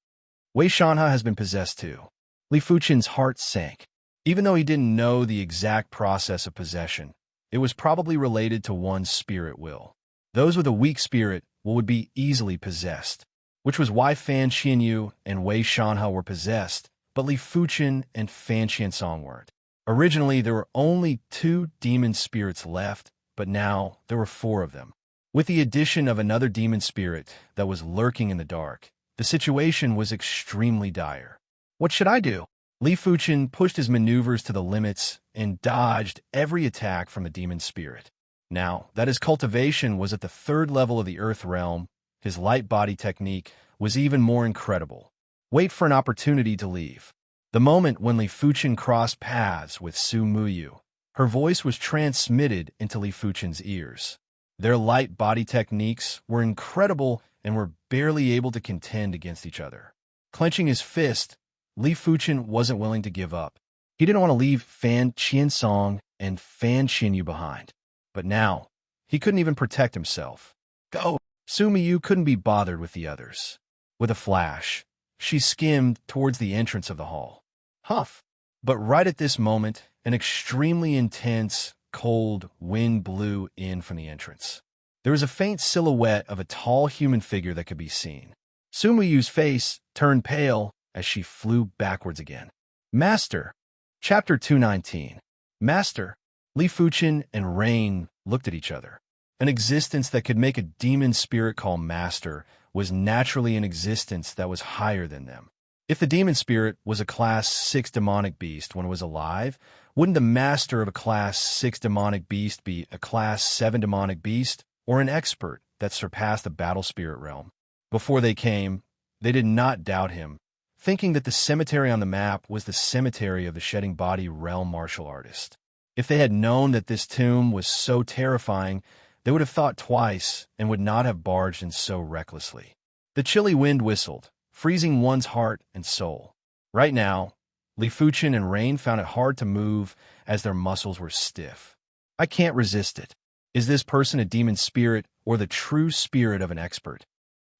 Wei Shanhe has been possessed too. Li Fuchen's heart sank. Even though he didn't know the exact process of possession, it was probably related to one's spirit will. Those with a weak spirit would be easily possessed, which was why Fan Xinyu and Wei Shanhe were possessed, but Li Fuchen and Fan Qiansong weren't. Originally, there were only 2 demon spirits left, but now there were 4 of them. With the addition of another demon spirit that was lurking in the dark, the situation was extremely dire. What should I do? Li Fuchen pushed his maneuvers to the limits and dodged every attack from the demon spirit. Now that his cultivation was at the 3rd level of the Earth realm, his light body technique was even more incredible. Wait for an opportunity to leave. The moment when Li Fuchen crossed paths with Su Muyu, her voice was transmitted into Li Fuchen's ears. Their light body techniques were incredible and were barely able to contend against each other. Clenching his fist, Li Fuchen wasn't willing to give up. He didn't want to leave Fan Qiansong and Fan Xinyu behind. But now, he couldn't even protect himself. Go! Su Muyu couldn't be bothered with the others. With a flash, she skimmed towards the entrance of the hall. Huff! But right at this moment, an extremely intense, cold wind blew in from the entrance. There was a faint silhouette of a tall human figure that could be seen. Su Muyu's face turned pale as she flew backwards again. Master! Chapter 219. Master! Li Fuchen and Rain looked at each other. An existence that could make a demon spirit call Master was naturally an existence that was higher than them. If the demon spirit was a Class 6 demonic beast when it was alive, wouldn't the master of a Class 6 demonic beast be a Class 7 demonic beast or an expert that surpassed the battle spirit realm? Before they came, they did not doubt him, thinking that the cemetery on the map was the cemetery of the Shedding Body realm martial artist. If they had known that this tomb was so terrifying, they would have thought twice and would not have barged in so recklessly. The chilly wind whistled, freezing one's heart and soul. Right now, Li Fuchen and Rain found it hard to move as their muscles were stiff. I can't resist it. Is this person a demon spirit or the true spirit of an expert?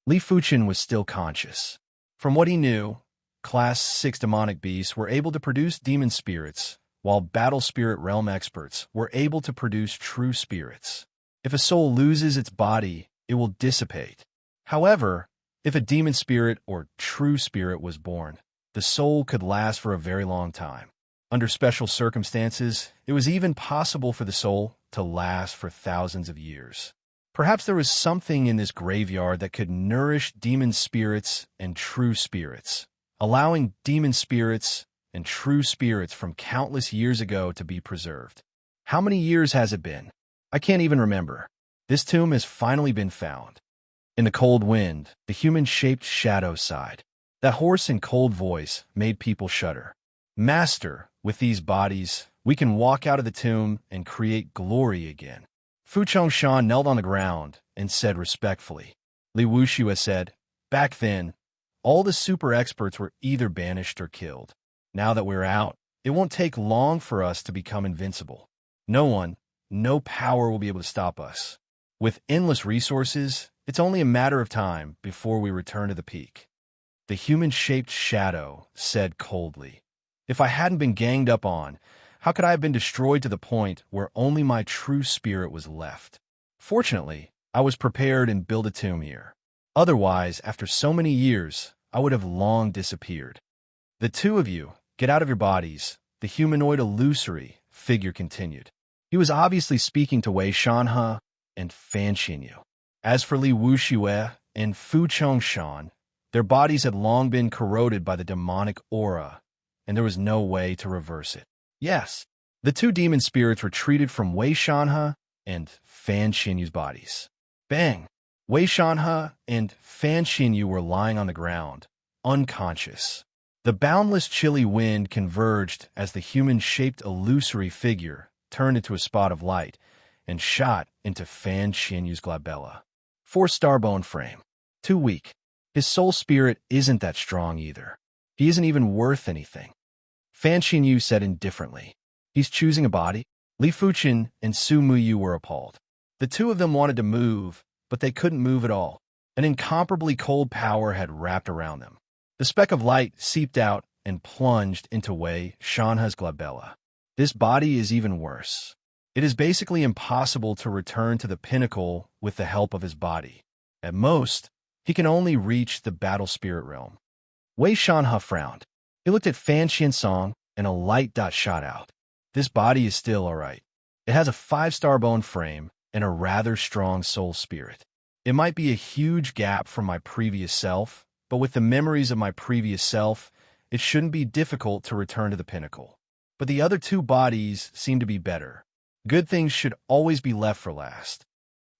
Li Fuchen was still conscious. From what he knew, Class 6 demonic beasts were able to produce demon spirits, while battle spirit realm experts were able to produce true spirits. If a soul loses its body, it will dissipate. However, if a demon spirit or true spirit was born, the soul could last for a very long time. Under special circumstances, it was even possible for the soul to last for thousands of years. Perhaps there was something in this graveyard that could nourish demon spirits and true spirits, allowing demon spirits and true spirits from countless years ago to be preserved. How many years has it been? I can't even remember. This tomb has finally been found. In the cold wind, the human-shaped shadow sighed. That hoarse and cold voice made people shudder. Master, with these bodies, We can walk out of the tomb and create glory again. Fu Chongshan knelt on the ground and said respectfully. Li Wuxue said, back then, all the super experts were either banished or killed. Now that we're out, it won't take long for us to become invincible. No one, no power will be able to stop us. With endless resources, it's only a matter of time before we return to the peak. The human-shaped shadow said coldly, if I hadn't been ganged up on, how could I have been destroyed to the point where only my true spirit was left? Fortunately, I was prepared and built a tomb here. Otherwise, after so many years, I would have long disappeared. The two of you, get out of your bodies, the humanoid illusory figure continued. He was obviously speaking to Wei Shanhe and Fan Xinyu. As for Li Wuxue and Fu Chongshan, their bodies had long been corroded by the demonic aura, and there was no way to reverse it. Yes, the two demon spirits retreated from Wei Shanhe and Fan Xinyu's bodies. Bang! Wei Shanhe and Fan Xinyu were lying on the ground, unconscious. The boundless chilly wind converged as the human-shaped illusory figure turned into a spot of light and shot into Fan Xinyu's glabella. 4-star bone frame. Too weak. His soul spirit isn't that strong either. He isn't even worth anything. Fan Xinyu said indifferently. He's choosing a body? Li Fuchen and Su Muyu were appalled. The two of them wanted to move, but they couldn't move at all. An incomparably cold power had wrapped around them. The speck of light seeped out and plunged into Wei Shanhe's glabella. This body is even worse. It is basically impossible to return to the pinnacle with the help of his body. At most, he can only reach the battle spirit realm. Wei Shanhe frowned. He looked at Fan Xinsong and a light dot shot out. This body is still all right. It has a 5-star bone frame and a rather strong soul spirit. It might be a huge gap from my previous self, but with the memories of my previous self, it shouldn't be difficult to return to the pinnacle. But the other two bodies seem to be better. Good things should always be left for last.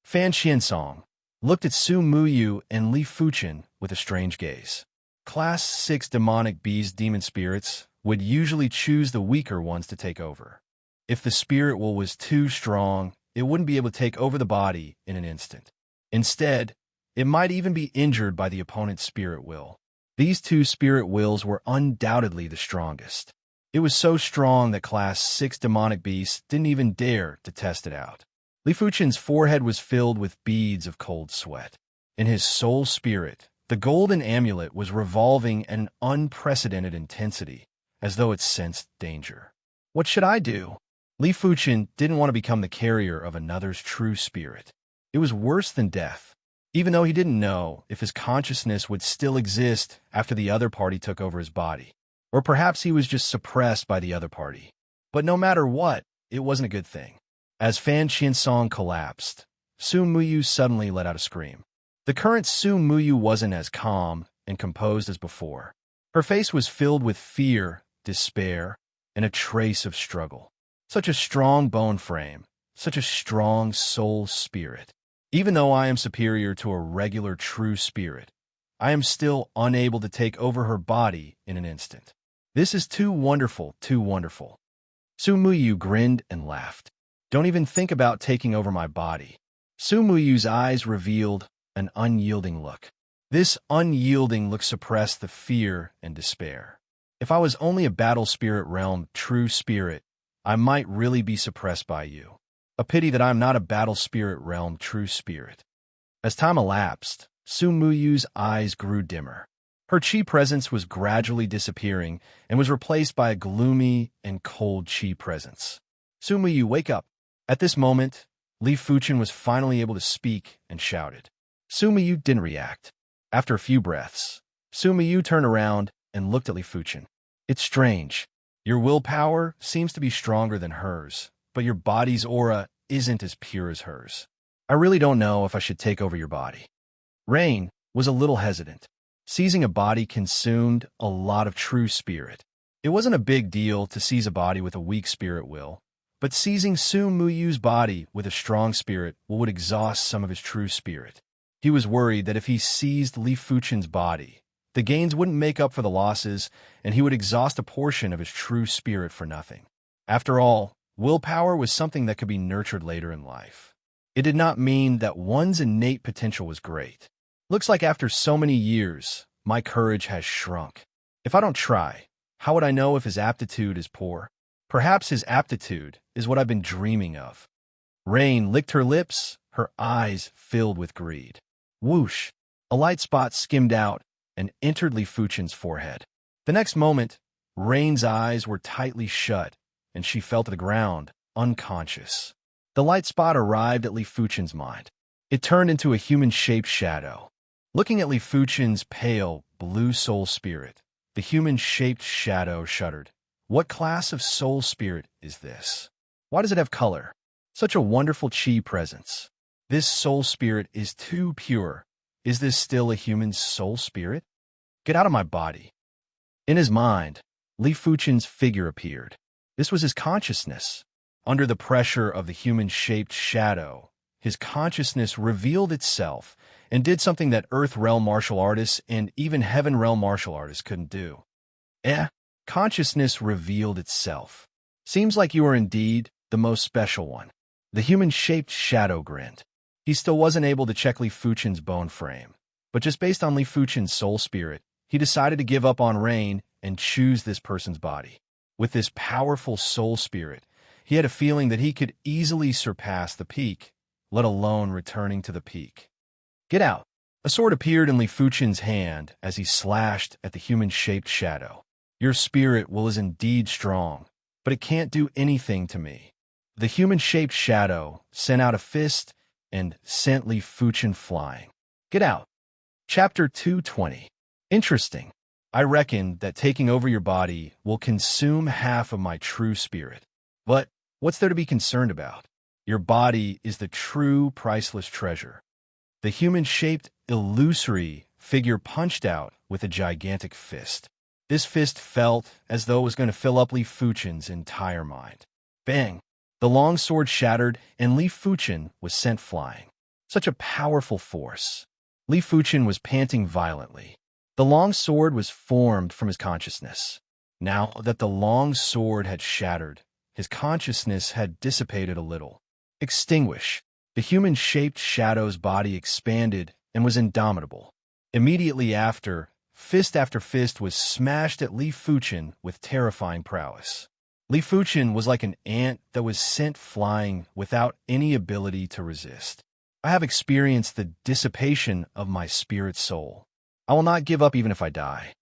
Fan Xinsong looked at Su Muyu and Li Fuchen with a strange gaze. Class 6 demonic beast demon spirits would usually choose the weaker ones to take over. If the spirit will was too strong, it wouldn't be able to take over the body in an instant. Instead, it might even be injured by the opponent's spirit will. These two spirit wills were undoubtedly the strongest. It was so strong that Class 6 demonic beasts didn't even dare to test it out. Li Fuchen's forehead was filled with beads of cold sweat. In his soul spirit, the golden amulet was revolving at an unprecedented intensity, as though it sensed danger. What should I do? Li Fuchen didn't want to become the carrier of another's true spirit. It was worse than death, even though he didn't know if his consciousness would still exist after the other party took over his body. Or perhaps he was just suppressed by the other party. But no matter what, it wasn't a good thing. As Fan Xinsong collapsed, Su Muyu suddenly let out a scream. The current Su Muyu wasn't as calm and composed as before. Her face was filled with fear, despair, and a trace of struggle. Such a strong bone frame, such a strong soul spirit. Even though I am superior to a regular true spirit, I am still unable to take over her body in an instant. This is too wonderful, too wonderful. Su Muyu grinned and laughed. Don't even think about taking over my body. Su Muyu's eyes revealed an unyielding look. This unyielding look suppressed the fear and despair. If I was only a battle spirit realm true spirit, I might really be suppressed by you. A pity that I am not a battle spirit realm true spirit. As time elapsed, Su Muyu's eyes grew dimmer. Her chi presence was gradually disappearing and was replaced by a gloomy and cold chi presence. Su Muyu, wake up. At this moment, Li Fuchen was finally able to speak and shouted. Su Muyu didn't react. After a few breaths, Su Muyu turned around and looked at Li Fuchen. It's strange. Your willpower seems to be stronger than hers, but your body's aura isn't as pure as hers. I really don't know if I should take over your body. Rain was a little hesitant. Seizing a body consumed a lot of true spirit. It wasn't a big deal to seize a body with a weak spirit will, but seizing Su Muyu's body with a strong spirit would exhaust some of his true spirit. He was worried that if he seized Li Fuchen's body, the gains wouldn't make up for the losses, and he would exhaust a portion of his true spirit for nothing. After all, willpower was something that could be nurtured later in life. It did not mean that one's innate potential was great. Looks like after so many years, my courage has shrunk. If I don't try, how would I know if his aptitude is poor? Perhaps his aptitude is what I've been dreaming of. Rain licked her lips, her eyes filled with greed. Whoosh! A light spot skimmed out and entered Li Fuchen's forehead. The next moment, Rain's eyes were tightly shut, and she fell to the ground, unconscious. The light spot arrived at Li Fuchen's mind. It turned into a human-shaped shadow. Looking at Li Fuchen's pale, blue soul spirit, the human-shaped shadow shuddered. What class of soul spirit is this? Why does it have color? Such a wonderful chi presence. This soul spirit is too pure. Is this still a human soul spirit? Get out of my body. In his mind, Li Fuchen's figure appeared. This was his consciousness. Under the pressure of the human-shaped shadow, his consciousness revealed itself and did something that Earth Realm martial artists and even Heaven Realm martial artists couldn't do. Consciousness revealed itself. Seems like you are indeed the most special one. The human-shaped shadow grinned. He still wasn't able to check Li Fuchen's bone frame, but just based on Li Fuchen's soul spirit, he decided to give up on Rain and choose this person's body. With this powerful soul spirit, he had a feeling that he could easily surpass the peak, let alone returning to the peak. Get out! A sword appeared in Li Fuchen's hand as he slashed at the human-shaped shadow. Your spirit will is indeed strong, but it can't do anything to me. The human-shaped shadow sent out a fist and sent Li Fuchen flying. Get out! Chapter 220. Interesting. I reckon that taking over your body will consume half of my true spirit. But what's there to be concerned about? Your body is the true priceless treasure. The human-shaped, illusory figure punched out with a gigantic fist. This fist felt as though it was going to fill up Li Fuchen's entire mind. Bang! The long sword shattered, and Li Fuchen was sent flying. Such a powerful force. Li Fuchen was panting violently. The long sword was formed from his consciousness. Now that the long sword had shattered, his consciousness had dissipated a little. Extinguish. The human-shaped shadow's body expanded and was indomitable. Immediately after fist was smashed at Li Fuchen with terrifying prowess. Li Fuchen was like an ant that was sent flying without any ability to resist. I have experienced the dissipation of my spirit soul. I will not give up even if I die.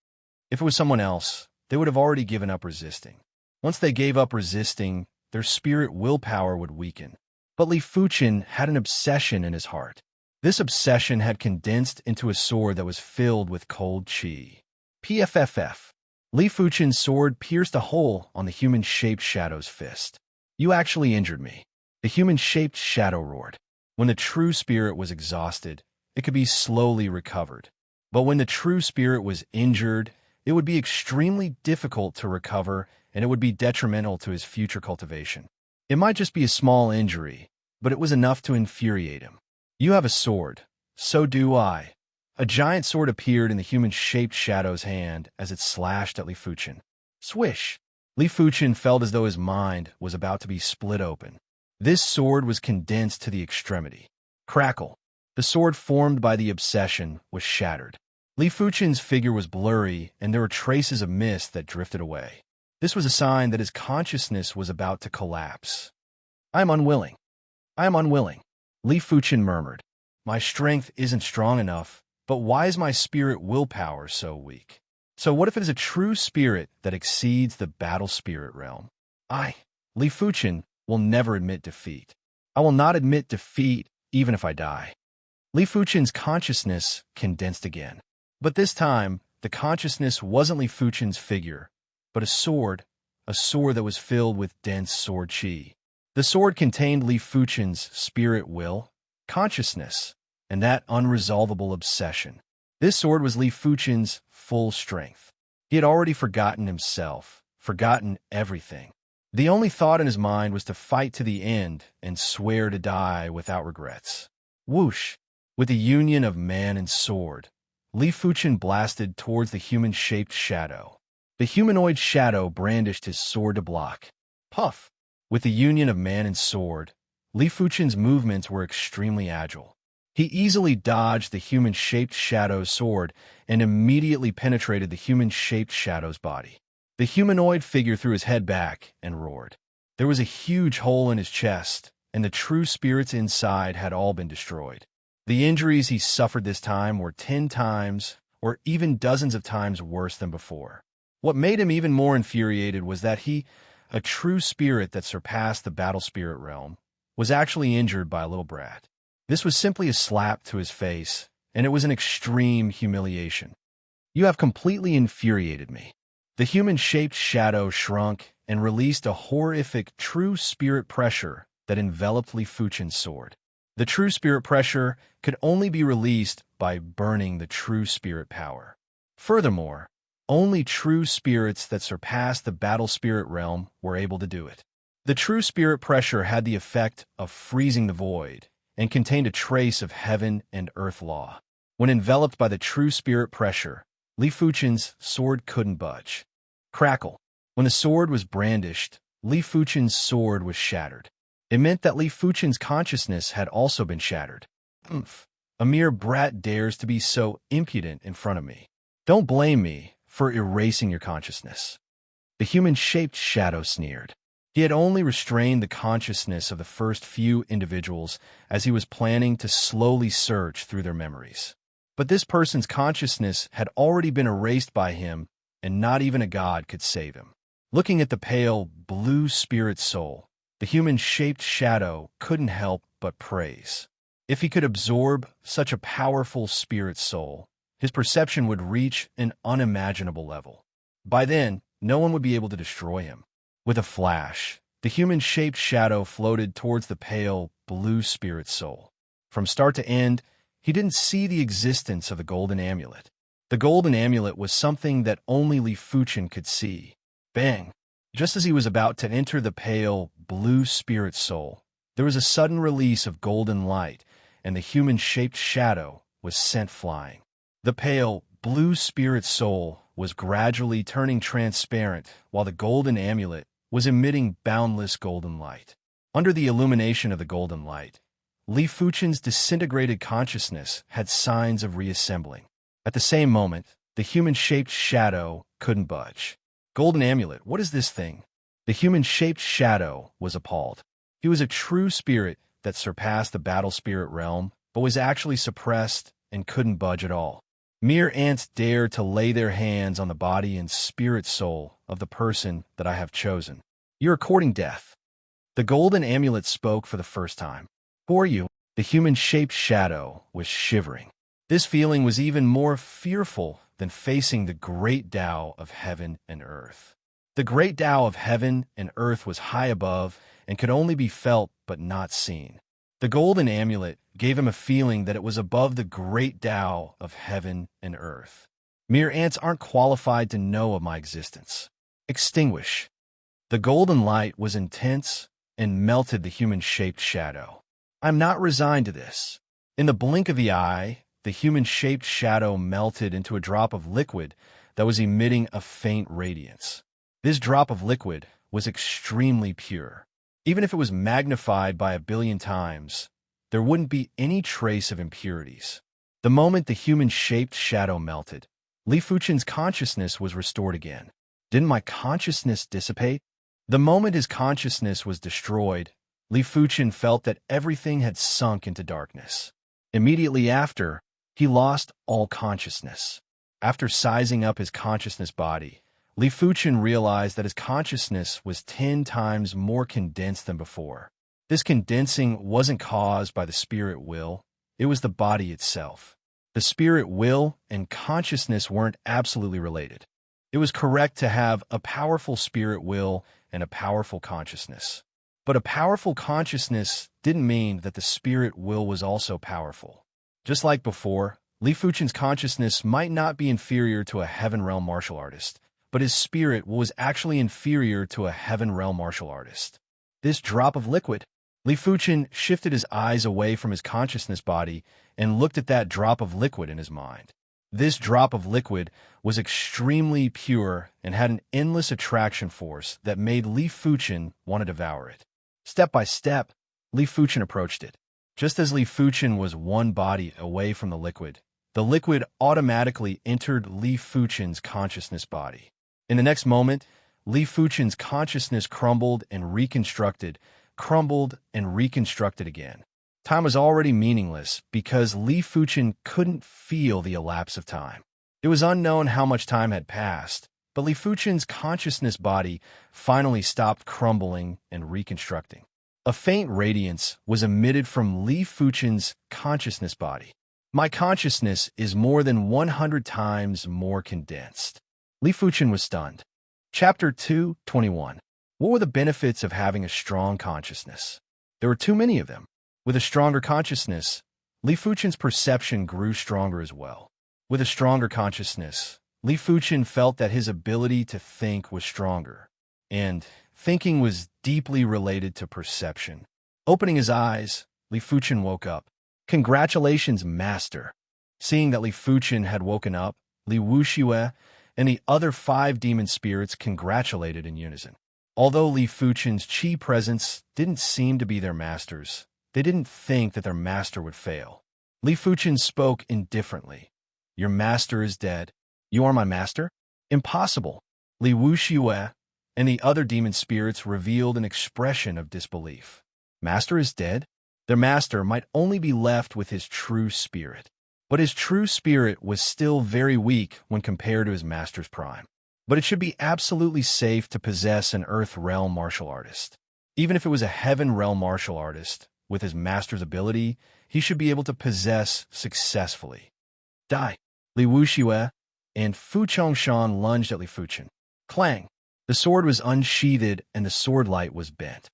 If it was someone else, they would have already given up resisting. Once they gave up resisting, their spirit willpower would weaken. But Li Fuchen had an obsession in his heart. This obsession had condensed into a sword that was filled with cold chi. PFFF. Li Fuchen's sword pierced a hole on the human-shaped shadow's fist. You actually injured me. The human-shaped shadow roared. When the true spirit was exhausted, it could be slowly recovered. But when the true spirit was injured, it would be extremely difficult to recover, and it would be detrimental to his future cultivation. It might just be a small injury, but it was enough to infuriate him. You have a sword. So do I. A giant sword appeared in the human-shaped shadow's hand as it slashed at Li Fuchen. Swish! Li Fuchen felt as though his mind was about to be split open. This sword was condensed to the extremity. Crackle! The sword formed by the obsession was shattered. Li Fuchen's figure was blurry, and there were traces of mist that drifted away. This was a sign that his consciousness was about to collapse. I am unwilling. I am unwilling. Li Fuchen murmured. My strength isn't strong enough, but why is my spirit willpower so weak? So what if it is a true spirit that exceeds the battle spirit realm? Li Fuchen, will never admit defeat. I will not admit defeat even if I die. Li Fuchen's consciousness condensed again. But this time, the consciousness wasn't Li Fuchen's figure, but a sword that was filled with dense sword chi. The sword contained Li Fuchen's spirit will, consciousness, and that unresolvable obsession. This sword was Li Fuchen's full strength. He had already forgotten himself, forgotten everything. The only thought in his mind was to fight to the end and swear to die without regrets. Whoosh! With the union of man and sword, Li Fuchen blasted towards the human-shaped shadow. The humanoid shadow brandished his sword to block. Puff! With the union of man and sword, Li Fuchen's movements were extremely agile. He easily dodged the human-shaped shadow's sword and immediately penetrated the human-shaped shadow's body. The humanoid figure threw his head back and roared. There was a huge hole in his chest, and the true spirits inside had all been destroyed. The injuries he suffered this time were 10 times or even dozens of times worse than before. What made him even more infuriated was that he, a true spirit that surpassed the battle spirit realm, was actually injured by a little brat. This was simply a slap to his face, and it was an extreme humiliation. You have completely infuriated me. The human-shaped shadow shrunk and released a horrific true spirit pressure that enveloped Li Fuchen's sword. The true spirit pressure could only be released by burning the true spirit power. Furthermore, only true spirits that surpassed the battle spirit realm were able to do it. The true spirit pressure had the effect of freezing the void and contained a trace of heaven and earth law. When enveloped by the true spirit pressure, Li Fuchen's sword couldn't budge. Crackle. When the sword was brandished, Li Fuchen's sword was shattered. It meant that Li Fuchen's consciousness had also been shattered. Oomph. A mere brat dares to be so impudent in front of me. Don't blame me for erasing your consciousness. The human-shaped shadow sneered. He had only restrained the consciousness of the first few individuals as he was planning to slowly search through their memories. But this person's consciousness had already been erased by him, and not even a god could save him. Looking at the pale, blue spirit soul, the human-shaped shadow couldn't help but praise. If he could absorb such a powerful spirit soul, his perception would reach an unimaginable level. By then, no one would be able to destroy him. With a flash, the human-shaped shadow floated towards the pale, blue spirit soul. From start to end, he didn't see the existence of the golden amulet. The golden amulet was something that only Li Fuchen could see. Bang! Just as he was about to enter the pale, blue spirit soul, there was a sudden release of golden light, and the human-shaped shadow was sent flying. The pale, blue spirit soul was gradually turning transparent, while the golden amulet was emitting boundless golden light. Under the illumination of the golden light, Li Fuchen's disintegrated consciousness had signs of reassembling. At the same moment, the human-shaped shadow couldn't budge. Golden amulet, what is this thing? The human-shaped shadow was appalled. He was a true spirit that surpassed the battle spirit realm, but was actually suppressed and couldn't budge at all. Mere ants dare to lay their hands on the body and spirit soul of the person that I have chosen. You are courting death. The golden amulet spoke for the first time. For you, the human-shaped shadow was shivering. This feeling was even more fearful than facing the great Tao of heaven and earth. The great Tao of heaven and earth was high above and could only be felt but not seen. The golden amulet gave him a feeling that it was above the great Tao of heaven and earth. Mere ants aren't qualified to know of my existence. Extinguish. The golden light was intense and melted the human-shaped shadow. I'm not resigned to this. In the blink of the eye, the human-shaped shadow melted into a drop of liquid that was emitting a faint radiance. This drop of liquid was extremely pure. Even if it was magnified by 1 billion times, there wouldn't be any trace of impurities. The moment the human-shaped shadow melted, Li Fuchen's consciousness was restored again. Didn't my consciousness dissipate? The moment his consciousness was destroyed, Li Fuchen felt that everything had sunk into darkness. Immediately after, he lost all consciousness. After sizing up his consciousness body, Li Fuchen realized that his consciousness was 10 times more condensed than before. This condensing wasn't caused by the spirit will, it was the body itself. The spirit will and consciousness weren't absolutely related. It was correct to have a powerful spirit will and a powerful consciousness. But a powerful consciousness didn't mean that the spirit will was also powerful. Just like before, Li Fuchen's consciousness might not be inferior to a Heaven Realm martial artist, but his spirit was actually inferior to a Heaven Realm martial artist. This drop of liquid. Li Fuchen shifted his eyes away from his consciousness body and looked at that drop of liquid in his mind. This drop of liquid was extremely pure and had an endless attraction force that made Li Fuchen want to devour it. Step by step, Li Fuchen approached it. Just as Li Fuchen was one body away from the liquid automatically entered Li Fuchen's consciousness body. In the next moment, Li Fuchen's consciousness crumbled and reconstructed again. Time was already meaningless because Li Fuchen couldn't feel the elapse of time. It was unknown how much time had passed, but Li Fuchen's consciousness body finally stopped crumbling and reconstructing. A faint radiance was emitted from Li Fuchen's consciousness body. My consciousness is more than 100 times more condensed. Li Fuchen was stunned. Chapter 2:21. What were the benefits of having a strong consciousness? There were too many of them. With a stronger consciousness, Li Fuchen's perception grew stronger as well. With a stronger consciousness, Li Fuchen felt that his ability to think was stronger, and thinking was deeply related to perception. Opening his eyes, Li Fuchen woke up. Congratulations, Master. Seeing that Li Fuchen had woken up, Li Wuxue and the other 5 demon spirits congratulated in unison. Although Li Fuchen's chi presence didn't seem to be their masters, they didn't think that their master would fail. Li Fuchen spoke indifferently. Your master is dead. You are my master? Impossible. Li Wuxue and the other demon spirits revealed an expression of disbelief. Master is dead? Their master might only be left with his true spirit. But his true spirit was still very weak when compared to his master's prime. But it should be absolutely safe to possess an Earth Realm martial artist. Even if it was a Heaven Realm martial artist, with his master's ability, he should be able to possess successfully. Die! Li Wuxue and Fu Chongshan lunged at Li Fuchen. Clang! The sword was unsheathed and the sword light was bent.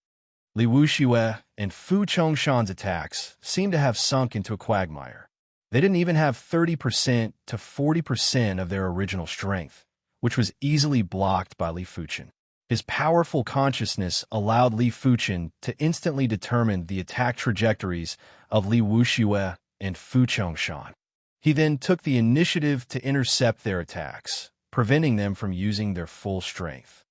Li Wuxue and Fu Chongshan's attacks seemed to have sunk into a quagmire. They didn't even have 30% to 40% of their original strength, which was easily blocked by Li Fuchen. His powerful consciousness allowed Li Fuchen to instantly determine the attack trajectories of Li Wuxue and Fu Chongshan. He then took the initiative to intercept their attacks, preventing them from using their full strength.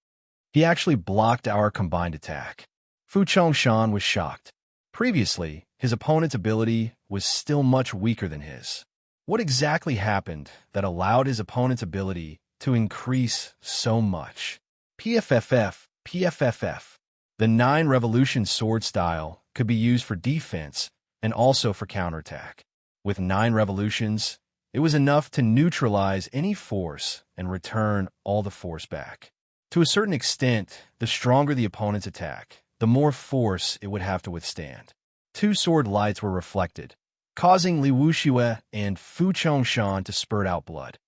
He actually blocked our combined attack. Fu Chongshan was shocked. Previously, his opponent's ability was still much weaker than his. What exactly happened that allowed his opponent's ability to increase so much? PFFF. The 9 Revolution sword style could be used for defense and also for counterattack. With 9 revolutions, it was enough to neutralize any force and return all the force back. To a certain extent, the stronger the opponent's attack, the more force it would have to withstand. 2 sword lights were reflected, causing Li Wuxue and Fu Chongshan to spurt out blood.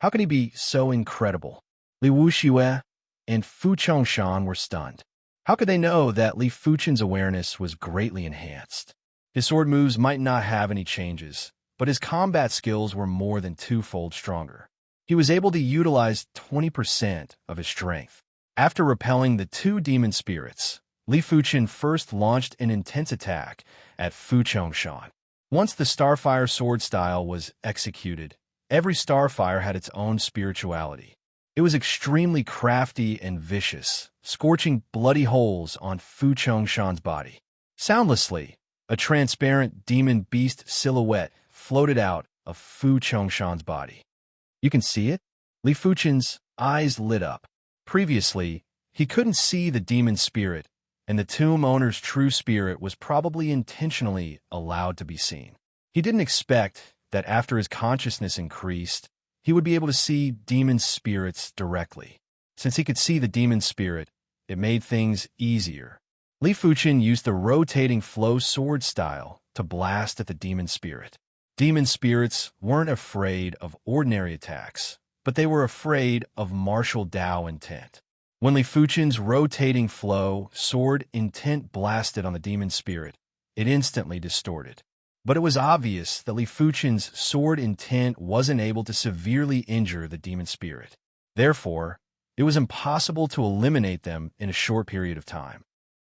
How could he be so incredible? Li Wuxue and Fu Chongshan were stunned. How could they know that Li Fuchen's awareness was greatly enhanced? His sword moves might not have any changes, but his combat skills were more than 2-fold stronger. He was able to utilize 20% of his strength. After repelling the 2 demon spirits, Li Fuchen first launched an intense attack at Fu Chongshan. Once the Starfire sword style was executed, every Starfire had its own spirituality. It was extremely crafty and vicious, scorching bloody holes on Fu Chongshan's body. Soundlessly, a transparent demon beast silhouette floated out of Fu Chongshan's body. You can see it? Li Fuchen's eyes lit up. Previously, he couldn't see the demon spirit, and the tomb owner's true spirit was probably intentionally allowed to be seen. He didn't expect that after his consciousness increased, he would be able to see demon spirits directly. Since he could see the demon spirit, it made things easier. Li Fuchen used the rotating flow sword style to blast at the demon spirit. Demon spirits weren't afraid of ordinary attacks, but they were afraid of martial Dao intent. When Li Fuchen's rotating flow sword intent blasted on the demon spirit, it instantly distorted. But it was obvious that Li Fuchen's sword intent wasn't able to severely injure the demon spirit. Therefore, it was impossible to eliminate them in a short period of time.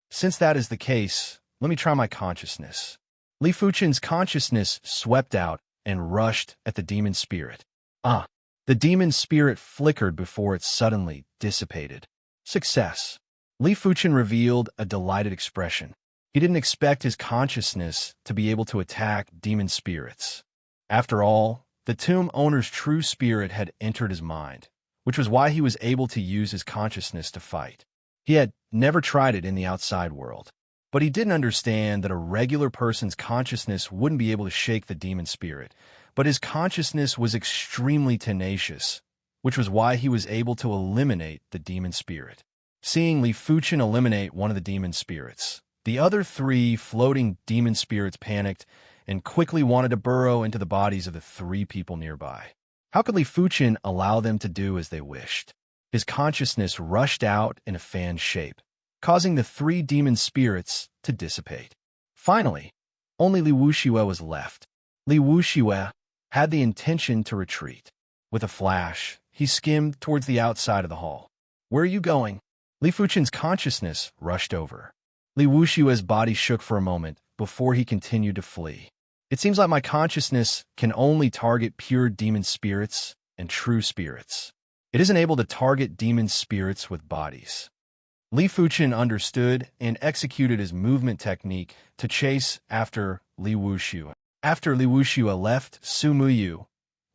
Since that is the case, let me try my consciousness. Li Fuchen's consciousness swept out and rushed at the demon spirit. Ah, the demon spirit flickered before it suddenly dissipated. Success. Li Fuchen revealed a delighted expression. He didn't expect his consciousness to be able to attack demon spirits. After all, the tomb owner's true spirit had entered his mind, which was why he was able to use his consciousness to fight. He had never tried it in the outside world, but he didn't understand that a regular person's consciousness wouldn't be able to shake the demon spirit, but his consciousness was extremely tenacious, which was why he was able to eliminate the demon spirit. Seeing Li Fuchen eliminate one of the demon spirits, the other three floating demon spirits panicked and quickly wanted to burrow into the bodies of the three people nearby. How could Li Fuchen allow them to do as they wished? His consciousness rushed out in a fan shape, causing the three demon spirits to dissipate. Finally, only Li Wuxue was left. Li Wuxue had the intention to retreat. With a flash, he skimmed towards the outside of the hall. "Where are you going?" Li Fuchen's consciousness rushed over. Li Wuxue's body shook for a moment before he continued to flee. "It seems like my consciousness can only target pure demon spirits and true spirits. It isn't able to target demon spirits with bodies." Li Fuchen understood and executed his movement technique to chase after Li Wuxue. After Li Wuxue left, Su Muyu,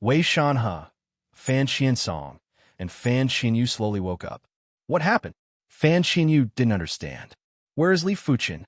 Wei Shanhe, Fan Xiansong, and Fan Xinyu slowly woke up. What happened? Fan Xinyu didn't understand. Where is Li Fuchen?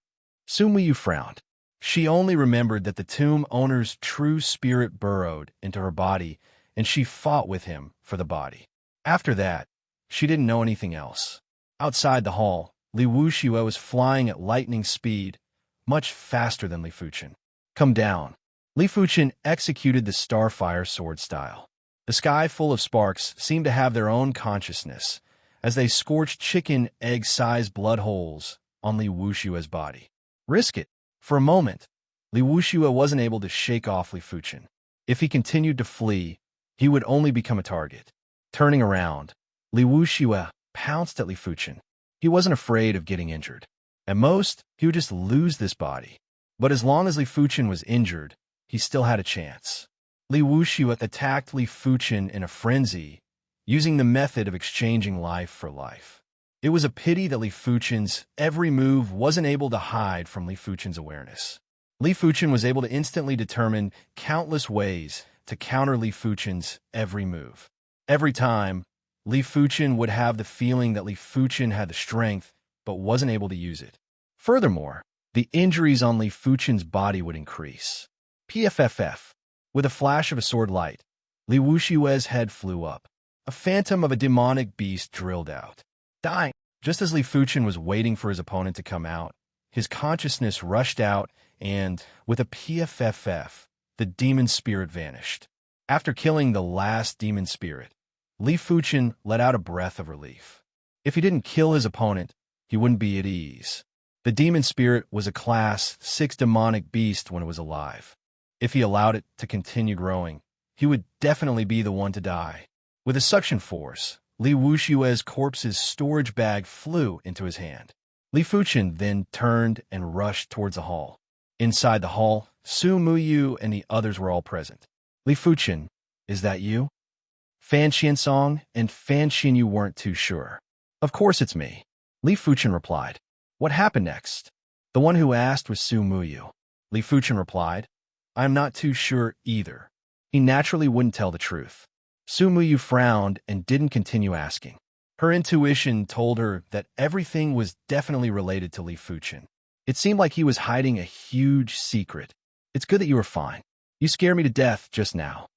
Su Muyu frowned. She only remembered that the tomb owner's true spirit burrowed into her body, and she fought with him for the body. After that, she didn't know anything else. Outside the hall, Li Wuxue was flying at lightning speed, much faster than Li Fuchen. "Come down." Li Fuchen executed the Starfire sword style. The sky full of sparks seemed to have their own consciousness, as they scorched chicken egg-sized blood holes on Li Wuxue's body. Risk it. For a moment, Li Wuxue wasn't able to shake off Li Fuchen. If he continued to flee, he would only become a target. Turning around, Li Wuxue pounced at Li Fuchen. He wasn't afraid of getting injured. At most, he would just lose this body. But as long as Li Fuchen was injured, he still had a chance. Li Wuxue attacked Li Fuchen in a frenzy, using the method of exchanging life for life. It was a pity that Li Fuchen's every move wasn't able to hide from Li Fuchen's awareness. Li Fuchen was able to instantly determine countless ways to counter Li Fuchen's every move. Every time, Li Fuchen would have the feeling that Li Fuchen had the strength, but wasn't able to use it. Furthermore, the injuries on Li Fuchen's body would increase. PFFF. With a flash of a sword light, Li Wuxue's head flew up. A phantom of a demonic beast drilled out. Dying. Just as Li Fuchen was waiting for his opponent to come out, his consciousness rushed out and, with a PFFF, the demon spirit vanished. After killing the last demon spirit, Li Fuchen let out a breath of relief. If he didn't kill his opponent, he wouldn't be at ease. The demon spirit was a Class 6 demonic beast when it was alive. If he allowed it to continue growing, he would definitely be the one to die. With a suction force, Li Wuxue's corpse's storage bag flew into his hand. Li Fuchen then turned and rushed towards the hall. Inside the hall, Su Muyu and the others were all present. "Li Fuchen, is that you?" Fan Xiansong and Fan Xinyu weren't too sure. "Of course it's me," Li Fuchen replied. "What happened next?" The one who asked was Su Muyu. Li Fuchen replied, "I'm not too sure either." He naturally wouldn't tell the truth. Su Muyu frowned and didn't continue asking. Her intuition told her that everything was definitely related to Li Fuchen. It seemed like he was hiding a huge secret. "It's good that you were fine. You scared me to death just now."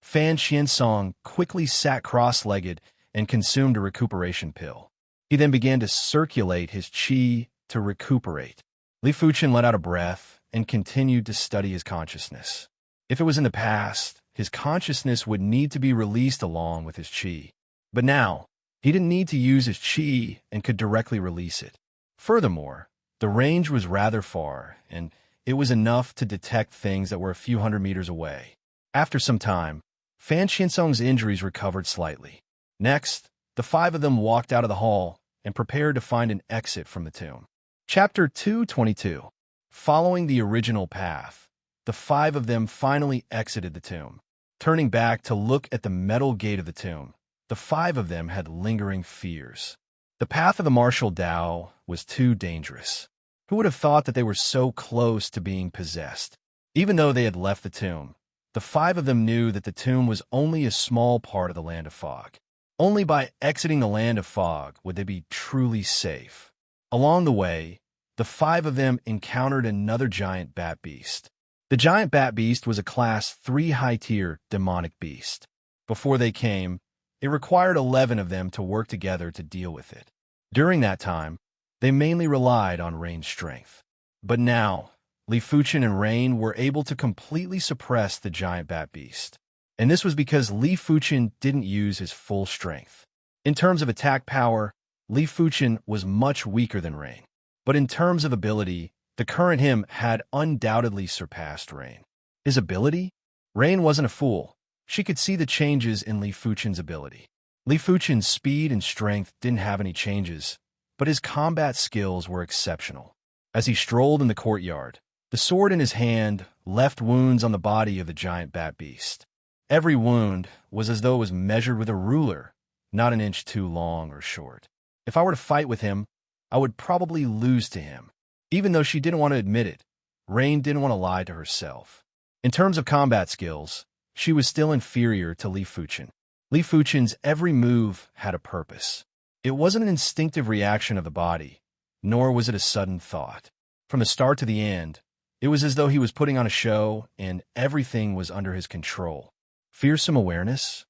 Fan Xiansong quickly sat cross-legged and consumed a recuperation pill. He then began to circulate his qi to recuperate. Li Fuchen let out a breath and continued to study his consciousness. If it was in the past, his consciousness would need to be released along with his qi. But now, he didn't need to use his qi and could directly release it. Furthermore, the range was rather far, and it was enough to detect things that were a few hundred meters away. After some time, Fan Xiansong's injuries recovered slightly. Next, the five of them walked out of the hall and prepared to find an exit from the tomb. Chapter 222. Following the original path, the five of them finally exited the tomb. Turning back to look at the metal gate of the tomb, the five of them had lingering fears. The path of the martial Tao was too dangerous. Who would have thought that they were so close to being possessed? Even though they had left the tomb, the five of them knew that the tomb was only a small part of the land of fog. Only by exiting the land of fog would they be truly safe. Along the way, the five of them encountered another giant bat beast. The giant bat beast was a Class 3 high-tier demonic beast. Before they came, it required 11 of them to work together to deal with it. During that time, they mainly relied on Rain's strength. But now, Li Fuchen and Rain were able to completely suppress the giant bat beast. And this was because Li Fuchen didn't use his full strength. In terms of attack power, Li Fuchen was much weaker than Rain. But in terms of ability, the current him had undoubtedly surpassed Rain. His ability? Rain wasn't a fool. She could see the changes in Li Fuchen's ability. Li Fuchen's speed and strength didn't have any changes, but his combat skills were exceptional. As he strolled in the courtyard, the sword in his hand left wounds on the body of the giant bat beast. Every wound was as though it was measured with a ruler, not an inch too long or short. If I were to fight with him, I would probably lose to him. Even though she didn't want to admit it, Rain didn't want to lie to herself. In terms of combat skills, she was still inferior to Li Fuchen. Li Fuchen's every move had a purpose. It wasn't an instinctive reaction of the body, nor was it a sudden thought. From the start to the end, it was as though he was putting on a show and everything was under his control. Fearsome awareness?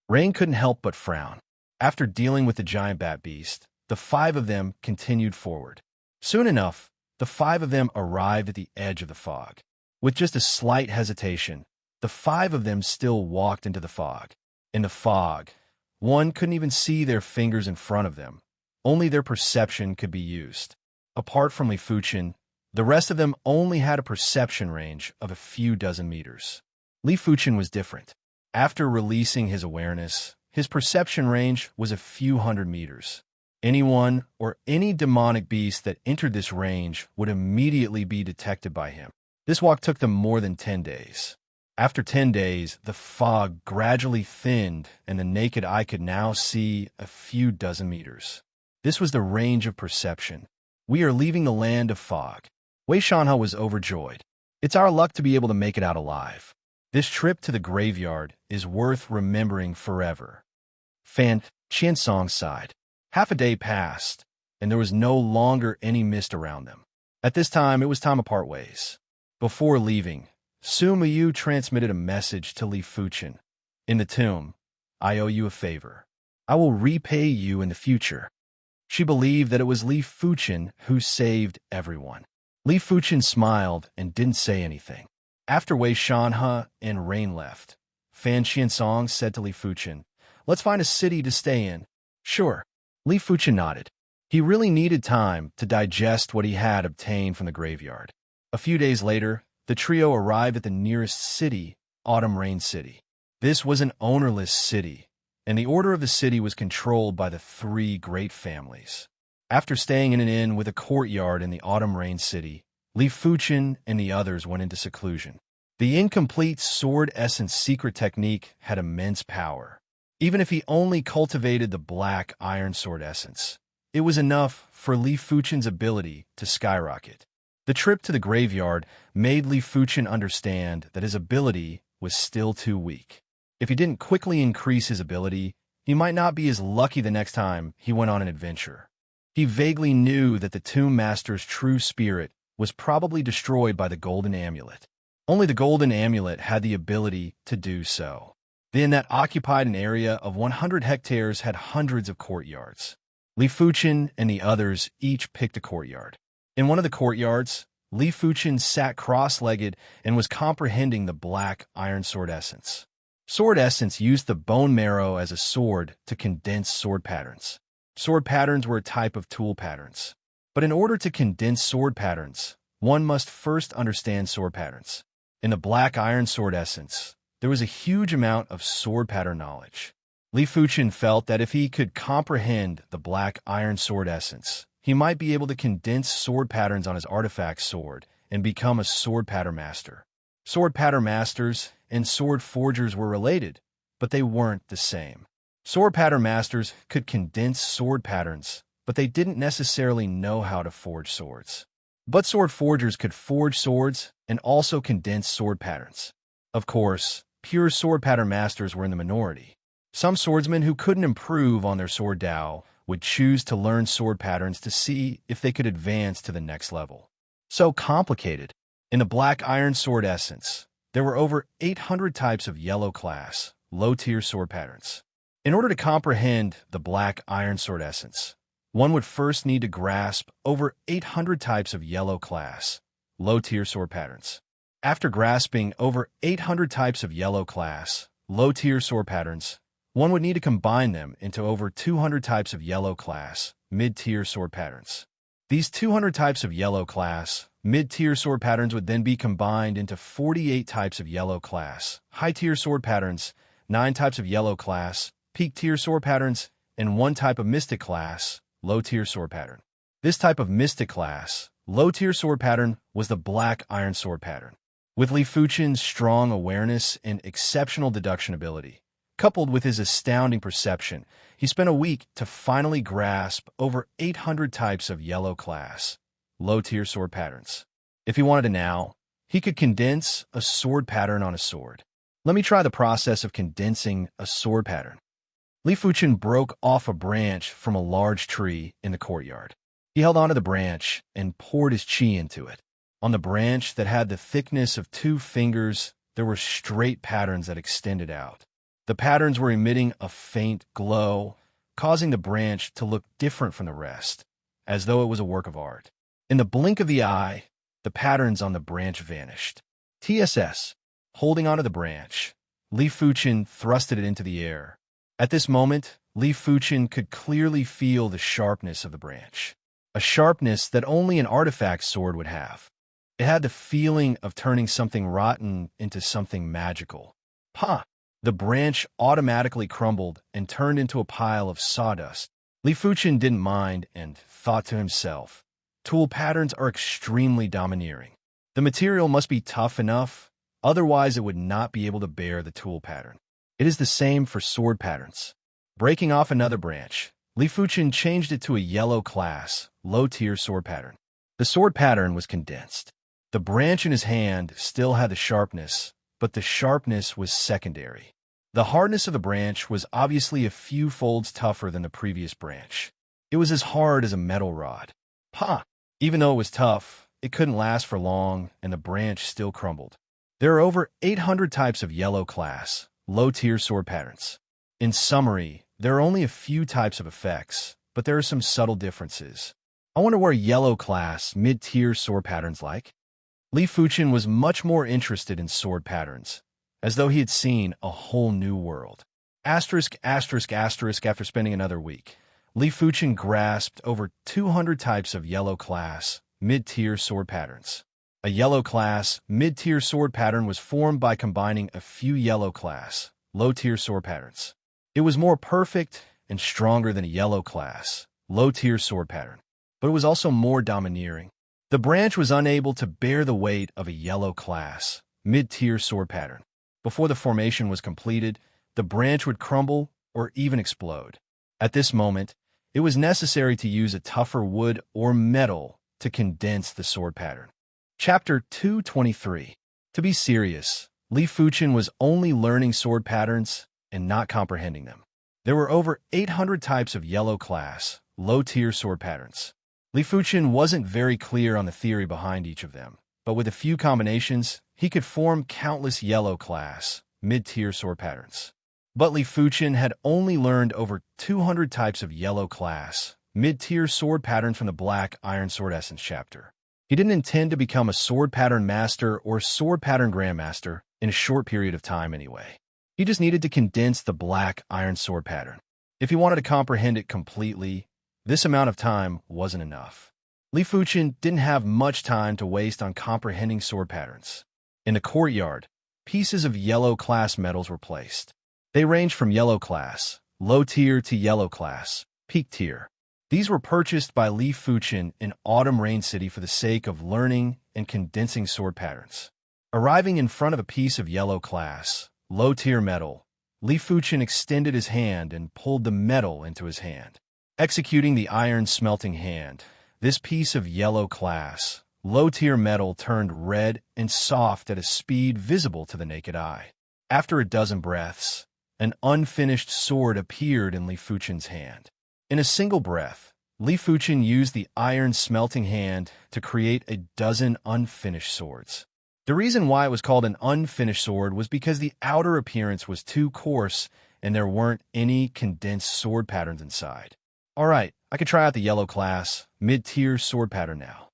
Rain couldn't help but frown. After dealing with the giant bat beast, the five of them continued forward. Soon enough, the five of them arrived at the edge of the fog. With just a slight hesitation, the five of them still walked into the fog. In the fog, one couldn't even see their fingers in front of them. Only their perception could be used. Apart from Li Fuchen, the rest of them only had a perception range of a few dozen meters. Li Fuchen was different. After releasing his awareness, his perception range was a few hundred meters. Anyone or any demonic beast that entered this range would immediately be detected by him. This walk took them more than 10 days. After 10 days, the fog gradually thinned and the naked eye could now see a few dozen meters. This was the range of perception. We are leaving the land of fog. Wei Shanhe was overjoyed. It's our luck to be able to make it out alive. This trip to the graveyard is worth remembering forever. Fan Qiansong sighed. Half a day passed, and there was no longer any mist around them. At this time, it was time to part ways. Before leaving, Su Miyu transmitted a message to Li Fuchen. In the tomb, I owe you a favor. I will repay you in the future. She believed that it was Li Fuchen who saved everyone. Li Fuchen smiled and didn't say anything. After Wei Shanhe and Rain left, Fan Qiansong said to Li Fuchen, "Let's find a city to stay in." "Sure." Li Fuchen nodded. He really needed time to digest what he had obtained from the graveyard. A few days later, the trio arrived at the nearest city, Autumn Rain City. This was an ownerless city, and the order of the city was controlled by the three great families. After staying in an inn with a courtyard in the Autumn Rain City, Li Fuchen and the others went into seclusion. The incomplete sword essence secret technique had immense power. Even if he only cultivated the black iron sword essence, it was enough for Li Fuchen's ability to skyrocket. The trip to the graveyard made Li Fuchen understand that his ability was still too weak. If he didn't quickly increase his ability, he might not be as lucky the next time he went on an adventure. He vaguely knew that the Tomb Master's true spirit was probably destroyed by the Golden Amulet. Only the Golden Amulet had the ability to do so. The inn that occupied an area of 100 hectares had hundreds of courtyards. Li Fuchen and the others each picked a courtyard. In one of the courtyards, Li Fuchen sat cross-legged and was comprehending the black iron sword essence. Sword essence used the bone marrow as a sword to condense sword patterns. Sword patterns were a type of tool patterns. But in order to condense sword patterns, one must first understand sword patterns. In the black iron sword essence, there was a huge amount of sword pattern knowledge. Li Fuchen felt that if he could comprehend the black iron sword essence, he might be able to condense sword patterns on his artifact sword and become a sword pattern master. Sword pattern masters and sword forgers were related, but they weren't the same. Sword pattern masters could condense sword patterns, but they didn't necessarily know how to forge swords. But sword forgers could forge swords and also condense sword patterns. Of course, pure sword pattern masters were in the minority. Some swordsmen who couldn't improve on their sword Dao would choose to learn sword patterns to see if they could advance to the next level. So complicated. In the Black Iron Sword Essence, there were over 800 types of yellow class, low-tier sword patterns. In order to comprehend the Black Iron Sword Essence, one would first need to grasp over 800 types of yellow class, low-tier sword patterns. After grasping over 800 types of yellow class, low-tier sword patterns, one would need to combine them into over 200 types of yellow class, mid-tier sword patterns. These 200 types of yellow class, mid-tier sword patterns would then be combined into 48 types of yellow class, high-tier sword patterns, 9 types of yellow class, peak-tier sword patterns, and 1 type of mystic class, low-tier sword pattern. This type of mystic class, low-tier sword pattern was the Black Iron Sword pattern. With Li Fuchen's strong awareness and exceptional deduction ability, coupled with his astounding perception, he spent a week to finally grasp over 800 types of yellow class, low-tier sword patterns. If he wanted to now, he could condense a sword pattern on a sword. Let me try the process of condensing a sword pattern. Li Fuchen broke off a branch from a large tree in the courtyard. He held onto the branch and poured his qi into it. On the branch that had the thickness of 2 fingers, there were straight patterns that extended out. The patterns were emitting a faint glow, causing the branch to look different from the rest, as though it was a work of art. In the blink of the eye, the patterns on the branch vanished. TSS, holding onto the branch, Li Fuchen thrusted it into the air. At this moment, Li Fuchen could clearly feel the sharpness of the branch, a sharpness that only an artifact sword would have. It had the feeling of turning something rotten into something magical. Pah! The branch automatically crumbled and turned into a pile of sawdust. Li Fuchen didn't mind and thought to himself, tool patterns are extremely domineering. The material must be tough enough, otherwise it would not be able to bear the tool pattern. It is the same for sword patterns. Breaking off another branch, Li Fuchen changed it to a yellow class, low-tier sword pattern. The sword pattern was condensed. The branch in his hand still had the sharpness, but the sharpness was secondary. The hardness of the branch was obviously a few folds tougher than the previous branch. It was as hard as a metal rod. Pah! Even though it was tough, it couldn't last for long, and the branch still crumbled. There are over 800 types of yellow class, low-tier sword patterns. In summary, there are only a few types of effects, but there are some subtle differences. I wonder what yellow class, mid-tier sword patterns like. Li Fuchen was much more interested in sword patterns, as though he had seen a whole new world. After spending another week, Li Fuchen grasped over 200 types of yellow class, mid-tier sword patterns. A yellow class, mid-tier sword pattern was formed by combining a few yellow class, low-tier sword patterns. It was more perfect and stronger than a yellow class, low-tier sword pattern, but it was also more domineering. The branch was unable to bear the weight of a yellow class, mid-tier sword pattern. Before the formation was completed, the branch would crumble or even explode. At this moment, it was necessary to use a tougher wood or metal to condense the sword pattern. Chapter 223. To be serious, Li Fuchen was only learning sword patterns and not comprehending them. There were over 800 types of yellow class, low-tier sword patterns. Li Fuchen wasn't very clear on the theory behind each of them, but with a few combinations, he could form countless yellow class, mid-tier sword patterns. But Li Fuchen had only learned over 200 types of yellow class, mid-tier sword patterns from the Black Iron Sword Essence chapter. He didn't intend to become a sword pattern master or sword pattern grandmaster in a short period of time anyway. He just needed to condense the Black Iron Sword pattern. If he wanted to comprehend it completely, this amount of time wasn't enough. Li Fuchen didn't have much time to waste on comprehending sword patterns. In the courtyard, pieces of yellow class metals were placed. They ranged from yellow class, low tier, to yellow class, peak tier. These were purchased by Li Fuchen in Autumn Rain City for the sake of learning and condensing sword patterns. Arriving in front of a piece of yellow class, low-tier metal, Li Fuchen extended his hand and pulled the metal into his hand. Executing the iron smelting hand, this piece of yellow class, low-tier metal turned red and soft at a speed visible to the naked eye. After a dozen breaths, an unfinished sword appeared in Li Fuchen's hand. In a single breath, Li Fuchen used the iron smelting hand to create a dozen unfinished swords. The reason why it was called an unfinished sword was because the outer appearance was too coarse and there weren't any condensed sword patterns inside. Alright, I could try out the yellow class, mid-tier sword pattern now.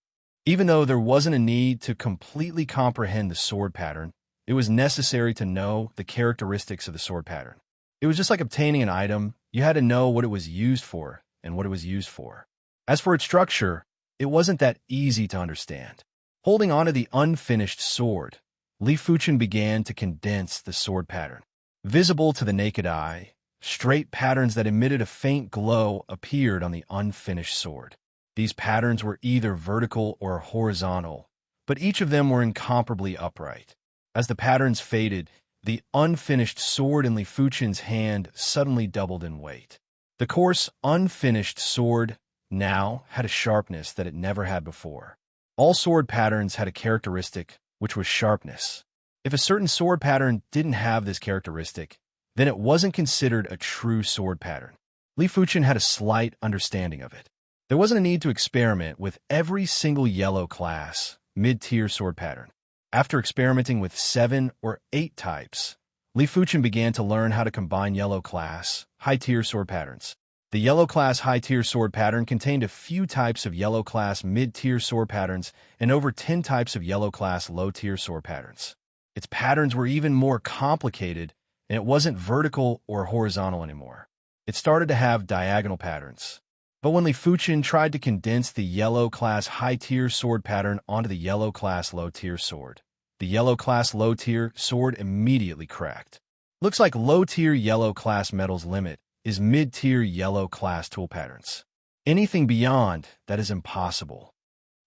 Even though there wasn't a need to completely comprehend the sword pattern, it was necessary to know the characteristics of the sword pattern. It was just like obtaining an item. You had to know what it was used for and what it was used for. As for its structure, it wasn't that easy to understand. Holding onto the unfinished sword, Li Fuchen began to condense the sword pattern. Visible to the naked eye, straight patterns that emitted a faint glow appeared on the unfinished sword. These patterns were either vertical or horizontal, but each of them were incomparably upright. As the patterns faded, the unfinished sword in Li Fuchen's hand suddenly doubled in weight. The coarse, unfinished sword now had a sharpness that it never had before. All sword patterns had a characteristic, which was sharpness. If a certain sword pattern didn't have this characteristic, then it wasn't considered a true sword pattern. Li Fuchen had a slight understanding of it. There wasn't a need to experiment with every single yellow class, mid-tier sword pattern. After experimenting with 7 or 8 types, Li Fuchen began to learn how to combine yellow class, high-tier sword patterns. The yellow class high-tier sword pattern contained a few types of yellow class mid-tier sword patterns and over 10 types of yellow class low-tier sword patterns. Its patterns were even more complicated, and it wasn't vertical or horizontal anymore. It started to have diagonal patterns. But when Li Fuchen tried to condense the yellow class high-tier sword pattern onto the yellow class low-tier sword, the yellow class low-tier sword immediately cracked. Looks like low-tier yellow class metal's limit is mid-tier yellow class tool patterns. Anything beyond that is impossible.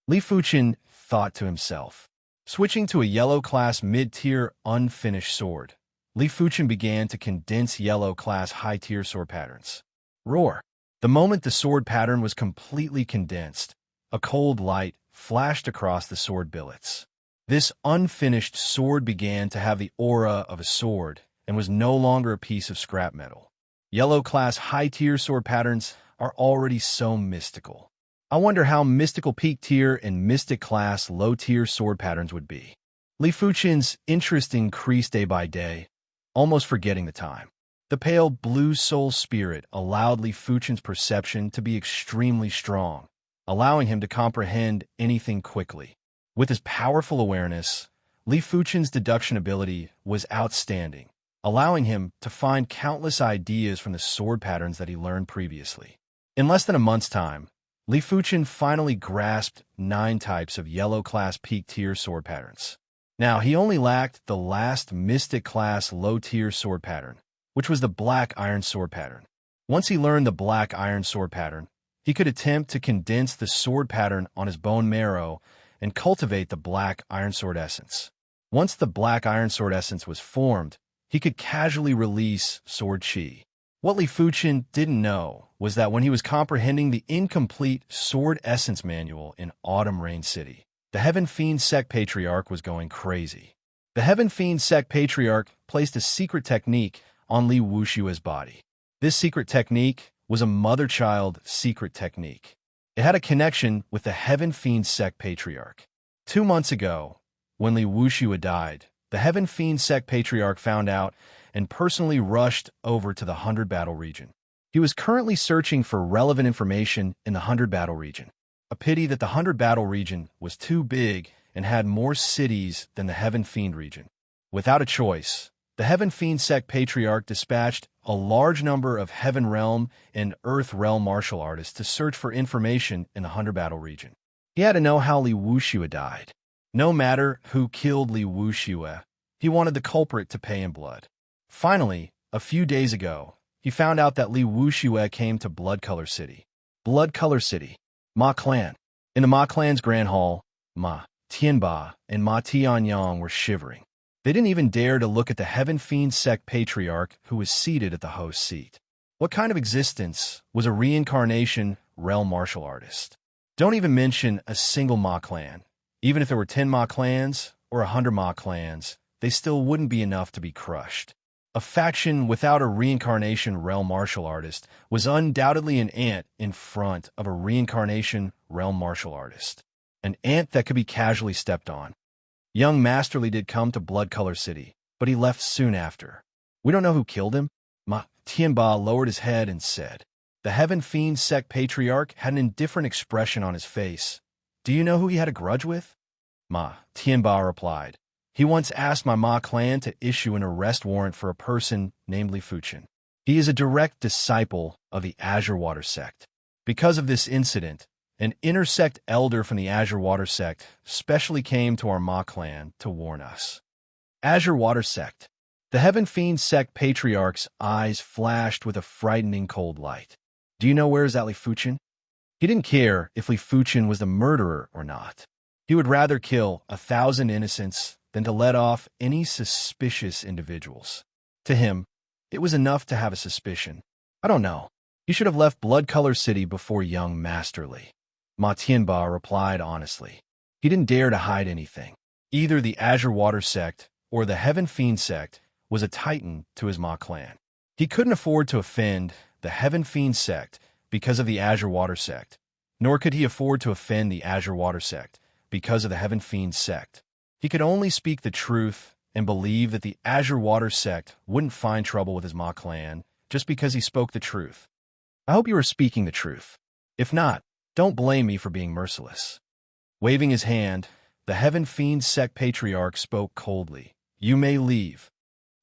Li Fuchen thought to himself. Switching to a yellow class mid-tier unfinished sword, Li Fuchen began to condense yellow class high-tier sword patterns. Roar! The moment the sword pattern was completely condensed, a cold light flashed across the sword billets. This unfinished sword began to have the aura of a sword and was no longer a piece of scrap metal. Yellow class high-tier sword patterns are already so mystical. I wonder how mystical peak tier and mystic class low-tier sword patterns would be. Li Fuchen's interest increased day by day, almost forgetting the time. The pale blue soul spirit allowed Li Fuchen's perception to be extremely strong, allowing him to comprehend anything quickly. With his powerful awareness, Li Fuchen's deduction ability was outstanding, allowing him to find countless ideas from the sword patterns that he learned previously. In less than a month's time, Li Fuchen finally grasped 9 types of yellow class peak tier sword patterns. Now, he only lacked the last mystic class low tier sword pattern, which was the black iron sword pattern. Once he learned the black iron sword pattern, he could attempt to condense the sword pattern on his bone marrow and cultivate the black iron sword essence. Once the black iron sword essence was formed, he could casually release sword chi. What Li Fuchen didn't know was that when he was comprehending the incomplete sword essence manual in Autumn Rain City, the Heaven Fiend Sect Patriarch was going crazy. The Heaven Fiend Sect Patriarch placed a secret technique on Li Wushue's body. This secret technique was a mother-child secret technique. It had a connection with the Heaven Fiend Sect Patriarch. 2 months ago, when Li Wushue died, the Heaven Fiend Sect Patriarch found out and personally rushed over to the 100 Battle region. He was currently searching for relevant information in the 100 Battle region. A pity that the 100 Battle region was too big and had more cities than the Heaven Fiend region. Without a choice, the Heaven Fiend Sect Patriarch dispatched a large number of Heaven Realm and Earth Realm martial artists to search for information in the 100 Battle region. He had to know how Li Wushue died. No matter who killed Li Wushue, he wanted the culprit to pay in blood. Finally, a few days ago, he found out that Li Wushue came to Blood Color City. Blood Color City. Ma Clan. In the Ma Clan's Grand Hall, Ma Tianba and Ma Tianyang were shivering. They didn't even dare to look at the Heaven Fiend sect patriarch who was seated at the host's seat. What kind of existence was a reincarnation realm martial artist? Don't even mention a single Ma clan. Even if there were 10 Ma clans or 100 Ma clans, they still wouldn't be enough to be crushed. A faction without a reincarnation realm martial artist was undoubtedly an ant in front of a reincarnation realm martial artist. An ant that could be casually stepped on. Young Masterly did come to Blood Color City, but he left soon after. We don't know who killed him. Ma Tianba lowered his head and said. The Heaven Fiend sect patriarch had an indifferent expression on his face. Do you know who he had a grudge with? Ma Tianba replied. He once asked my Ma clan to issue an arrest warrant for a person named Li Fuchen. He is a direct disciple of the Azure Water sect. Because of this incident, an intersect elder from the Azure Water sect specially came to our Ma clan to warn us. Azure Water sect. The Heaven Fiend sect patriarch's eyes flashed with a frightening cold light. Do you know where is that Li Fuchen? He didn't care if Li Fuchen was the murderer or not. He would rather kill 1,000 innocents than to let off any suspicious individuals. To him, it was enough to have a suspicion. I don't know. He should have left Blood Color City before young Masterly. Ma Tianba replied honestly. He didn't dare to hide anything. Either the Azure Water sect or the Heaven Fiend sect was a titan to his Ma clan. He couldn't afford to offend the Heaven Fiend sect because of the Azure Water sect, nor could he afford to offend the Azure Water sect because of the Heaven Fiend sect. He could only speak the truth and believe that the Azure Water sect wouldn't find trouble with his Ma clan just because he spoke the truth. I hope you are speaking the truth. If not, don't blame me for being merciless. Waving his hand, the Heaven Fiend sect patriarch spoke coldly. You may leave.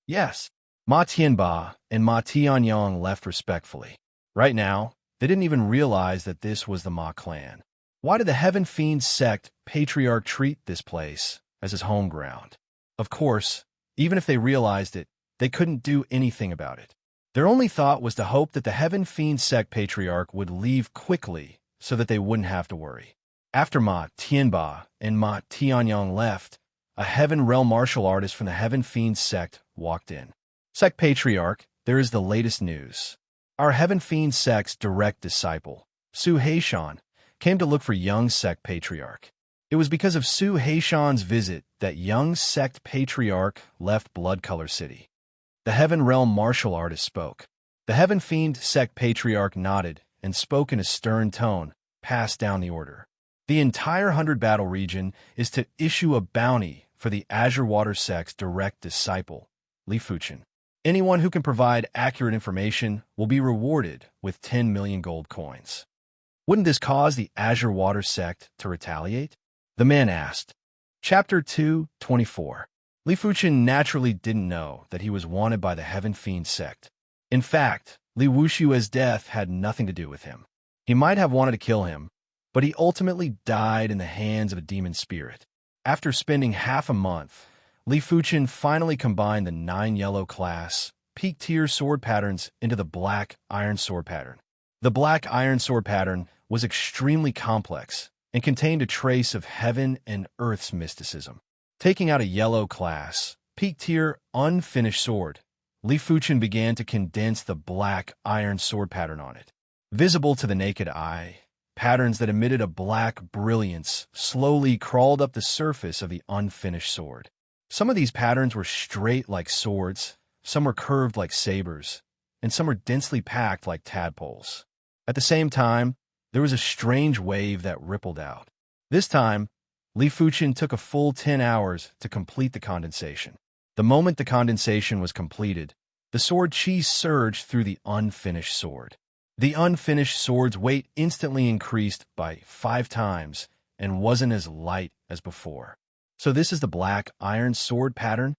Yes. Ma Tianba and Ma Tianyang left respectfully. Right now, they didn't even realize that this was the Ma clan. Why did the Heaven Fiend sect patriarch treat this place as his home ground? Of course, even if they realized it, they couldn't do anything about it. Their only thought was to hope that the Heaven Fiend sect patriarch would leave quickly so that they wouldn't have to worry. After Ma Tianba and Ma Tianyang left, a Heaven Realm martial artist from the Heaven Fiend sect walked in. Sect Patriarch, there is the latest news. Our Heaven Fiend sect's direct disciple, Su Heishan, came to look for young Sect Patriarch. It was because of Su Heishan's visit that young Sect Patriarch left Blood Color City. The Heaven Realm martial artist spoke. The Heaven Fiend sect patriarch nodded and spoke in a stern tone, passed down the order. The entire 100 Battle region is to issue a bounty for the Azure Water sect's direct disciple, Li Fuchen. Anyone who can provide accurate information will be rewarded with 10 million gold coins. Wouldn't this cause the Azure Water sect to retaliate? The man asked. Chapter 2:24. Li Fuchen naturally didn't know that he was wanted by the Heaven Fiend sect. In fact, Li Wushue's death had nothing to do with him. He might have wanted to kill him, but he ultimately died in the hands of a demon spirit. After spending half a month, Li Fuchen finally combined the 9 yellow class, peak tier sword patterns into the black iron sword pattern. The black iron sword pattern was extremely complex and contained a trace of heaven and earth's mysticism. Taking out a yellow class, peak tier unfinished sword, Li Fuchen began to condense the black iron sword pattern on it. Visible to the naked eye, patterns that emitted a black brilliance slowly crawled up the surface of the unfinished sword. Some of these patterns were straight like swords, some were curved like sabers, and some were densely packed like tadpoles. At the same time, there was a strange wave that rippled out. This time, Li Fuchen took a full 10 hours to complete the condensation. The moment the condensation was completed, the sword chi surged through the unfinished sword. The unfinished sword's weight instantly increased by 5 times and wasn't as light as before. So this is the black iron sword pattern?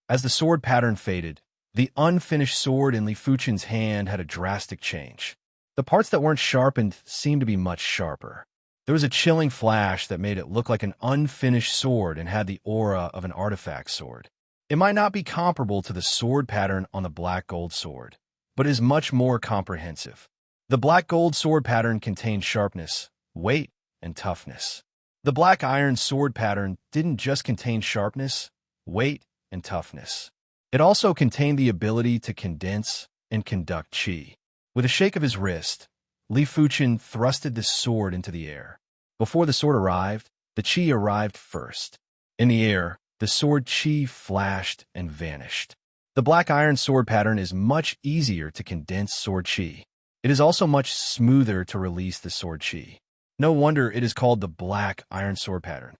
As the sword pattern faded, the unfinished sword in Li Fuchen's hand had a drastic change. The parts that weren't sharpened seemed to be much sharper. There was a chilling flash that made it look like an unfinished sword and had the aura of an artifact sword. It might not be comparable to the sword pattern on the black gold sword, but is much more comprehensive. The black gold sword pattern contained sharpness, weight, and toughness. The black iron sword pattern didn't just contain sharpness, weight, and toughness. It also contained the ability to condense and conduct qi. With a shake of his wrist, Li Fuchen thrusted the sword into the air. Before the sword arrived, the qi arrived first. In the air, the sword qi flashed and vanished. The black iron sword pattern is much easier to condense sword qi. It is also much smoother to release the sword qi. No wonder it is called the black iron sword pattern.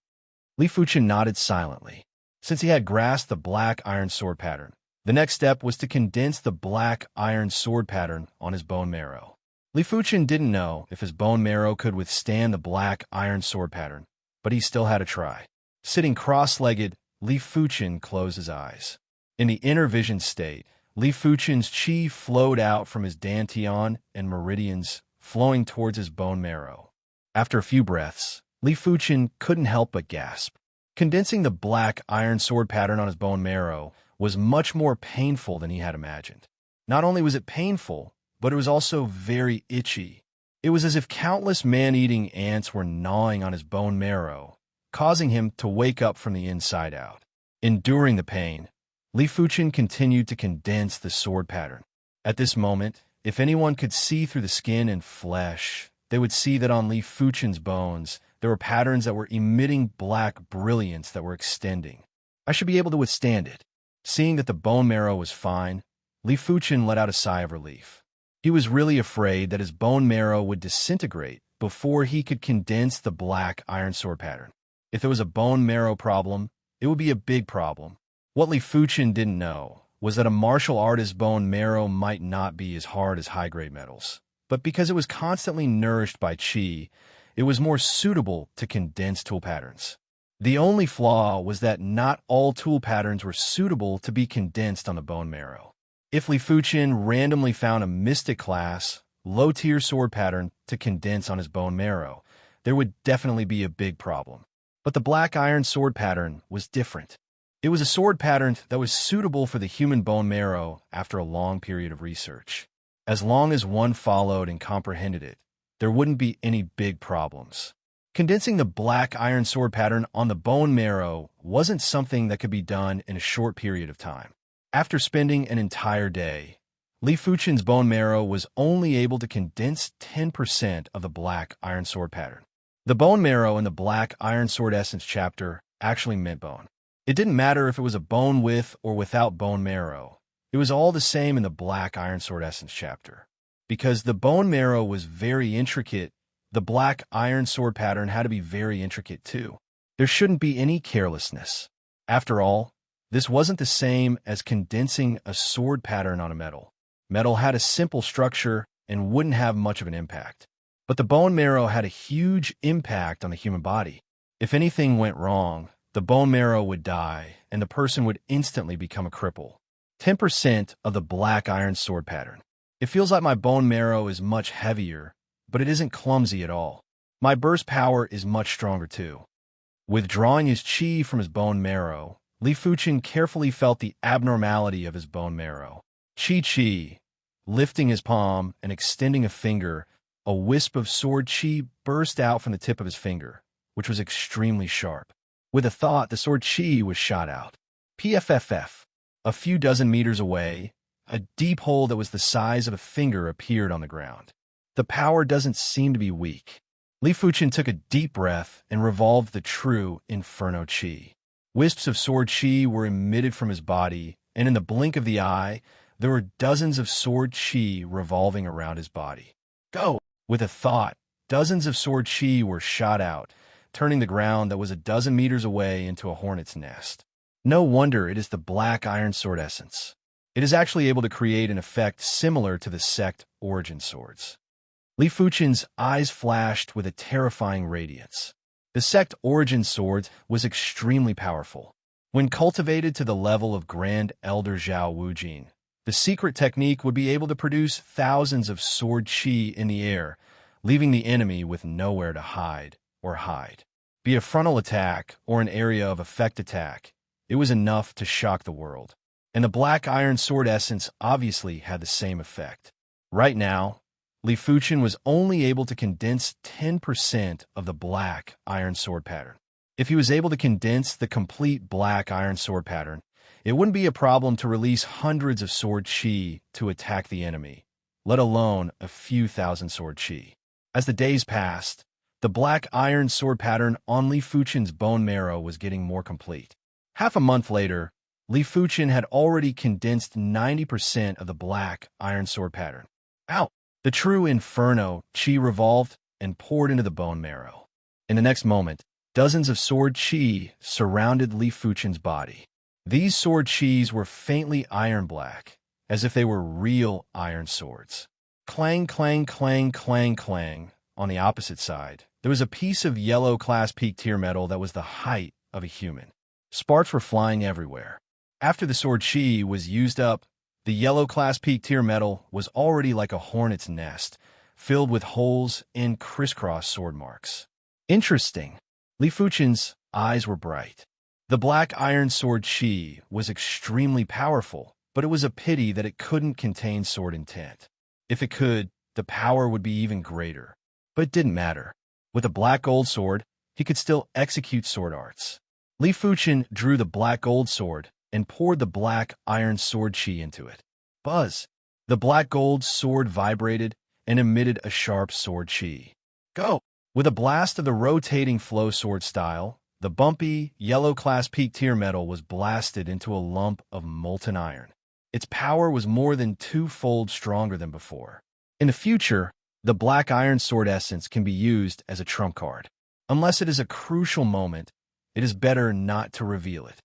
Li Fuchen nodded silently. Since he had grasped the black iron sword pattern, the next step was to condense the black iron sword pattern on his bone marrow. Li Fuchen didn't know if his bone marrow could withstand the black iron sword pattern, but he still had to try. Sitting cross-legged, Li Fuchen closed his eyes. In the inner vision state, Li Fuchen's qi flowed out from his dantian and meridians, flowing towards his bone marrow. After a few breaths, Li Fuchen couldn't help but gasp. Condensing the black iron sword pattern on his bone marrow was much more painful than he had imagined. Not only was it painful, but it was also very itchy. It was as if countless man-eating ants were gnawing on his bone marrow, causing him to wake up from the inside out. Enduring the pain, Li Fuchen continued to condense the sword pattern. At this moment, if anyone could see through the skin and flesh, they would see that on Li Fuchen's bones, there were patterns that were emitting black brilliance that were extending. I should be able to withstand it. Seeing that the bone marrow was fine, Li Fuchen let out a sigh of relief. He was really afraid that his bone marrow would disintegrate before he could condense the black iron sword pattern. If there was a bone marrow problem, it would be a big problem. What Li Fuchen didn't know was that a martial artist's bone marrow might not be as hard as high-grade metals, but because it was constantly nourished by qi, it was more suitable to condense tool patterns. The only flaw was that not all tool patterns were suitable to be condensed on the bone marrow. If Li Fuchen randomly found a mystic class, low-tier sword pattern to condense on his bone marrow, there would definitely be a big problem. But the black iron sword pattern was different. It was a sword pattern that was suitable for the human bone marrow after a long period of research. As long as one followed and comprehended it, there wouldn't be any big problems. Condensing the black iron sword pattern on the bone marrow wasn't something that could be done in a short period of time. After spending an entire day, Li Fuchen's bone marrow was only able to condense 10% of the black iron sword pattern. The bone marrow in the black iron sword essence chapter actually meant bone. It didn't matter if it was a bone with or without bone marrow. It was all the same in the black iron sword essence chapter. Because the bone marrow was very intricate, the black iron sword pattern had to be very intricate too. There shouldn't be any carelessness. After all, this wasn't the same as condensing a sword pattern on a metal. Metal had a simple structure and wouldn't have much of an impact. But the bone marrow had a huge impact on the human body. If anything went wrong, the bone marrow would die and the person would instantly become a cripple. 10% of the black iron sword pattern. It feels like my bone marrow is much heavier, but it isn't clumsy at all. My burst power is much stronger too. Withdrawing his qi from his bone marrow, Li Fuchen carefully felt the abnormality of his bone marrow. Qi. Lifting his palm and extending a finger, a wisp of sword qi burst out from the tip of his finger, which was extremely sharp. With a thought, the sword qi was shot out. PFFF. A few dozen meters away, a deep hole that was the size of a finger appeared on the ground. The power doesn't seem to be weak. Li Fuchen took a deep breath and revolved the true inferno qi. Wisps of sword qi were emitted from his body, and in the blink of the eye, there were dozens of sword qi revolving around his body. Go! With a thought, dozens of sword qi were shot out, turning the ground that was a dozen meters away into a hornet's nest. No wonder it is the black iron sword essence. It is actually able to create an effect similar to the sect origin swords. Li Fuchen's eyes flashed with a terrifying radiance. The sect origin sword was extremely powerful. When cultivated to the level of Grand Elder Zhao Wujin, the secret technique would be able to produce thousands of sword qi in the air, leaving the enemy with nowhere to hide or hide. Be it a frontal attack or an area of effect attack, it was enough to shock the world. And the black iron sword essence obviously had the same effect. Right now, Li Fuchen was only able to condense 10% of the black iron sword pattern. If he was able to condense the complete black iron sword pattern, it wouldn't be a problem to release hundreds of sword chi to attack the enemy, let alone a few thousand sword chi. As the days passed, the black iron sword pattern on Li Fuchen's bone marrow was getting more complete. Half a month later, Li Fuchen had already condensed 90% of the black iron sword pattern. Ow! The true inferno chi revolved and poured into the bone marrow. In the next moment, dozens of sword chi surrounded Li Fuchen's body. These sword chis were faintly iron black, as if they were real iron swords. Clang, clang, clang, clang, clang. On the opposite side, there was a piece of yellow class peak tier metal that was the height of a human. Sparks were flying everywhere. After the sword chi was used up, the yellow class peak tier metal was already like a hornet's nest, filled with holes and crisscross sword marks. Interesting. Li Fuchen's eyes were bright. The black iron sword chi was extremely powerful, but it was a pity that it couldn't contain sword intent. If it could, the power would be even greater. But it didn't matter. With a black gold sword, he could still execute sword arts. Li Fuchen drew the black gold sword and poured the black iron sword chi into it. Buzz! The black gold sword vibrated and emitted a sharp sword chi. Go! With a blast of the rotating flow sword style, the bumpy, yellow class peak tier metal was blasted into a lump of molten iron. Its power was more than twofold stronger than before. In the future, the black iron sword essence can be used as a trump card. Unless it is a crucial moment, it is better not to reveal it.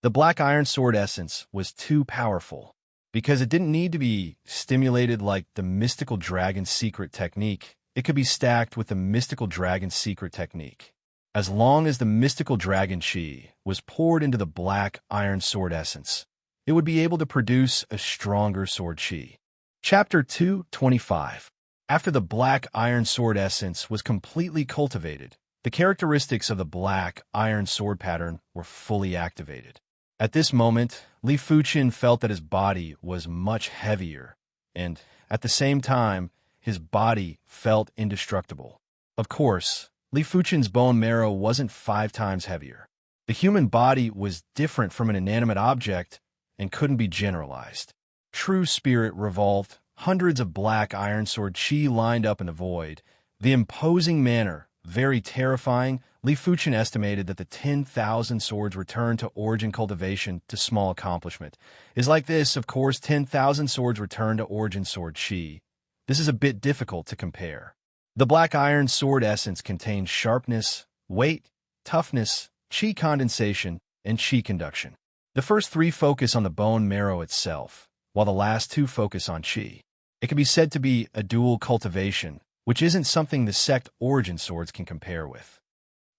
The black iron sword essence was too powerful, because it didn't need to be stimulated like the mystical dragon secret technique. It could be stacked with the mystical dragon secret technique. As long as the mystical dragon chi was poured into the black iron sword essence, it would be able to produce a stronger sword chi. Chapter 225. After the black iron sword essence was completely cultivated, the characteristics of the black iron sword pattern were fully activated. At this moment, Li Fuchen felt that his body was much heavier, and, at the same time, his body felt indestructible. Of course, Li Fuchen's bone marrow wasn't 5 times heavier. The human body was different from an inanimate object and couldn't be generalized. True spirit revolved. Hundreds of black iron sword chi lined up in the void. The imposing manner, very terrifying. Li Fuchen estimated that the 10,000 swords returned to origin cultivation to small accomplishment. Is like this, of course, 10,000 swords returned to origin sword chi. This is a bit difficult to compare. The black iron sword essence contains sharpness, weight, toughness, chi condensation, and chi conduction. The first 3 focus on the bone marrow itself, while the last 2 focus on chi. It can be said to be a dual cultivation, which isn't something the sect origin swords can compare with.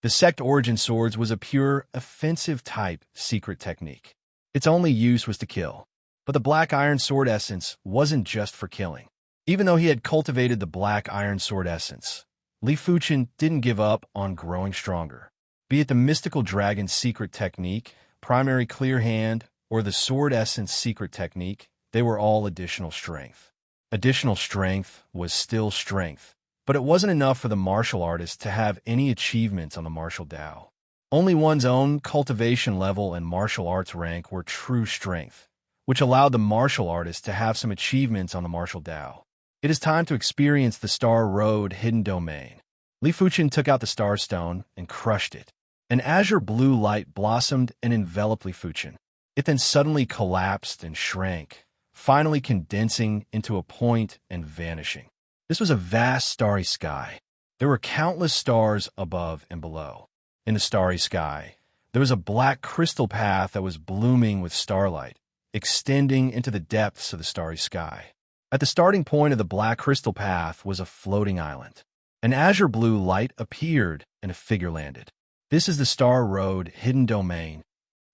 The sect origin swords was a pure, offensive type secret technique. Its only use was to kill. But the black iron sword essence wasn't just for killing. Even though he had cultivated the black iron sword essence, Li Fuchen didn't give up on growing stronger. Be it the mystical dragon secret technique, primary clear hand, or the sword essence secret technique, they were all additional strength. Additional strength was still strength, but it wasn't enough for the martial artist to have any achievements on the martial Dao. Only one's own cultivation level and martial arts rank were true strength, which allowed the martial artist to have some achievements on the martial Dao. It is time to experience the Star Road hidden domain. Li Fuchen took out the Star Stone and crushed it. An azure blue light blossomed and enveloped Li Fuchen. It then suddenly collapsed and shrank, finally condensing into a point and vanishing. This was a vast starry sky. There were countless stars above and below. In the starry sky, there was a black crystal path that was blooming with starlight, extending into the depths of the starry sky. At the starting point of the black crystal path was a floating island. An azure blue light appeared and a figure landed. This is the Star Road hidden domain.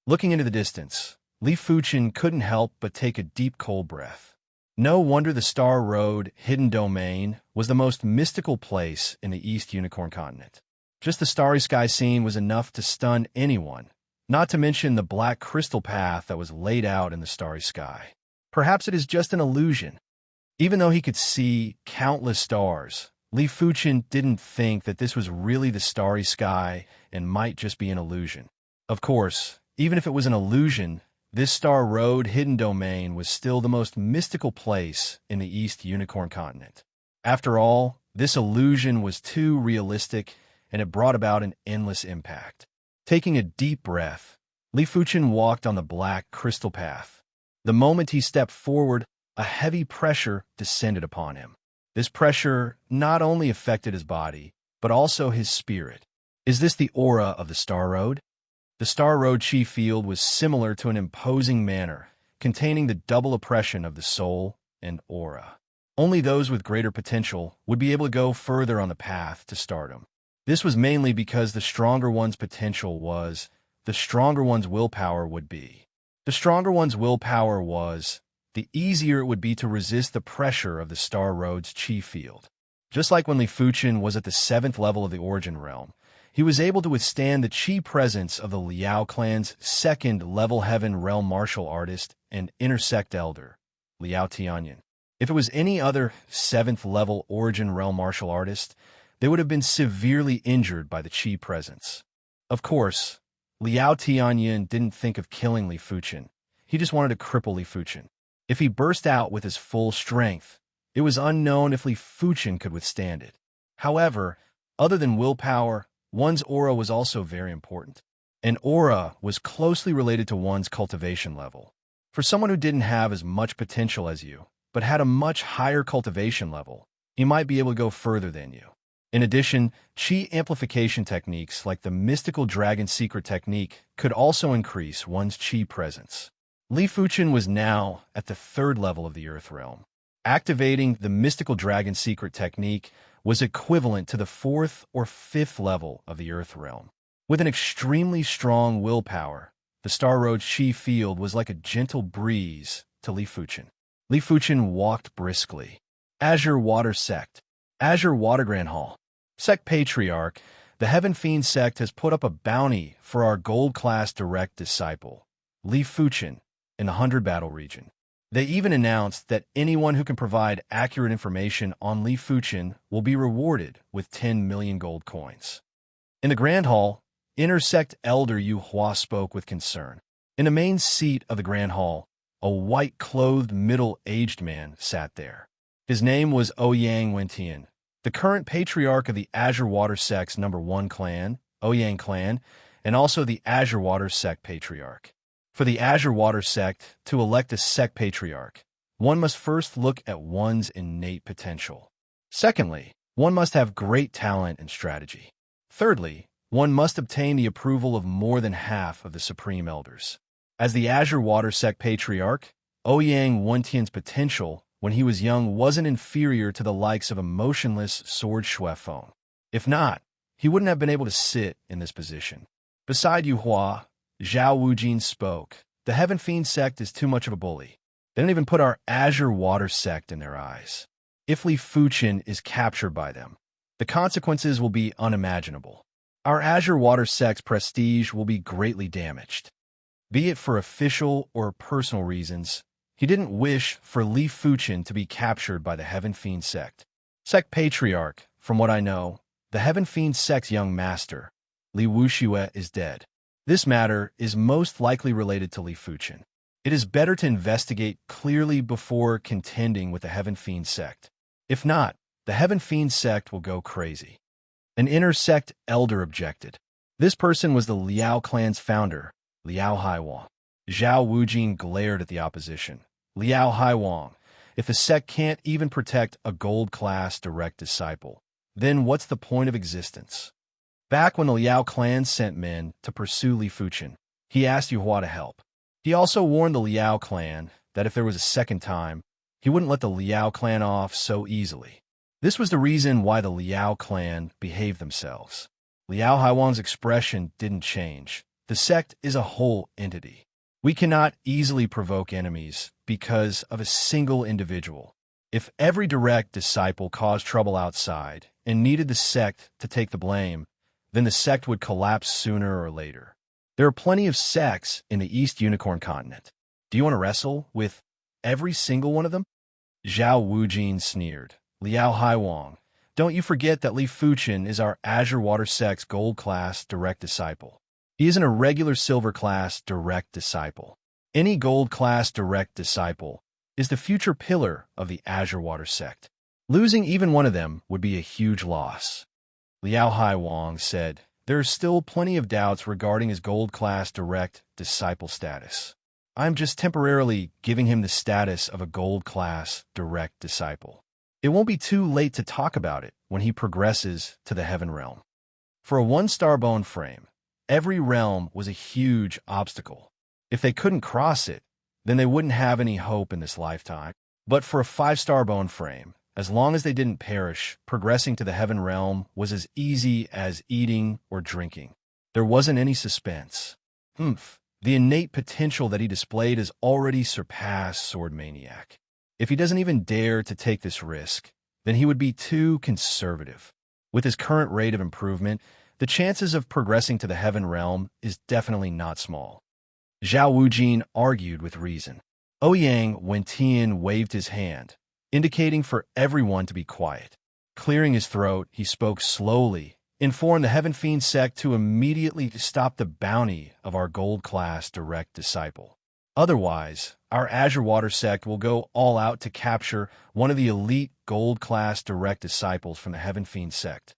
Looking into the distance, Li Fuchen couldn't help but take a deep cold breath. No wonder the Star Road hidden domain was the most mystical place in the East Unicorn continent. Just the starry sky scene was enough to stun anyone, not to mention the black crystal path that was laid out in the starry sky. Perhaps it is just an illusion. Even though he could see countless stars, Li Fuchen didn't think that this was really the starry sky and might just be an illusion. Of course, even if it was an illusion, this Star Road hidden domain was still the most mystical place in the East Unicorn continent. After all, this illusion was too realistic, and it brought about an endless impact. Taking a deep breath, Li Fuchen walked on the black crystal path. The moment he stepped forward, a heavy pressure descended upon him. This pressure not only affected his body, but also his spirit. Is this the aura of the Star Road? The Star Road chi field was similar to an imposing manor, containing the double oppression of the soul and aura. Only those with greater potential would be able to go further on the path to stardom. This was mainly because the stronger one's potential was, the stronger one's willpower would be. The stronger one's willpower was, the easier it would be to resist the pressure of the Star Road's chi field. Just like when Li Fuchen was at the 7th level of the Origin Realm, he was able to withstand the chi presence of the Liao clan's 2nd level Heaven Realm martial artist and intersect elder, Liao Tianyan. If it was any other 7th level Origin Realm martial artist, they would have been severely injured by the chi presence. Of course, Liao Tianyan didn't think of killing Li Fuchen. He just wanted to cripple Li Fuchen. If he burst out with his full strength, it was unknown if Li Fuchen could withstand it. However, other than willpower, one's aura was also very important. An aura was closely related to one's cultivation level. For someone who didn't have as much potential as you, but had a much higher cultivation level, he might be able to go further than you. In addition, chi amplification techniques like the mystical dragon secret technique could also increase one's chi presence. Li Fuchen was now at the 3rd level of the Earth Realm. Activating the mystical dragon secret technique was equivalent to the 4th or 5th level of the Earth Realm. With an extremely strong willpower, the Star Road chi field was like a gentle breeze to Li Fuchen. Li Fuchen walked briskly. Azure Water Sect. Azure Water Grand Hall. Sect Patriarch, the Heaven Fiend Sect has put up a bounty for our gold-class direct disciple, Li Fuchen, in the 100 Battle region. They even announced that anyone who can provide accurate information on Li Fuchen will be rewarded with 10 million gold coins. In the Grand Hall, Intersect Elder Yu Hua spoke with concern. In the main seat of the Grand Hall, a white-clothed middle-aged man sat there. His name was Ouyang Wentian, the current patriarch of the Azure Water Sect's #1 clan, Ouyang clan, and also the Azure Water Sect patriarch. For the Azure Water Sect to elect a sect patriarch, one must first look at one's innate potential. Secondly, one must have great talent and strategy. Thirdly, one must obtain the approval of more than half of the Supreme Elders. As the Azure Water Sect patriarch, Ouyang Wentian's potential when he was young wasn't inferior to the likes of a motionless Sword Shuefeng. If not, he wouldn't have been able to sit in this position. Beside Yu Hua, Zhao Wujin spoke. The Heaven Fiend Sect is too much of a bully. They don't even put our Azure Water Sect in their eyes. If Li Fuchen is captured by them, the consequences will be unimaginable. Our Azure Water Sect's prestige will be greatly damaged. Be it for official or personal reasons, he didn't wish for Li Fuchen to be captured by the Heaven Fiend Sect. Sect Patriarch, from what I know, the Heaven Fiend Sect's young master, Li Wuxue, is dead. This matter is most likely related to Li Fuchen. It is better to investigate clearly before contending with the Heaven Fiend Sect. If not, the Heaven Fiend Sect will go crazy. An intersect elder objected. This person was the Liao clan's founder, Liao Haiwang. Zhao Wujin glared at the opposition. Liao Haiwang, if the sect can't even protect a gold-class direct disciple, then what's the point of existence? Back when the Liao clan sent men to pursue Li Fuchen, he asked Yu Hua to help. He also warned the Liao clan that if there was a second time, he wouldn't let the Liao clan off so easily. This was the reason why the Liao clan behaved themselves. Liao Haiwang's expression didn't change. The sect is a whole entity. We cannot easily provoke enemies because of a single individual. If every direct disciple caused trouble outside and needed the sect to take the blame, then the sect would collapse sooner or later. There are plenty of sects in the East Unicorn continent. Do you want to wrestle with every single one of them? Zhao Wujin sneered. Liao Haiwang, don't you forget that Li Fuchen is our Azure Water Sect's Gold Class direct disciple. He isn't a regular Silver Class direct disciple. Any Gold Class direct disciple is the future pillar of the Azure Water Sect. Losing even one of them would be a huge loss. Liao Haiwang said, there are still plenty of doubts regarding his Gold Class direct disciple status. I'm just temporarily giving him the status of a Gold Class direct disciple. It won't be too late to talk about it when he progresses to the Heaven Realm. For a one-star bone frame, every realm was a huge obstacle. If they couldn't cross it, then they wouldn't have any hope in this lifetime. But for a 5-star bone frame, as long as they didn't perish, progressing to the Heaven Realm was as easy as eating or drinking. There wasn't any suspense. The innate potential that he displayed has already surpassed Sword Maniac. If he doesn't even dare to take this risk, then he would be too conservative. With his current rate of improvement, the chances of progressing to the Heaven Realm is definitely not small. Zhao Wujin argued with reason. Ouyang Wentian waved his hand, indicating for everyone to be quiet. Clearing his throat, he spoke slowly, informed the Heaven Fiend sect to immediately stop the bounty of our Gold Class direct disciple. Otherwise, our Azure Water sect will go all out to capture one of the elite Gold Class direct disciples from the Heaven Fiend sect.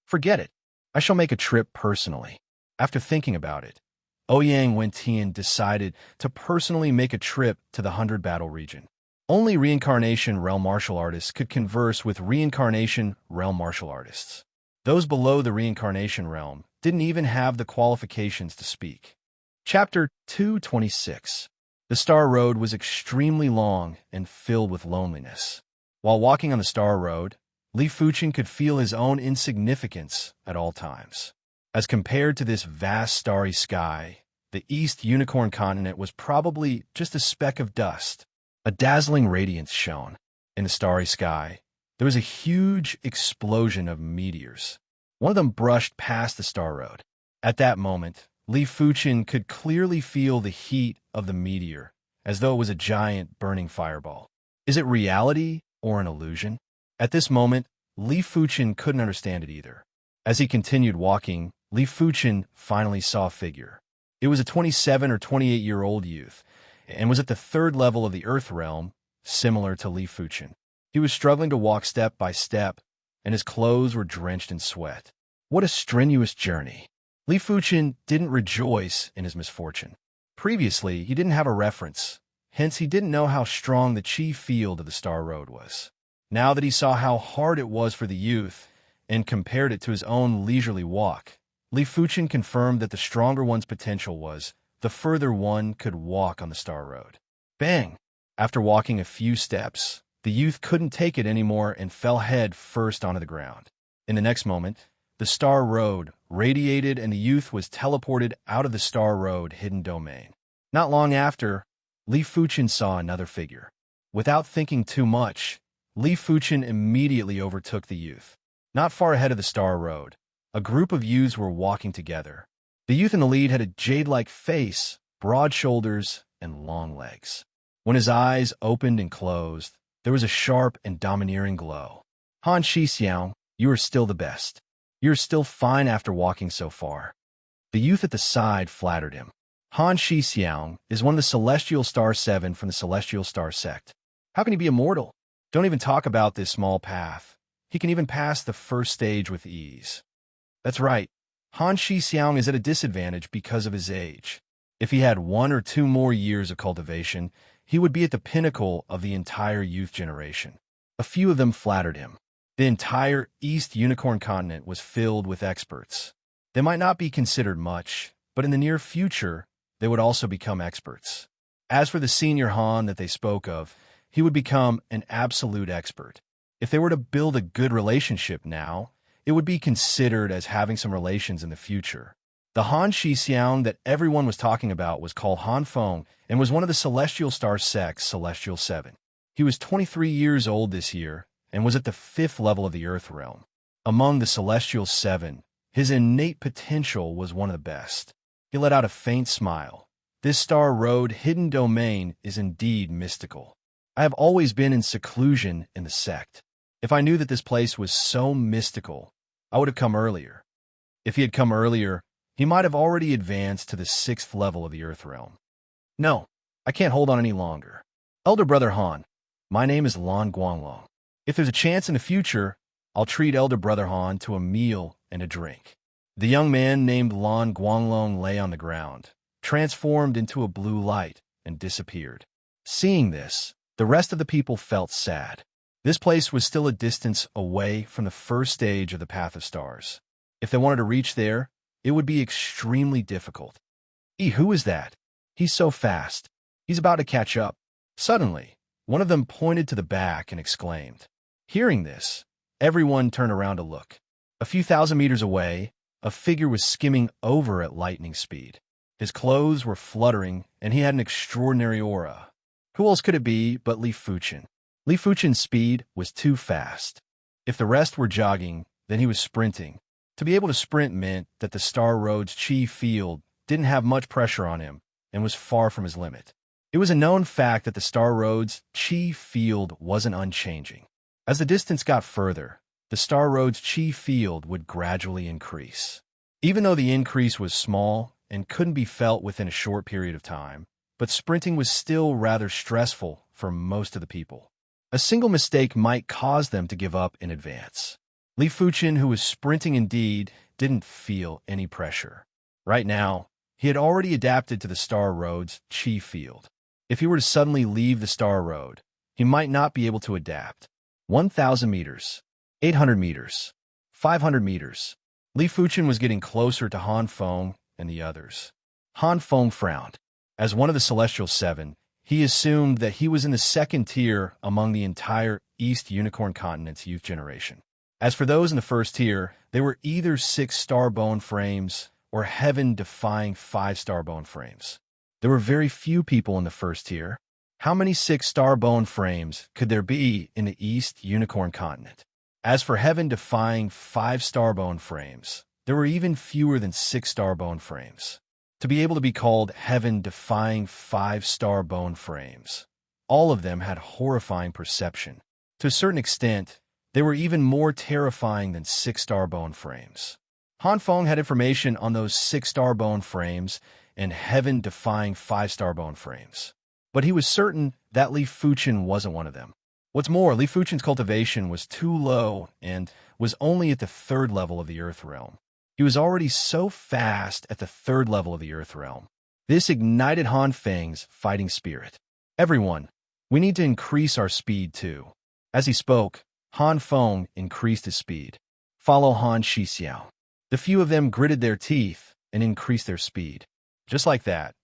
Forget it. I shall make a trip personally. After thinking about it, Ouyang Wentian decided to personally make a trip to the 100 Battle region. Only Reincarnation Realm martial artists could converse with Reincarnation Realm martial artists. Those below the Reincarnation Realm didn't even have the qualifications to speak. Chapter 226. The Star Road was extremely long and filled with loneliness. While walking on the Star Road, Li Fuchen could feel his own insignificance at all times. As compared to this vast starry sky, the East Unicorn continent was probably just a speck of dust. A dazzling radiance shone. In the starry sky, there was a huge explosion of meteors. One of them brushed past the Star Road. At that moment, Li Fuchen could clearly feel the heat of the meteor, as though it was a giant burning fireball. Is it reality or an illusion? At this moment, Li Fuchen couldn't understand it either. As he continued walking, Li Fuchen finally saw a figure. It was a 27 or 28-year-old youth, and was at the 3rd level of the Earth Realm, similar to Li Fuchen. He was struggling to walk step by step, and his clothes were drenched in sweat. What a strenuous journey. Li Fuchen didn't rejoice in his misfortune. Previously, he didn't have a reference, hence he didn't know how strong the chi field of the Star Road was. Now that he saw how hard it was for the youth, and compared it to his own leisurely walk, Li Fuchen confirmed that the stronger one's potential was, the further one could walk on the Star Road. Bang! After walking a few steps, the youth couldn't take it anymore and fell head first onto the ground. In the next moment, the Star Road radiated and the youth was teleported out of the Star Road hidden domain. Not long after, Li Fuchen saw another figure. Without thinking too much, Li Fuchen immediately overtook the youth. Not far ahead of the Star Road, a group of youths were walking together. The youth in the lead had a jade-like face, broad shoulders, and long legs. When his eyes opened and closed, there was a sharp and domineering glow. Han Shixiang, you are still the best. You're still fine after walking so far. The youth at the side flattered him. Han Shixiang is one of the Celestial Star 7 from the Celestial Star sect. How can he be immortal? Don't even talk about this small path. He can even pass the first stage with ease. That's right. Han Shixiang is at a disadvantage because of his age. If he had 1 or 2 more years of cultivation, he would be at the pinnacle of the entire youth generation. A few of them flattered him. The entire East Unicorn continent was filled with experts. They might not be considered much, but in the near future, they would also become experts. As for the senior Han that they spoke of, he would become an absolute expert. If they were to build a good relationship now, it would be considered as having some relations in the future. The Han Shixiang that everyone was talking about was called Han Feng and was one of the Celestial Star sect's Celestial 7. He was 23 years old this year and was at the 5th level of the Earth Realm. Among the Celestial 7, his innate potential was one of the best. He let out a faint smile. This Star Road hidden domain is indeed mystical. I have always been in seclusion in the sect. If I knew that this place was so mystical, I would have come earlier. If he had come earlier, he might have already advanced to the 6th level of the Earth Realm. No, I can't hold on any longer. Elder Brother Han, my name is Lan Guanglong. If there's a chance in the future, I'll treat Elder Brother Han to a meal and a drink. The young man named Lan Guanglong lay on the ground, transformed into a blue light, and disappeared. Seeing this, the rest of the people felt sad. This place was still a distance away from the first stage of the Path of Stars. If they wanted to reach there, it would be extremely difficult. Who is that? He's so fast. He's about to catch up. Suddenly, one of them pointed to the back and exclaimed. Hearing this, everyone turned around to look. A few thousand meters away, a figure was skimming over at lightning speed. His clothes were fluttering, and he had an extraordinary aura. Who else could it be but Li Fuchen? Li Fuchen's speed was too fast. If the rest were jogging, then he was sprinting. To be able to sprint meant that the Star Road's chi field didn't have much pressure on him and was far from his limit. It was a known fact that the Star Road's chi field wasn't unchanging. As the distance got further, the Star Road's chi field would gradually increase. Even though the increase was small and couldn't be felt within a short period of time, but sprinting was still rather stressful for most of the people. A single mistake might cause them to give up in advance. Li Fuchen, who was sprinting indeed, didn't feel any pressure. Right now, he had already adapted to the Star Road's chi field. If he were to suddenly leave the Star Road, he might not be able to adapt. 1,000 meters, 800 meters, 500 meters. Li Fuchen was getting closer to Han Feng and the others. Han Feng frowned. As one of the Celestial Seven, he assumed that he was in the second tier among the entire East Unicorn Continent's youth generation. As for those in the first tier, they were either 6-star bone frames or heaven-defying 5-star bone frames. There were very few people in the first tier. How many 6-star bone frames could there be in the East Unicorn Continent? As for heaven-defying 5-star bone frames, there were even fewer than 6-star bone frames. To be able to be called heaven-defying 5-star bone frames, all of them had horrifying perception. To a certain extent, they were even more terrifying than 6-star bone frames. Han Feng had information on those 6-star bone frames and heaven-defying 5-star bone frames. But he was certain that Li Fuchen wasn't one of them. What's more, Li Fuchen's cultivation was too low and was only at the 3rd level of the Earth Realm. He was already so fast at the 3rd level of the Earth Realm. This ignited Han Feng's fighting spirit. Everyone, we need to increase our speed too. As he spoke, Han Feng increased his speed. Follow Han Shixiao. The few of them gritted their teeth and increased their speed. Just like that,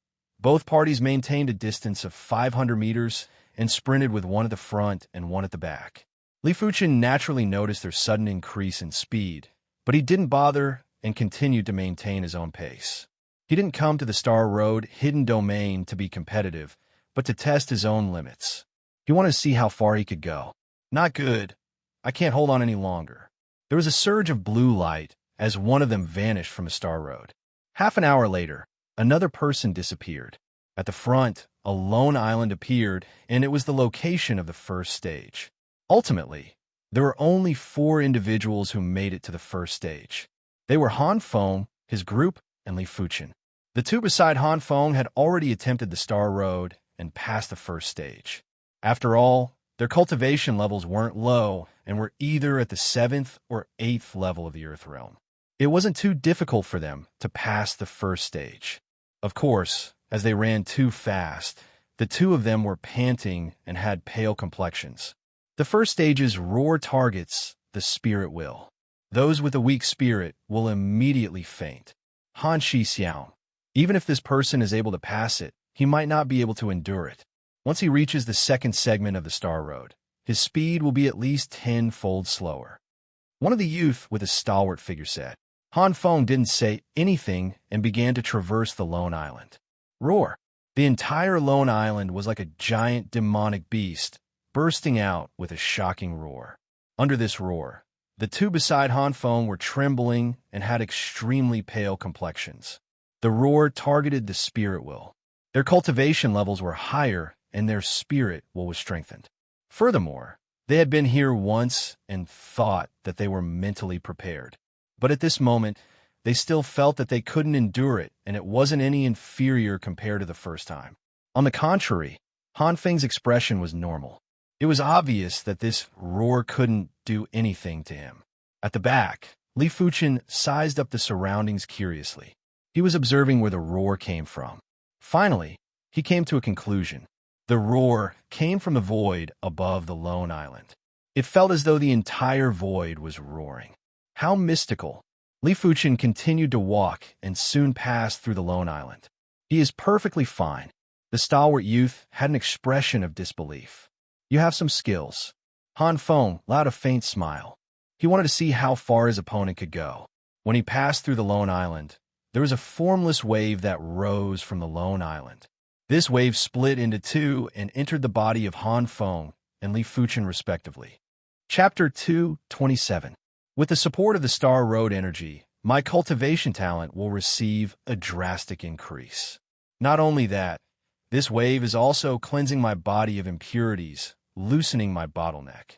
both parties maintained a distance of 500 meters and sprinted with one at the front and one at the back. Li Fuchen naturally noticed their sudden increase in speed, but he didn't bother and continued to maintain his own pace. He didn't come to the Star Road hidden domain to be competitive, but to test his own limits. He wanted to see how far he could go. Not good. I can't hold on any longer. There was a surge of blue light as one of them vanished from the Star Road. Half an hour later, another person disappeared. At the front, a lone island appeared, and it was the location of the first stage. Ultimately, there were only 4 individuals who made it to the first stage. They were Han Feng, his group, and Li Fuchen. The two beside Han Feng had already attempted the Star Road and passed the first stage. After all, their cultivation levels weren't low and were either at the 7th or 8th level of the Earth Realm. It wasn't too difficult for them to pass the first stage. Of course, as they ran too fast, the two of them were panting and had pale complexions. The first stage's roar targets the spirit will. Those with a weak spirit will immediately faint. Han Shixiao. Even if this person is able to pass it, he might not be able to endure it. Once he reaches the second segment of the Star Road, his speed will be at least 10-fold slower. One of the youth with a stalwart figure said. Han Feng didn't say anything and began to traverse the lone island. Roar. The entire lone island was like a giant demonic beast, bursting out with a shocking roar. Under this roar, the two beside Han Feng were trembling and had extremely pale complexions. The roar targeted the spirit will. Their cultivation levels were higher and their spirit was strengthened. Furthermore, they had been here once and thought that they were mentally prepared. But at this moment, they still felt that they couldn't endure it, and it wasn't any inferior compared to the first time. On the contrary, Han Feng's expression was normal. It was obvious that this roar couldn't do anything to him. At the back, Li Fuchen sized up the surroundings curiously. He was observing where the roar came from. Finally, he came to a conclusion. The roar came from the void above the lone island. It felt as though the entire void was roaring. How mystical! Li Fuchen continued to walk and soon passed through the lone island. He is perfectly fine. The stalwart youth had an expression of disbelief. You have some skills. Han Feng allowed a faint smile. He wanted to see how far his opponent could go. When he passed through the lone island, there was a formless wave that rose from the lone island. This wave split into two and entered the body of Han Feng and Li Fuchen respectively. Chapter 2:27. With the support of the Star Road energy, my cultivation talent will receive a drastic increase. Not only that, this wave is also cleansing my body of impurities, loosening my bottleneck.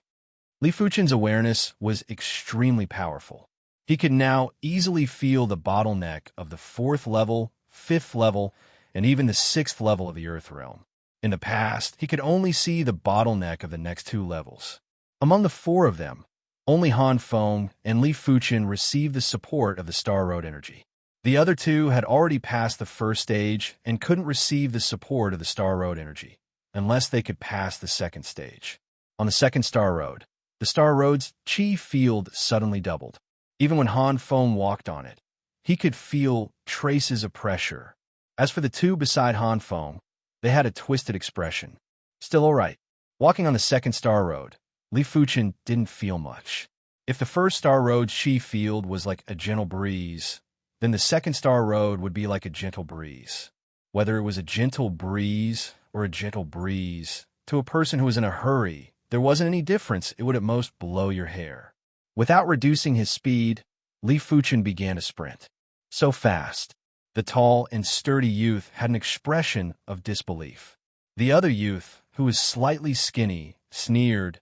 Li Fuchen's awareness was extremely powerful. He could now easily feel the bottleneck of the 4th level, 5th level, and even the 6th level of the Earth Realm. In the past, he could only see the bottleneck of the next 2 levels. Among the 4 of them, only Han Feng and Li Fuchen received the support of the Star Road energy. The other 2 had already passed the first stage and couldn't receive the support of the Star Road energy, unless they could pass the second stage. On the second Star Road, the Star Road's chi field suddenly doubled. Even when Han Feng walked on it, he could feel traces of pressure. As for the 2 beside Han Feng, they had a twisted expression. Still all right. Walking on the second Star Road, Li Fuchen didn't feel much. If the first Star Road's chi field was like a gentle breeze, then the second Star Road would be like a gentle breeze. Whether it was a gentle breeze or a gentle breeze, to a person who was in a hurry, there wasn't any difference. It would at most blow your hair. Without reducing his speed, Li Fuchen began to sprint. So fast, the tall and sturdy youth had an expression of disbelief. The other youth, who was slightly skinny, sneered,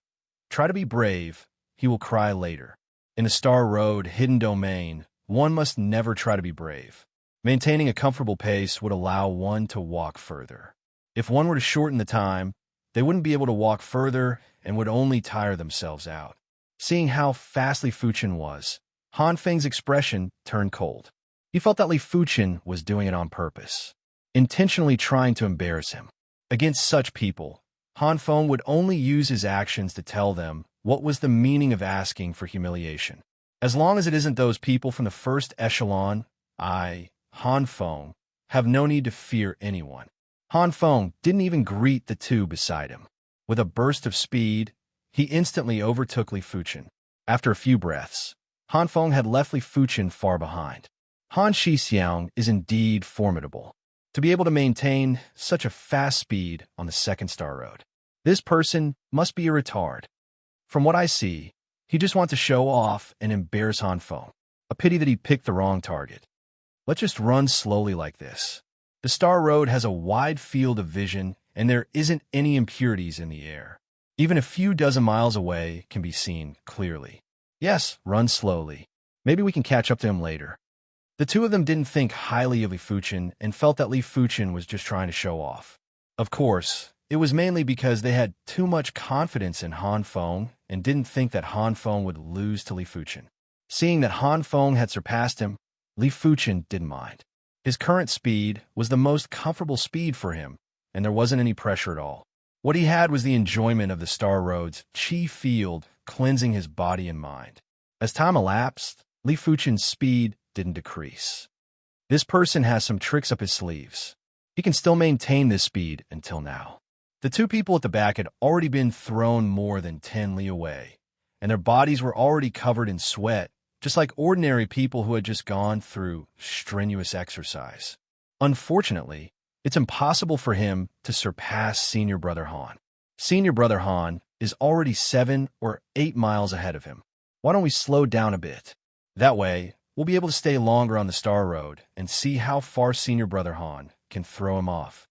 "Try to be brave, he will cry later." In the Star Road hidden domain, one must never try to be brave. Maintaining a comfortable pace would allow one to walk further. If one were to shorten the time, they wouldn't be able to walk further and would only tire themselves out. Seeing how fast Li Fuchen was, Han Feng's expression turned cold. He felt that Li Fuchen was doing it on purpose, intentionally trying to embarrass him. Against such people, Han Feng would only use his actions to tell them what was the meaning of asking for humiliation. As long as it isn't those people from the first echelon, Han Feng, have no need to fear anyone. Han Feng didn't even greet the 2 beside him. With a burst of speed, he instantly overtook Li Fuchen. After a few breaths, Han Feng had left Li Fuchen far behind. Han Shixiang is indeed formidable. To be able to maintain such a fast speed on the second Star Road, this person must be a retard. From what I see, he just wants to show off and embarrass Han Feng. A pity that he picked the wrong target. Let's just run slowly like this. The Star Road has a wide field of vision, and there isn't any impurities in the air. Even a few dozen miles away can be seen clearly. Yes, run slowly. Maybe we can catch up to him later. The 2 of them didn't think highly of Li Fuchen and felt that Li Fuchen was just trying to show off. Of course, it was mainly because they had too much confidence in Han Feng and didn't think that Han Feng would lose to Li Fuchen. Seeing that Han Feng had surpassed him, Li Fuchen didn't mind. His current speed was the most comfortable speed for him, and there wasn't any pressure at all. What he had was the enjoyment of the Star Road's chi field cleansing his body and mind. As time elapsed, Li Fuchen's speed didn't decrease. This person has some tricks up his sleeves. He can still maintain this speed until now. The 2 people at the back had already been thrown more than 10 li away, and their bodies were already covered in sweat, just like ordinary people who had just gone through strenuous exercise. Unfortunately, it's impossible for him to surpass Senior Brother Han. Senior Brother Han is already 7 or 8 miles ahead of him. Why don't we slow down a bit? That way, we'll be able to stay longer on the Star Road and see how far Senior Brother Han can throw him off.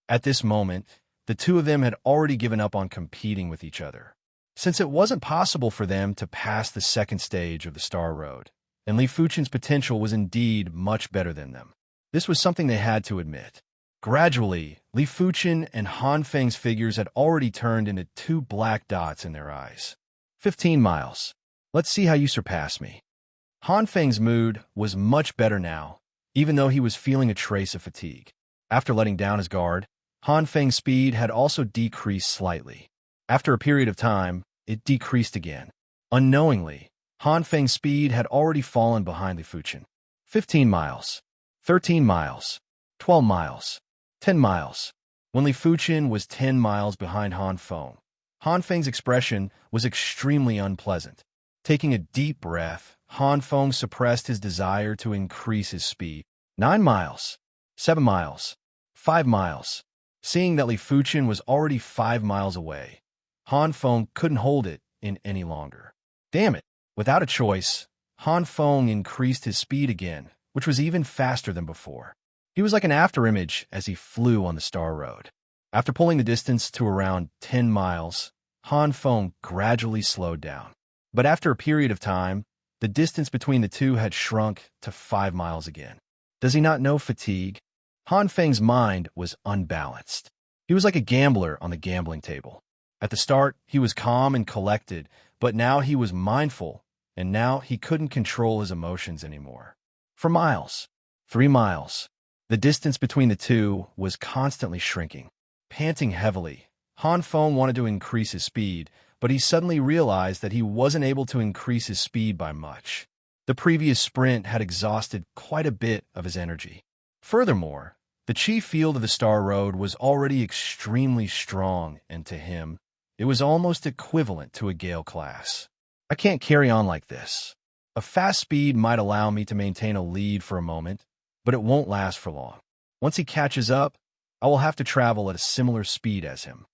At this moment, the two of them had already given up on competing with each other, since it wasn't possible for them to pass the second stage of the Star Road, and Li Fuchen's potential was indeed much better than them. This was something they had to admit. Gradually, Li Fuchen and Han Feng's figures had already turned into two black dots in their eyes. 15 miles. Let's see how you surpass me. Han Feng's mood was much better now, even though he was feeling a trace of fatigue. After letting down his guard, Han Feng's speed had also decreased slightly. After a period of time, it decreased again. Unknowingly, Han Feng's speed had already fallen behind Li Fuchen. 15 miles. 13 miles. 12 miles. 10 miles. When Li Fuchen was 10 miles behind Han Feng's expression was extremely unpleasant. Taking a deep breath, Han Feng suppressed his desire to increase his speed. 9 miles. 7 miles. 5 miles. Seeing that Li Fuchen was already 5 miles away, Han Feng couldn't hold it in any longer. Damn it! Without a choice, Han Feng increased his speed again, which was even faster than before. He was like an afterimage as he flew on the Star Road. After pulling the distance to around 10 miles, Han Feng gradually slowed down. But after a period of time, the distance between the two had shrunk to 5 miles again. Does he not know fatigue? Han Feng's mind was unbalanced. He was like a gambler on the gambling table. At the start, he was calm and collected, but now he was mindful, and now he couldn't control his emotions anymore. For miles, 3 miles, the distance between the two was constantly shrinking. Panting heavily, Han Feng wanted to increase his speed, but he suddenly realized that he wasn't able to increase his speed by much. The previous sprint had exhausted quite a bit of his energy. Furthermore, the chi field of the Star Road was already extremely strong, and to him, it was almost equivalent to a Gale class. I can't carry on like this. A fast speed might allow me to maintain a lead for a moment, but it won't last for long. Once he catches up, I will have to travel at a similar speed as him.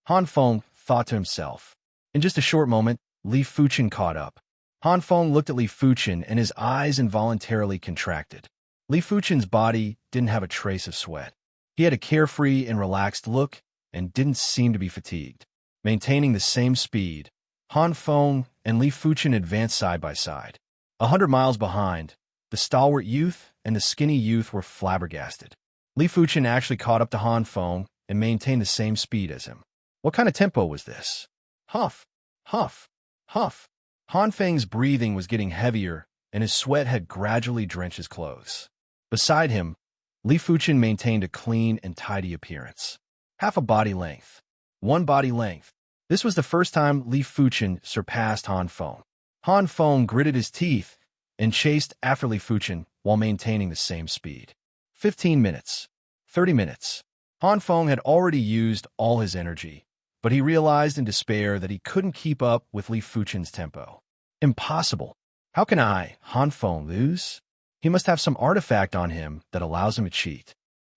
Han Feng thought to himself. In just a short moment, Li Fuchen caught up. Han Feng looked at Li Fuchen and his eyes involuntarily contracted. Li Fuchen's body didn't have a trace of sweat. He had a carefree and relaxed look and didn't seem to be fatigued. Maintaining the same speed, Han Feng and Li Fuchen advanced side by side. 100 miles behind, the stalwart youth and the skinny youth were flabbergasted. Li Fuchen actually caught up to Han Feng and maintained the same speed as him. What kind of tempo was this? Huff, huff, huff. Han Feng's breathing was getting heavier, and his sweat had gradually drenched his clothes. Beside him, Li Fuchen maintained a clean and tidy appearance. Half a body length. 1 body length. This was the first time Li Fuchen surpassed Han Feng. Han Feng gritted his teeth and chased after Li Fuchen while maintaining the same speed. 15 minutes. 30 minutes. Han Feng had already used all his energy, but he realized in despair that he couldn't keep up with Li Fuchen's tempo. Impossible. How can Han Feng, lose? He must have some artifact on him that allows him to cheat.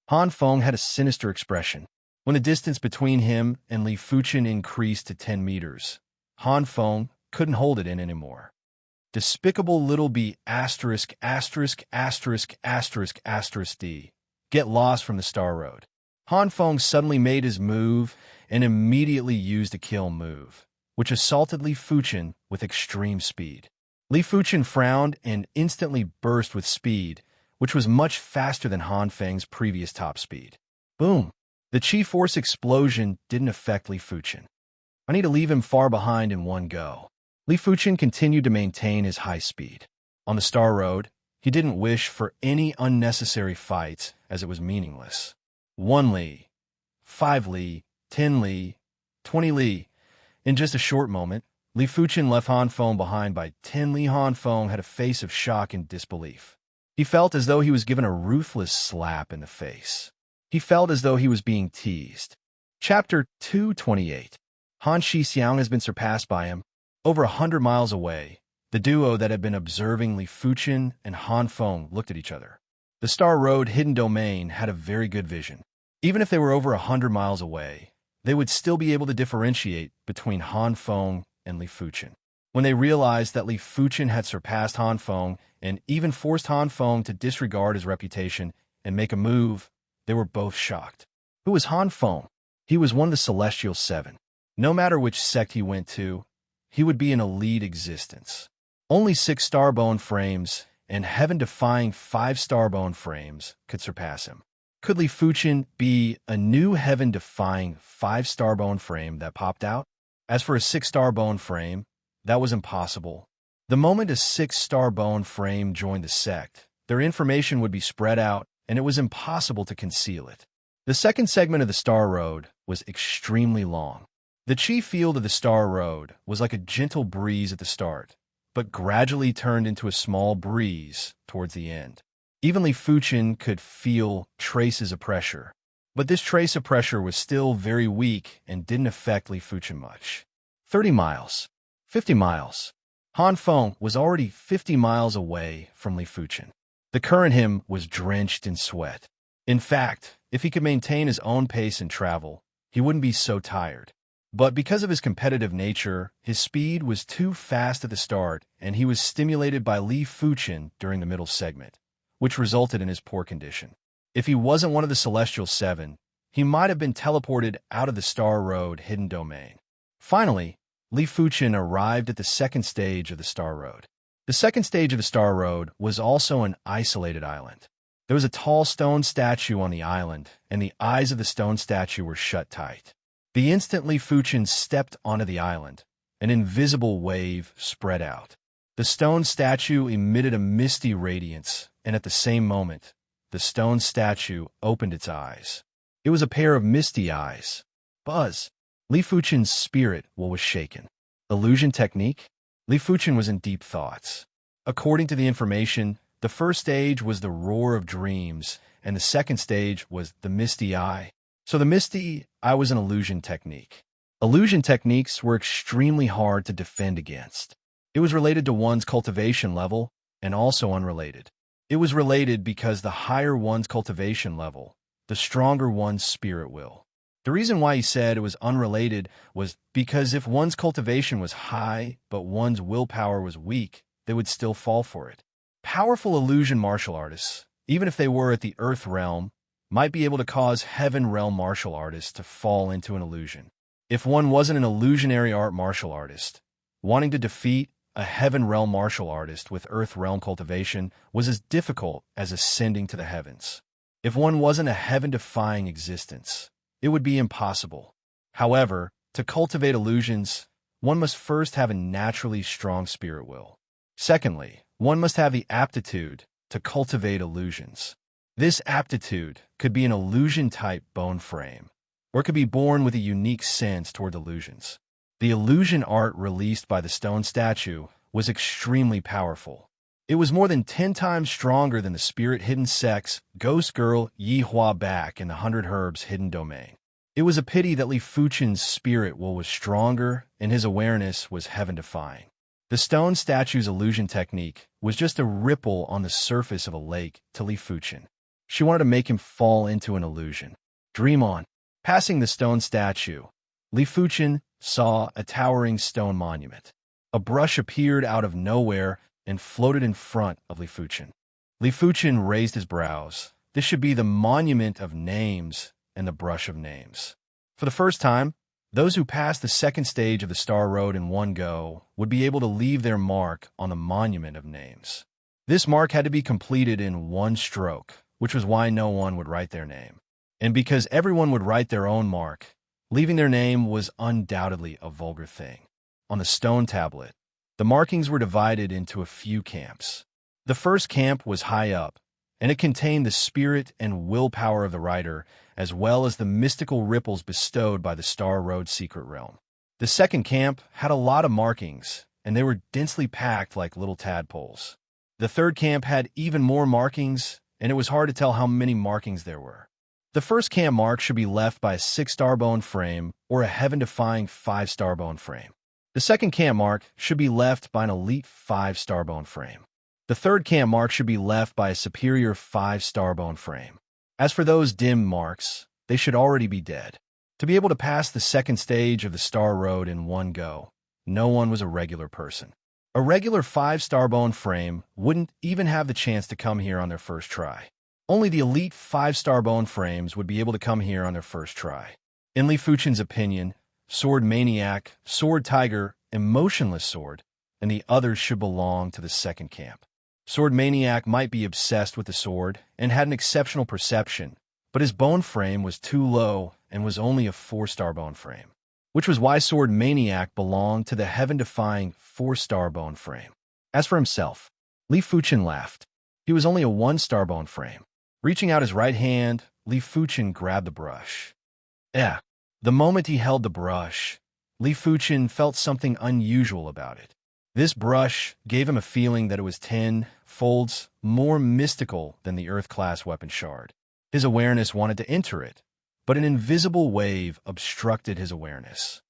Han Feng had a sinister expression. When the distance between him and Li Fuchen increased to 10 meters, Han Feng couldn't hold it in anymore. Despicable little b asterisk asterisk asterisk asterisk asterisk d. Get lost from the Star Road. Han Feng suddenly made his move and immediately used a kill move, which assaulted Li Fuchen with extreme speed. Li Fuchen frowned and instantly burst with speed, which was much faster than Han Feng's previous top speed. Boom! The Chi Force explosion didn't affect Li Fuchen. I need to leave him far behind in one go. Li Fuchen continued to maintain his high speed. On the Star Road, he didn't wish for any unnecessary fights as it was meaningless. 1 li, 5 li, 10 li, 20 li. In just a short moment, Li Fuchen left Han Feng behind by 10 li. Han Feng had a face of shock and disbelief. He felt as though he was given a ruthless slap in the face. He felt as though he was being teased. Chapter 228. Han Shixiang has been surpassed by him. Over 100 miles away, the duo that had been observing Li Fuchen and Han Feng looked at each other. The Star Road hidden domain had a very good vision. Even if they were over 100 miles away, they would still be able to differentiate between Han Feng and Li Fuchen. When they realized that Li Fuchen had surpassed Han Feng and even forced Han Feng to disregard his reputation and make a move, they were both shocked. Who was Han Feng? He was one of the Celestial Seven. No matter which sect he went to, he would be an elite existence. Only 6 starbone frames and heaven-defying 5 starbone frames could surpass him. Could Li Fuchen be a new heaven-defying 5 starbone frame that popped out? As for a 6 starbone frame, that was impossible. The moment a 6 starbone frame joined the sect, their information would be spread out, and it was impossible to conceal it. The second segment of the Star Road was extremely long. The chi field of the Star Road was like a gentle breeze at the start, but gradually turned into a small breeze towards the end. Even Li Fuchen could feel traces of pressure, but this trace of pressure was still very weak and didn't affect Li Fuchen much. 30 miles. 50 miles. Han Feng was already 50 miles away from Li Fuchen. The current him was drenched in sweat. In fact, if he could maintain his own pace and travel, he wouldn't be so tired. But because of his competitive nature, his speed was too fast at the start, and he was stimulated by Li Fuchen during the middle segment, which resulted in his poor condition. If he wasn't one of the Celestial Seven, he might have been teleported out of the Star Road hidden domain. Finally, Li Fuchen arrived at the second stage of the Star Road. The second stage of the Star Road was also an isolated island. There was a tall stone statue on the island, and the eyes of the stone statue were shut tight. The instant Li Fuchen stepped onto the island, an invisible wave spread out. The stone statue emitted a misty radiance, and at the same moment, the stone statue opened its eyes. It was a pair of misty eyes. Buzz. Li Fuchen's spirit was shaken. Illusion technique? Li Fuchen was in deep thoughts. According to the information, the first stage was the roar of dreams, and the second stage was the misty eye. So the misty eye was an illusion technique. Illusion techniques were extremely hard to defend against. It was related to one's cultivation level, and also unrelated. It was related because the higher one's cultivation level, the stronger one's spirit will. The reason why he said it was unrelated was because if one's cultivation was high, but one's willpower was weak, they would still fall for it. Powerful illusion martial artists, even if they were at the Earth realm, might be able to cause Heaven realm martial artists to fall into an illusion. If one wasn't an illusionary art martial artist, wanting to defeat a Heaven realm martial artist with Earth realm cultivation was as difficult as ascending to the heavens. If one wasn't a heaven-defying existence, it would be impossible. However, to cultivate illusions, one must first have a naturally strong spirit will. Secondly, one must have the aptitude to cultivate illusions. This aptitude could be an illusion-type bone frame, or it could be born with a unique sense toward illusions. The illusion art released by the stone statue was extremely powerful. It was more than 10 times stronger than the spirit hidden sex Ghost Girl Yi Hua back in the 100 Herbs hidden domain. It was a pity that Li Fuchen's spirit will was stronger and his awareness was heaven-defying. The stone statue's illusion technique was just a ripple on the surface of a lake to Li Fuchen. She wanted to make him fall into an illusion. Dream on. Passing the stone statue, Li Fuchen saw a towering stone monument. A brush appeared out of nowhere and floated in front of Li Fuchen. Li Fuchen raised his brows. This should be the monument of names and the brush of names. For the first time, those who passed the second stage of the Star Road in one go would be able to leave their mark on the monument of names. This mark had to be completed in one stroke, which was why no one would write their name. And because everyone would write their own mark, leaving their name was undoubtedly a vulgar thing. On the stone tablet, the markings were divided into a few camps. The first camp was high up, and it contained the spirit and willpower of the writer, as well as the mystical ripples bestowed by the Star Road secret realm. The second camp had a lot of markings, and they were densely packed like little tadpoles. The third camp had even more markings, and it was hard to tell how many markings there were. The first camp mark should be left by a 6 starbone frame or a heaven-defying 5 starbone frame. The second camp mark should be left by an elite 5 starbone frame. The third camp mark should be left by a superior 5 starbone frame. As for those dim marks, they should already be dead. To be able to pass the second stage of the Star Road in one go, no one was a regular person. A regular 5 starbone frame wouldn't even have the chance to come here on their first try. Only the elite 5 starbone frames would be able to come here on their first try. In Li Fuchen's opinion, sword maniac, sword tiger, emotionless sword, and the others should belong to the second camp. Sword maniac might be obsessed with the sword and had an exceptional perception, but his bone frame was too low and was only a 4-star bone frame, which was why sword maniac belonged to the heaven-defying 4-star bone frame. As for himself, Li Fuchen laughed. He was only a 1-star bone frame. Reaching out his right hand, Li Fuchen grabbed the brush. The moment he held the brush, Li Fuchen felt something unusual about it. This brush gave him a feeling that it was 10 folds more mystical than the Earth-class weapon shard. His awareness wanted to enter it, but an invisible wave obstructed his awareness.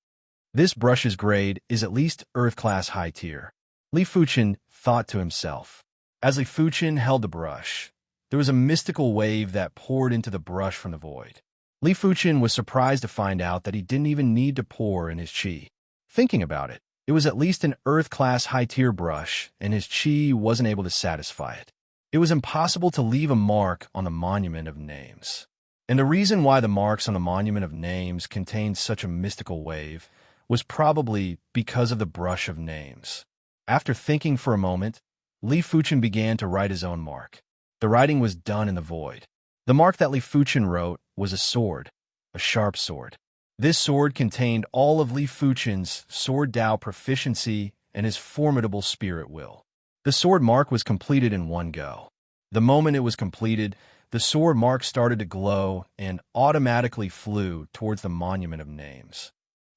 This brush's grade is at least Earth-class high tier, Li Fuchen thought to himself. As Li Fuchen held the brush, there was a mystical wave that poured into the brush from the void. Li Fuchen was surprised to find out that he didn't even need to pour in his qi. Thinking about it, it was at least an Earth-class high-tier brush, and his qi wasn't able to satisfy it. It was impossible to leave a mark on the Monument of Names. And the reason why the marks on the Monument of Names contained such a mystical wave was probably because of the brush of names. After thinking for a moment, Li Fuchen began to write his own mark. The writing was done in the void. The mark that Li Fuchen wrote was a sword, a sharp sword. This sword contained all of Li Fuchen's sword Dao proficiency and his formidable spirit will. The sword mark was completed in one go. The moment it was completed, the sword mark started to glow and automatically flew towards the Monument of Names.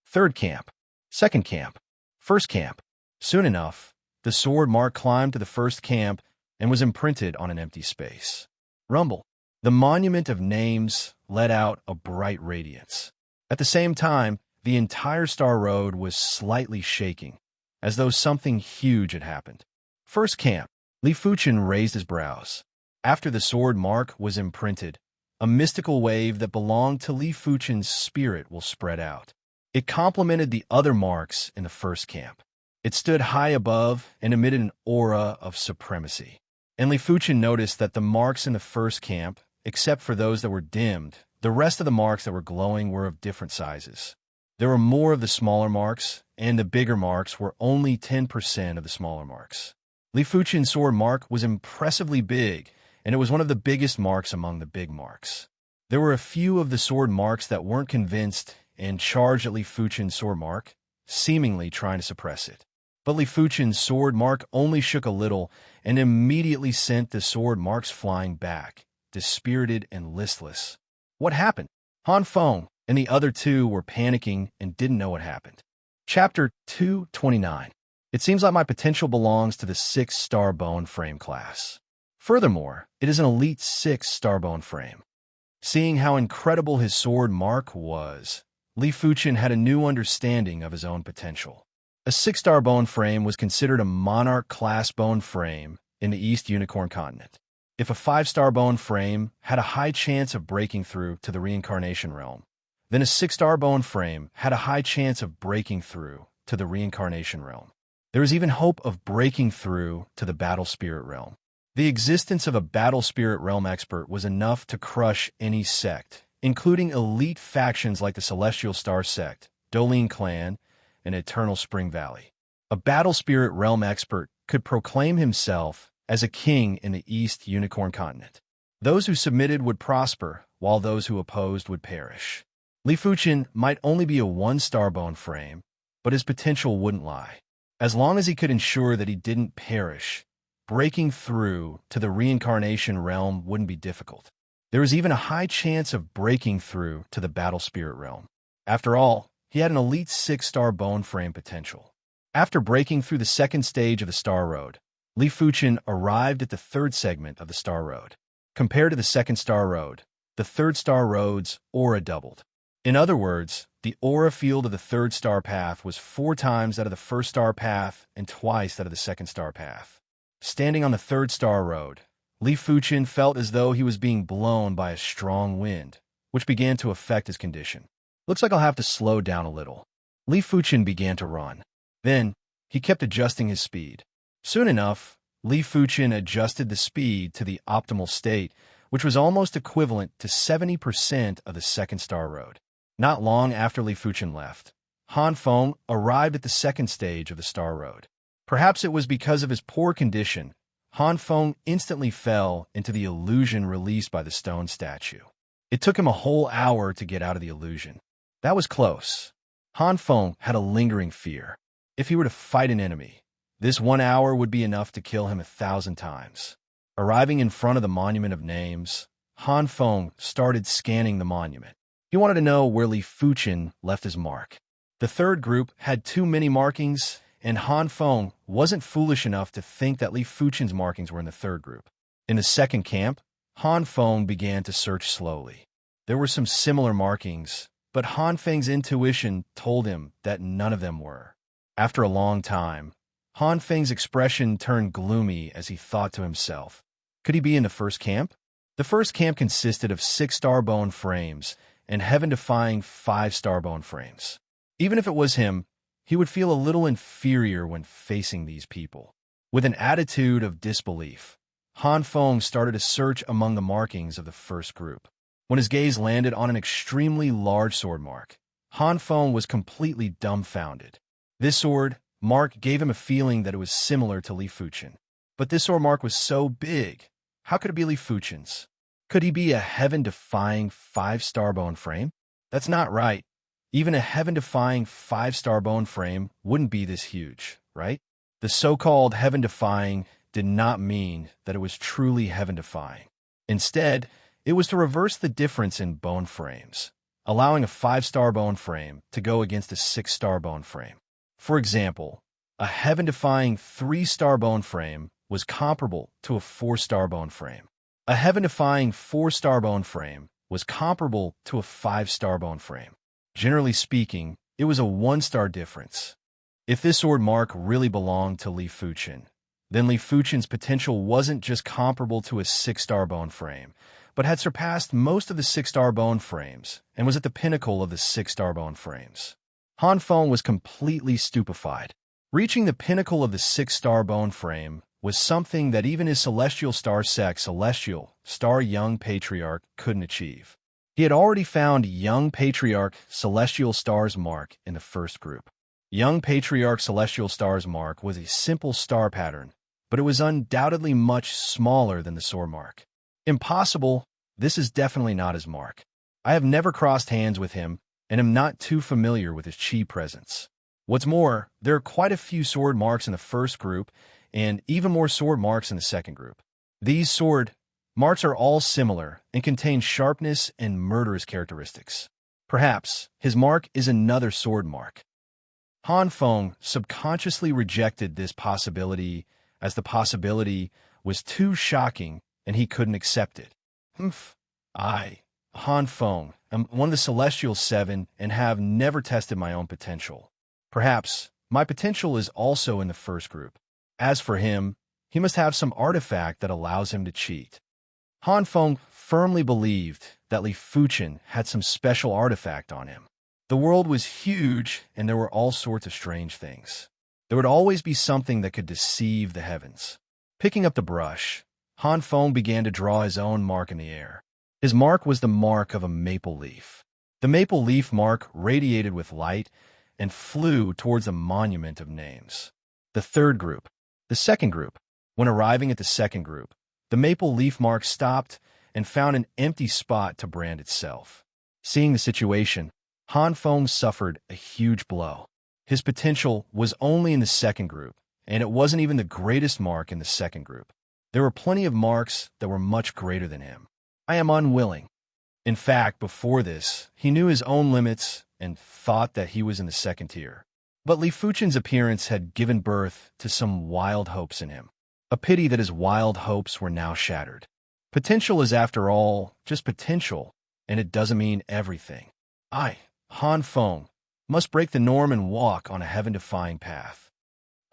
Third camp, second camp, first camp. Soon enough, the sword mark climbed to the first camp and was imprinted on an empty space. Rumble. The Monument of Names let out a bright radiance. At the same time, the entire Star Road was slightly shaking, as though something huge had happened. First camp, Li Fuchen raised his brows. After the sword mark was imprinted, a mystical wave that belonged to Li Fuchen's spirit will spread out. It complemented the other marks in the first camp. It stood high above and emitted an aura of supremacy. And Li Fuchen noticed that the marks in the first camp, except for those that were dimmed, the rest of the marks that were glowing were of different sizes. There were more of the smaller marks, and the bigger marks were only 10% of the smaller marks. Li Fuchen's sword mark was impressively big, and it was one of the biggest marks among the big marks. There were a few of the sword marks that weren't convinced and charged at Li Fuchen's sword mark, seemingly trying to suppress it. But Li Fuchen's sword mark only shook a little and immediately sent the sword marks flying back, dispirited and listless. What happened? Han Feng and the other two were panicking and didn't know what happened. Chapter 229. It seems like my potential belongs to the 6-star bone frame class. Furthermore, it is an elite 6-star bone frame. Seeing how incredible his sword mark was, Li Fuchen had a new understanding of his own potential. A 6-star bone frame was considered a monarch-class bone frame in the East Unicorn continent. If a 5-star bone frame had a high chance of breaking through to the reincarnation realm, then a 6-star bone frame had a high chance of breaking through to the reincarnation realm. There was even hope of breaking through to the battle spirit realm. The existence of a battle spirit realm expert was enough to crush any sect, including elite factions like the Celestial Star Sect, Dolin Clan, and Eternal Spring Valley. A battle spirit realm expert could proclaim himself as a king in the East Unicorn continent. Those who submitted would prosper, while those who opposed would perish. Li Fuchen might only be a 1-star bone frame, but his potential wouldn't lie. As long as he could ensure that he didn't perish, breaking through to the reincarnation realm wouldn't be difficult. There was even a high chance of breaking through to the battle spirit realm. After all, he had an elite 6-star bone frame potential. After breaking through the second stage of the Star Road, Li Fuchen arrived at the third segment of the Star Road. Compared to the second Star Road, the third Star Road's aura doubled. In other words, the aura field of the third star path was 4 times that of the first star path and twice that of the second star path. Standing on the third Star Road, Li Fuchen felt as though he was being blown by a strong wind, which began to affect his condition. Looks like I'll have to slow down a little. Li Fuchen began to run. Then, he kept adjusting his speed. Soon enough, Li Fuchen adjusted the speed to the optimal state, which was almost equivalent to 70% of the second Star Road. Not long after Li Fuchen left, Han Feng arrived at the second stage of the Star Road. Perhaps it was because of his poor condition, Han Feng instantly fell into the illusion released by the stone statue. It took him a whole hour to get out of the illusion. That was close. Han Feng had a lingering fear. If he were to fight an enemy, this 1 hour would be enough to kill him 1,000 times. Arriving in front of the Monument of Names, Han Feng started scanning the monument. He wanted to know where Li Fuchen left his mark. The third group had too many markings, and Han Feng wasn't foolish enough to think that Li Fuchen's markings were in the third group. In the second camp, Han Feng began to search slowly. There were some similar markings, but Han Feng's intuition told him that none of them were. After a long time, Han Feng's expression turned gloomy as he thought to himself, could he be in the first camp? The first camp consisted of 6 starbone frames and heaven-defying 5 starbone frames. Even if it was him, he would feel a little inferior when facing these people. With an attitude of disbelief, Han Feng started to search among the markings of the first group. When his gaze landed on an extremely large sword mark, Han Feng was completely dumbfounded. This sword mark gave him a feeling that it was similar to Li Fuchen. But this sword mark was so big, how could it be Li Fuchen's? Could he be a heaven-defying 5 starbone frame? That's not right. Even a heaven-defying 5 starbone frame wouldn't be this huge, right? The so-called heaven-defying did not mean that it was truly heaven-defying. Instead, it was to reverse the difference in bone frames, allowing a 5 starbone frame to go against a 6 starbone frame. For example, a heaven-defying 3 starbone frame was comparable to a 4 starbone frame. A heaven-defying 4 starbone frame was comparable to a 5 starbone frame. Generally speaking, it was a 1-star difference. If this sword mark really belonged to Li Fuchen, then Li Fuchen's potential wasn't just comparable to a 6 starbone frame, but had surpassed most of the 6 starbone frames and was at the pinnacle of the 6 starbone frames. Han Feng was completely stupefied. Reaching the pinnacle of the 6 starbone frame was something that even his celestial star sect celestial star young patriarch couldn't achieve. He had already found young patriarch celestial star's mark in the first group. Young patriarch celestial star's mark was a simple star pattern, but it was undoubtedly much smaller than the sword mark. Impossible, this is definitely not his mark. I have never crossed hands with him and am not too familiar with his chi presence. What's more, there are quite a few sword marks in the first group and even more sword marks in the second group. These sword marks are all similar and contain sharpness and murderous characteristics. Perhaps his mark is another sword mark. Han Feng subconsciously rejected this possibility as the possibility was too shocking and he couldn't accept it. Han Feng, am one of the Celestial Seven and have never tested my own potential. Perhaps my potential is also in the first group. As for him, he must have some artifact that allows him to cheat. Han Feng firmly believed that Li Fuchen had some special artifact on him. The world was huge and there were all sorts of strange things. There would always be something that could deceive the heavens. Picking up the brush, Han Feng began to draw his own mark in the air. His mark was the mark of a maple leaf. The maple leaf mark radiated with light and flew towards the Monument of Names. The third group. The second group. When arriving at the second group, the maple leaf mark stopped and found an empty spot to brand itself. Seeing the situation, Han Feng suffered a huge blow. His potential was only in the second group, and it wasn't even the greatest mark in the second group. There were plenty of marks that were much greater than him. I am unwilling. In fact, before this, he knew his own limits and thought that he was in the second tier. But Li Fuchen's appearance had given birth to some wild hopes in him. A pity that his wild hopes were now shattered. Potential is, after all, just potential, and it doesn't mean everything. I, Han Feng, must break the norm and walk on a heaven-defying path.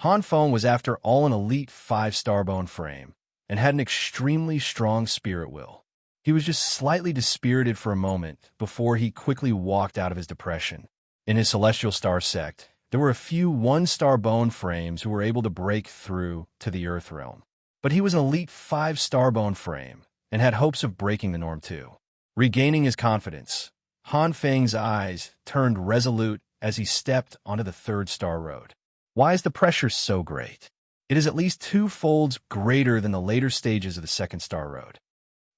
Han Feng was, after all, an elite 5 starbone frame and had an extremely strong spirit will. He was just slightly dispirited for a moment before he quickly walked out of his depression. In his celestial star sect, there were a few 1-star bone frames who were able to break through to the Earth realm. But he was an elite 5 starbone frame and had hopes of breaking the norm too. Regaining his confidence, Han Feng's eyes turned resolute as he stepped onto the third star road. Why is the pressure so great? It is at least 2 folds greater than the later stages of the second star road.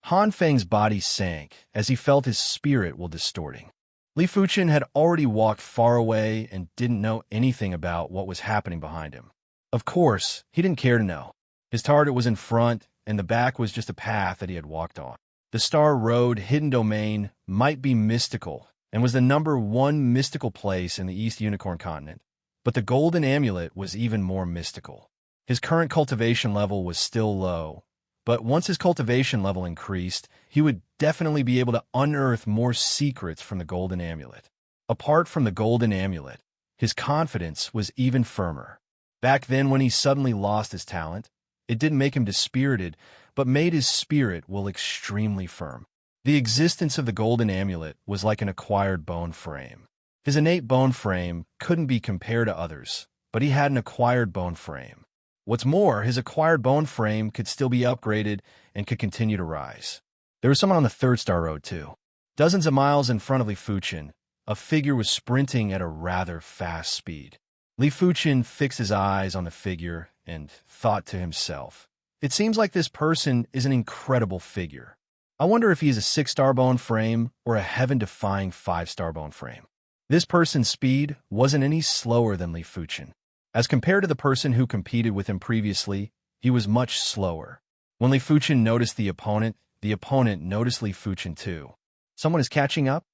Han Feng's body sank as he felt his spirit will distorting. Li Fuchen had already walked far away and didn't know anything about what was happening behind him. Of course, he didn't care to know. His target was in front, and the back was just a path that he had walked on. The Star Road Hidden Domain might be mystical and was the #1 mystical place in the East Unicorn Continent, but the Golden Amulet was even more mystical. His current cultivation level was still low, but once his cultivation level increased, he would definitely be able to unearth more secrets from the Golden Amulet. Apart from the Golden Amulet, his confidence was even firmer. Back then, when he suddenly lost his talent, it didn't make him dispirited, but made his spirit will extremely firm. The existence of the Golden Amulet was like an acquired bone frame. His innate bone frame couldn't be compared to others, but he had an acquired bone frame. What's more, his acquired bone frame could still be upgraded and could continue to rise. There was someone on the third star road, too. Dozens of miles in front of Li Fuchen, a figure was sprinting at a rather fast speed. Li Fuchen fixed his eyes on the figure and thought to himself, "It seems like this person is an incredible figure. I wonder if he is a 6-star bone frame or a heaven-defying 5-star bone frame." This person's speed wasn't any slower than Li Fuchen. As compared to the person who competed with him previously, he was much slower. When Li Fuchen noticed the opponent noticed Li Fuchen too. Someone is catching up?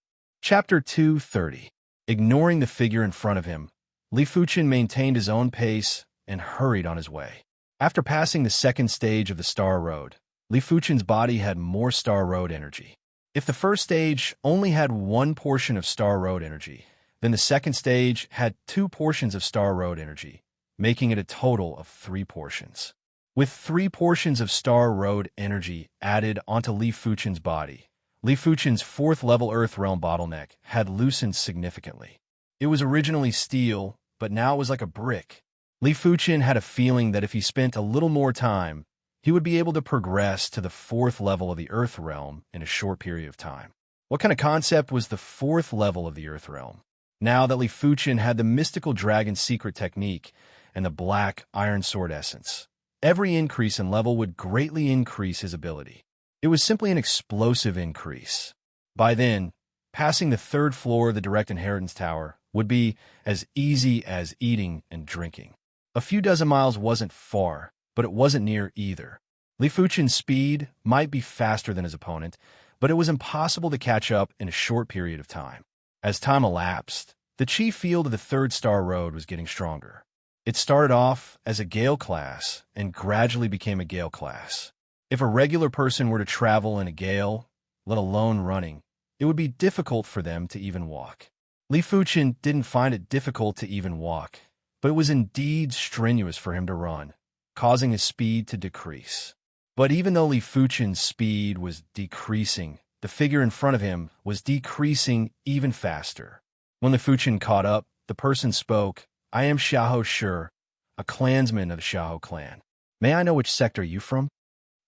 Chapter 230. Ignoring the figure in front of him, Li Fuchen maintained his own pace and hurried on his way. After passing the second stage of the Star Road, Li Fuchen's body had more Star Road energy. If the first stage only had 1 portion of Star Road energy, then the second stage had 2 portions of Star Road energy, making it a total of 3 portions. With 3 portions of Star Road energy added onto Li Fuchen's body, Li Fuchen's 4th level Earth Realm bottleneck had loosened significantly. It was originally steel, but now it was like a brick. Li Fuchen had a feeling that if he spent a little more time, he would be able to progress to the 4th level of the Earth Realm in a short period of time. What kind of concept was the 4th level of the Earth Realm? Now that Li Fuchen had the mystical dragon secret technique and the black iron sword essence, every increase in level would greatly increase his ability. It was simply an explosive increase. By then, passing the 3rd floor of the Direct Inheritance Tower would be as easy as eating and drinking. A few dozen miles wasn't far, but it wasn't near either. Li Fuchen's speed might be faster than his opponent, but it was impossible to catch up in a short period of time. As time elapsed, the chi field of the 3rd star road was getting stronger. It started off as a Gale class and gradually became a Gale class. If a regular person were to travel in a Gale, let alone running, it would be difficult for them to even walk. Li Fuchen didn't find it difficult to even walk, but it was indeed strenuous for him to run, causing his speed to decrease. But even though Li Fuchen's speed was decreasing, the figure in front of him was decreasing even faster. When Li Fuchen caught up, the person spoke, "I am Xiahou Shi, a clansman of the Xiahou clan. May I know which sect are you from?"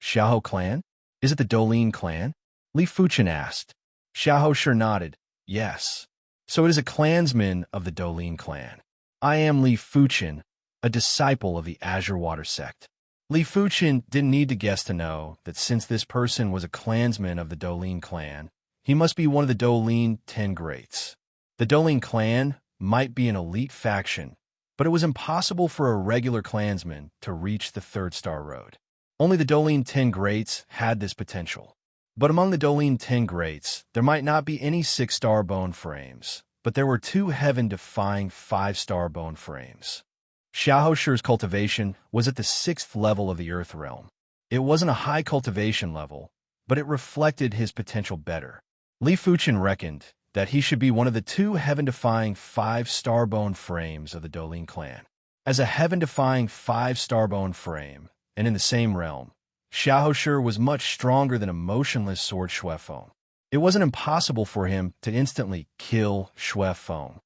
"Xiahou clan? Is it the Dolin clan?" Li Fuchen asked. Xiahou Shi nodded, "Yes. So it is a clansman of the Dolin clan. I am Li Fuchen, a disciple of the Azure Water sect." Li Fuchen didn't need to guess to know that since this person was a clansman of the Dolin clan, he must be one of the Dolin 10 Greats. The Dolin clan might be an elite faction, but it was impossible for a regular clansman to reach the 3rd star road. Only the Dolin 10 Greats had this potential. But among the Dolin 10 Greats, there might not be any 6-star bone frames, but there were 2 heaven-defying 5-star bone frames. Xiahou Shi's cultivation was at the 6th level of the Earth Realm. It wasn't a high cultivation level, but it reflected his potential better. Li Fuchen reckoned that he should be one of the 2 heaven-defying 5-star bone frames of the Dolin clan. As a heaven-defying 5-star bone frame, and in the same realm, Xiahou Shi was much stronger than a motionless sword Shui Feng. It wasn't impossible for him to instantly kill Shui Feng.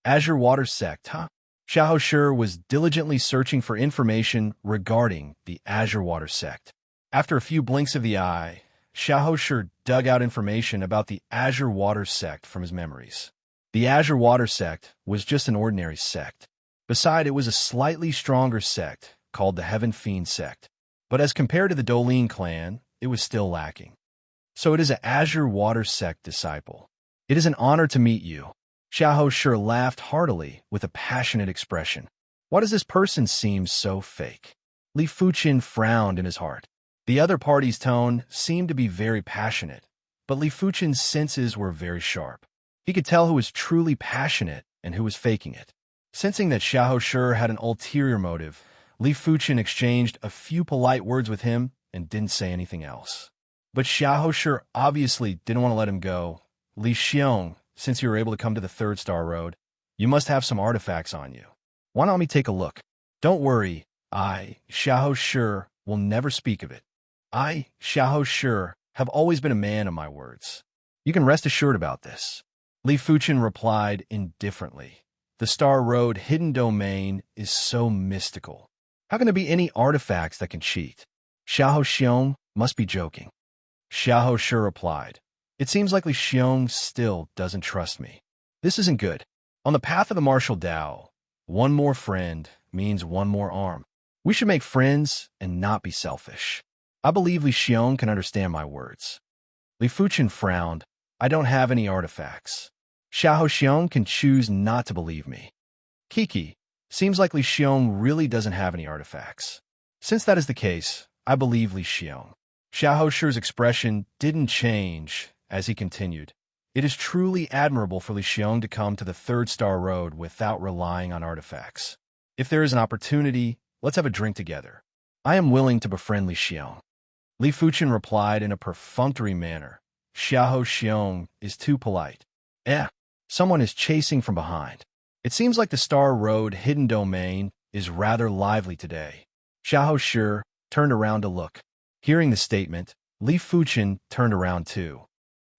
Azure Water sect, huh? Xiahou Shi was diligently searching for information regarding the Azure Water sect. After a few blinks of the eye, Xiahou Shi dug out information about the Azure Water sect from his memories. The Azure Water sect was just an ordinary sect. Beside, it was a slightly stronger sect called the Heaven Fiend sect. But as compared to the Dolin clan, it was still lacking. So it is an Azure Water sect disciple. It is an honor to meet you. Xiahou Shi laughed heartily with a passionate expression. Why does this person seem so fake? Li Fuqin frowned in his heart. The other party's tone seemed to be very passionate, but Li Fuqin's senses were very sharp. He could tell who was truly passionate and who was faking it. Sensing that Xiahou Shi had an ulterior motive, Li Fuqin exchanged a few polite words with him and didn't say anything else. But Xiahou Shi obviously didn't want to let him go. Li Xiong, since you were able to come to the Third Star Road, you must have some artifacts on you. Why don't we take a look? Don't worry, Xiahou Shi, will never speak of it. Xiahou Shi, have always been a man of my words. You can rest assured about this. Li Fuqin replied indifferently. The Star Road hidden domain is so mystical. How can there be any artifacts that can cheat? Xiahou Xiong must be joking. Xiahou Shi replied. It seems like Li Xiong still doesn't trust me. This isn't good. On the path of the martial Tao, one more friend means one more arm. We should make friends and not be selfish. I believe Li Xiong can understand my words. Li Fuqin frowned. I don't have any artifacts. Xiahou Xiong can choose not to believe me. Kiki, seems like Li Xiong really doesn't have any artifacts. Since that is the case, I believe Li Xiong. Xiahou Shi's expression didn't change as he continued. It is truly admirable for Li Xiong to come to the Third Star Road without relying on artifacts. If there is an opportunity, let's have a drink together. I am willing to befriend Li Xiong. Li Fuqin replied in a perfunctory manner. Xiahou Xiong is too polite. Someone is chasing from behind. It seems like the Star Road hidden domain is rather lively today. Xiahou Shi turned around to look. Hearing the statement, Li Fuqin turned around too.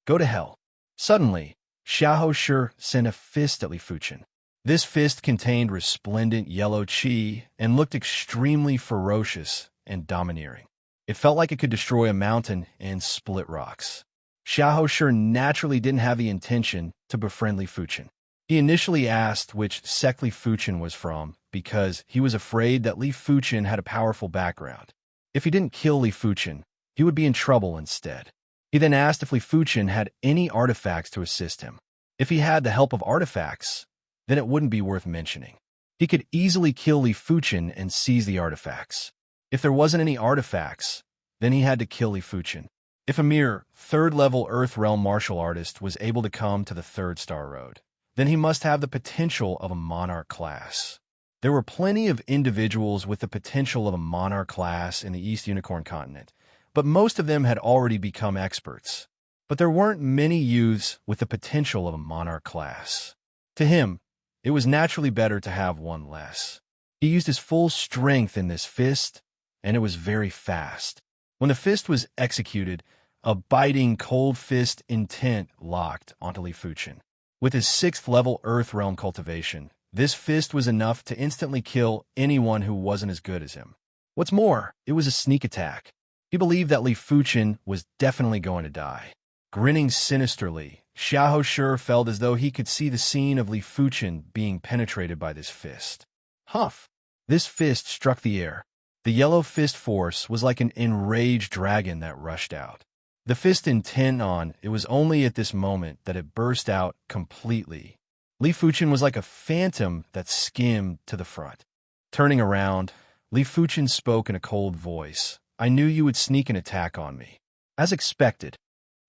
Go to hell. Suddenly, Xiahou Shi sent a fist at Li Fuqin. This fist contained resplendent yellow qi and looked extremely ferocious and domineering. It felt like it could destroy a mountain and split rocks. Xiahou Shi naturally didn't have the intention to befriend Li Fuqin. He initially asked which sect Li Fuqin was from because he was afraid that Li Fuqin had a powerful background. If he didn't kill Li Fuqin, he would be in trouble instead. He then asked if Li Fuqin had any artifacts to assist him. If he had the help of artifacts, then it wouldn't be worth mentioning. He could easily kill Li Fuqin and seize the artifacts. If there wasn't any artifacts, then he had to kill Li Fuqin. If a mere third-level Earth Realm martial artist was able to come to the Third Star Road, then he must have the potential of a monarch class. There were plenty of individuals with the potential of a monarch class in the East Unicorn continent, but most of them had already become experts. But there weren't many youths with the potential of a monarch class. To him, it was naturally better to have one less. He used his full strength in this fist, and it was very fast. When the fist was executed, a biting, cold fist intent locked onto Li Fuqin. With his 6th-level Earth Realm cultivation, this fist was enough to instantly kill anyone who wasn't as good as him. What's more, it was a sneak attack. He believed that Li Fuqin was definitely going to die. Grinning sinisterly, Xiahou Shi felt as though he could see the scene of Li Fuqin being penetrated by this fist. Huff! This fist struck the air. The yellow fist force was like an enraged dragon that rushed out. The fist intent on it was only at this moment that it burst out completely. Li Fuqin was like a phantom that skimmed to the front. Turning around, Li Fuqin spoke in a cold voice. I knew you would sneak an attack on me. As expected.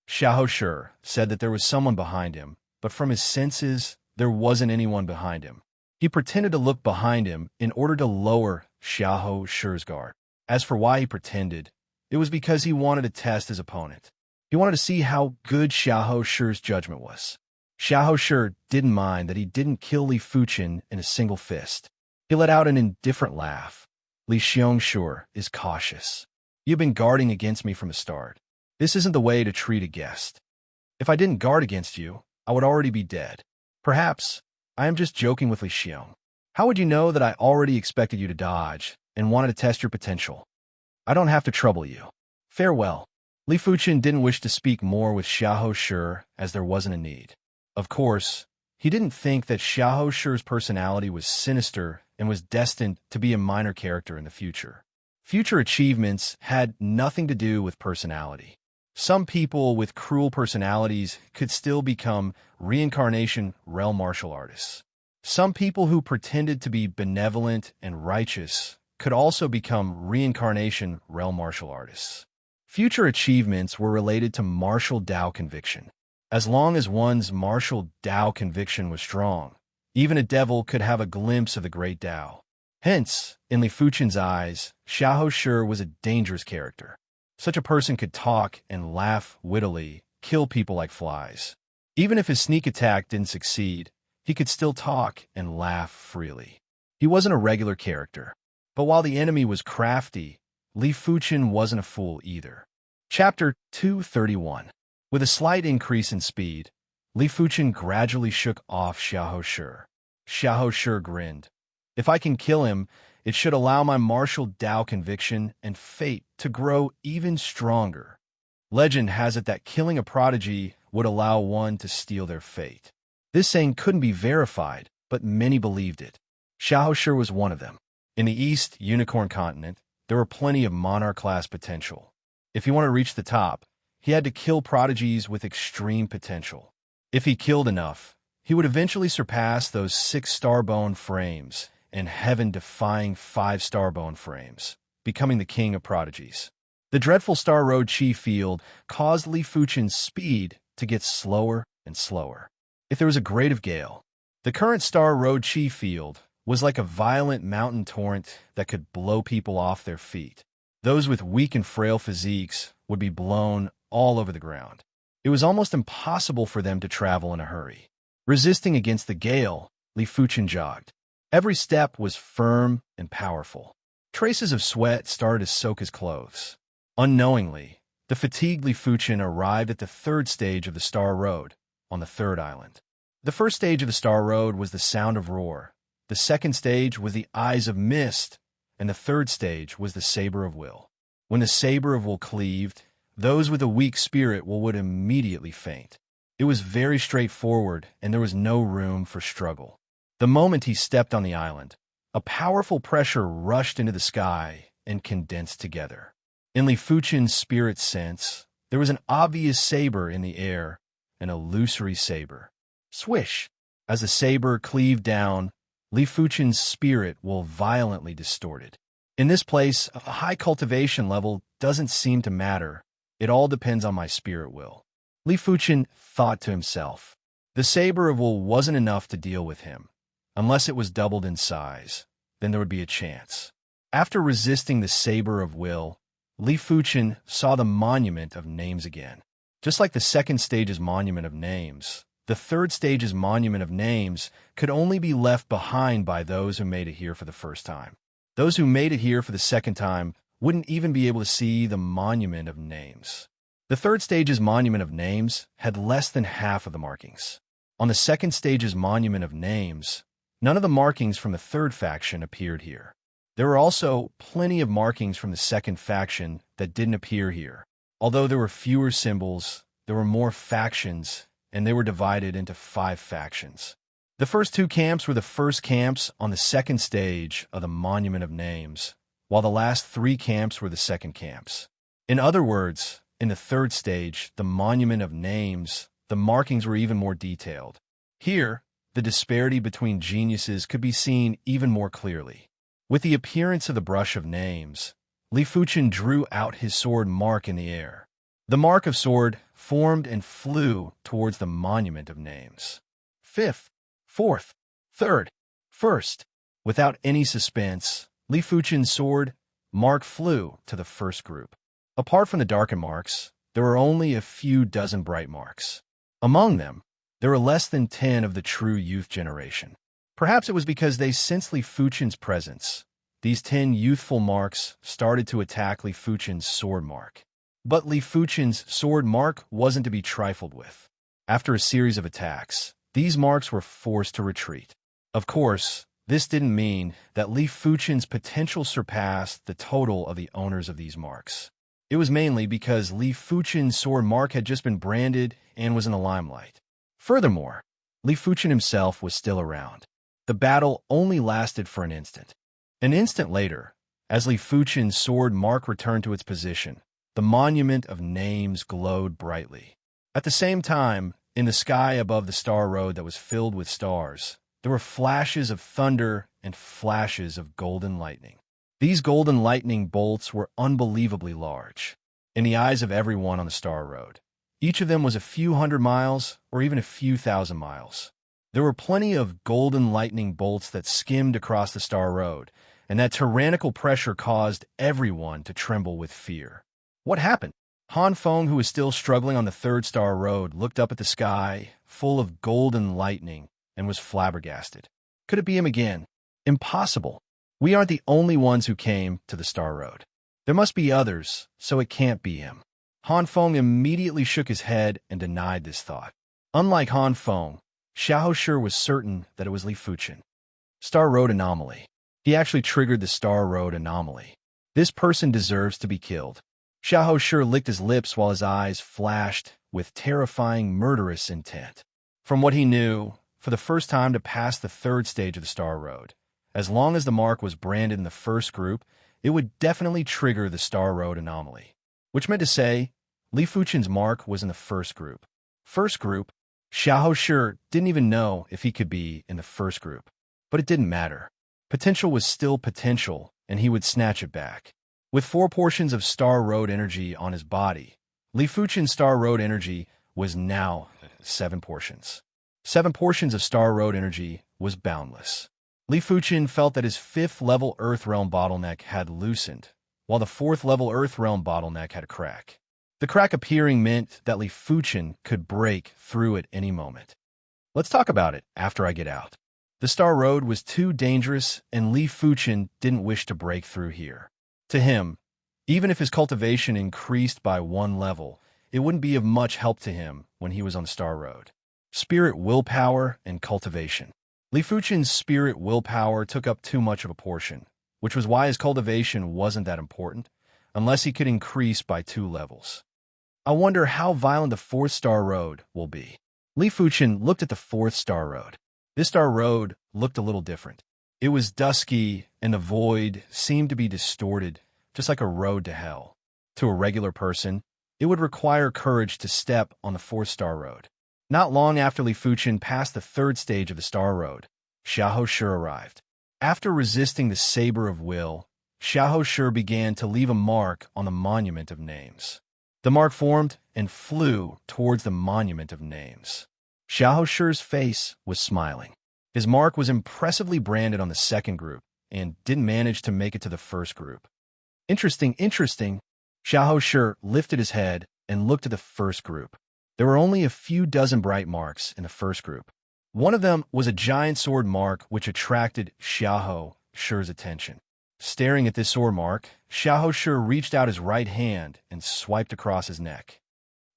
Xiahou Shi said that there was someone behind him, but from his senses, there wasn't anyone behind him. He pretended to look behind him in order to lower Xiahou Shi's guard. As for why he pretended, it was because he wanted to test his opponent. He wanted to see how good Xiahou Shi's judgment was. Xiahou Shi didn't mind that he didn't kill Li Fuqin in a single fist. He let out an indifferent laugh. Li Xiong is cautious. You've been guarding against me from the start. This isn't the way to treat a guest. If I didn't guard against you, I would already be dead. Perhaps I am just joking with Li Xiong. How would you know that I already expected you to dodge and wanted to test your potential? I don't have to trouble you. Farewell. Li Fuchen didn't wish to speak more with Xiahou Shi as there wasn't a need. Of course, he didn't think that Xiahou Shi's personality was sinister and was destined to be a minor character in the future. Future achievements had nothing to do with personality. Some people with cruel personalities could still become reincarnation realm martial artists. Some people who pretended to be benevolent and righteous could also become reincarnation realm martial artists. Future achievements were related to martial Dao conviction. As long as one's martial Dao conviction was strong, even a devil could have a glimpse of the great Dao. Hence, in Li Fuchen's eyes, Xiahou Shi was a dangerous character. Such a person could talk and laugh wittily, kill people like flies. Even if his sneak attack didn't succeed, he could still talk and laugh freely. He wasn't a regular character. But while the enemy was crafty, Li Fuchen wasn't a fool either. Chapter 231. With a slight increase in speed, Li Fuchen gradually shook off Xiahou Shi. Xiahou Shi grinned. If I can kill him, it should allow my martial Dao conviction and fate to grow even stronger. Legend has it that killing a prodigy would allow one to steal their fate. This saying couldn't be verified, but many believed it. Xiahou Shi was one of them. In the East Unicorn continent, there were plenty of monarch-class potential. If he wanted to reach the top, he had to kill prodigies with extreme potential. If he killed enough, he would eventually surpass those 6-star bone frames and heaven-defying 5-star bone frames, becoming the king of prodigies. The dreadful Star Road Chi field caused Li Fuchen's speed to get slower and slower. If there was a grade of gale, the current Star Road Chi field was like a violent mountain torrent that could blow people off their feet. Those with weak and frail physiques would be blown all over the ground. It was almost impossible for them to travel in a hurry. Resisting against the gale, Li Fuchen jogged. Every step was firm and powerful. Traces of sweat started to soak his clothes. Unknowingly, the fatigued Li Fuchen arrived at the third stage of the Star Road, on the third island. The first stage of the Star Road was the Sound of Roar. The second stage was the Eyes of Mist, and the third stage was the Saber of Will. When the Saber of Will cleaved, those with a weak spirit would immediately faint. It was very straightforward, and there was no room for struggle. The moment he stepped on the island, a powerful pressure rushed into the sky and condensed together. In Li Fuchen's spirit sense, there was an obvious saber in the air, an illusory saber. Swish! As the saber cleaved down, Li Fuchen's spirit will violently distorted. In this place, a high cultivation level doesn't seem to matter. It all depends on my spirit will. Li Fuchen thought to himself. The saber of will wasn't enough to deal with him. Unless it was doubled in size, then there would be a chance. After resisting the saber of will, Li Fuchen saw the monument of names again. Just like the second stage's monument of names, the third stage's monument of names could only be left behind by those who made it here for the first time. Those who made it here for the second time wouldn't even be able to see the monument of names. The third stage's monument of names had less than half of the markings. On the second stage's monument of names, none of the markings from the third faction appeared here. There were also plenty of markings from the second faction that didn't appear here. Although there were fewer symbols, there were more factions, and they were divided into 5 factions. The first 2 camps were the first camps on the second stage of the Monument of Names, while the last 3 camps were the second camps. In other words, in the third stage, the Monument of Names, the markings were even more detailed. Here, the disparity between geniuses could be seen even more clearly. With the appearance of the brush of names, Li Fuchen drew out his sword mark in the air. The mark of sword formed and flew towards the monument of names. 5th, 4th, 3rd, 1st. Without any suspense, Li Fuchen's sword mark flew to the first group. Apart from the darkened marks, there were only a few dozen bright marks. Among them, there were less than 10 of the true youth generation. Perhaps it was because they sensed Li Fuchen's presence. These 10 youthful marks started to attack Li Fuchen's sword mark. But Li Fuchen's sword mark wasn't to be trifled with. After a series of attacks, these marks were forced to retreat. Of course, this didn't mean that Li Fuchen's potential surpassed the total of the owners of these marks. It was mainly because Li Fuchen's sword mark had just been branded and was in the limelight. Furthermore, Li Fuchen himself was still around. The battle only lasted for an instant. An instant later, as Li Fuchen's sword mark returned to its position, the monument of names glowed brightly. At the same time, in the sky above the star road that was filled with stars, there were flashes of thunder and flashes of golden lightning. These golden lightning bolts were unbelievably large, in the eyes of everyone on the star road. Each of them was a few hundred miles or even a few thousand miles. There were plenty of golden lightning bolts that skimmed across the star road, and that tyrannical pressure caused everyone to tremble with fear. What happened? Han Feng, who was still struggling on the third star road, looked up at the sky, full of golden lightning, and was flabbergasted. Could it be him again? Impossible. We aren't the only ones who came to the star road. There must be others, so it can't be him. Han Feng immediately shook his head and denied this thought. Unlike Han Feng, Xiahou Shi was certain that it was Li Fuchen. Star Road Anomaly. He actually triggered the Star Road Anomaly. This person deserves to be killed. Xiahou Shi licked his lips while his eyes flashed with terrifying, murderous intent. From what he knew, for the first time to pass the third stage of the Star Road, as long as the mark was branded in the first group, it would definitely trigger the Star Road Anomaly. Which meant to say, Li Fuchen's mark was in the first group. First group, Xiahou Shi didn't even know if he could be in the first group. But it didn't matter. Potential was still potential, and he would snatch it back. With 4 portions of Star Road energy on his body, Li Fuchen's Star Road energy was now 7 portions. 7 portions of Star Road energy was boundless. Li Fuchen felt that his 5th level Earth Realm bottleneck had loosened, while the 4th level Earth Realm bottleneck had a crack. The crack appearing meant that Li Fuchen could break through at any moment. Let's talk about it after I get out. The Star Road was too dangerous, and Li Fuchen didn't wish to break through here. To him, even if his cultivation increased by 1 level, it wouldn't be of much help to him when he was on the Star Road. Spirit, willpower, and cultivation. Li Fuchen's spirit willpower took up too much of a portion, which was why his cultivation wasn't that important, unless he could increase by 2 levels. I wonder how violent the 4th Star Road will be. Li Fuchen looked at the 4th Star Road. This Star Road looked a little different. It was dusky, and the void seemed to be distorted, just like a road to hell. To a regular person, it would require courage to step on the 4th Star Road. Not long after Li Fuchen passed the 3rd stage of the Star Road, Xiahou Shi arrived. After resisting the saber of will, Xiahou Shi began to leave a mark on the monument of names. The mark formed and flew towards the monument of names. Xiahou Shi's face was smiling. His mark was impressively branded on the 2nd group and didn't manage to make it to the 1st group. Interesting. Xiahou Shi lifted his head and looked at the 1st group. There were only a few dozen bright marks in the 1st group. One of them was a giant sword mark which attracted Xiahou Shi's attention. Staring at this sword mark, Xiahou Shi reached out his right hand and swiped across his neck.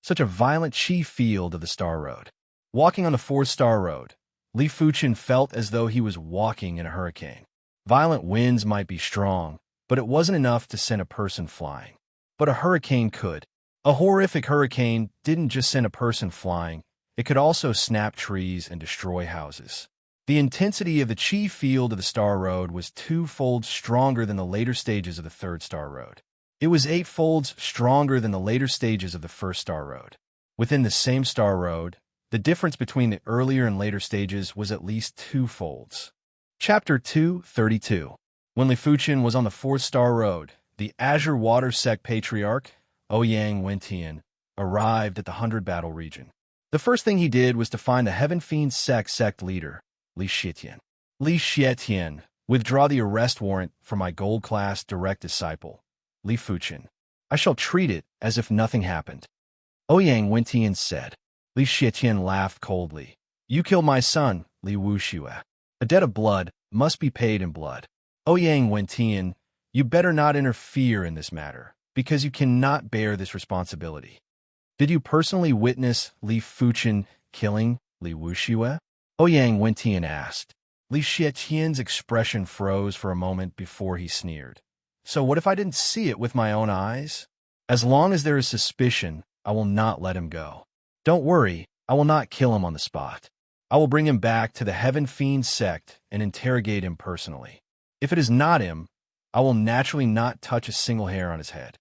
Such a violent chi field of the Star Road. Walking on the 4th Star Road, Li Fuchen felt as though he was walking in a hurricane. Violent winds might be strong, but it wasn't enough to send a person flying. But a hurricane could. A horrific hurricane didn't just send a person flying, it could also snap trees and destroy houses. The intensity of the chi field of the Star Road was 2-fold stronger than the later stages of the 3rd Star Road. It was 8-folds stronger than the later stages of the 1st Star Road. Within the same Star Road, the difference between the earlier and later stages was at least 2-folds. Chapter 232. When Li Fuchen was on the 4th Star Road, the Azure Water Sect Patriarch, Ouyang Wentian, arrived at the 100 Battle region. The first thing he did was to find the Heaven Fiend sect leader, Li Xietian. Li Xietian, withdraw the arrest warrant for my gold class direct disciple, Li Fuchen. I shall treat it as if nothing happened. Ouyang Wentian said. Li Xietian laughed coldly. You killed my son, Li Wuxue. A debt of blood must be paid in blood. Ouyang Wentian, you better not interfere in this matter, because you cannot bear this responsibility. Did you personally witness Li Fuchen killing Li Wuxue? Ouyang Wentian asked. Li Xietian's expression froze for a moment before he sneered. So what if I didn't see it with my own eyes? As long as there is suspicion, I will not let him go. Don't worry, I will not kill him on the spot. I will bring him back to the Heaven Fiend sect and interrogate him personally. If it is not him, I will naturally not touch a single hair on his head.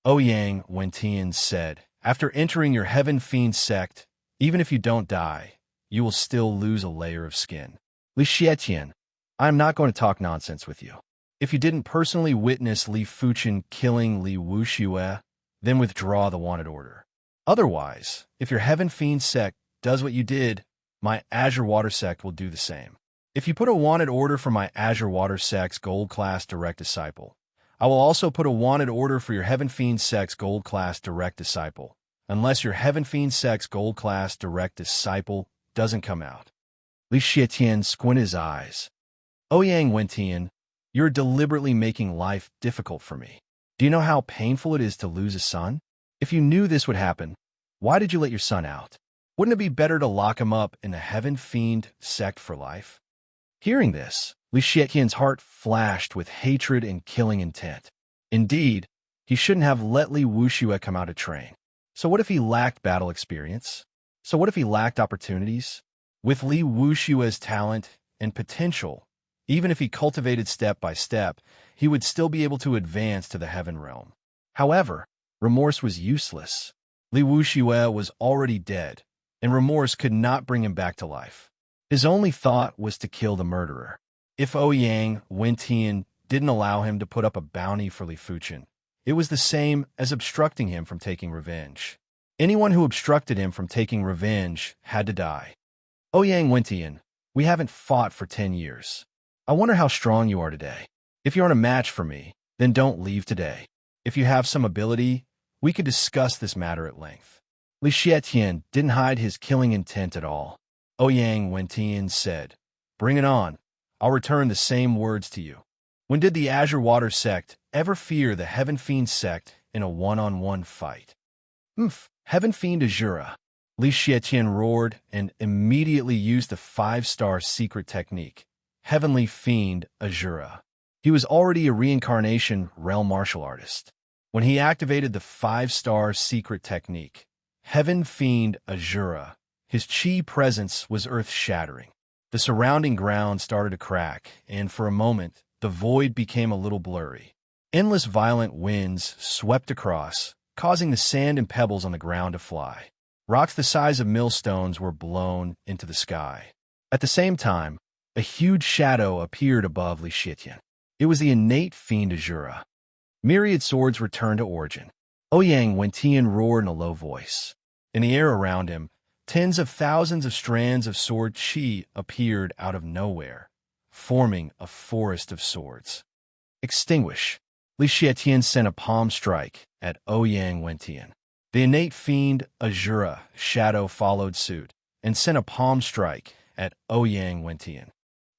Ouyang Wentian said, after entering your Heaven Fiend sect, even if you don't die, you will still lose a layer of skin. Li Xietian, I am not going to talk nonsense with you. If you didn't personally witness Li Fuchen killing Li Wuxue, then withdraw the wanted order. Otherwise, if your Heaven Fiend sect does what you did, my Azure Water sect will do the same. If you put a wanted order for my Azure Water sect's Gold Class Direct Disciple, I will also put a wanted order for your Heaven Fiend sect's Gold Class Direct Disciple, unless your Heaven Fiend sect's Gold Class Direct Disciple doesn't come out. Li Xietian squinted his eyes. Ouyang Wentian, you're deliberately making life difficult for me. Do you know how painful it is to lose a son? If you knew this would happen, why did you let your son out? Wouldn't it be better to lock him up in the Heaven Fiend sect for life? Hearing this, Li Xietian's heart flashed with hatred and killing intent. Indeed, he shouldn't have let Li Wuxue come out to train. So what if he lacked battle experience? So what if he lacked opportunities? With Li Wuxue's talent and potential, even if he cultivated step by step, he would still be able to advance to the Heaven Realm. However, remorse was useless. Li Wuxue was already dead, and remorse could not bring him back to life. His only thought was to kill the murderer. If Ouyang Wentian didn't allow him to put up a bounty for Li Fuchen, it was the same as obstructing him from taking revenge. Anyone who obstructed him from taking revenge had to die. Ouyang Wentian, we haven't fought for 10 years. I wonder how strong you are today. If you aren't a match for me, then don't leave today. If you have some ability, we could discuss this matter at length. Li Xietian didn't hide his killing intent at all. Ouyang Wentian said, bring it on. I'll return the same words to you. When did the Azure Water sect ever fear the Heaven Fiend sect in a one-on-one fight? Heaven Fiend Azura. Li Xietian roared and immediately used the 5-star secret technique, Heavenly Fiend Azura. He was already a reincarnation realm martial artist. When he activated the 5-star secret technique, Heaven Fiend Azura, his chi presence was earth-shattering. The surrounding ground started to crack, and for a moment, the void became a little blurry. Endless violent winds swept across, causing the sand and pebbles on the ground to fly. Rocks the size of millstones were blown into the sky. At the same time, a huge shadow appeared above Li Xietian. It was the innate Fiend Azura. Myriad swords returned to origin. Ouyang Wentian roared in a low voice. In the air around him, tens of thousands of strands of sword chi appeared out of nowhere, forming a forest of swords. Extinguish. Li Xietian sent a palm strike at Ouyang Wentian. The innate Fiend Azura shadow followed suit and sent a palm strike at Ouyang Wentian.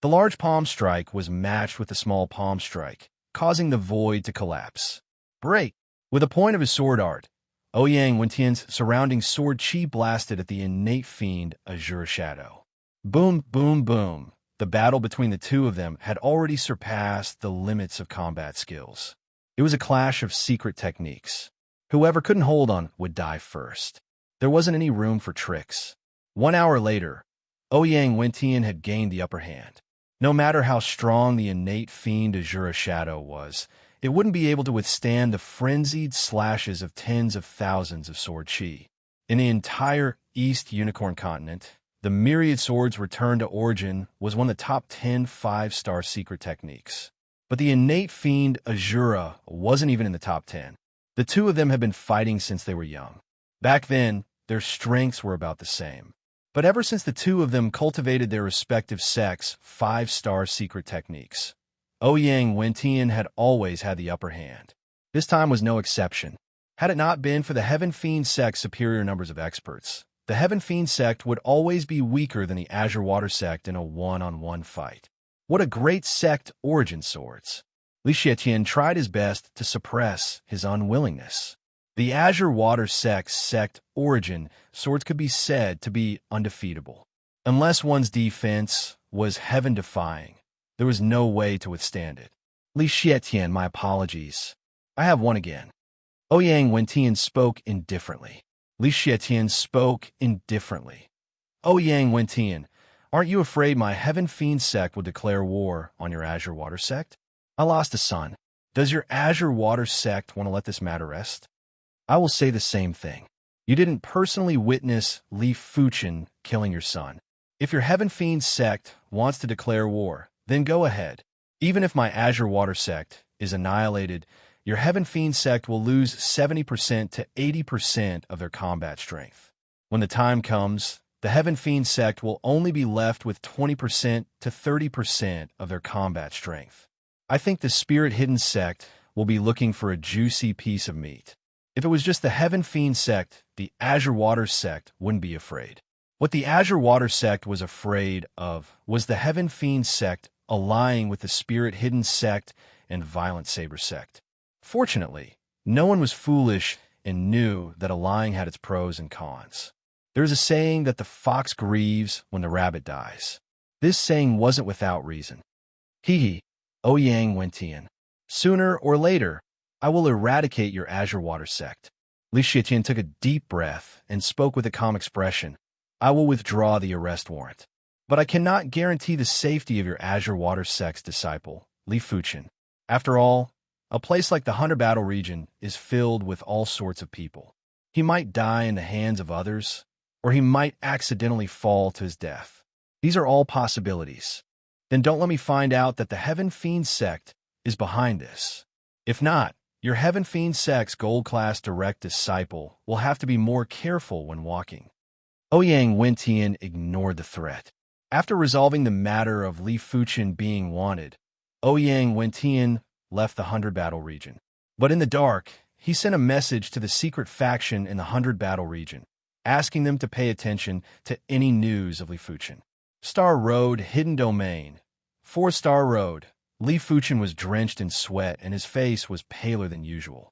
The large palm strike was matched with the small palm strike, causing the void to collapse. Break! With a point of his sword art, Ouyang Wentian's surrounding sword chi blasted at the innate Fiend Azura shadow. Boom, boom, boom. The battle between the two of them had already surpassed the limits of combat skills. It was a clash of secret techniques. Whoever couldn't hold on would die first. There wasn't any room for tricks. 1 hour later, Ouyang Wentian had gained the upper hand. No matter how strong the innate Fiend Azura shadow was, it wouldn't be able to withstand the frenzied slashes of tens of thousands of sword chi. In the entire East Unicorn continent, the myriad swords returned to origin was one of the top 10 5-star secret techniques. But the innate Fiend Azura wasn't even in the top 10. The two of them had been fighting since they were young. Back then, their strengths were about the same. But ever since the two of them cultivated their respective sects' 5-star secret techniques, Ouyang Wentian had always had the upper hand. This time was no exception. Had it not been for the Heaven Fiend sect's superior numbers of experts, the Heaven Fiend sect would always be weaker than the Azure Water sect in a one-on-one fight. What a great sect origin swords! Li Xietian tried his best to suppress his unwillingness. The Azure Water sect's sect origin swords could be said to be undefeatable. Unless one's defense was heaven-defying, there was no way to withstand it. Li Xietian, my apologies. I have won again. Ouyang Wentian spoke indifferently. Li Xietian spoke indifferently. Ouyang Wentian, aren't you afraid my Heaven Fiend sect will declare war on your Azure Water sect? I lost a son. Does your Azure Water sect want to let this matter rest? I will say the same thing. You didn't personally witness Li Fuchen killing your son. If your Heaven Fiend sect wants to declare war, then go ahead. Even if my Azure Water sect is annihilated, your Heaven Fiend sect will lose 70% to 80% of their combat strength. When the time comes, the Heaven Fiend sect will only be left with 20% to 30% of their combat strength. I think the Spirit Hidden sect will be looking for a juicy piece of meat. If it was just the Heaven Fiend sect, the Azure Water sect wouldn't be afraid. What the Azure Water sect was afraid of was the Heaven Fiend sect allying with the Spirit Hidden sect and Violent Saber sect. Fortunately, no one was foolish and knew that allying had its pros and cons. There's a saying that the fox grieves when the rabbit dies. This saying wasn't without reason. Hee, Ouyang Wentian. Sooner or later, I will eradicate your Azure Water sect. Li Xietian took a deep breath and spoke with a calm expression. I will withdraw the arrest warrant. But I cannot guarantee the safety of your Azure Water sect's disciple, Li Fuchen. After all, a place like the 100 Battle region is filled with all sorts of people. He might die in the hands of others, or he might accidentally fall to his death. These are all possibilities. Then don't let me find out that the Heaven Fiend sect is behind this. If not, your Heaven Fiend sect's gold-class direct disciple will have to be more careful when walking. Ouyang Wentian ignored the threat. After resolving the matter of Li Fuchen being wanted, Ouyang Wentian left the 100 Battle region. But in the dark, he sent a message to the secret faction in the 100 Battle region, asking them to pay attention to any news of Li Fuchen. Star Road, Hidden Domain. 4-Star Road. Li Fuchen was drenched in sweat and his face was paler than usual.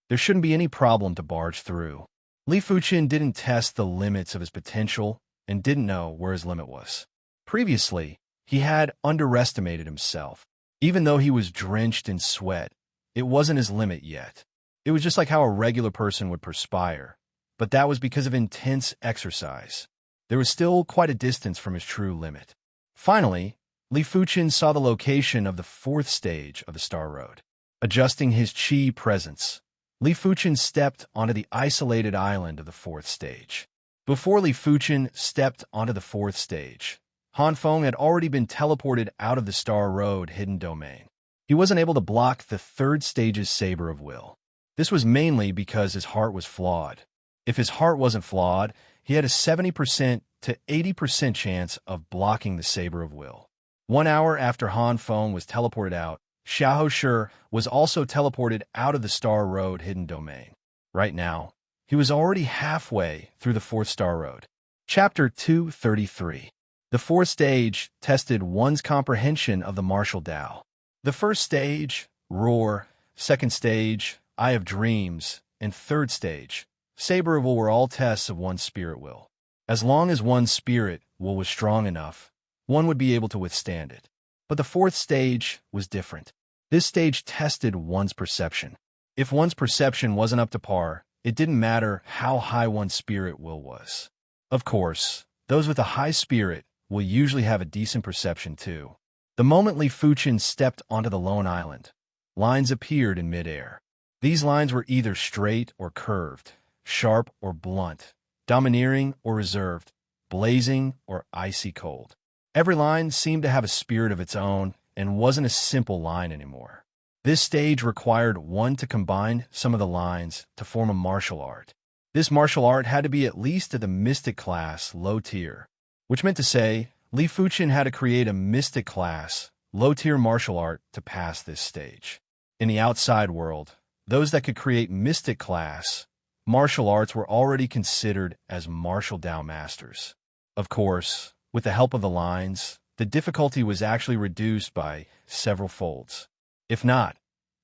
There shouldn't be any problem to barge through. Li Fuchen didn't test the limits of his potential and didn't know where his limit was. Previously, he had underestimated himself. Even though he was drenched in sweat, it wasn't his limit yet. It was just like how a regular person would perspire, but that was because of intense exercise. There was still quite a distance from his true limit. Finally, Li Fuchen saw the location of the 4th stage of the Star Road. Adjusting his chi presence, Li Fuchen stepped onto the isolated island of the 4th stage. Before Li Fuchen stepped onto the 4th stage, Han Feng had already been teleported out of the Star Road Hidden Domain. He wasn't able to block the 3rd stage's Saber of Will. This was mainly because his heart was flawed. If his heart wasn't flawed, he had a 70% to 80% chance of blocking the Saber of Will. 1 hour after Han Feng was teleported out, Xiahou Shi was also teleported out of the Star Road Hidden Domain. Right now, he was already halfway through the 4th Star Road. Chapter 233. The 4th stage tested one's comprehension of the martial Tao. The 1st stage, Roar, 2nd stage, Eye of Dreams, and 3rd stage, Saber of Will were all tests of one's spirit will. As long as one's spirit will was strong enough, one would be able to withstand it. But the 4th stage was different. This stage tested one's perception. If one's perception wasn't up to par, it didn't matter how high one's spirit will was. Of course, those with a high spirit will usually have a decent perception too. The moment Li Fuchen stepped onto the lone island, lines appeared in midair. These lines were either straight or curved, sharp or blunt, domineering or reserved, blazing or icy cold. Every line seemed to have a spirit of its own and wasn't a simple line anymore. This stage required one to combine some of the lines to form a martial art. This martial art had to be at least at the mystic class, low tier, which meant to say Li Fuchen had to create a mystic class, low-tier martial art to pass this stage. In the outside world, those that could create mystic class martial arts were already considered as martial Tao masters. Of course, with the help of the lines, the difficulty was actually reduced by several folds. If not,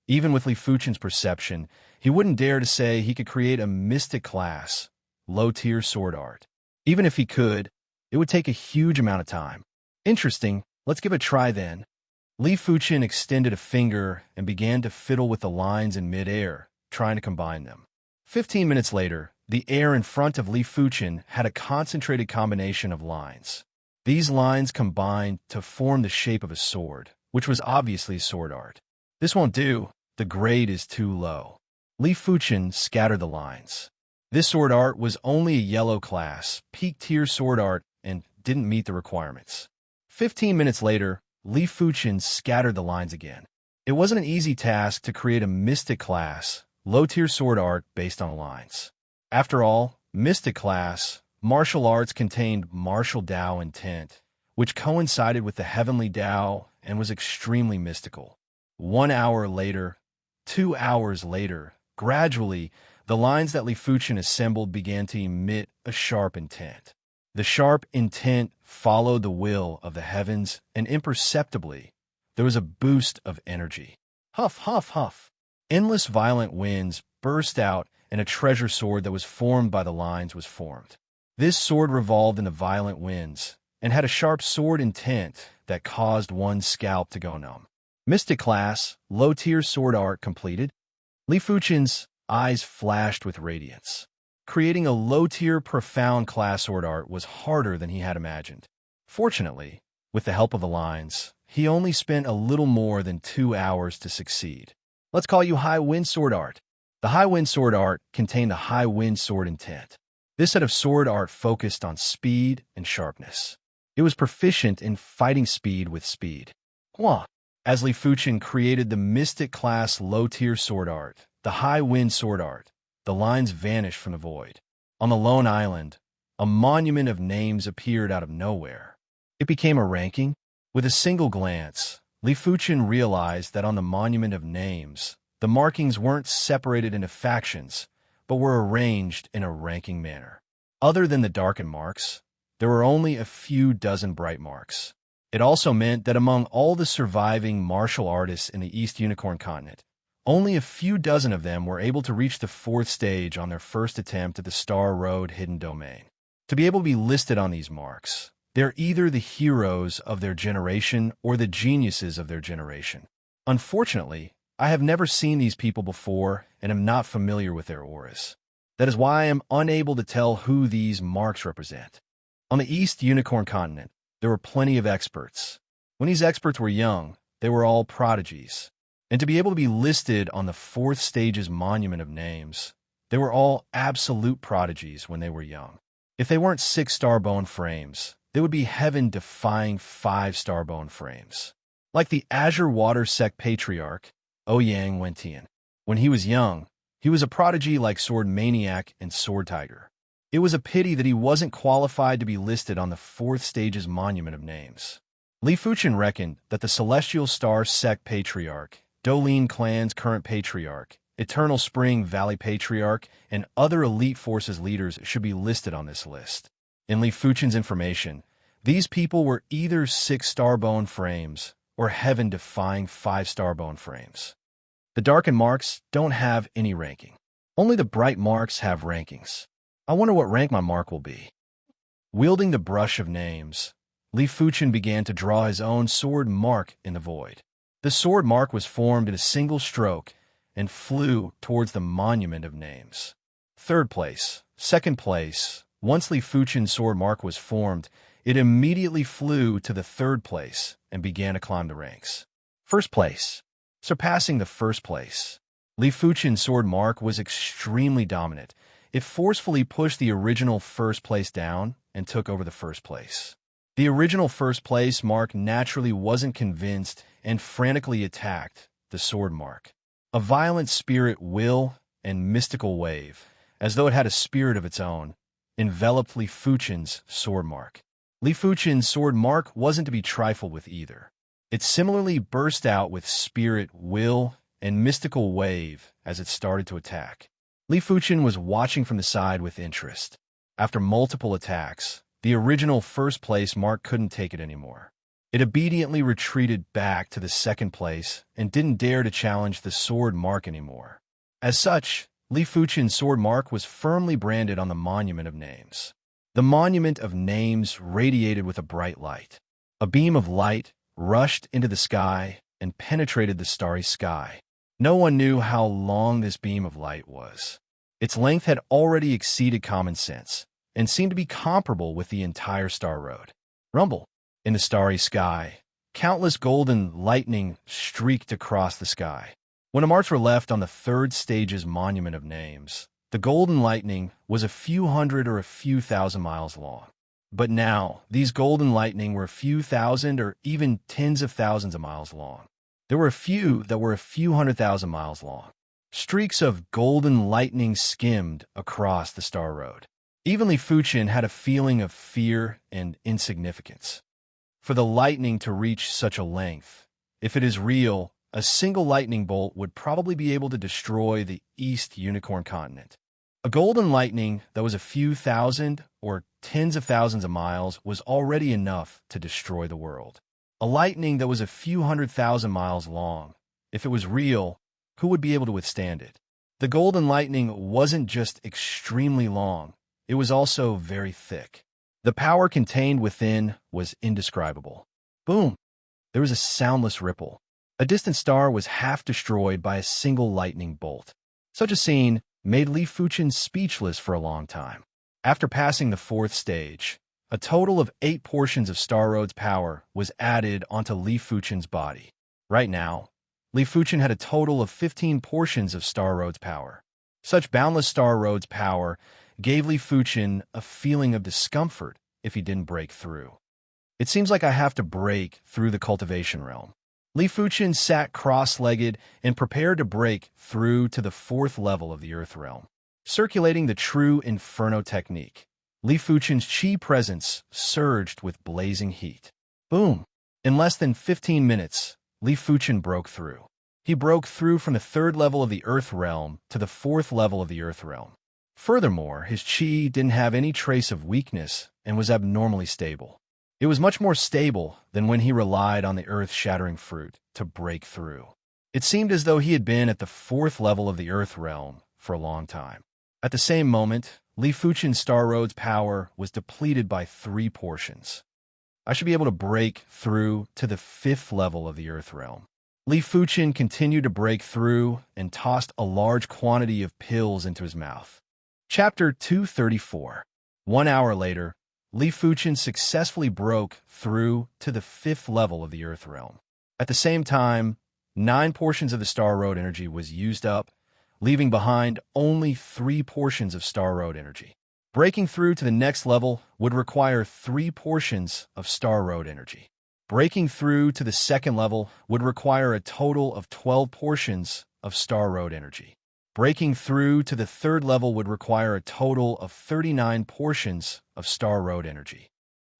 even with Li Fuchen's perception, he wouldn't dare to say he could create a mystic class, low-tier sword art. Even if he could, it would take a huge amount of time. Interesting, let's give it a try then. Li Fuchen extended a finger and began to fiddle with the lines in midair, trying to combine them. 15 minutes later, the air in front of Li Fuchen had a concentrated combination of lines. These lines combined to form the shape of a sword, which was obviously sword art. This won't do. The grade is too low. Li Fuchen scattered the lines. This sword art was only a yellow class, peak-tier sword art, and didn't meet the requirements. 15 minutes later, Li Fuchen scattered the lines again. It wasn't an easy task to create a mystic class, low-tier sword art based on lines. After all, mystic class, martial arts contained martial Tao intent, which coincided with the heavenly Tao and was extremely mystical. 1 hour later, 2 hours later, gradually, the lines that Li Fuchen assembled began to emit a sharp intent. The sharp intent followed the will of the heavens, and imperceptibly, there was a boost of energy. Huff, huff, huff. Endless violent winds burst out, and a treasure sword that was formed by the lines was formed. This sword revolved in the violent winds, and had a sharp sword intent that caused one's scalp to go numb. Mystic class, low-tier sword art completed. Li Fuchen's eyes flashed with radiance. Creating a low-tier, profound class sword art was harder than he had imagined. Fortunately, with the help of the lines, he only spent a little more than 2 hours to succeed. Let's call you High Wind Sword Art. The High Wind Sword Art contained the High Wind Sword intent. This set of sword art focused on speed and sharpness. It was proficient in fighting speed with speed. As Li Fuchen created the Mystic class low-tier sword art, the High Wind Sword Art, the lines vanished from the void. On the lone island, a monument of names appeared out of nowhere. It became a ranking. With a single glance, Li Fuchen realized that on the monument of names, the markings weren't separated into factions, but were arranged in a ranking manner. Other than the darkened marks, there were only a few dozen bright marks. It also meant that among all the surviving martial artists in the East Unicorn continent, only a few dozen of them were able to reach the 4th stage on their first attempt at the Star Road Hidden Domain. To be able to be listed on these marks, they're either the heroes of their generation or the geniuses of their generation. Unfortunately, I have never seen these people before and am not familiar with their auras. That is why I am unable to tell who these marks represent. On the East Unicorn continent, there were plenty of experts. When these experts were young, they were all prodigies. And to be able to be listed on the 4th stage's monument of names, they were all absolute prodigies when they were young. If they weren't 6-star bone frames, they would be heaven-defying 5-star bone frames. Like the Azure Water Sect Patriarch, Ouyang Wentian. When he was young, he was a prodigy like Sword Maniac and Sword Tiger. It was a pity that he wasn't qualified to be listed on the 4th stage's monument of names. Li Fuchen reckoned that the Celestial Star Sect Patriarch, Dolin Clan's current Patriarch, Eternal Spring Valley Patriarch, and other elite forces leaders should be listed on this list. In Li Fuchen's information, these people were either 6-star bone frames or heaven-defying 5-star bone frames. The darkened marks don't have any ranking. Only the bright marks have rankings. I wonder what rank my mark will be. Wielding the brush of names, Li Fuchen began to draw his own sword mark in the void. The sword mark was formed in a single stroke and flew towards the monument of names. 3rd place, 2nd place. Once Li Fuchen's sword mark was formed, it immediately flew to the 3rd place and began to climb the ranks. 1st place. Surpassing the 1st place, Li Fuchen's sword mark was extremely dominant. It forcefully pushed the original 1st place down and took over the 1st place. The original 1st place mark naturally wasn't convinced and frantically attacked the sword mark. A violent spirit will and mystical wave, as though it had a spirit of its own, enveloped Li Fuchen's sword mark. Li Fuchen's sword mark wasn't to be trifled with either. It similarly burst out with spirit, will, and mystical wave as it started to attack. Li Fuchen was watching from the side with interest. After multiple attacks, the original 1st place mark couldn't take it anymore. It obediently retreated back to the 2nd place and didn't dare to challenge the sword mark anymore. As such, Li Fuchen's sword mark was firmly branded on the monument of names. The monument of names radiated with a bright light. A beam of light rushed into the sky and penetrated the starry sky. No one knew how long this beam of light was. Its length had already exceeded common sense and seemed to be comparable with the entire star road. Rumble. In the starry sky, countless golden lightning streaked across the sky. When a marks were left on the third stage's monument of names, the golden lightning was a few hundred or a few thousand miles long. But now, these golden lightning were a few thousand or even tens of thousands of miles long. There were a few that were a few 100,000 miles long. Streaks of golden lightning skimmed across the star road. Even Li Fuchin had a feeling of fear and insignificance. For the lightning to reach such a length, if it is real, a single lightning bolt would probably be able to destroy the East Unicorn continent. A golden lightning that was a few thousand or tens of thousands of miles was already enough to destroy the world. A lightning that was a few 100,000 miles long, if it was real, who would be able to withstand it? The golden lightning wasn't just extremely long, it was also very thick. The power contained within was indescribable. Boom! There was a soundless ripple. A distant star was half destroyed by a single lightning bolt. Such a scene made Li Fuchin speechless for a long time. After passing the fourth stage, a total of 8 portions of Star Road's power was added onto Li Fuchin's body. Right now, Li Fuchin had a total of 15 portions of Star Road's power. Such boundless Star Road's power gave Li Fuchin a feeling of discomfort if he didn't break through. It seems like I have to break through the cultivation realm. Li Fuchin sat cross-legged and prepared to break through to the 4th level of the Earth realm. Circulating the true Inferno technique, Li Fuchin's chi presence surged with blazing heat. Boom! In less than 15 minutes, Li Fuchin broke through. He broke through from the 3rd level of the Earth realm to the 4th level of the Earth realm. Furthermore, his chi didn't have any trace of weakness and was abnormally stable. It was much more stable than when he relied on the earth-shattering fruit to break through. It seemed as though he had been at the 4th level of the Earth realm for a long time. At the same moment, Li Fuchin's Star Road's power was depleted by 3 portions. I should be able to break through to the 5th level of the Earth realm. Li Fuchin continued to break through and tossed a large quantity of pills into his mouth. Chapter 234. 1 hour later, Li Fuchin successfully broke through to the 5th level of the Earth realm. At the same time, 9 portions of the Star Road energy was used up, leaving behind only 3 portions of Star Road energy. Breaking through to the next level would require 3 portions of Star Road energy. Breaking through to the 2nd level would require a total of 12 portions of Star Road energy. Breaking through to the 3rd level would require a total of 39 portions of Star Road energy.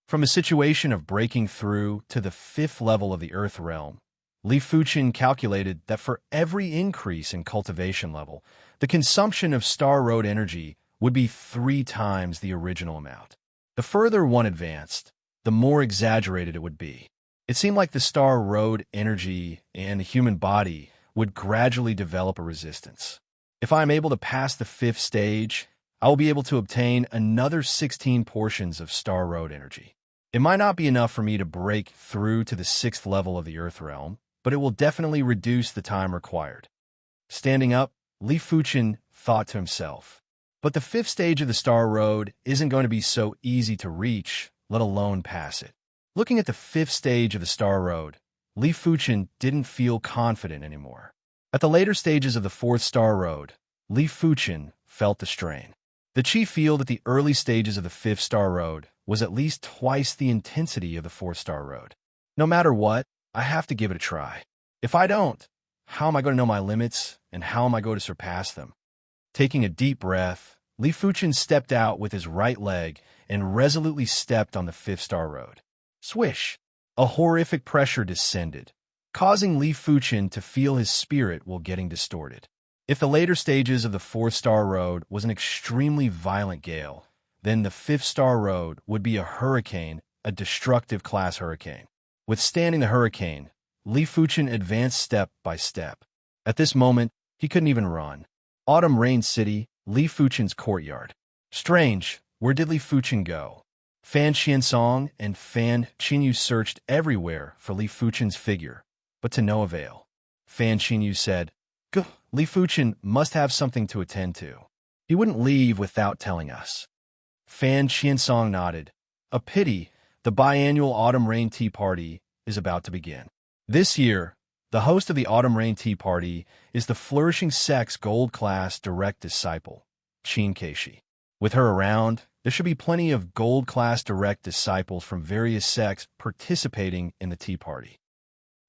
From a situation of breaking through to the 5th level of the Earth realm, Li Fuchin calculated that for every increase in cultivation level, the consumption of Star Road energy would be 3 times the original amount. The further one advanced, the more exaggerated it would be. It seemed like the Star Road energy and the human body would gradually develop a resistance. If I am able to pass the 5th stage, I will be able to obtain another 16 portions of Star Road energy. It might not be enough for me to break through to the 6th level of the Earth realm, but it will definitely reduce the time required. Standing up, Li Fuchin thought to himself, but the 5th stage of the Star Road isn't going to be so easy to reach, let alone pass it. Looking at the 5th stage of the Star Road, Li Fuchin didn't feel confident anymore. At the later stages of the 4th Star Road, Li Fuchin felt the strain. The chi field at the early stages of the 5th Star Road was at least twice the intensity of the 4th Star Road. No matter what, I have to give it a try. If I don't, how am I going to know my limits, and how am I going to surpass them? Taking a deep breath, Li Fuchin stepped out with his right leg and resolutely stepped on the 5th Star Road. Swish! A horrific pressure descended, causing Li Fuchin to feel his spirit while getting distorted. If the later stages of the 4th Star Road was an extremely violent gale, then the 5th Star Road would be a hurricane, a destructive class hurricane. Withstanding the hurricane, Li Fuchin advanced step by step. At this moment, he couldn't even run. Autumn Rain City, Li Fuchin's courtyard. Strange, where did Li Fuchin go? Fan Xiansong and Fan Qinyu searched everywhere for Li Fuchin's figure, but to no avail. Fan Qinyu said, Gah, Li Fuchen must have something to attend to. He wouldn't leave without telling us. Fan Qiansong nodded. A pity, the biannual Autumn Rain Tea Party is about to begin. This year, the host of the Autumn Rain Tea Party is the flourishing sex gold class direct disciple, Qin Keishi. With her around, there should be plenty of gold class direct disciples from various sects participating in the tea party.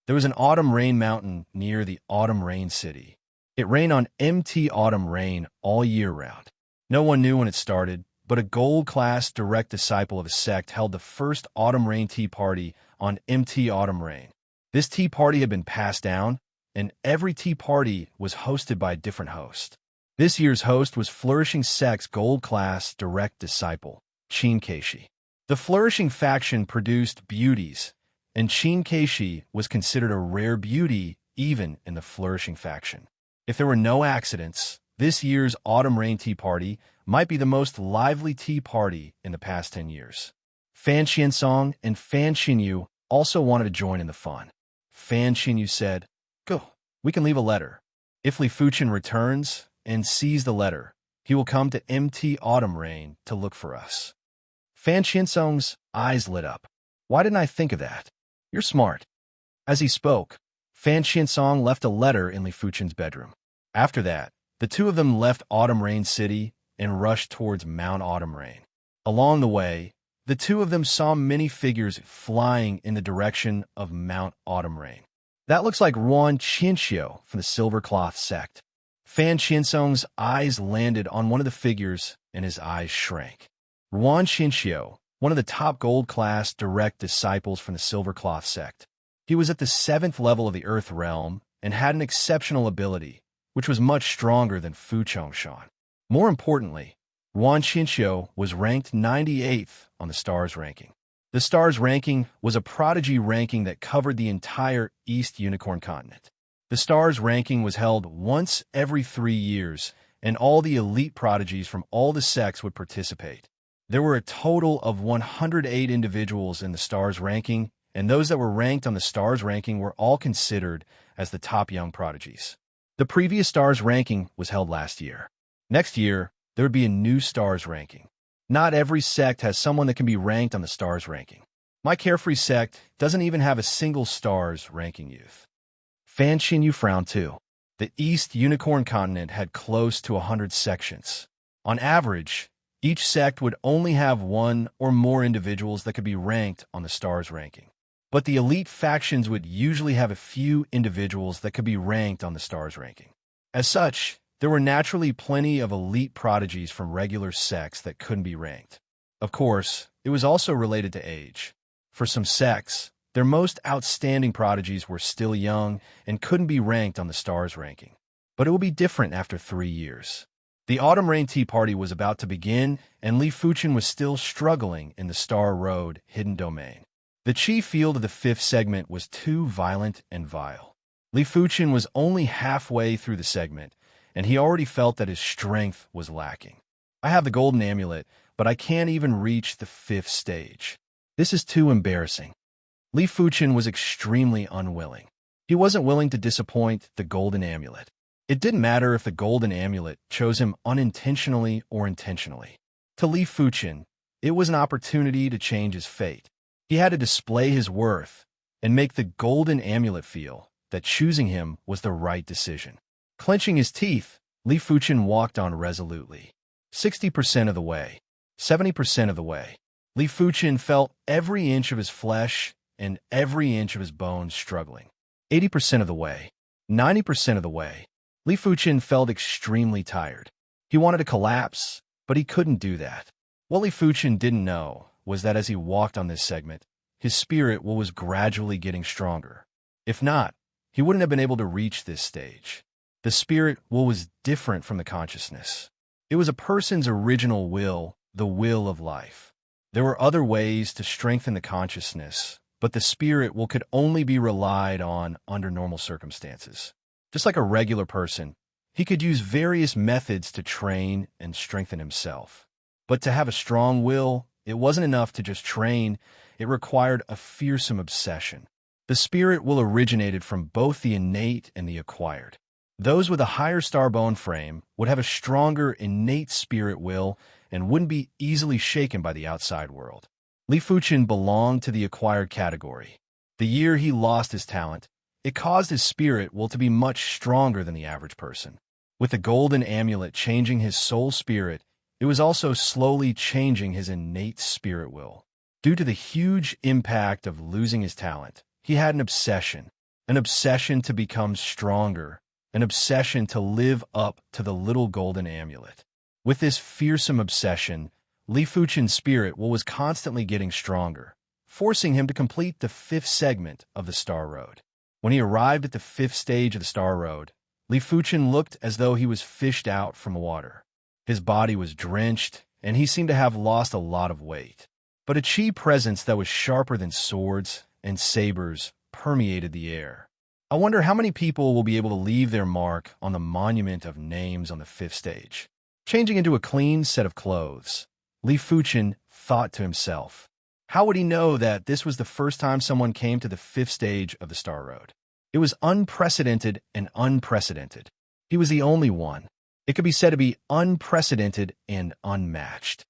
There was an autumn rain mountain near the autumn rain city. It rained on MT autumn rain all year round. No one knew when it started, but a gold class direct disciple of a sect held the first autumn rain tea party on MT autumn rain. This tea party had been passed down, and every tea party was hosted by a different host. This year's host was Flourishing Sect's gold class direct disciple, Qin Keishi. The Flourishing faction produced beauties, and Qin Keishi was considered a rare beauty even in the Flourishing faction. If there were no accidents, this year's Autumn Rain Tea Party might be the most lively tea party in the past 10 years. Fan Qiansong and Fan Xinyu also wanted to join in the fun. Fan Xinyu said, "Go, we can leave a letter. If Li Fuchen returns and sees the letter, he will come to MT Autumn Rain to look for us." Fan Qiansong's eyes lit up. "Why didn't I think of that? You're smart." As he spoke, Fan Qiansong left a letter in Li Fuchen's bedroom. After that, the two of them left Autumn Rain City and rushed towards Mount Autumn Rain. Along the way, the two of them saw many figures flying in the direction of Mount Autumn Rain. "That looks like Ruan Qianxiu from the Silver Cloth sect." Fan Qiansong's eyes landed on one of the figures, and his eyes shrank. Ruan Qianxiu, one of the top gold class direct disciples from the Silver Cloth sect. He was at the 7th level of the Earth Realm and had an exceptional ability, which was much stronger than Fu Chongshan. More importantly, Ruan Qianxiu was ranked 98th on the STARS ranking. The STARS ranking was a prodigy ranking that covered the entire East Unicorn continent. The STARS ranking was held once every 3 years, and all the elite prodigies from all the sects would participate. There were a total of 108 individuals in the STARS ranking, and those that were ranked on the STARS ranking were all considered as the top young prodigies. The previous STARS ranking was held last year. Next year, there would be a new STARS ranking. Not every sect has someone that can be ranked on the STARS ranking. My Carefree sect doesn't even have a single STARS ranking youth. Fan Xinyu frowned too. The East Unicorn continent had close to 100 sections. On average, each sect would only have one or more individuals that could be ranked on the STARS ranking. But the elite factions would usually have a few individuals that could be ranked on the STARS ranking. As such, there were naturally plenty of elite prodigies from regular sects that couldn't be ranked. Of course, it was also related to age. For some sects, their most outstanding prodigies were still young and couldn't be ranked on the STARS ranking. But it will be different after 3 years. The Autumn Rain Tea Party was about to begin, and Li Fuchen was still struggling in the Star Road hidden domain. The chi field of the 5th segment was too violent and vile. Li Fuchen was only halfway through the segment, and he already felt that his strength was lacking. "I have the golden amulet, but I can't even reach the 5th stage. This is too embarrassing." Li Fuchen was extremely unwilling. He wasn't willing to disappoint the golden amulet. It didn't matter if the golden amulet chose him unintentionally or intentionally. To Li Fuchen, it was an opportunity to change his fate. He had to display his worth and make the golden amulet feel that choosing him was the right decision. Clenching his teeth, Li Fuchen walked on resolutely. 60% of the way, 70% of the way. Li Fuchen felt every inch of his flesh and every inch of his bones struggling. 80% of the way, 90% of the way. Li Fuchen felt extremely tired. He wanted to collapse, but he couldn't do that. What Li Fuchen didn't know was that as he walked on this segment, his spirit was gradually getting stronger. If not, he wouldn't have been able to reach this stage. The spirit was different from the consciousness. It was a person's original will, the will of life. There were other ways to strengthen the consciousness, but the spirit could only be relied on under normal circumstances. Just like a regular person, he could use various methods to train and strengthen himself. But to have a strong will, it wasn't enough to just train, it required a fearsome obsession. The spirit originated from both the innate and the acquired. Those with a higher star bone frame would have a stronger innate spirit will and wouldn't be easily shaken by the outside world. Li Fuchen belonged to the acquired category. The year he lost his talent, it caused his spirit will to be much stronger than the average person. With the golden amulet changing his soul spirit, it was also slowly changing his innate spirit will. Due to the huge impact of losing his talent, he had an obsession to become stronger, an obsession to live up to the little golden amulet. With this fearsome obsession, Li Fuchen's spirit will was constantly getting stronger, forcing him to complete the 5th segment of the Star Road. When he arrived at the 5th stage of the Star Road, Li Fuchen looked as though he was fished out from water. His body was drenched, and he seemed to have lost a lot of weight. But a chi presence that was sharper than swords and sabers permeated the air. I wonder how many people will be able to leave their mark on the monument of names on the 5th stage. Changing into a clean set of clothes, Li Fuchen thought to himself, how would he know that this was the first time someone came to the 5th stage of the Star Road? It was unprecedented and unprecedented. He was the only one. It could be said to be unprecedented and unmatched.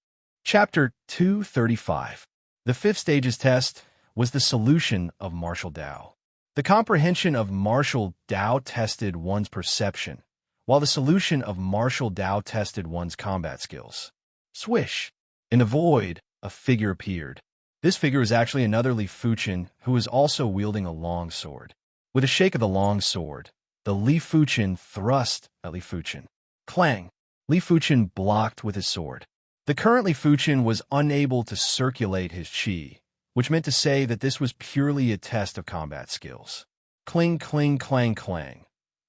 Chapter 235. The 5th stage's test was the solution of martial Tao. The comprehension of martial Tao tested one's perception, while the solution of martial Tao tested one's combat skills. Swish! In the void, a figure appeared. This figure was actually another Li Fuchen who was also wielding a long sword. With a shake of the long sword, the Li Fuchen thrust at Li Fuchen. Clang! Li Fuchen blocked with his sword. The current Li Fuchen was unable to circulate his chi, which meant to say that this was purely a test of combat skills. Cling, cling, clang, clang.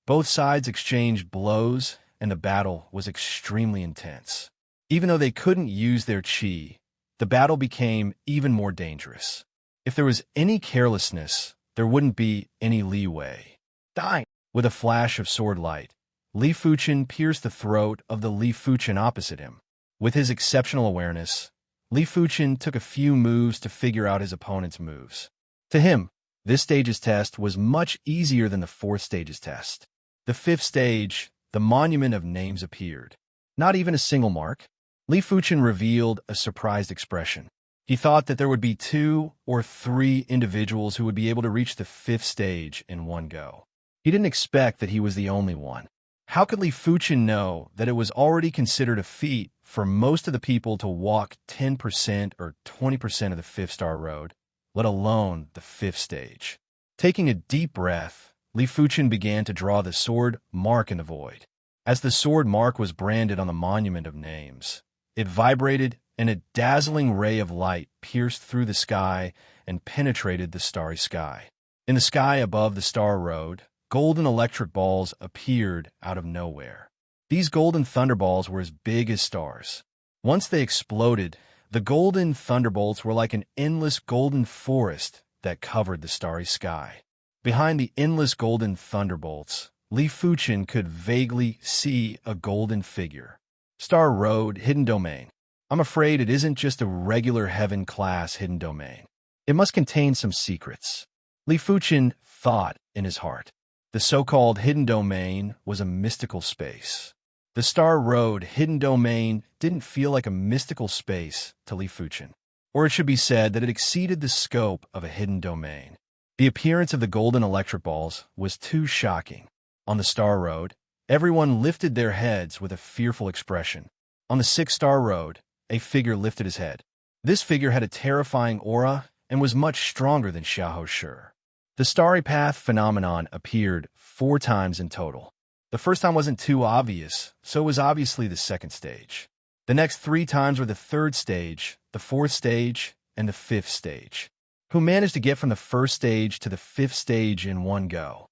Both sides exchanged blows, and the battle was extremely intense. Even though they couldn't use their chi, the battle became even more dangerous. If there was any carelessness, there wouldn't be any leeway. Die! With a flash of sword light, Li Fuchen pierced the throat of the Li Fuchen opposite him. With his exceptional awareness, Li Fuchen took a few moves to figure out his opponent's moves. To him, this stage's test was much easier than the 4th stage's test. The 5th stage, the monument of names appeared. Not even a single mark. Li Fuchen revealed a surprised expression. He thought that there would be 2 or 3 individuals who would be able to reach the 5th stage in one go. He didn't expect that he was the only one. How could Li Fuchen know that it was already considered a feat for most of the people to walk 10% or 20% of the 5th Star Road, let alone the 5th stage? Taking a deep breath, Li Fuchen began to draw the sword mark in the void. As the sword mark was branded on the monument of names, it vibrated and a dazzling ray of light pierced through the sky and penetrated the starry sky. In the sky above the Star Road, golden electric balls appeared out of nowhere. These golden thunderballs were as big as stars. Once they exploded, the golden thunderbolts were like an endless golden forest that covered the starry sky. Behind the endless golden thunderbolts, Li Fuchen could vaguely see a golden figure. Star Road Hidden Domain. I'm afraid it isn't just a regular heaven-class hidden domain. It must contain some secrets. Li Fuchen thought in his heart. The so-called hidden domain was a mystical space. The Star Road Hidden Domain didn't feel like a mystical space to Li Fuchen. Or it should be said that it exceeded the scope of a hidden domain. The appearance of the golden electric balls was too shocking. On the Star Road, everyone lifted their heads with a fearful expression. On the 6th Star Road, a figure lifted his head. This figure had a terrifying aura and was much stronger than Xiahou Shi. The Starry Path phenomenon appeared 4 times in total. The first time wasn't too obvious, so it was obviously the 2nd stage. The next 3 times were the 3rd stage, the 4th stage, and the 5th stage. Who managed to get from the 1st stage to the 5th stage in one go?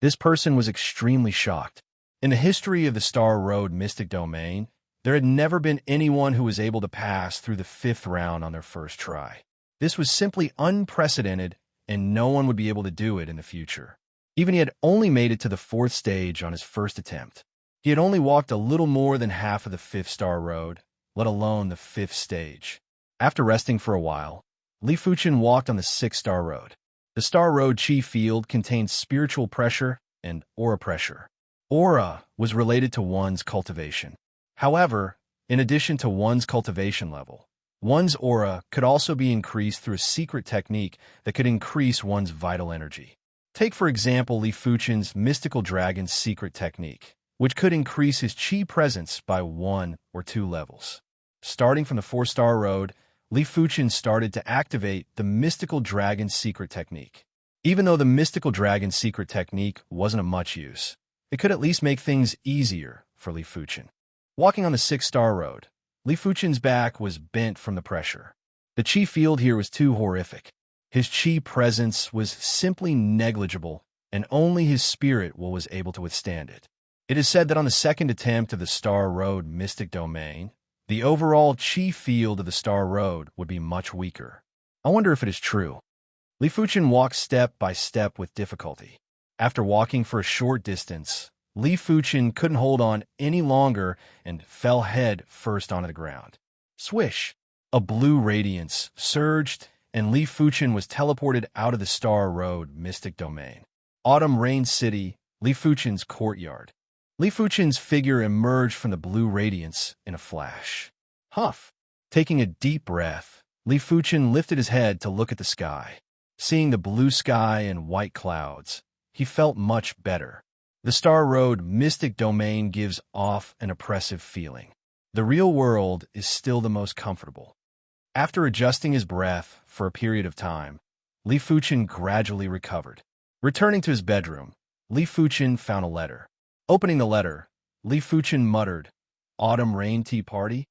This person was extremely shocked. In the history of the Star Road Mystic Domain, there had never been anyone who was able to pass through the 5th round on their first try. This was simply unprecedented, and no one would be able to do it in the future. Even he had only made it to the 4th stage on his first attempt. He had only walked a little more than half of the 5th Star Road, let alone the 5th stage. After resting for a while, Li Fuchen walked on the 6th Star Road. The Star Road Chi field contained spiritual pressure and aura pressure. Aura was related to one's cultivation. However, in addition to one's cultivation level, one's aura could also be increased through a secret technique that could increase one's vital energy. Take, for example, Li Fuchen's mystical dragon's secret technique, which could increase his chi presence by 1 or 2 levels. Starting from the 4-star road, Li Fuchen started to activate the mystical dragon's secret technique. Even though the mystical dragon's secret technique wasn't of much use, it could at least make things easier for Li Fuchen. Walking on the 6-star road, Li Fuchen's back was bent from the pressure. The chi field here was too horrific. His chi presence was simply negligible, and only his spirit was able to withstand it. It is said that on the second attempt of the Star Road Mystic Domain, the overall chi field of the Star Road would be much weaker. I wonder if it is true. Li Fuchen walked step by step with difficulty. After walking for a short distance, Li Fuchen couldn't hold on any longer and fell head first onto the ground. Swish! A blue radiance surged, and Li Fuchen was teleported out of the Star Road Mystic Domain. Autumn Rain City, Li Fuchen's courtyard. Li Fuchen's figure emerged from the blue radiance in a flash. Huff! Taking a deep breath, Li Fuchen lifted his head to look at the sky. Seeing the blue sky and white clouds, he felt much better. The Star Road Mystic Domain gives off an oppressive feeling. The real world is still the most comfortable. After adjusting his breath for a period of time, Li Fuchen gradually recovered. Returning to his bedroom, Li Fuchen found a letter. Opening the letter, Li Fuchen muttered, "Autumn Rain Tea Party?"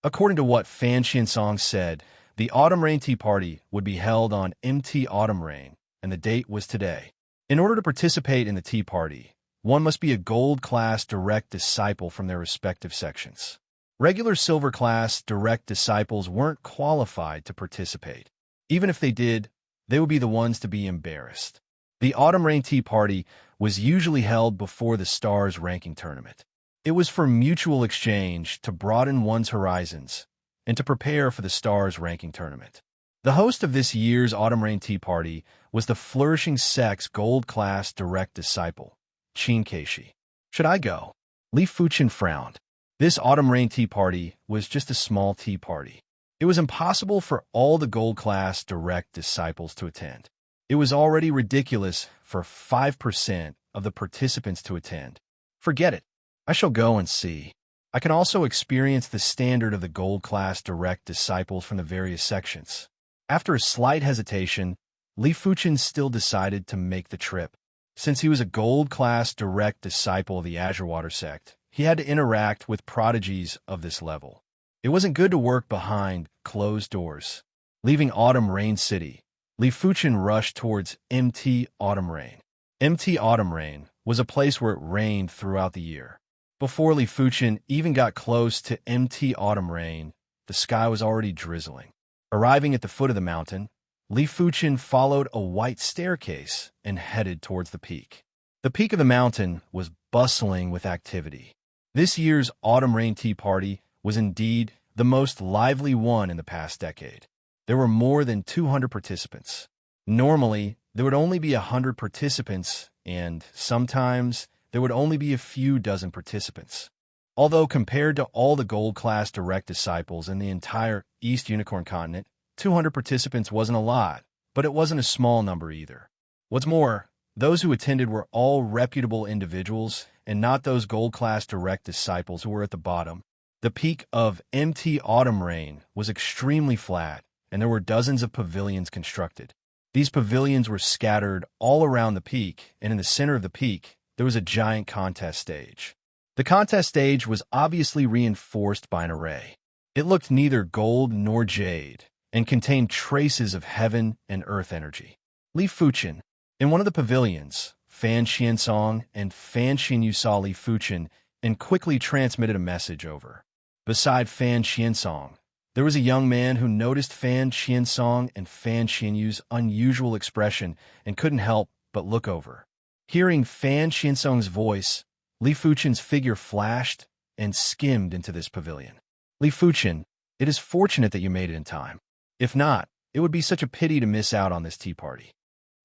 According to what Fan Xiansong said, the Autumn Rain Tea Party would be held on MT Autumn Rain, and the date was today. In order to participate in the tea party, one must be a Gold Class Direct Disciple from their respective sections. Regular Silver Class Direct Disciples weren't qualified to participate. Even if they did, they would be the ones to be embarrassed. The Autumn Rain Tea Party was usually held before the Stars Ranking Tournament. It was for mutual exchange to broaden one's horizons and to prepare for the Stars Ranking Tournament. The host of this year's Autumn Rain Tea Party was the Flourishing Sex Gold Class Direct Disciple, Qin Keishi. Should I go? Li Fuchen frowned. This Autumn Rain Tea Party was just a small tea party. It was impossible for all the Gold Class Direct Disciples to attend. It was already ridiculous for 5% of the participants to attend. Forget it. I shall go and see. I can also experience the standard of the Gold Class Direct Disciples from the various sections. After a slight hesitation, Li Fuchen still decided to make the trip. Since he was a Gold Class Direct Disciple of the Azure Water sect, he had to interact with prodigies of this level. It wasn't good to work behind closed doors. Leaving Autumn Rain City, Li Fuchen rushed towards MT Autumn Rain. MT Autumn Rain was a place where it rained throughout the year. Before Li Fuchen even got close to MT Autumn Rain, the sky was already drizzling. Arriving at the foot of the mountain, Li Fuchen followed a white staircase and headed towards the peak. The peak of the mountain was bustling with activity. This year's Autumn Rain Tea Party was indeed the most lively one in the past decade. There were more than 200 participants. Normally, there would only be 100 participants, and sometimes there would only be a few dozen participants. Although compared to all the Gold Class Direct Disciples in the entire East Unicorn continent, 200 participants wasn't a lot, but it wasn't a small number either. What's more, those who attended were all reputable individuals and not those Gold Class Direct Disciples who were at the bottom. The peak of MT Autumn Rain was extremely flat, and there were dozens of pavilions constructed. These pavilions were scattered all around the peak, and in the center of the peak, there was a giant contest stage. The contest stage was obviously reinforced by an array. It looked neither gold nor jade, and contained traces of heaven and earth energy. Li Fuchen. In one of the pavilions, Fan Xiansong and Fan Xinyu saw Li Fuchen and quickly transmitted a message over. Beside Fan Xiansong, there was a young man who noticed Fan Xiansong and Fan Xinyu's unusual expression and couldn't help but look over. Hearing Fan Xiansong's voice, Li Fuchen's figure flashed and skimmed into this pavilion. Li Fuchen, it is fortunate that you made it in time. If not, it would be such a pity to miss out on this tea party.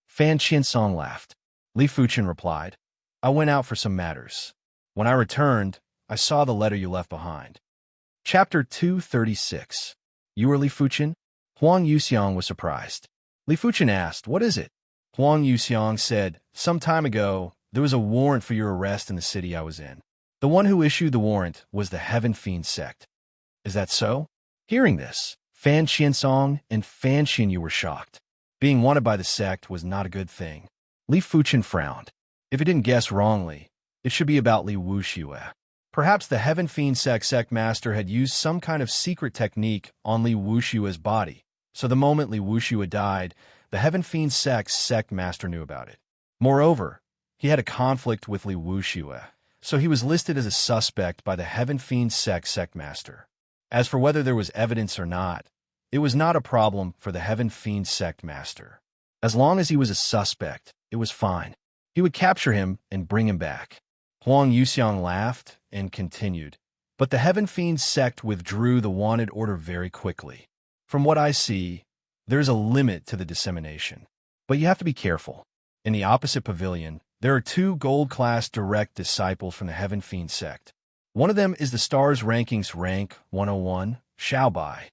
Fan Xiansong laughed. Li Fuchen replied, I went out for some matters. When I returned, I saw the letter you left behind. Chapter 236. You are Li Fuqian? Huang Yuxiang was surprised. Li Fuqian asked, "What is it?" Huang Yuxiang said, "Some time ago, there was a warrant for your arrest in the city I was in. The one who issued the warrant was the Heaven Fiend sect." "Is that so?" Hearing this, Fan Qiansong and Fan Qianyu were shocked. Being wanted by the sect was not a good thing. Li Fuqian frowned. If he didn't guess wrongly, it should be about Li Wuxue. Perhaps the Heaven Fiend sect master had used some kind of secret technique on Li Wuxue's body, so the moment Li Wuxue died, the Heaven Fiend sect master knew about it. Moreover, he had a conflict with Li Wuxue, so he was listed as a suspect by the Heaven Fiend sect master. As for whether there was evidence or not, it was not a problem for the Heaven Fiend sect master. As long as he was a suspect, it was fine. He would capture him and bring him back. Huang Yuxiang laughed and continued, but the Heaven Fiend sect withdrew the wanted order very quickly. From what I see, there's a limit to the dissemination. But you have to be careful. In the opposite pavilion, there are 2 gold-class direct disciples from the Heaven Fiend sect. One of them is the Stars Rankings Rank 101, Xiaobai.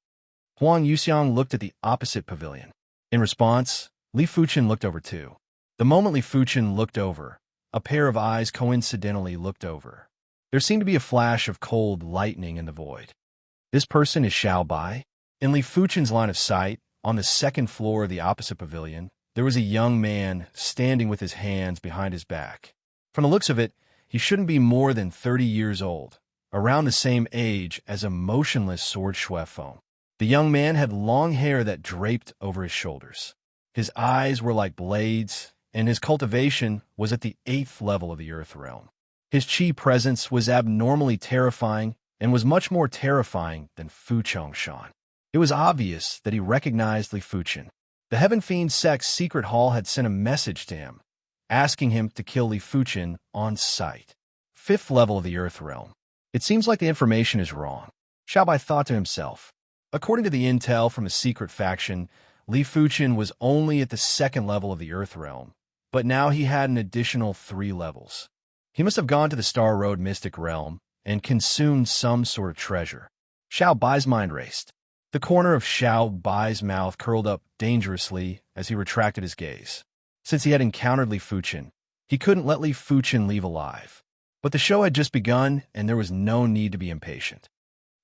Huang Yuxiang looked at the opposite pavilion. In response, Li Fuqian looked over too. The moment Li Fuqian looked over, a pair of eyes coincidentally looked over. There seemed to be a flash of cold lightning in the void. This person is Xiaobai. In Li Fuqian's line of sight, on the 2nd floor of the opposite pavilion, there was a young man standing with his hands behind his back. From the looks of it, he shouldn't be more than 30 years old, around the same age as a motionless sword Shuefeng. The young man had long hair that draped over his shoulders. His eyes were like blades, and his cultivation was at the 8th level of the Earth Realm. His chi presence was abnormally terrifying and was much more terrifying than Fu Chongshan. It was obvious that he recognized Li Fuqian. The Heaven Fiend sect's secret hall had sent a message to him, asking him to kill Li Fuqian on sight. 5th level of the Earth Realm. It seems like the information is wrong. Xiaobai thought to himself. According to the intel from a secret faction, Li Fuqian was only at the 2nd level of the Earth Realm, but now he had an additional 3 levels. He must have gone to the Star Road Mystic Realm and consumed some sort of treasure. Xiaobai's mind raced. The corner of Xiaobai's mouth curled up dangerously as he retracted his gaze. Since he had encountered Li Fuqian, he couldn't let Li Fuqian leave alive. But the show had just begun, and there was no need to be impatient.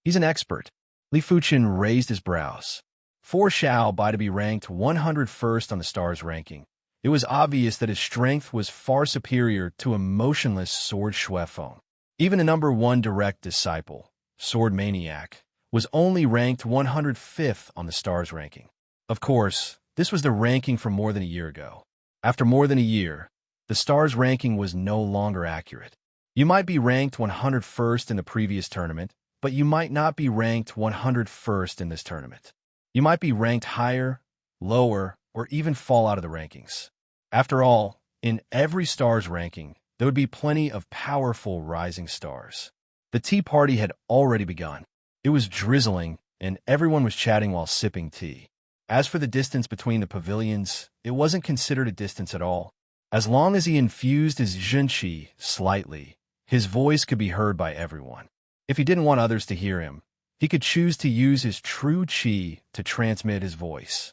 He's an expert. Li Fuqian raised his brows. For Xiaobai to be ranked 101st on the stars ranking, it was obvious that his strength was far superior to a motionless sword Shuefeng. Even the number 1 direct disciple, Sword Maniac, was only ranked 105th on the stars ranking. Of course, this was the ranking from more than a year ago. After more than a year, the stars ranking was no longer accurate. You might be ranked 101st in the previous tournament, but you might not be ranked 101st in this tournament. You might be ranked higher, lower, or even fall out of the rankings. After all, in every stars ranking, there would be plenty of powerful rising stars. The tea party had already begun. It was drizzling, and everyone was chatting while sipping tea. As for the distance between the pavilions, it wasn't considered a distance at all. As long as he infused his zhenqi slightly, his voice could be heard by everyone. If he didn't want others to hear him, he could choose to use his true qi to transmit his voice.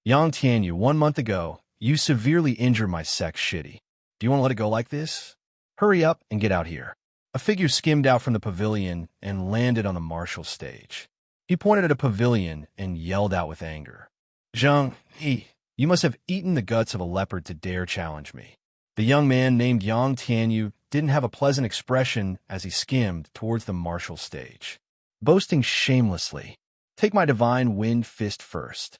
Yang Tianyu, 1 month ago, you severely injured my sex shitty. Do you want to let it go like this? Hurry up and get out here. A figure skimmed out from the pavilion and landed on the martial stage. He pointed at a pavilion and yelled out with anger. Zhang Yi, you must have eaten the guts of a leopard to dare challenge me. The young man named Yang Tianyu didn't have a pleasant expression as he skimmed towards the martial stage. Boasting shamelessly, take my divine wind fist first.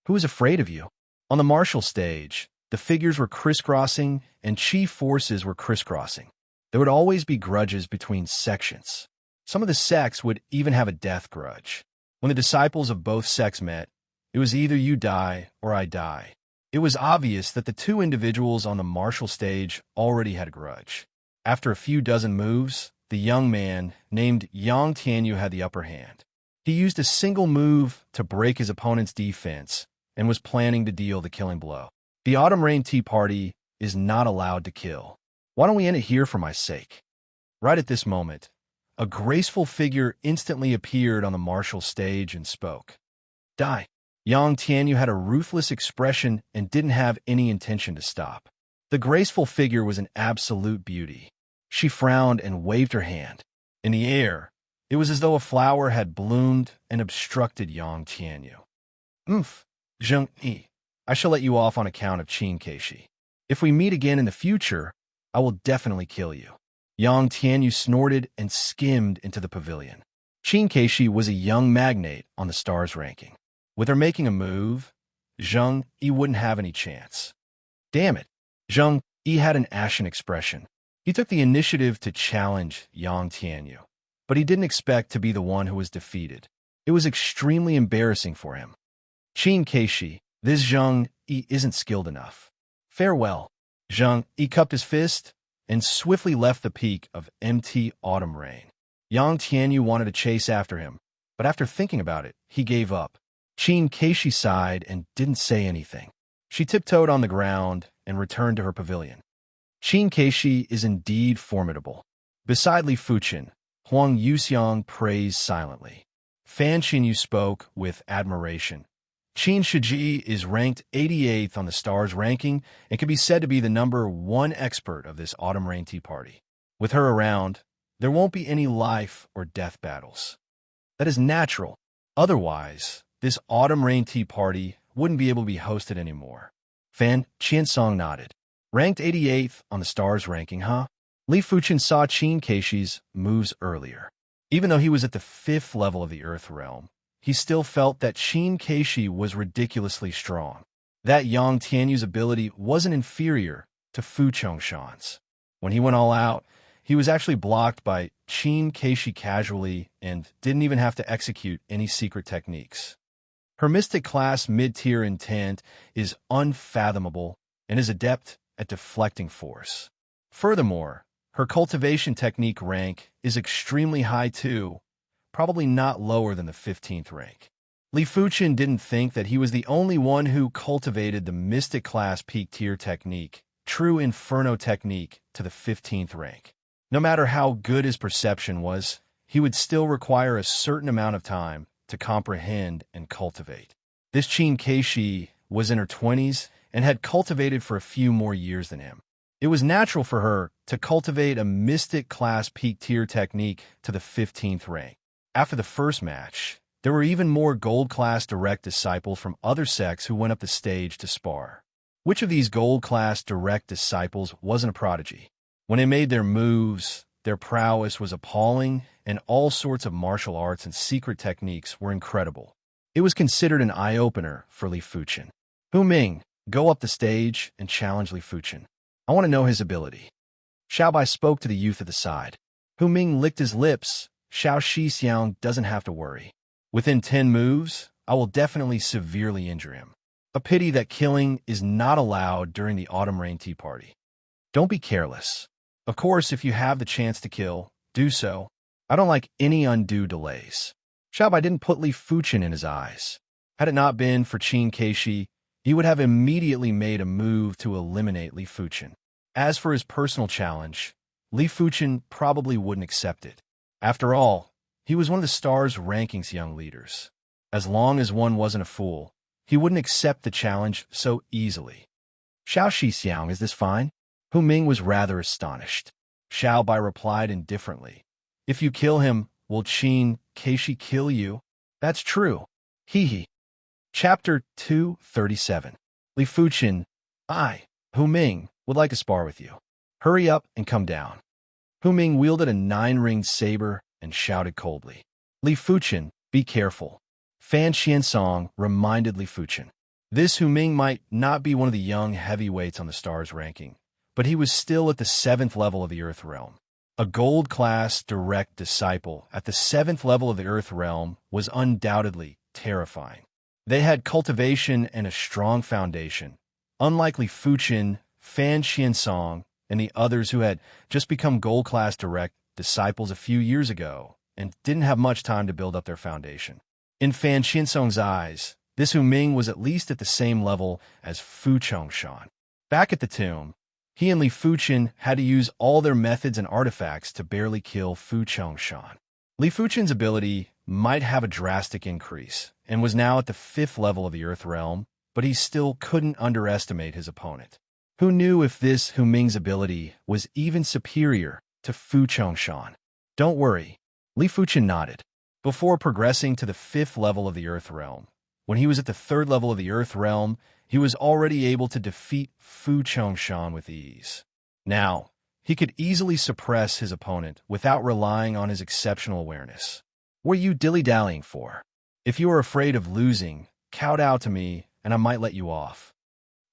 Who is afraid of you? On the martial stage, the figures were crisscrossing and chi forces were crisscrossing. There would always be grudges between sections. Some of the sects would even have a death grudge. When the disciples of both sects met, it was either you die or I die. It was obvious that the 2 individuals on the martial stage already had a grudge. After a few dozen moves, the young man named Yang Tianyu had the upper hand. He used a single move to break his opponent's defense and was planning to deal the killing blow. The Autumn Rain Tea Party is not allowed to kill. Why don't we end it here for my sake? Right at this moment, a graceful figure instantly appeared on the martial stage and spoke. Die. Yang Tianyu had a ruthless expression and didn't have any intention to stop. The graceful figure was an absolute beauty. She frowned and waved her hand. In the air, it was as though a flower had bloomed and obstructed Yang Tianyu. Zheng Yi, I shall let you off on account of Qin Keishi. If we meet again in the future, I will definitely kill you. Yang Tianyu snorted and skimmed into the pavilion. Qin Keishi was a young magnate on the stars ranking. With her making a move, Zheng Yi wouldn't have any chance. Damn it. Zheng Yi had an ashen expression. He took the initiative to challenge Yang Tianyu, but he didn't expect to be the one who was defeated. It was extremely embarrassing for him. Qin Keishi, this Zheng Yi isn't skilled enough. Farewell. Zheng Yi cupped his fist and swiftly left the peak of empty autumn rain. Yang Tianyu wanted to chase after him, but after thinking about it, he gave up. Qin Keishi sighed and didn't say anything. She tiptoed on the ground and returned to her pavilion. Qin Keishi is indeed formidable. Beside Li Fuqin, Huang Yuxiang praised silently. Fan Xinyu spoke with admiration. Qin Shiji is ranked 88th on the stars ranking and can be said to be the #1 expert of this autumn rain tea party. With her around, there won't be any life or death battles. That is natural. Otherwise, this autumn rain tea party wouldn't be able to be hosted anymore. Fan Qiansong nodded. Ranked 88th on the stars ranking, huh? Li Fuqin saw Qin Keishi's moves earlier. Even though he was at the 5th level of the Earth realm, he still felt that Qin Keishi was ridiculously strong. That Yang Tianyu's ability wasn't inferior to Fu Chongshan's. When he went all out, he was actually blocked by Qin Keishi casually and didn't even have to execute any secret techniques. Her Mystic class mid-tier intent is unfathomable and is adept at deflecting force. Furthermore, her cultivation technique rank is extremely high too, probably not lower than the 15th rank. Li Fuqin didn't think that he was the only one who cultivated the Mystic class peak tier technique, true Inferno technique, to the 15th rank. No matter how good his perception was, he would still require a certain amount of time to comprehend and cultivate. This Qin Keishi was in her 20s and had cultivated for a few more years than him. It was natural for her to cultivate a Mystic class peak tier technique to the 15th rank. After the first match, there were even more gold class direct disciples from other sects who went up the stage to spar. Which of these gold class direct disciples wasn't a prodigy? When they made their moves, their prowess was appalling, and all sorts of martial arts and secret techniques were incredible. It was considered an eye-opener for Li Fuqin. Hu Ming, go up the stage and challenge Li Fuqin. I want to know his ability. Xiaobai spoke to the youth at the side. Hu Ming licked his lips. Xiao Shixiang doesn't have to worry. Within 10 moves, I will definitely severely injure him. A pity that killing is not allowed during the autumn rain tea party. Don't be careless. Of course, if you have the chance to kill, do so. I don't like any undue delays. Xiaobai didn't put Li Fuqin in his eyes. Had it not been for Qin Keishi, he would have immediately made a move to eliminate Li Fuqin. As for his personal challenge, Li Fuqin probably wouldn't accept it. After all, he was one of the stars' rankings young leaders. As long as one wasn't a fool, he wouldn't accept the challenge so easily. Xiao Shixiang, is this fine? Hu Ming was rather astonished. Xiaobai replied indifferently. If you kill him, will Qin Keishi kill you? That's true. Hee hee. Chapter 237. Li Fuqin, I, Hu Ming, would like to spar with you. Hurry up and come down. Hu Ming wielded a 9-ringed saber and shouted coldly. Li Fuqin, be careful. Fan Qiansong reminded Li Fuqin. This Hu Ming might not be one of the young heavyweights on the stars ranking, but he was still at the 7th level of the Earth realm. A gold class direct disciple at the 7th level of the Earth realm was undoubtedly terrifying. They had cultivation and a strong foundation, unlike Li Fuqin, Fan Qiansong, and the others who had just become gold class direct disciples a few years ago and didn't have much time to build up their foundation. In Fan Qiansong's eyes, this Hu Ming was at least at the same level as Fu Chongshan. Back at the tomb, He and Li Fuchen had to use all their methods and artifacts to barely kill Fu Chongshan. Li Fuchen's ability might have a drastic increase, and was now at the 5th level of the Earth Realm, but he still couldn't underestimate his opponent. Who knew if this Hu Ming's ability was even superior to Fu Chongshan? Don't worry, Li Fuchen nodded. Before progressing to the 5th level of the Earth Realm, when he was at the 3rd level of the Earth Realm, he was already able to defeat Fu Chongshan with ease. Now, he could easily suppress his opponent without relying on his exceptional awareness. What are you dilly-dallying for? If you are afraid of losing, kowtow to me, and I might let you off.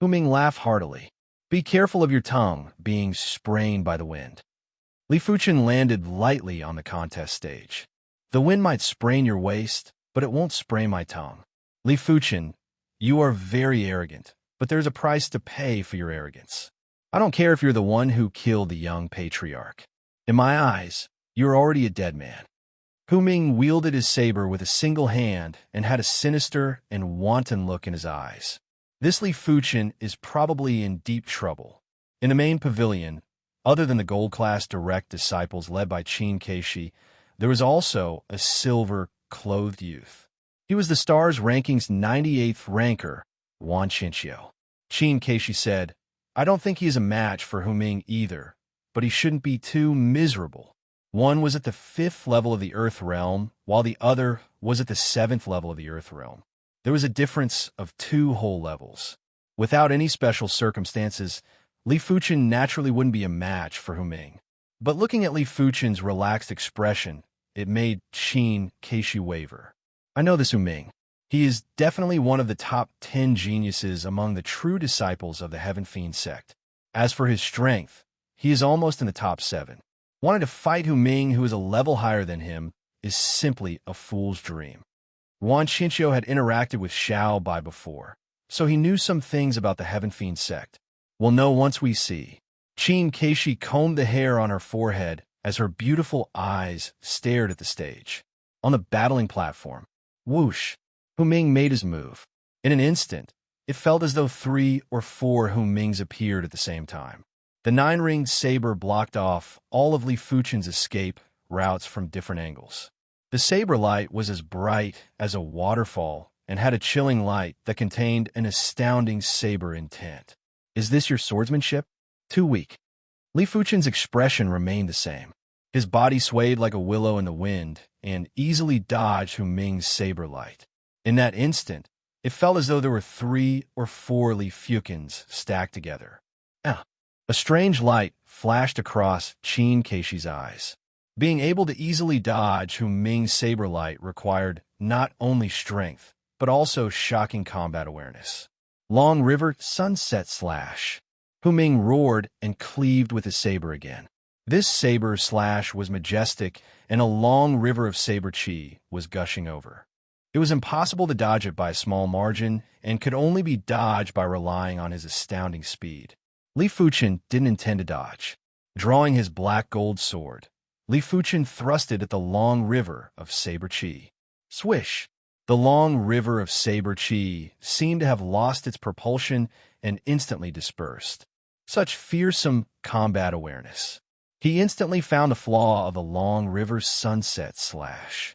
Hu Ming laughed heartily. Be careful of your tongue being sprained by the wind. Li Fuchen landed lightly on the contest stage. The wind might sprain your waist, but it won't sprain my tongue. Li Fuchen, you are very arrogant, but there's a price to pay for your arrogance. I don't care if you're the one who killed the young patriarch. In my eyes, you're already a dead man. Hu Ming wielded his saber with a single hand and had a sinister and wanton look in his eyes. This Li Fuchen is probably in deep trouble. In the main pavilion, other than the gold-class direct disciples led by Qin Keishi, there was also a silver-clothed youth. He was the star's ranking's 98th ranker, Wan Qinqiu. Qin Keishi said, I don't think he is a match for Hu Ming either, but he shouldn't be too miserable. One was at the 5th level of the Earth Realm, while the other was at the 7th level of the Earth Realm. There was a difference of 2 whole levels. Without any special circumstances, Li Fuchen naturally wouldn't be a match for Hu Ming. But looking at Li Fuchen's relaxed expression, it made Qin Keishi waver. I know this Hu Ming. He is definitely one of the top 10 geniuses among the true disciples of the Heaven Fiend sect. As for his strength, he is almost in the top 7. Wanting to fight Hu Ming, who is a level higher than him, is simply a fool's dream. Wan Qinqiu had interacted with Xiao Bai before, so he knew some things about the Heaven Fiend sect. We'll know once we see. Qin Keishi combed the hair on her forehead as her beautiful eyes stared at the stage. On the battling platform, whoosh, Hu Ming made his move. In an instant, it felt as though 3 or 4 Hu Mings appeared at the same time. The 9-ringed saber blocked off all of Li Fuchen's escape routes from different angles. The saber light was as bright as a waterfall and had a chilling light that contained an astounding saber intent. Is this your swordsmanship? Too weak. Li Fuchen's expression remained the same. His body swayed like a willow in the wind and easily dodged Hu Ming's saber light. In that instant, it felt as though there were 3 or 4 Li Fuchens stacked together. A strange light flashed across Qin Keishi's eyes. Being able to easily dodge Hu Ming's saber light required not only strength, but also shocking combat awareness. Long River Sunset Slash. Hu Ming roared and cleaved with his saber again. This saber slash was majestic, and a long river of saber chi was gushing over. It was impossible to dodge it by a small margin, and could only be dodged by relying on his astounding speed. Li Fuchen didn't intend to dodge. Drawing his black gold sword, Li Fuchen thrusted at the long river of saber chi. Swish! The long river of saber chi seemed to have lost its propulsion and instantly dispersed. Such fearsome combat awareness. He instantly found the flaw of the long river's sunset slash.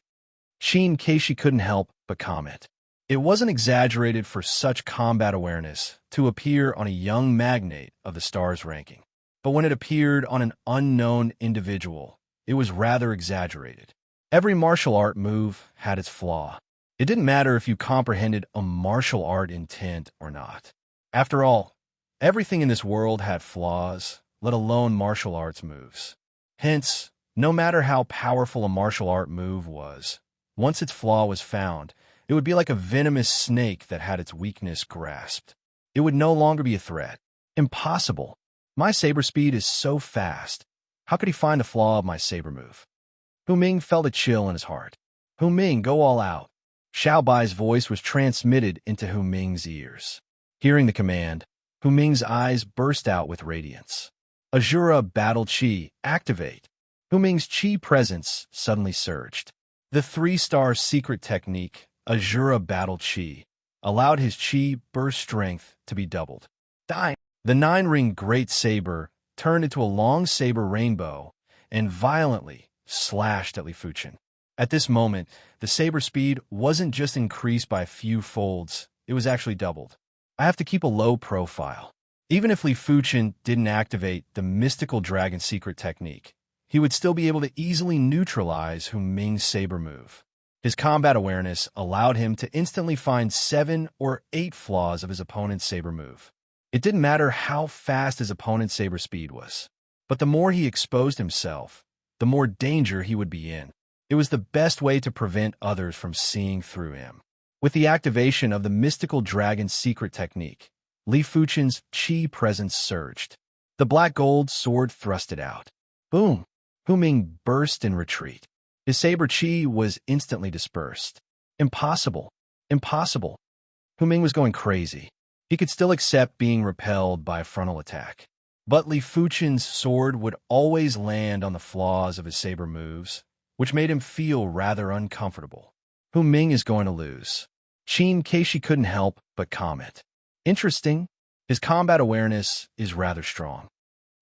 Qin Keishi couldn't help but comment. It wasn't exaggerated for such combat awareness to appear on a young magnate of the star's ranking. But when it appeared on an unknown individual, it was rather exaggerated. Every martial art move had its flaw. It didn't matter if you comprehended a martial art intent or not. After all, everything in this world had flaws, let alone martial arts moves. Hence, no matter how powerful a martial art move was, once its flaw was found, it would be like a venomous snake that had its weakness grasped. It would no longer be a threat. Impossible. My saber speed is so fast. How could he find the flaw of my saber move? Hu Ming felt a chill in his heart. Hu Ming, go all out. Xiao Bai's voice was transmitted into Hu Ming's ears. Hearing the command, Hu Ming's eyes burst out with radiance. Azura Battle Chi, activate. Hu Ming's chi presence suddenly surged. The 3-star secret technique, Azura Battle Chi, allowed his chi burst strength to be doubled. Die! The nine-ring great saber turned into a long saber rainbow and violently slashed at Li Fuchen. At this moment, the saber speed wasn't just increased by a few folds, it was actually doubled. I have to keep a low profile. Even if Li Fuchen didn't activate the mystical dragon secret technique, he would still be able to easily neutralize Hu Ming's saber move. His combat awareness allowed him to instantly find 7 or 8 flaws of his opponent's saber move. It didn't matter how fast his opponent's saber speed was, but the more he exposed himself, the more danger he would be in. It was the best way to prevent others from seeing through him. With the activation of the mystical dragon secret technique, Li Fuchen's chi presence surged. The black gold sword thrusted out. Boom! Hu Ming burst in retreat. His saber chi was instantly dispersed. Impossible! Impossible! Hu Ming was going crazy. He could still accept being repelled by a frontal attack. But Li Fuchen's sword would always land on the flaws of his saber moves, which made him feel rather uncomfortable. Hu Ming is going to lose. Qin Keishi couldn't help but comment. Interesting, his combat awareness is rather strong.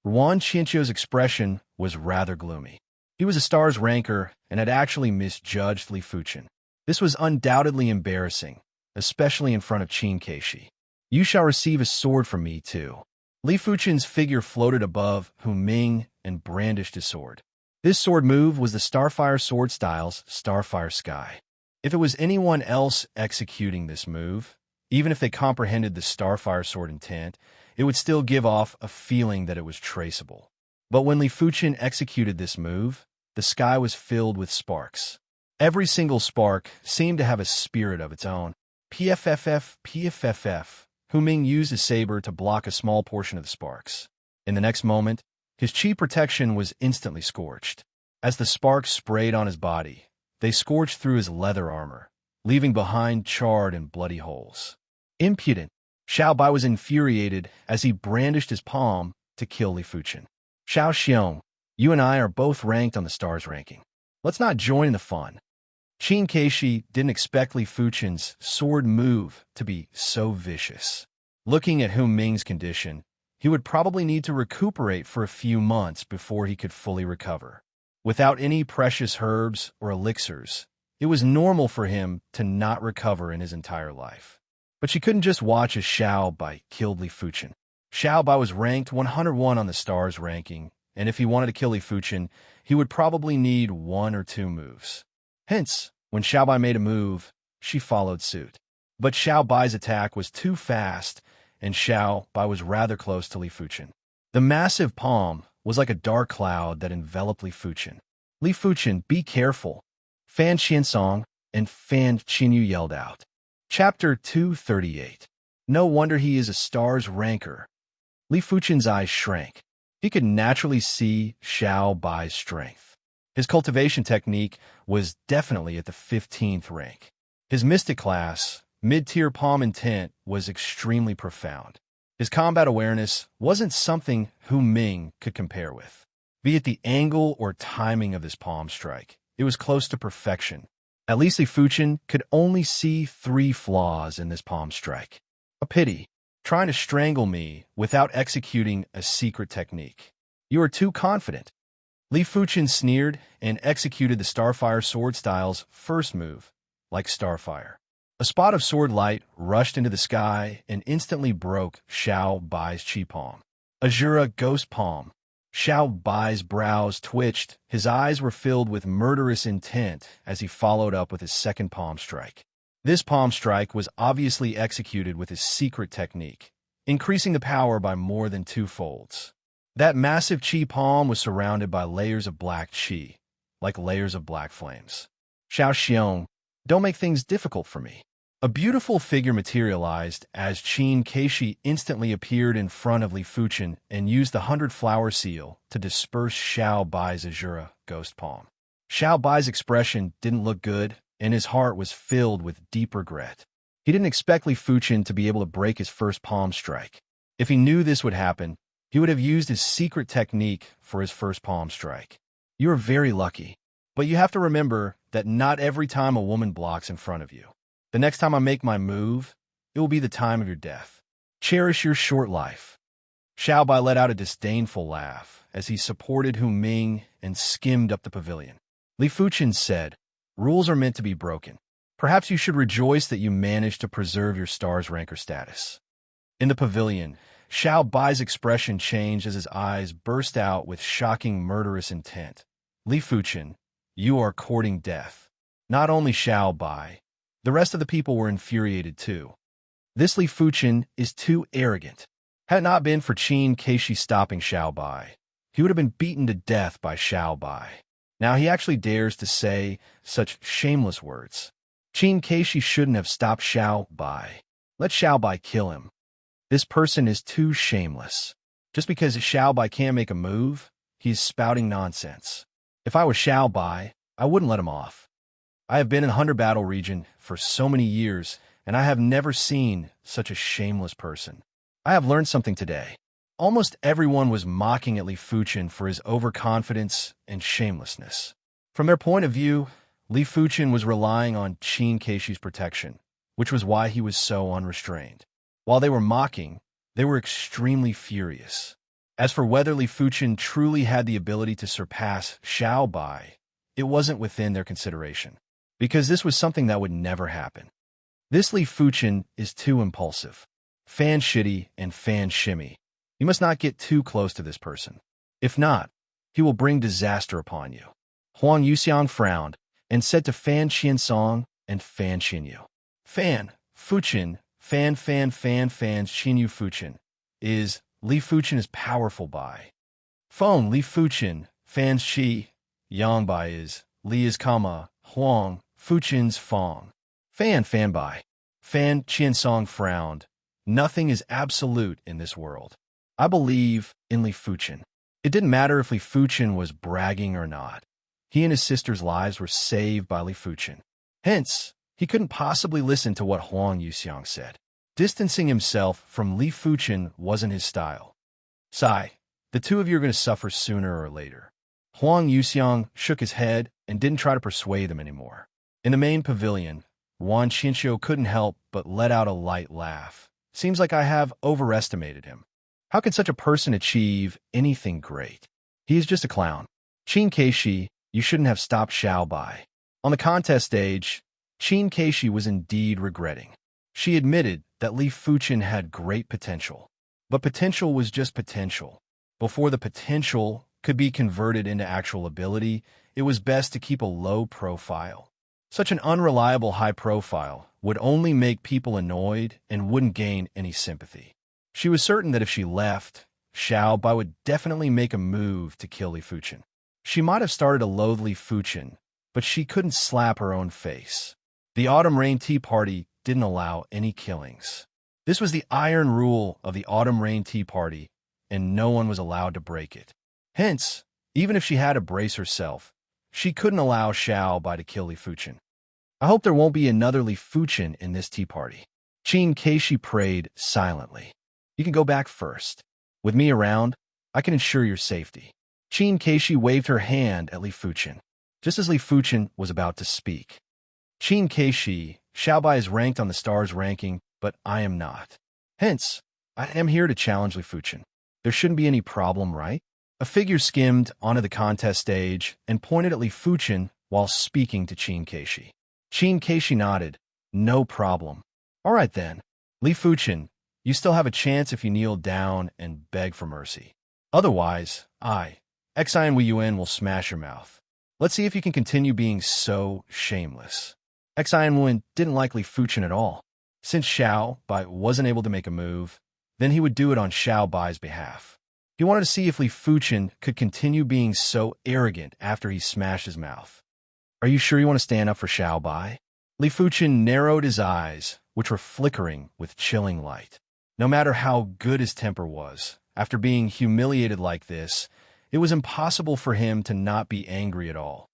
Ruan Qianqiu's expression was rather gloomy. He was a star's ranker and had actually misjudged Li Fuchen. This was undoubtedly embarrassing, especially in front of Qin Keishi. You shall receive a sword from me, too. Li Fuchen's figure floated above Hu Ming and brandished his sword. This sword move was the Starfire sword style's Starfire Sky. If it was anyone else executing this move, even if they comprehended the Starfire sword intent, it would still give off a feeling that it was traceable. But when Li Fuchen executed this move, the sky was filled with sparks. Every single spark seemed to have a spirit of its own. PFFF, PFFF. Hu Ming used his saber to block a small portion of the sparks. In the next moment, his chi protection was instantly scorched. As the sparks sprayed on his body, they scorched through his leather armor, leaving behind charred and bloody holes. Impudent! Xiao Bai was infuriated as he brandished his palm to kill Li Fuchen. Xiao Xiong, you and I are both ranked on the stars ranking. Let's not join in the fun. Qin Keishi didn't expect Li Fuchen's sword move to be so vicious. Looking at Hu Ming's condition, he would probably need to recuperate for a few months before he could fully recover. Without any precious herbs or elixirs, it was normal for him to not recover in his entire life. But she couldn't just watch as Xiao Bai killed Li Fuchen. Xiao Bai was ranked 101 on the stars ranking, and if he wanted to kill Li Fuchen, he would probably need 1 or 2 moves. Hence, when Xiao Bai made a move, she followed suit. But Xiao Bai's attack was too fast, and Xiao Bai was rather close to Li Fuchen. The massive palm was like a dark cloud that enveloped Li Fuchen. Li Fuchen, be careful! Fan Qiansong and Fan Qinyu yelled out. Chapter 238. No wonder he is a star's ranker. Li Fuchen's eyes shrank. He could naturally see Xiao Bai's strength. His cultivation technique was definitely at the 15th rank. His mystic class, mid-tier palm intent, was extremely profound. His combat awareness wasn't something Hu Ming could compare with. Be it the angle or timing of this palm strike, it was close to perfection. At least Li Fuchen could only see 3 flaws in this palm strike. A pity, trying to strangle me without executing a secret technique. You are too confident. Li Fuchen sneered and executed the Starfire sword style's first move, like Starfire. A spot of sword light rushed into the sky and instantly broke Xiao Bai's chi palm. Azura Ghost Palm. Xiao Bai's brows twitched, his eyes were filled with murderous intent as he followed up with his second palm strike. This palm strike was obviously executed with his secret technique, increasing the power by more than 2 folds. That massive chi palm was surrounded by layers of black chi, like layers of black flames. Xiao Xiong, don't make things difficult for me. A beautiful figure materialized as Qin Keishi instantly appeared in front of Li Fuchen and used the 100-flower seal to disperse Xiao Bai's Azura Ghost Palm. Xiao Bai's expression didn't look good, and his heart was filled with deep regret. He didn't expect Li Fuchen to be able to break his first palm strike. If he knew this would happen, he would have used his secret technique for his first palm strike. You are very lucky, but you have to remember that not every time a woman blocks in front of you. The next time I make my move, it will be the time of your death. Cherish your short life. Xiao Bai let out a disdainful laugh as he supported Hu Ming and skimmed up the pavilion. Li Fuchen said, "Rules are meant to be broken. Perhaps you should rejoice that you managed to preserve your star's ranker status." In the pavilion, Xiao Bai's expression changed as his eyes burst out with shocking murderous intent. "Li Fuchen, you are courting death." Not only Xiao Bai, the rest of the people were infuriated too. This Li Fuchen is too arrogant. Had it not been for Qin Keishi stopping Xiao Bai, he would have been beaten to death by Xiao Bai. Now he actually dares to say such shameless words. Qin Keishi shouldn't have stopped Xiao Bai. Let Xiao Bai kill him. This person is too shameless. Just because Xiao Bai can't make a move, he is spouting nonsense. If I was Xiao Bai, I wouldn't let him off. I have been in Hunter Battle region for so many years, and I have never seen such a shameless person. I have learned something today. Almost everyone was mocking at Li Fuchen for his overconfidence and shamelessness. From their point of view, Li Fuchen was relying on Qin Keishi's protection, which was why he was so unrestrained. While they were mocking, they were extremely furious. As for whether Li Fuchen truly had the ability to surpass Xiao Bai, it wasn't within their consideration, because this was something that would never happen. This Li Fuchen is too impulsive. Fan shitty and fan shimmy. You must not get too close to this person. If not, he will bring disaster upon you. Huang Yuxiang frowned and said to Fan Qiansong and Fan Xinyu, "Fan, Fuchen, Fan Xinyu Fuchen, is Li Fuchen is powerful Bai. Feng Li Fuchen, Fan Shi, Yang Bai is, Li is Kama, Huang, Fuchen's Fong. Fan Bai." Fan Qiansong frowned. Nothing is absolute in this world. I believe in Li Fuchen. It didn't matter if Li Fuchen was bragging or not. He and his sister's lives were saved by Li Fuchen. Hence, he couldn't possibly listen to what Huang Yuxiang said. Distancing himself from Li Fuchen wasn't his style. "Sai, the two of you are going to suffer sooner or later." Huang Yuxiang shook his head and didn't try to persuade them anymore. In the main pavilion, Wan Qinxiu couldn't help but let out a light laugh. "Seems like I have overestimated him. How could such a person achieve anything great? He is just a clown. Qin Keishi, you shouldn't have stopped Xiao Bai." On the contest stage, Qin Keishi was indeed regretting. She admitted that Li Fuchen had great potential. But potential was just potential. Before the potential could be converted into actual ability, it was best to keep a low profile. Such an unreliable high profile would only make people annoyed and wouldn't gain any sympathy. She was certain that if she left, Xiao Bai would definitely make a move to kill Li Fuchen. She might have started to loathe Li Fuchen, but she couldn't slap her own face. The Autumn Rain Tea Party didn't allow any killings. This was the iron rule of the Autumn Rain Tea Party, and no one was allowed to break it. Hence, even if she had to brace herself, she couldn't allow Xiao Bai to kill Li Fuchen. "I hope there won't be another Li Fuchen in this tea party." Qin Keishi prayed silently. "You can go back first. With me around, I can ensure your safety." Qin Keishi waved her hand at Li Fuchen, just as Li Fuchen was about to speak. "Qin Keishi, Xiao Bai is ranked on the star's ranking, but I am not. Hence, I am here to challenge Li Fuchen. There shouldn't be any problem, right?" A figure skimmed onto the contest stage and pointed at Li Fuchen while speaking to Qin Keishi. Qin Keishi nodded. "No problem." "All right then. Li Fuchen, you still have a chance if you kneel down and beg for mercy. Otherwise, Xi and Wei Yuan will smash your mouth. Let's see if you can continue being so shameless." Xi and Wen didn't like Li Fuchen at all. Since Xiao Bai wasn't able to make a move, then he would do it on Xiao Bai's behalf. He wanted to see if Li Fuchen could continue being so arrogant after he smashed his mouth. "Are you sure you want to stand up for Xiao Bai?" Li Fuchen narrowed his eyes, which were flickering with chilling light. No matter how good his temper was, after being humiliated like this, it was impossible for him to not be angry at all.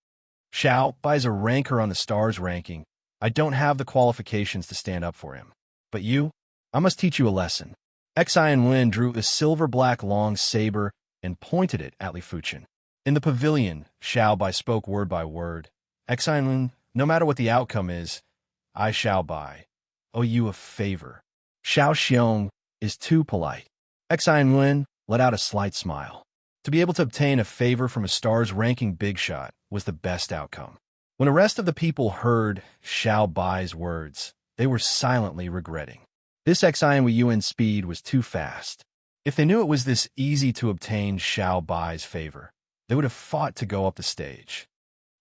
"Xiao Bai is a ranker on the star's ranking. I don't have the qualifications to stand up for him. But you? I must teach you a lesson." Xi and Wen drew a silver-black long saber and pointed it at Li Fuchen. In the pavilion, Xiao Bai spoke word by word. "Xi and Wen, no matter what the outcome is, I, Xiao Bai, owe you a favor. Xiao Xiong is too polite. Xian Wen let out a slight smile. To be able to obtain a favor from a stars-ranking big shot was the best outcome. When the rest of the people heard Xiao Bai's words, they were silently regretting. This Xian Yuan's speed was too fast. If they knew it was this easy to obtain Xiao Bai's favor, they would have fought to go up the stage.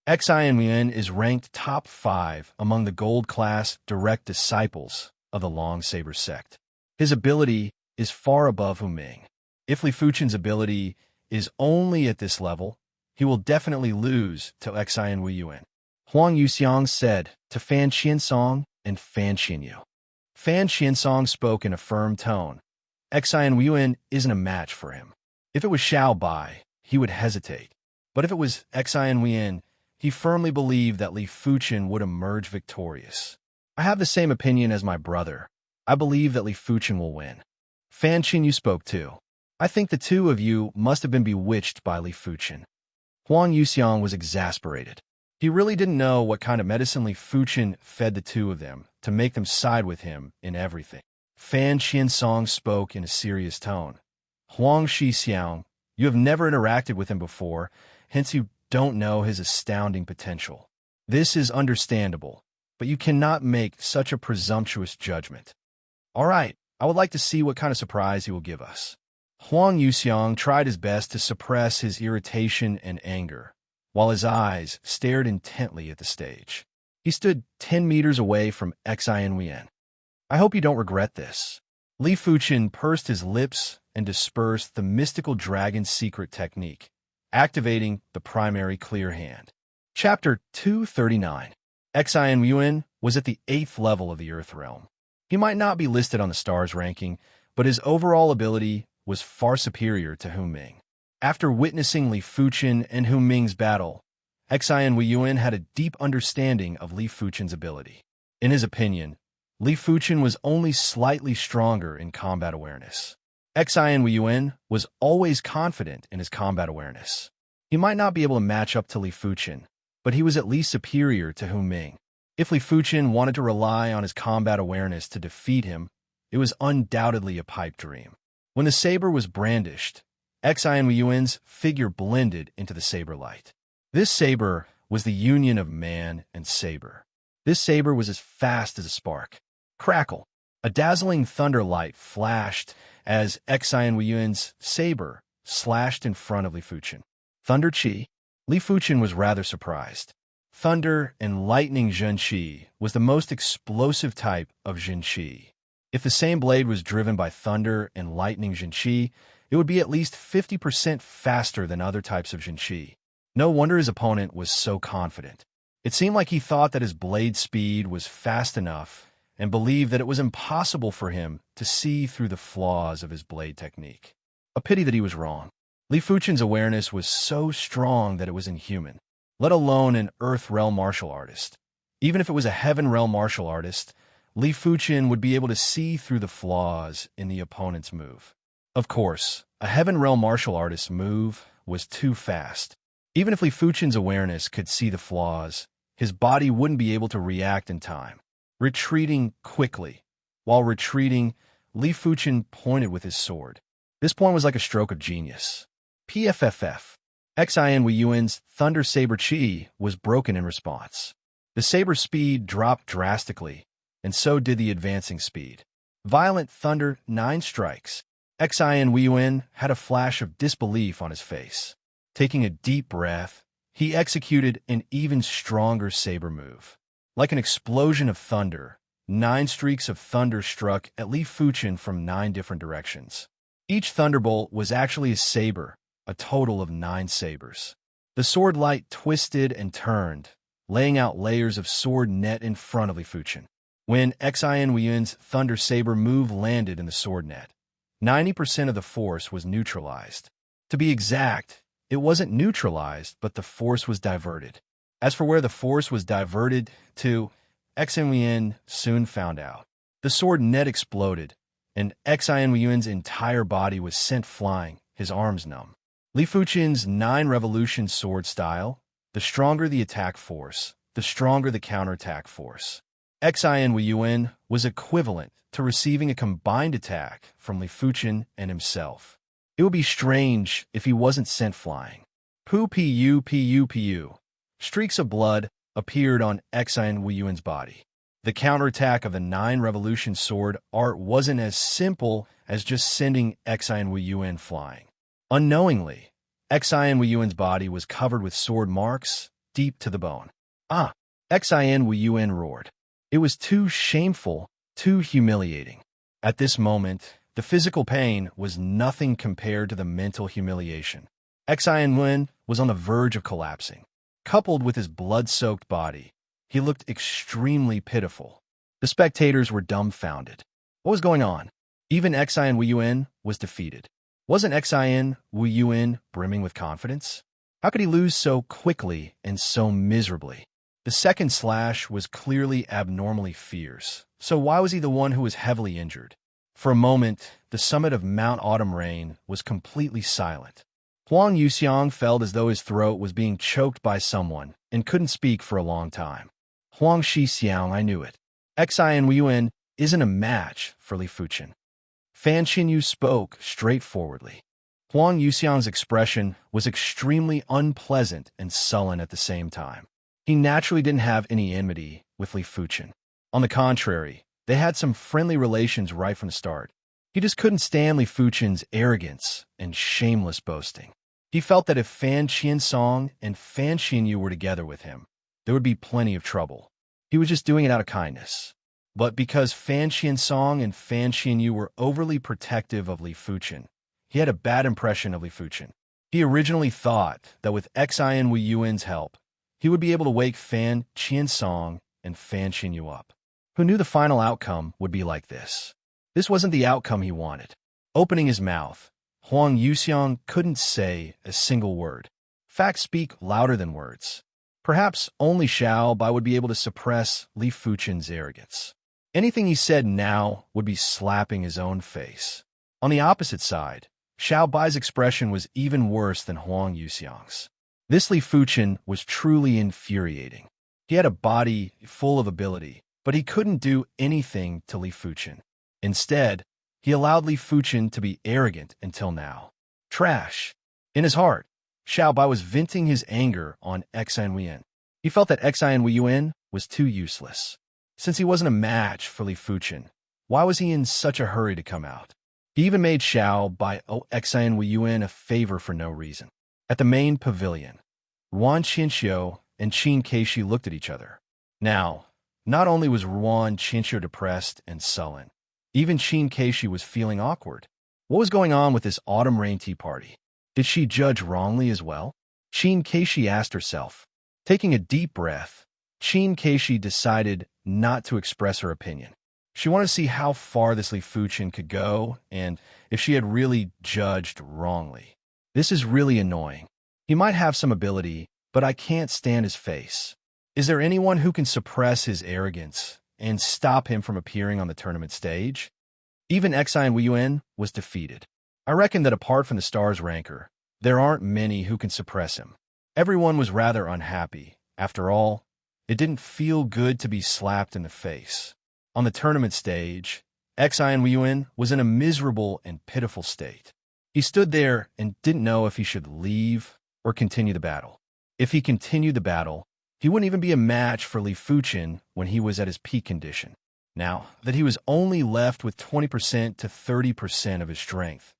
Xian Yuan is ranked top 5 among the gold-class direct disciples of the Long Saber sect. His ability is far above Hu Ming. If Li Fuchen's ability is only at this level, he will definitely lose to Xian Yuan. Huang Yuxiang said to Fan Qiansong and Fan Qinyu. Fan Qiansong spoke in a firm tone. Xian Yuan isn't a match for him. If it was Xiao Bai, he would hesitate. But if it was Xian Yuan, he firmly believed that Li Fuchen would emerge victorious. I have the same opinion as my brother. I believe that Li Fuchen will win. Fan Qinyu spoke too. I think the two of you must have been bewitched by Li Fuchen. Huang Yuxiang was exasperated. He really didn't know what kind of medicine Li Fuchen fed the two of them to make them side with him in everything. Fan Qiansong spoke in a serious tone. Huang Shixiang, you have never interacted with him before, hence you don't know his astounding potential. This is understandable, but you cannot make such a presumptuous judgment. All right, I would like to see what kind of surprise he will give us. Huang Yuxiang tried his best to suppress his irritation and anger, while his eyes stared intently at the stage. He stood 10 meters away from Xian Yuan. I hope you don't regret this. Li Fuchen pursed his lips and dispersed the mystical dragon secret technique, activating the primary clear hand. Chapter 239. Xian Yuan was at the 8th level of the Earth Realm. He might not be listed on the stars ranking, but his overall ability was far superior to Hu Ming. After witnessing Li Fuchen and Hu Ming's battle, Xian Yuan had a deep understanding of Li Fuchen's ability. In his opinion, Li Fuchen was only slightly stronger in combat awareness. Xian Yuan was always confident in his combat awareness. He might not be able to match up to Li Fuchen, but he was at least superior to Hu Ming. If Li Fuchen wanted to rely on his combat awareness to defeat him, it was undoubtedly a pipe dream. When the saber was brandished, Xian Yuan's figure blended into the saber light. This saber was the union of man and saber. This saber was as fast as a spark. Crackle! A dazzling thunder light flashed as Xian Yuan's saber slashed in front of Li Fuchen. Thunder Qi? Li Fuchen was rather surprised. Thunder and lightning Zhen Qi was the most explosive type of Zhen Qi. If the same blade was driven by thunder and lightning Zhen Qi, it would be at least 50% faster than other types of Zhen Qi. No wonder his opponent was so confident. It seemed like he thought that his blade speed was fast enough and believed that it was impossible for him to see through the flaws of his blade technique. A pity that he was wrong. Li Fuchen's awareness was so strong that it was inhuman, let alone an Earth Realm martial artist. Even if it was a Heaven Realm martial artist, Li Fuchen would be able to see through the flaws in the opponent's move. Of course, a Heaven Realm martial artist's move was too fast. Even if Li Fuchen's awareness could see the flaws, his body wouldn't be able to react in time. Retreating quickly. While retreating, Li Fuchen pointed with his sword. This point was like a stroke of genius. PFFF. Xian Yuan's Thunder Saber Qi was broken in response. The saber speed dropped drastically, and so did the advancing speed. Violent thunder 9 strikes. Xian Yuan had a flash of disbelief on his face. Taking a deep breath, he executed an even stronger saber move. Like an explosion of thunder, 9 streaks of thunder struck at Li Fuchen from 9 different directions. Each thunderbolt was actually a saber, a total of 9 sabers. The sword light twisted and turned, laying out layers of sword net in front of Li Fuchen. When Xian Yuan's thunder saber move landed in the sword net, 90% of the force was neutralized. To be exact, it wasn't neutralized, but the force was diverted. As for where the force was diverted to, Xian Yuan soon found out. The sword net exploded, and Xian Yuan's entire body was sent flying, his arms numb. Li Fuchen's 9 revolution sword style, the stronger the attack force, the stronger the counterattack force. Xin Weiyuan was equivalent to receiving a combined attack from Li Fuchen and himself. It would be strange if he wasn't sent flying. Pu. Streaks of blood appeared on Xin Weiyuan's body. The counterattack of the 9 Revolution sword art wasn't as simple as just sending Xin Weiyuan flying. Unknowingly, Xin Weiyuan's body was covered with sword marks deep to the bone. Ah! Xin Weiyuan roared. It was too shameful, too humiliating. At this moment, the physical pain was nothing compared to the mental humiliation. Xin Weiyuan was on the verge of collapsing. Coupled with his blood-soaked body, he looked extremely pitiful. The spectators were dumbfounded. What was going on? Even Xin Weiyuan was defeated. Wasn't Xin Weiyuan brimming with confidence? How could he lose so quickly and so miserably? The second slash was clearly abnormally fierce, so why was he the one who was heavily injured? For a moment, the summit of Mount Autumn Rain was completely silent. Huang Yuxiang felt as though his throat was being choked by someone and couldn't speak for a long time. Huang Shixiang, I knew it. Xin Weiyuan isn't a match for Li Fuchen. Fan Qinyu spoke straightforwardly. Huang Yuxiang's expression was extremely unpleasant and sullen at the same time. He naturally didn't have any enmity with Li Fuchen. On the contrary, they had some friendly relations right from the start. He just couldn't stand Li Fuchen's arrogance and shameless boasting. He felt that if Fan Qiansong and Fan Qinyu were together with him, there would be plenty of trouble. He was just doing it out of kindness. But because Fan Qiansong and Fan Qinyu were overly protective of Li Fuchen, he had a bad impression of Li Fuchen. He originally thought that with Xin Weiyuan's help, he would be able to wake Fan Qiansong and Fan Qinyu up. Who knew the final outcome would be like this? This wasn't the outcome he wanted. Opening his mouth, Huang Yuxiang couldn't say a single word. Facts speak louder than words. Perhaps only Xiao Bai would be able to suppress Li Fuchen's arrogance. Anything he said now would be slapping his own face. On the opposite side, Xiao Bai's expression was even worse than Huang Yuxiang's. This Li Fuchen was truly infuriating. He had a body full of ability, but he couldn't do anything to Li Fuchen. Instead, he allowed Li Fuchen to be arrogant until now. Trash. In his heart, Xiao Bai was venting his anger on Xin Weiyuan. He felt that Xin Weiyuan was too useless. Since he wasn't a match for Li Fuchen, why was he in such a hurry to come out? He even made Xiao Bai owe Xin Weiyuan a favor for no reason. At the main pavilion, Ruan Qinxiu and Qin Keishi looked at each other. Now, not only was Ruan Qinxiu depressed and sullen, even Qin Keishi was feeling awkward. What was going on with this autumn rain tea party? Did she judge wrongly as well? Qin Keishi asked herself. Taking a deep breath, Qin Keishi decided not to express her opinion. She wanted to see how far this Li Fuchen could go and if she had really judged wrongly. This is really annoying. He might have some ability, but I can't stand his face. Is there anyone who can suppress his arrogance and stop him from appearing on the tournament stage? Even Xin Weiyuan was defeated. I reckon that apart from the Stars ranker, there aren't many who can suppress him. Everyone was rather unhappy. After all, it didn't feel good to be slapped in the face. On the tournament stage, Xin Weiyuan was in a miserable and pitiful state. He stood there and didn't know if he should leave or continue the battle. If he continued the battle, he wouldn't even be a match for Li Fuchen when he was at his peak condition. Now that he was only left with 20% to 30% of his strength,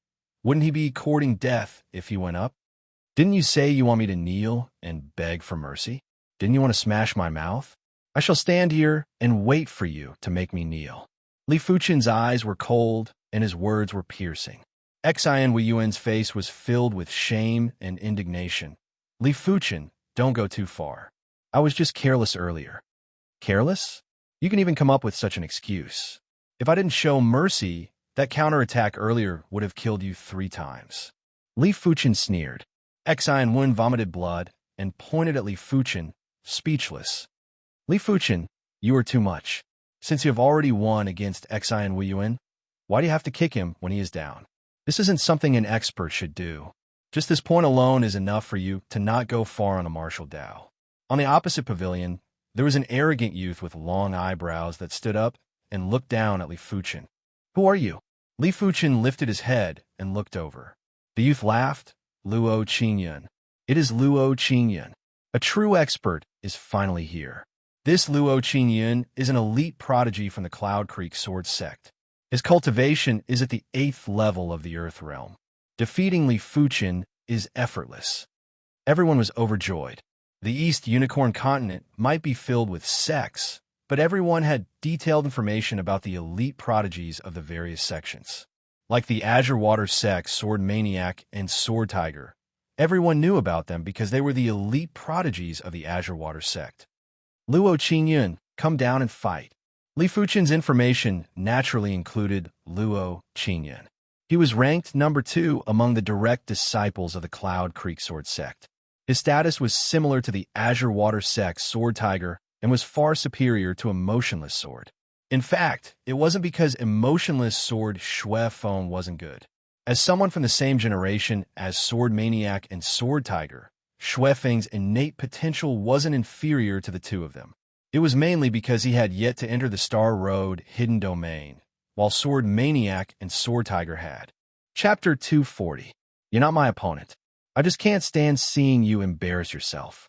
wouldn't he be courting death if he went up? Didn't you say you want me to kneel and beg for mercy? Didn't you want to smash my mouth? I shall stand here and wait for you to make me kneel. Li Fuchen's eyes were cold and his words were piercing. Xin Weiyuan's face was filled with shame and indignation. Li Fuchen, don't go too far. I was just careless earlier. Careless? You can even come up with such an excuse. If I didn't show mercy, that counterattack earlier would have killed you 3 times. Li Fuchen sneered. Xin Weiyuan vomited blood and pointed at Li Fuchen, speechless. Li Fuchen, you are too much. Since you have already won against Xin Weiyuan, why do you have to kick him when he is down? This isn't something an expert should do. Just this point alone is enough for you to not go far on a martial Dao. On the opposite pavilion, There was an arrogant youth with long eyebrows that stood up and looked down at Li Fuchen. "Who are you?" Li Fuchen lifted his head and looked over. The youth laughed. "Luo Qingyun. It is Luo Qingyun. A true expert is finally here. This Luo Qingyun is an elite prodigy from the Cloud Creek Sword Sect. His cultivation is at the 8th level of the Earth Realm. Defeating Li Fuchen is effortless." Everyone was overjoyed. The East Unicorn Continent might be filled with sects, but everyone had detailed information about the elite prodigies of the various sections. Like the Azure Water Sect, Sword Maniac, and Sword Tiger, everyone knew about them because they were the elite prodigies of the Azure Water Sect. "Luo Qingyun, come down and fight." Li Fuchen's information naturally included Luo Qingyun. He was ranked number 2 among the direct disciples of the Cloud Creek Sword Sect. His status was similar to the Azure Water Sect Sword Tiger and was far superior to Emotionless Sword. In fact, it wasn't because Emotionless Sword Shui Feng wasn't good. As someone from the same generation as Sword Maniac and Sword Tiger, Shui Feng's innate potential wasn't inferior to the two of them. It was mainly because he had yet to enter the Star Road hidden domain, while Sword Maniac and Sword Tiger had. Chapter 240. You're not my opponent. I just can't stand seeing you embarrass yourself.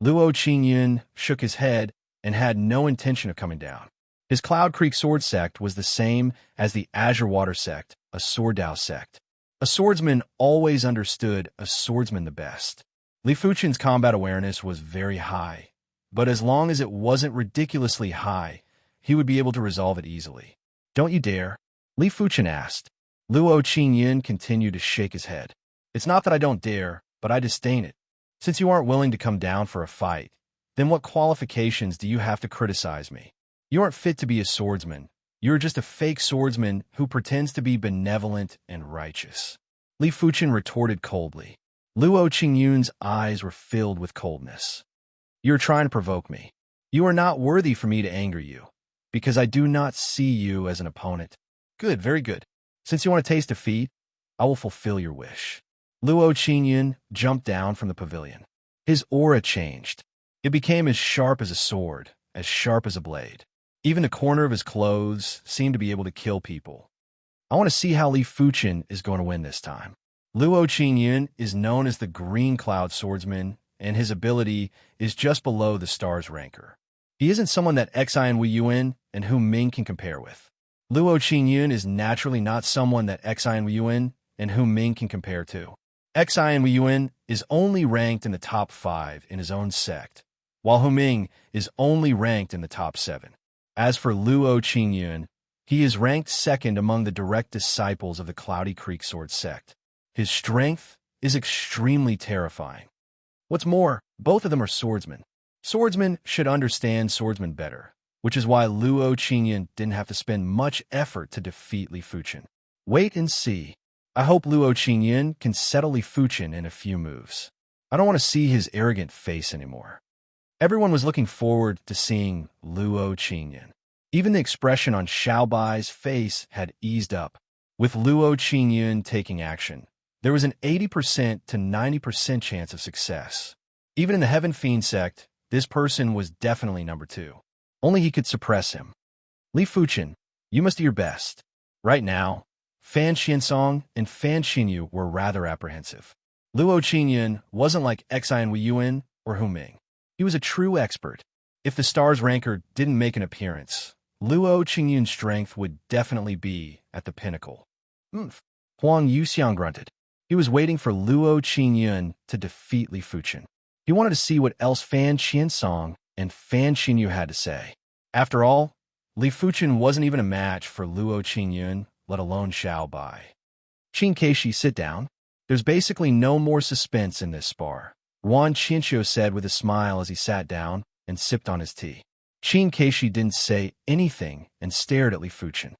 Luo Qingyun shook his head and had no intention of coming down. His Cloud Creek Sword Sect was the same as the Azure Water Sect, a Sword Dao sect. A swordsman always understood a swordsman the best. Li Fuchen's combat awareness was very high, but as long as it wasn't ridiculously high, he would be able to resolve it easily. "Don't you dare?" Li Fuchen asked. Luo Qingyun continued to shake his head. "It's not that I don't dare, but I disdain it. Since you aren't willing to come down for a fight, then what qualifications do you have to criticize me? You aren't fit to be a swordsman. You're just a fake swordsman who pretends to be benevolent and righteous." Li Fuchen retorted coldly. Luo Qingyun's eyes were filled with coldness. "You're trying to provoke me. You are not worthy for me to anger you, because I do not see you as an opponent." "Good, very good. Since you want to taste defeat, I will fulfill your wish." Luo Qingyun jumped down from the pavilion. His aura changed. It became as sharp as a sword, as sharp as a blade. Even the corner of his clothes seemed to be able to kill people. "I want to see how Li Fuchen is going to win this time." Luo Qingyun is known as the Green Cloud Swordsman, and his ability is just below the Stars ranker. He isn't someone that Xi and Wei Yuan and Hu Ming can compare with. Luo Qingyun is naturally not someone that Xi and Wei Yuan and Hu Ming can compare to. Xi and Wei Yuan is only ranked in the top 5 in his own sect, while Hu Ming is only ranked in the top 7. As for Luo Qingyun, he is ranked 2nd among the direct disciples of the Cloudy Creek Sword Sect. His strength is extremely terrifying. What's more, both of them are swordsmen. Swordsmen should understand swordsmen better, which is why Luo Qingyun didn't have to spend much effort to defeat Li Fuchen. Wait and see. I hope Luo Qingyun can settle Li Fuchen in a few moves. I don't want to see his arrogant face anymore. Everyone was looking forward to seeing Luo Qingyun. Even the expression on Xiaobai's face had eased up. With Luo Qingyun taking action, there was an 80% to 90% chance of success. Even in the Heaven Fiend sect, this person was definitely number 2. Only he could suppress him. "Li Fuchen, you must do your best." Right now, Fan Xinsong and Fan Xinyu were rather apprehensive. Luo Qingyun wasn't like Xi and Wei Yuan or Hu Ming. He was a true expert. If the Stars ranker didn't make an appearance, Luo Qingyun's strength would definitely be at the pinnacle. Huang Yuxiang grunted. He was waiting for Luo Qingyun to defeat Li Fuchen. He wanted to see what else Fan Xinsong and Fan Xinyu had to say. After all, Li Fuchen wasn't even a match for Luo Qingyun, let alone Xiaobai. "Qin Keishi, sit down. There's basically no more suspense in this spar," Yuan Qinxiu said with a smile as he sat down and sipped on his tea. Qin Keishi didn't say anything and stared at Li Fuchen.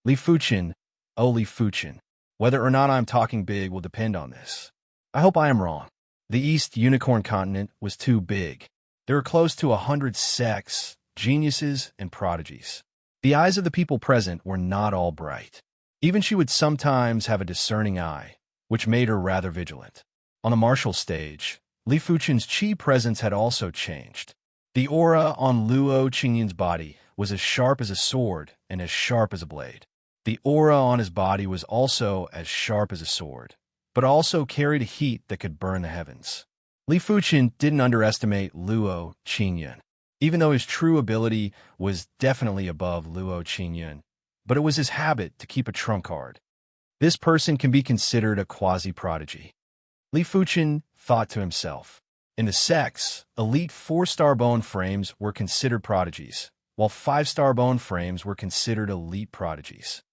"Li Fuchen, oh Li Fuchen, whether or not I'm talking big will depend on this. I hope I am wrong. The East Unicorn Continent was too big. There were close to 100 sects, geniuses, and prodigies. The eyes of the people present were not all bright. Even she would sometimes have a discerning eye, which made her rather vigilant. On the martial stage, Li Fuchen's chi presence had also changed. The aura on Luo Qingyun's body was as sharp as a sword and as sharp as a blade. The aura on his body was also as sharp as a sword, but also carried a heat that could burn the heavens. Li Fuqian didn't underestimate Luo Qingyun, even though his true ability was definitely above Luo Qingyun, but it was his habit to keep a trump card. This person can be considered a quasi-prodigy. Li Fuqian thought to himself. In the sects, elite 4-star bone frames were considered prodigies, while 5-star bone frames were considered elite prodigies.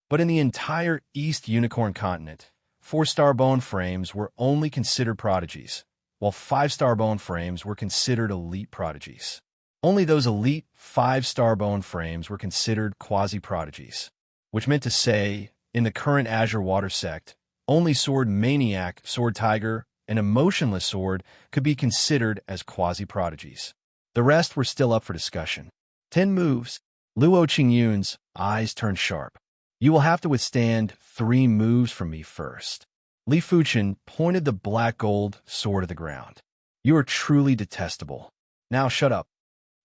But in the entire East Unicorn continent, 4-star bone frames were only considered prodigies, while 5-star bone frames were considered elite prodigies. Only those elite 5-star bone frames were considered quasi-prodigies, which meant to say, in the current Azure Water sect, only Sword Maniac, Sword Tiger, and Emotionless Sword could be considered as quasi-prodigies. The rest were still up for discussion. 10 moves. Luo Qingyun's eyes turned sharp. You will have to withstand 3 moves from me first. Li Fuqian pointed the black gold sword at the ground. You are truly detestable. Now shut up.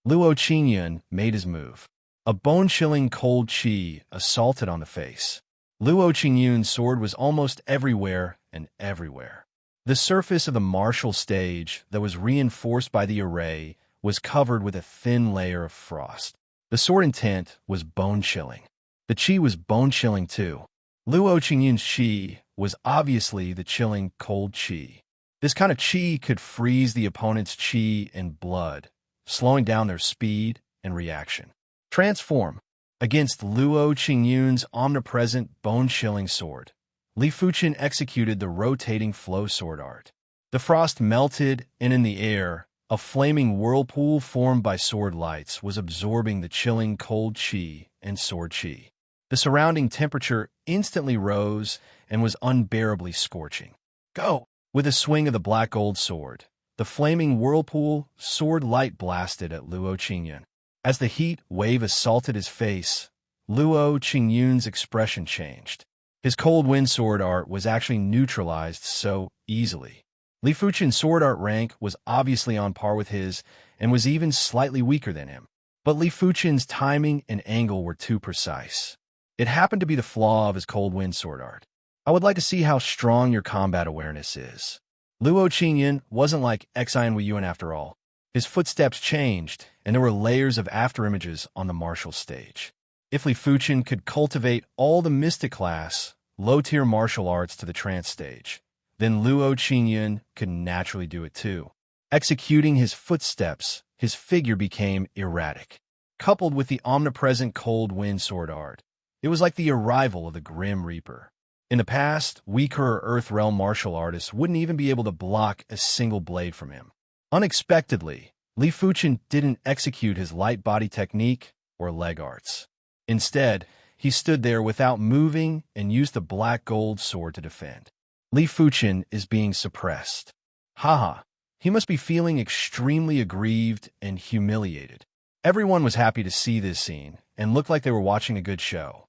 Luo Qingyun made his move. A bone-chilling cold chi assaulted on the face. Luo Qingyun's sword was almost everywhere and everywhere. The surface of the martial stage that was reinforced by the array was covered with a thin layer of frost. The sword intent was bone-chilling. The chi was bone-chilling too. Luo Qingyun's chi was obviously the chilling cold chi. This kind of chi could freeze the opponent's chi and blood, slowing down their speed and reaction. Transform. Against Luo Qingyun's omnipresent bone-chilling sword, Li Fuqian executed the rotating flow sword art. The frost melted, and in the air, a flaming whirlpool formed by sword lights was absorbing the chilling cold chi and sword chi. The surrounding temperature instantly rose and was unbearably scorching. Go! With a swing of the black gold sword, the flaming whirlpool sword light blasted at Luo Qingyun. As the heat wave assaulted his face, Luo Qingyun's expression changed. His cold wind sword art was actually neutralized so easily. Li Fuqian's sword art rank was obviously on par with his and was even slightly weaker than him. But Li Fuqian's timing and angle were too precise. It happened to be the flaw of his cold wind sword art. I would like to see how strong your combat awareness is. Luo Qingyun wasn't like Xian Weiyuan after all. His footsteps changed, and there were layers of afterimages on the martial stage. If Li Fuqian could cultivate all the mystic class, low-tier martial arts to the trance stage, then Luo Qingyun could naturally do it too. Executing his footsteps, his figure became erratic. Coupled with the omnipresent cold wind sword art, it was like the arrival of the Grim Reaper. In the past, weaker Earth Realm martial artists wouldn't even be able to block a single blade from him. Unexpectedly, Li Fuqian didn't execute his light body technique or leg arts. Instead, he stood there without moving and used the black gold sword to defend. Li Fuqian is being suppressed. Haha, he must be feeling extremely aggrieved and humiliated. Everyone was happy to see this scene and looked like they were watching a good show.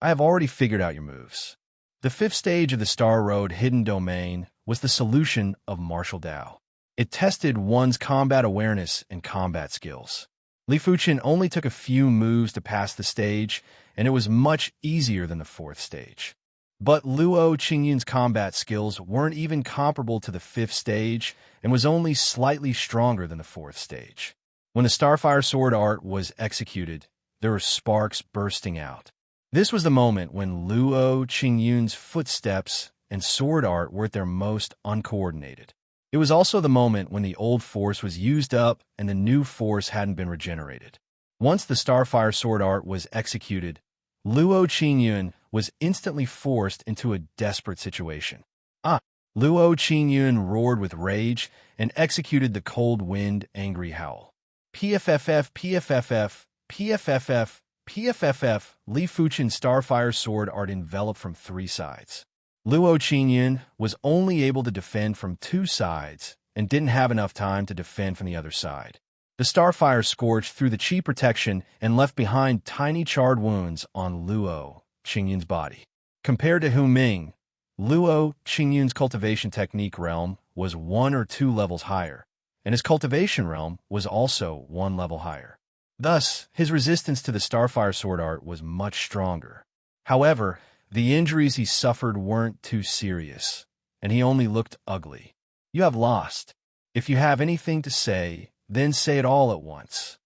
I have already figured out your moves. The 5th stage of the Star Road Hidden Domain was the solution of martial Dao. It tested one's combat awareness and combat skills. Li Fuqian only took a few moves to pass the stage, and it was much easier than the 4th stage. But Luo Qingyun's combat skills weren't even comparable to the 5th stage and was only slightly stronger than the 4th stage. When the Starfire Sword art was executed, there were sparks bursting out. This was the moment when Luo Qingyun's footsteps and sword art were at their most uncoordinated. It was also the moment when the old force was used up and the new force hadn't been regenerated. Once the Starfire Sword art was executed, Luo Qingyun was instantly forced into a desperate situation. Luo Qingyun roared with rage and executed the cold wind angry howl. PFFF, PFFF, PFFF, PFFF, Li Fuqian's Starfire Sword art enveloped from 3 sides. Luo Qingyun was only able to defend from 2 sides and didn't have enough time to defend from the other side. The Starfire scorched through the chi protection and left behind tiny charred wounds on Luo Qingyun's body. Compared to Hu Ming, Luo Qingyun's cultivation technique realm was 1 or 2 levels higher, and his cultivation realm was also one level higher. Thus, his resistance to the Starfire sword art was much stronger. However, the injuries he suffered weren't too serious, and he only looked ugly. You have lost. If you have anything to say, then say it all at once.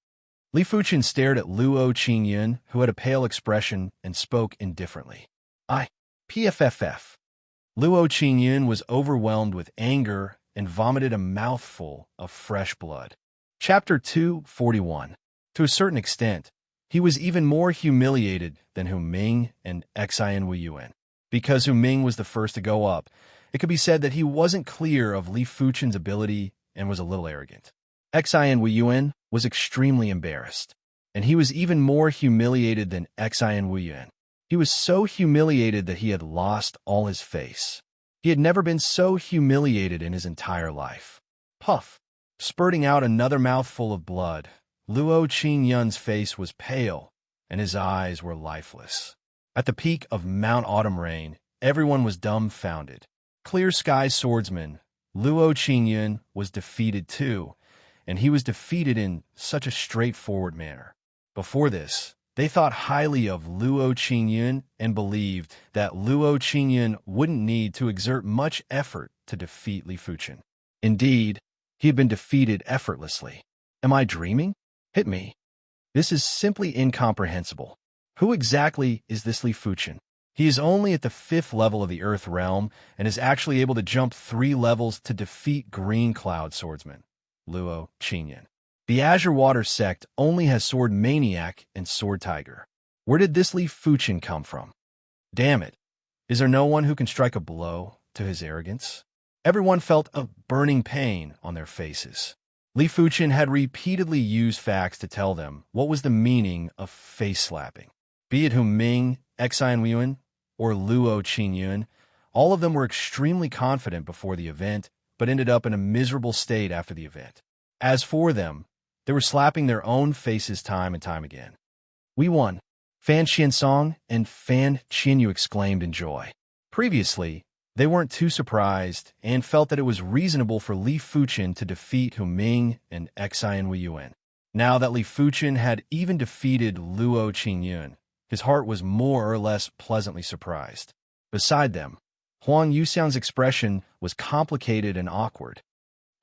Li Fuchen stared at Luo Qingyun, who had a pale expression and spoke indifferently. PFFF. Luo Qingyun was overwhelmed with anger and vomited a mouthful of fresh blood. Chapter 241. To a certain extent, he was even more humiliated than Hu Ming and Xian Wuyuan. Because Hu Ming was the first to go up, it could be said that he wasn't clear of Li Fuchen's ability and was a little arrogant. Xian Wuyuan was extremely embarrassed, and he was even more humiliated than Xian Wuyuan. He was so humiliated that he had lost all his face. He had never been so humiliated in his entire life. Puff! Spurting out another mouthful of blood, Luo Qingyun's face was pale, and his eyes were lifeless. At the peak of Mount Autumn Rain, everyone was dumbfounded. Clear Sky Swordsman, Luo Qingyun was defeated too, and he was defeated in such a straightforward manner. Before this, they thought highly of Luo Qingyun and believed that Luo Qingyun wouldn't need to exert much effort to defeat Li Fuchen. Indeed, he had been defeated effortlessly. Am I dreaming? Hit me. This is simply incomprehensible. Who exactly is this Li Fuchen? He is only at the 5th level of the Earth Realm and is actually able to jump 3 levels to defeat Green Cloud Swordsman, Luo Qingyun. The Azure Water sect only has Sword Maniac and Sword Tiger. Where did this Li Fuchen come from? Damn it. Is there no one who can strike a blow to his arrogance? Everyone felt a burning pain on their faces. Li Fuchen had repeatedly used facts to tell them what was the meaning of face-slapping. Be it Hu Ming, Xian Wuyuan, or Luo Qingyun, all of them were extremely confident before the event, but ended up in a miserable state after the event. As for them, they were slapping their own faces time and time again. We won. Fan Qiansong and Fan Qianyu exclaimed in joy. Previously, they weren't too surprised and felt that it was reasonable for Li Fuchen to defeat Hu Ming and Xian Wuyuan. Now that Li Fuchen had even defeated Luo Qingyun, his heart was more or less pleasantly surprised. Beside them, Huang Yuxiang's expression was complicated and awkward.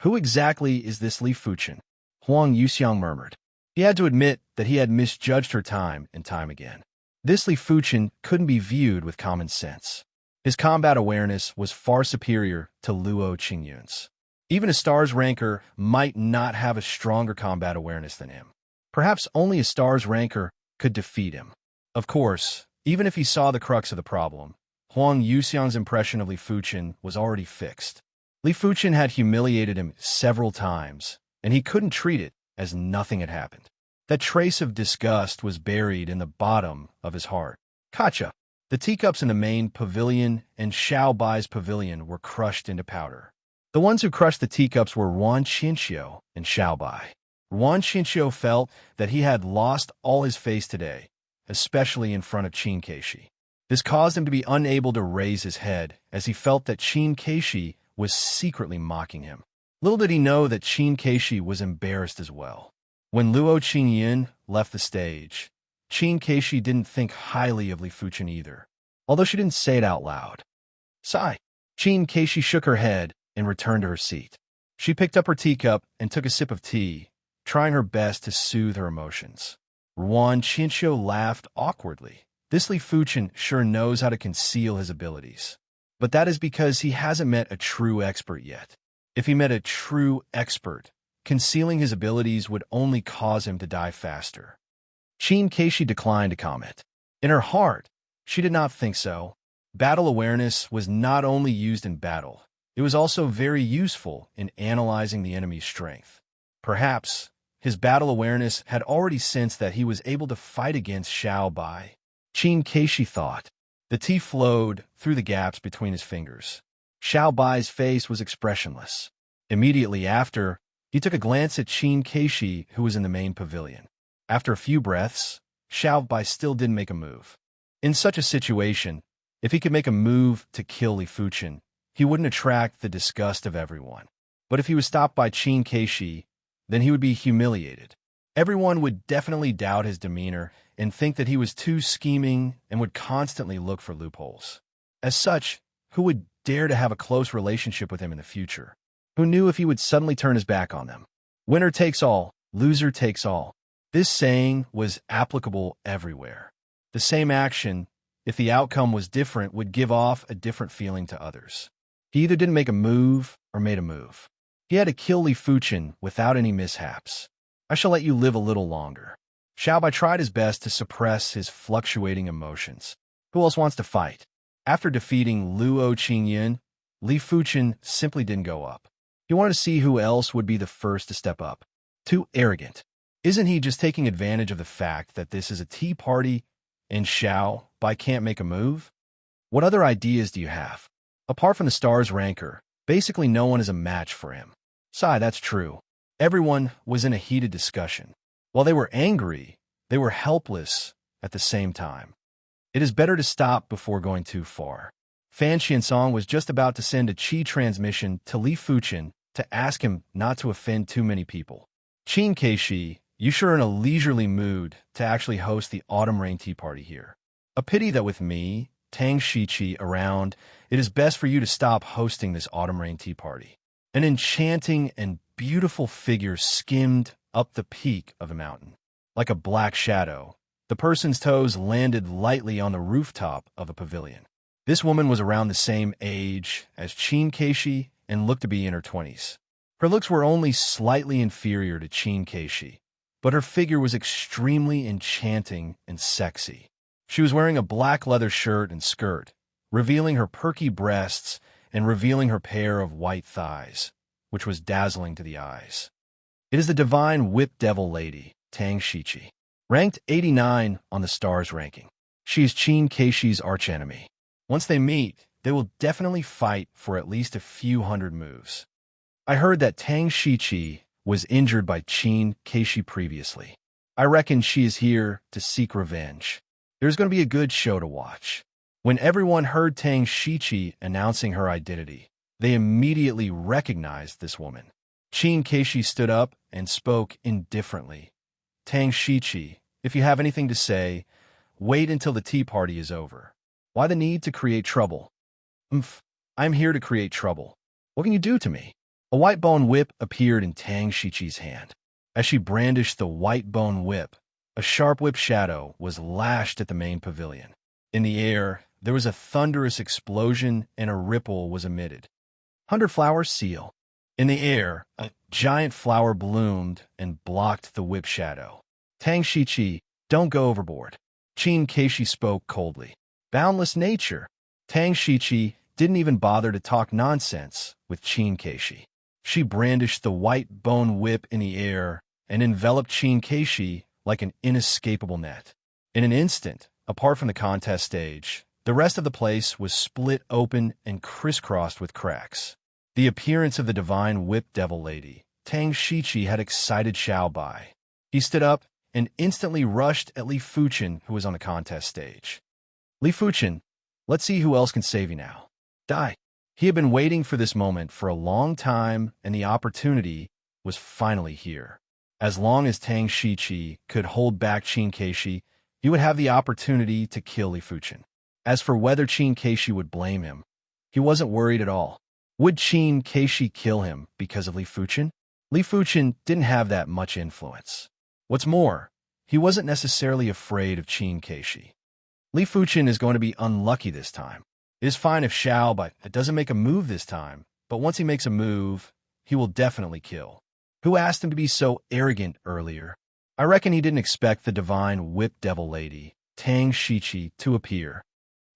Who exactly is this Li Fuchen? Huang Yuxiang murmured. He had to admit that he had misjudged her time and time again. This Li Fuchen couldn't be viewed with common sense. His combat awareness was far superior to Luo Qingyun's. Even a Stars ranker might not have a stronger combat awareness than him. Perhaps only a Stars ranker could defeat him. Of course, even if he saw the crux of the problem, Huang Yuxiang's impression of Li Fuchen was already fixed. Li Fuchen had humiliated him several times, and he couldn't treat it as nothing had happened. That trace of disgust was buried in the bottom of his heart. Kacha! The teacups in the main pavilion and Xiao Bai's pavilion were crushed into powder. The ones who crushed the teacups were Ruan Qinxiu and Xiao Bai. Ruan Qinxiu felt that he had lost all his face today, especially in front of Qin Keishi. This caused him to be unable to raise his head, as he felt that Qin Keishi was secretly mocking him. Little did he know that Qin Keishi was embarrassed as well. When Luo Qingyun left the stage, Qin Keishi didn't think highly of Li Fuchen either, although she didn't say it out loud. Sigh. Qin Keishi shook her head and returned to her seat. She picked up her teacup and took a sip of tea, trying her best to soothe her emotions. Ruan Qinxiu laughed awkwardly. This Li Fuchen sure knows how to conceal his abilities. But that is because he hasn't met a true expert yet. If he met a true expert, concealing his abilities would only cause him to die faster. Qin Keishi declined to comment. In her heart, she did not think so. Battle awareness was not only used in battle, it was also very useful in analyzing the enemy's strength. Perhaps his battle awareness had already sensed that he was able to fight against Xiao Bai. Qin Keishi thought. The tea flowed through the gaps between his fingers. Xiao Bai's face was expressionless. Immediately after, he took a glance at Qin Keishi, who was in the main pavilion. After a few breaths, Xiao Bai still didn't make a move. In such a situation, if he could make a move to kill Li Fuchen, he wouldn't attract the disgust of everyone. But if he was stopped by Qin Keishi, then he would be humiliated. Everyone would definitely doubt his demeanor and think that he was too scheming and would constantly look for loopholes. As such, who would dare to have a close relationship with him in the future? Who knew if he would suddenly turn his back on them? Winner takes all, loser takes all. This saying was applicable everywhere. The same action, if the outcome was different, would give off a different feeling to others. He either didn't make a move or made a move. He had to kill Li Fuchen without any mishaps. I shall let you live a little longer. Xiaobai tried his best to suppress his fluctuating emotions. Who else wants to fight? After defeating Luo Qingyan, Li Fuchen simply didn't go up. He wanted to see who else would be the first to step up. Too arrogant. Isn't he just taking advantage of the fact that this is a tea party and Xiaobai can't make a move? What other ideas do you have? Apart from the star's rancor, basically no one is a match for him. Sigh, that's true. Everyone was in a heated discussion. While they were angry, they were helpless at the same time. It is better to stop before going too far. Fan Xiansong was just about to send a qi transmission to Li Fuchen to ask him not to offend too many people. Qin Keishi, you sure are in a leisurely mood to actually host the autumn rain tea party here. A pity that with me, Tang Shiqi, around, it is best for you to stop hosting this autumn rain tea party. An enchanting and beautiful figure skimmed up the peak of the mountain. Like a black shadow, the person's toes landed lightly on the rooftop of a pavilion. This woman was around the same age as Qin Keishi and looked to be in her 20s. Her looks were only slightly inferior to Qin Keishi, but her figure was extremely enchanting and sexy. She was wearing a black leather shirt and skirt, revealing her perky breasts and revealing her pair of white thighs, which was dazzling to the eyes. It is the divine whip devil lady, Tang Shiqi, ranked 89 on the star's ranking. She is Qin Keishi's archenemy. Once they meet, they will definitely fight for at least a few hundred moves. I heard that Tang Shiqi was injured by Qin Keishi previously. I reckon she is here to seek revenge. There's going to be a good show to watch. When everyone heard Tang Shiqi announcing her identity, they immediately recognized this woman. Qin Keishi stood up and spoke indifferently. Tang Shiqi, if you have anything to say, wait until the tea party is over. Why the need to create trouble? I'm here to create trouble. What can you do to me? A white bone whip appeared in Tang Shiqi's hand. As she brandished the white bone whip, a sharp whip shadow was lashed at the main pavilion. In the air, there was a thunderous explosion and a ripple was emitted. 100 flowers seal. In the air, a giant flower bloomed and blocked the whip shadow. Tang Shiqi, don't go overboard. Qin Keishi spoke coldly. Boundless nature. Tang Shiqi didn't even bother to talk nonsense with Qin Keishi. She brandished the white bone whip in the air and enveloped Qin Keishi like an inescapable net. In an instant, apart from the contest stage, the rest of the place was split open and crisscrossed with cracks. The appearance of the divine whip devil lady, Tang Shiqi, had excited Xiaobai. He stood up and instantly rushed at Li Fuchen, who was on the contest stage. Li Fuchen, let's see who else can save you now. Die. He had been waiting for this moment for a long time, and the opportunity was finally here. As long as Tang Shiqi could hold back Qin Keishi, he would have the opportunity to kill Li Fuchen. As for whether Qin Keishi would blame him, he wasn't worried at all. Would Qin Keishi kill him because of Li Fuchen? Li Fuchen didn't have that much influence. What's more, he wasn't necessarily afraid of Qin Keishi. Li Fuchen is going to be unlucky this time. It is fine if Xiaobai doesn't make a move this time, but once he makes a move, he will definitely kill. Who asked him to be so arrogant earlier? I reckon he didn't expect the divine whip devil lady, Tang Shiqi, to appear.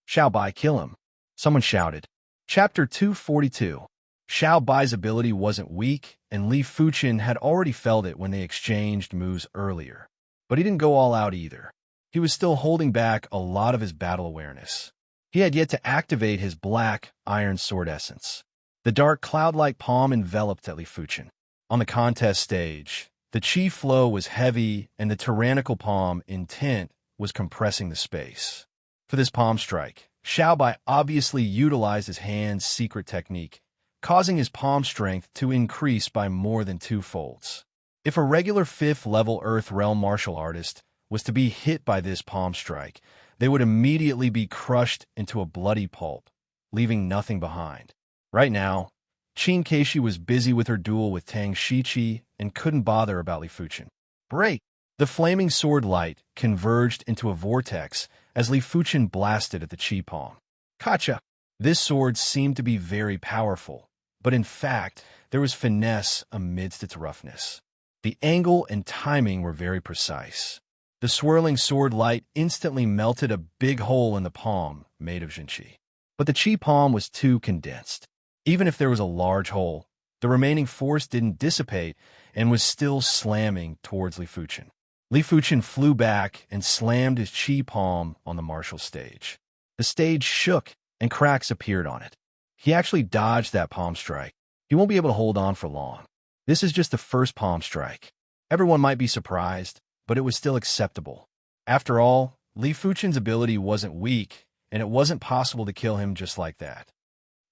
Xiaobai, kill him. Someone shouted. Chapter 242. Xiaobai's ability wasn't weak, and Li Fuchen had already felt it when they exchanged moves earlier. But he didn't go all out either. He was still holding back a lot of his battle awareness. He had yet to activate his black iron sword essence. The dark cloud-like palm enveloped at Li Fuchen. On the contest stage, the chi flow was heavy and the tyrannical palm intent was compressing the space. For this palm strike, Xiaobai obviously utilized his hand's secret technique, causing his palm strength to increase by more than 2-folds. If a regular 5th-level Earth Realm martial artist was to be hit by this palm strike, they would immediately be crushed into a bloody pulp, leaving nothing behind. Right now, Qin Keishi was busy with her duel with Tang Shiqi and couldn't bother about Li Fuchen. Break! The flaming sword light converged into a vortex as Li Fuchen blasted at the Qi palm. Kacha! This sword seemed to be very powerful, but in fact, there was finesse amidst its roughness. The angle and timing were very precise. The swirling sword light instantly melted a big hole in the palm made of Jinqi. But the Qi palm was too condensed. Even if there was a large hole, the remaining force didn't dissipate and was still slamming towards Li Fuchen. Li Fuchen flew back and slammed his Qi palm on the martial stage. The stage shook and cracks appeared on it. He actually dodged that palm strike. He won't be able to hold on for long. This is just the first palm strike. Everyone might be surprised, but it was still acceptable. After all, Li Fuchen's ability wasn't weak, and it wasn't possible to kill him just like that.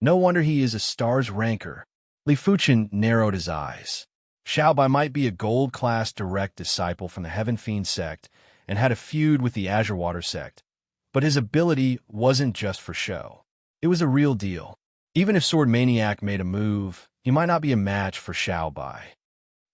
No wonder he is a star's ranker. Li Fuchen narrowed his eyes. Xiaobai might be a gold-class direct disciple from the Heaven Fiend sect and had a feud with the Azure Water sect, but his ability wasn't just for show. It was a real deal. Even if Sword Maniac made a move, he might not be a match for Xiaobai.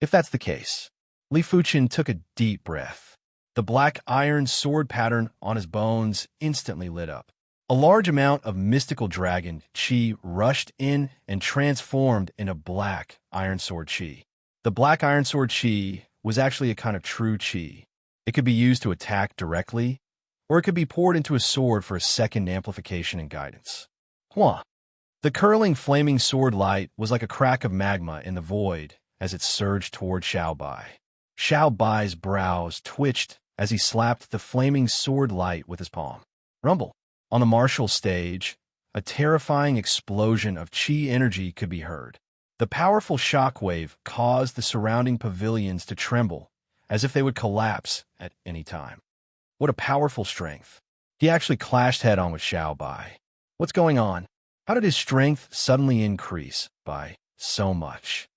If that's the case, Li Fuchen took a deep breath. The black iron sword pattern on his bones instantly lit up. A large amount of mystical dragon Qi rushed in and transformed into black iron sword Qi. The black iron sword Qi was actually a kind of true Qi. It could be used to attack directly, or it could be poured into a sword for a second amplification and guidance. Hua! The curling flaming sword light was like a crack of magma in the void as it surged toward Xiaobai. Xiaobai's brows twitched as he slapped the flaming sword light with his palm. Rumble! On the martial stage, a terrifying explosion of Qi energy could be heard. The powerful shockwave caused the surrounding pavilions to tremble, as if they would collapse at any time. What a powerful strength. He actually clashed head-on with Xiaobai. What's going on? How did his strength suddenly increase by so much?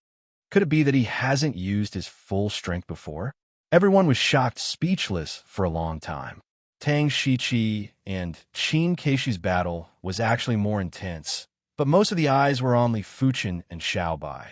Could it be that he hasn't used his full strength before? Everyone was shocked speechless for a long time. Tang Shiqi and Qin Keishi's battle was actually more intense, but most of the eyes were on Li Fuchen and Xiaobai.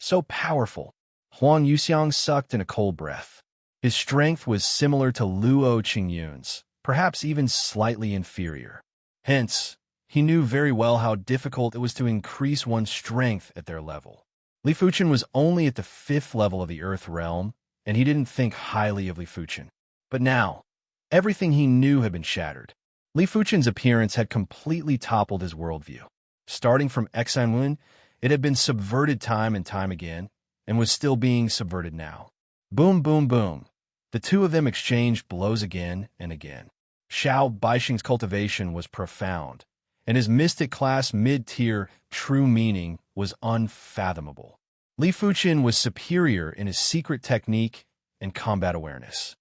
So powerful. Huang Yuxiang sucked in a cold breath. His strength was similar to Luo Qingyun's, perhaps even slightly inferior. Hence, he knew very well how difficult it was to increase one's strength at their level. Li Fuchen was only at the 5th level of the Earth Realm, and he didn't think highly of Li Fuchen. But now, everything he knew had been shattered. Li Fuchen's appearance had completely toppled his worldview. Starting from Exanwen, it had been subverted time and time again, and was still being subverted now. Boom, boom, boom. The two of them exchanged blows again and again. Xiao Baixing's cultivation was profound, and his mystic class mid-tier true meaning was unfathomable. Li Fuchen was superior in his secret technique and combat awareness.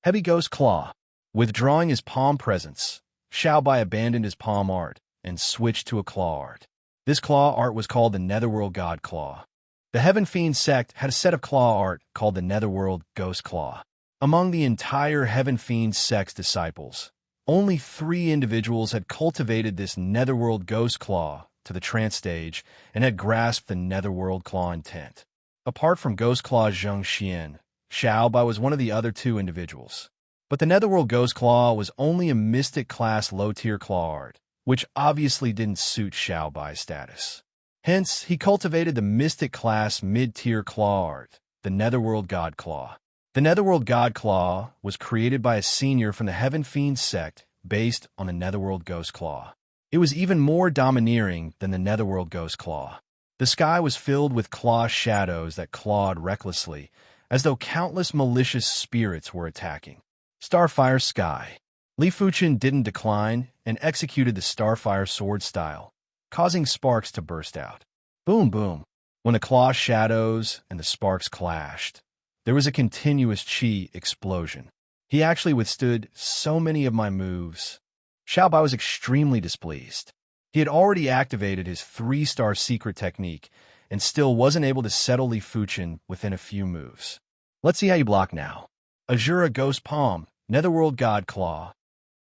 Heavy Ghost Claw. Withdrawing his palm presence, Xiaobai abandoned his palm art and switched to a claw art. This claw art was called the Netherworld God Claw. The Heaven Fiend sect had a set of claw art called the Netherworld Ghost Claw. Among the entire Heaven Fiend sect's disciples, only 3 individuals had cultivated this Netherworld Ghost Claw to the trance stage and had grasped the Netherworld Claw intent. Apart from Ghost Claw Zheng Xian, Xiaobai was one of the other 2 individuals. But the Netherworld Ghost Claw was only a mystic class low-tier claw art, which obviously didn't suit Xiaobai's status. Hence, he cultivated the mystic class mid-tier claw art, the Netherworld God Claw. The Netherworld God Claw was created by a senior from the Heaven Fiend sect based on the Netherworld Ghost Claw. It was even more domineering than the Netherworld Ghost Claw. The sky was filled with claw shadows that clawed recklessly, as though countless malicious spirits were attacking. Starfire Sky. Li Fuchen didn't decline and executed the Starfire sword style, causing sparks to burst out. Boom, boom. When the claw shadows and the sparks clashed, there was a continuous Qi explosion. He actually withstood so many of my moves. Xiaobai was extremely displeased. He had already activated his 3-star secret technique and still wasn't able to settle Li Fuchen within a few moves. Let's see how you block now. Azura Ghost Palm, Netherworld God Claw.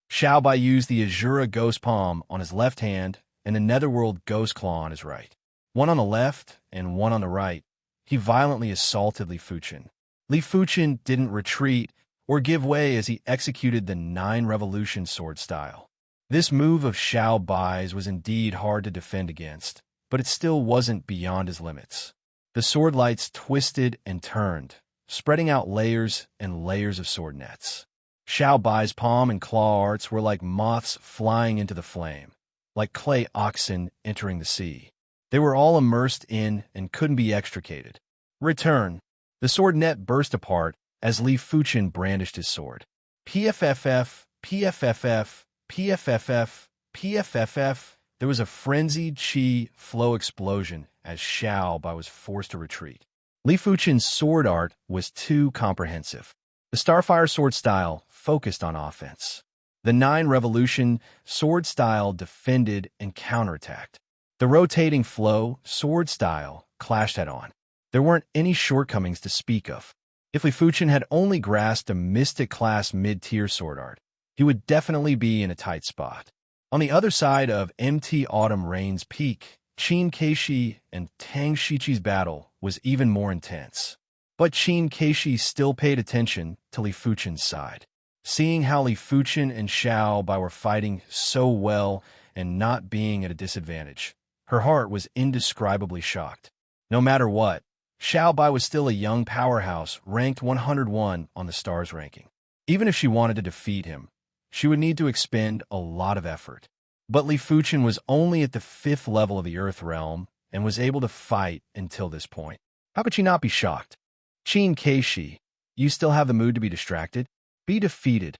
Xiaobai used the Azura Ghost Palm on his left hand and the Netherworld Ghost Claw on his right. One on the left and one on the right. He violently assaulted Li Fuchen. Li Fuchen didn't retreat or give way as he executed the 9 Revolution sword style. This move of Xiaobai's was indeed hard to defend against, but it still wasn't beyond his limits. The sword lights twisted and turned, spreading out layers and layers of sword nets. Xiaobai's palm and claw arts were like moths flying into the flame, like clay oxen entering the sea. They were all immersed in and couldn't be extricated. Return. The sword net burst apart as Li Fuchen brandished his sword. PFFF, PFFF, PFFF, PFFF. There was a frenzied chi flow explosion as Xiaobai was forced to retreat. Li Fuchen's sword art was too comprehensive. The Starfire sword style focused on offense. The 9 Revolution sword style defended and counterattacked. The rotating flow sword style clashed head-on. There weren't any shortcomings to speak of. If Li Fuchen had only grasped a Mystic-class mid-tier sword art, he would definitely be in a tight spot. On the other side of MT Autumn Rain's peak, Qin Keishi and Tang Shiqi's battle was even more intense. But Qin Keishi still paid attention to Li Fuchen's side. Seeing how Li Fuchen and Xiaobai were fighting so well and not being at a disadvantage, her heart was indescribably shocked. No matter what, Xiaobai was still a young powerhouse ranked 101 on the stars ranking. Even if she wanted to defeat him, she would need to expend a lot of effort. But Li Fuchen was only at the 5th level of the Earth realm and was able to fight until this point. How could she not be shocked? Qin Keishi, you still have the mood to be distracted? Be defeated.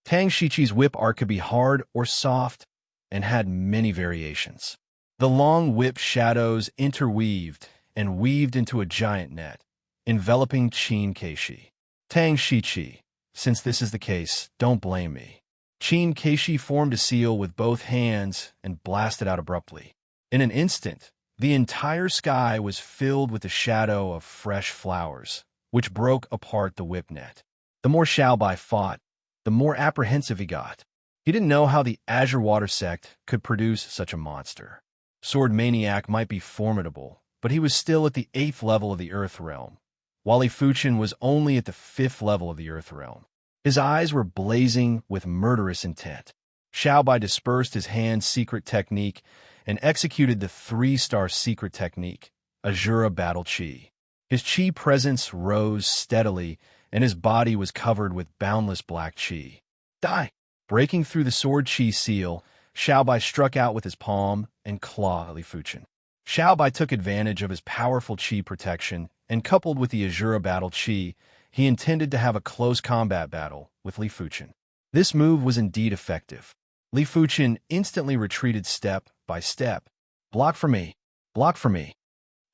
Tang Shiqi's whip art could be hard or soft and had many variations. The long whip shadows interweaved and weaved into a giant net, enveloping Qin Keishi. Tang Shiqi, since this is the case, don't blame me. Qin Keishi formed a seal with both hands and blasted out abruptly. In an instant, the entire sky was filled with the shadow of fresh flowers, which broke apart the whip net. The more Xiaobai fought, the more apprehensive he got. He didn't know how the Azure Water sect could produce such a monster. Sword Maniac might be formidable, but he was still at the 8th level of the Earth realm, while Li Fuchen was only at the 5th level of the Earth realm. His eyes were blazing with murderous intent. Xiaobai dispersed his hand's secret technique and executed the 3-star secret technique, Azura Battle Chi. His chi presence rose steadily, and his body was covered with boundless black chi. Die! Breaking through the sword chi seal, Xiaobai struck out with his palm and claw at Li Fuchen. Xiaobai took advantage of his powerful chi protection, and coupled with the Azura Battle Chi, he intended to have a close combat battle with Li Fuchen. This move was indeed effective. Li Fuchen instantly retreated step by step. Block for me. Block for me.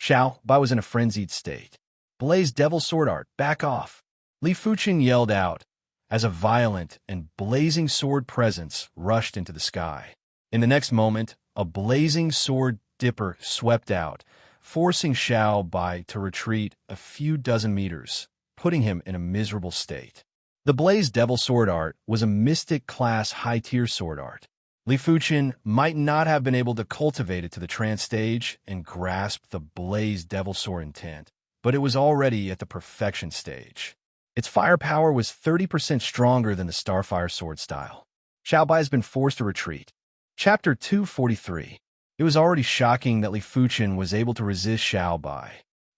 Xiaobai was in a frenzied state. Blaze Devil Sword Art, back off. Li Fuchen yelled out as a violent and blazing sword presence rushed into the sky. In the next moment, a blazing sword dipper swept out, forcing Xiaobai to retreat a few dozen meters, putting him in a miserable state. The Blaze Devil Sword Art was a Mystic-class high-tier sword art. Li Fuchen might not have been able to cultivate it to the trance stage and grasp the Blaze Devil Sword intent, but it was already at the perfection stage. Its firepower was 30% stronger than the Starfire sword style. Xiaobai has been forced to retreat. Chapter 243. It was already shocking that Li Fuchen was able to resist Xiaobai.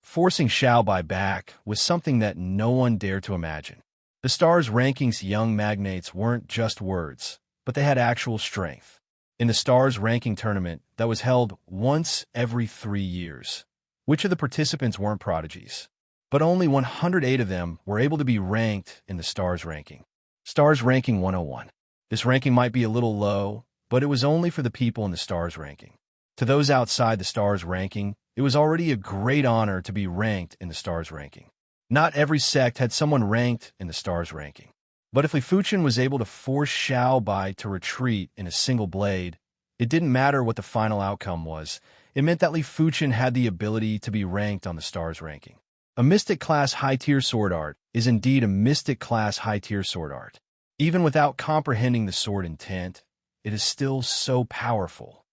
Forcing Xiaobai back was something that no one dared to imagine. The Stars Rankings young magnates weren't just words, but they had actual strength. In the Stars Ranking tournament that was held once every 3 years, which of the participants weren't prodigies? But only 108 of them were able to be ranked in the Stars Ranking. Stars Ranking 101. This ranking might be a little low, but it was only for the people in the Stars Ranking. To those outside the Stars Ranking, it was already a great honor to be ranked in the Stars Ranking. Not every sect had someone ranked in the Stars Ranking. But if Li Fuchen was able to force Xiaobai to retreat in a single blade, It didn't matter what the final outcome was. It meant that Li Fuchen had the ability to be ranked on the stars ranking. A Mystic-class high-tier sword art is indeed a Mystic-class high-tier sword art. Even without comprehending the sword intent, it is still so powerful.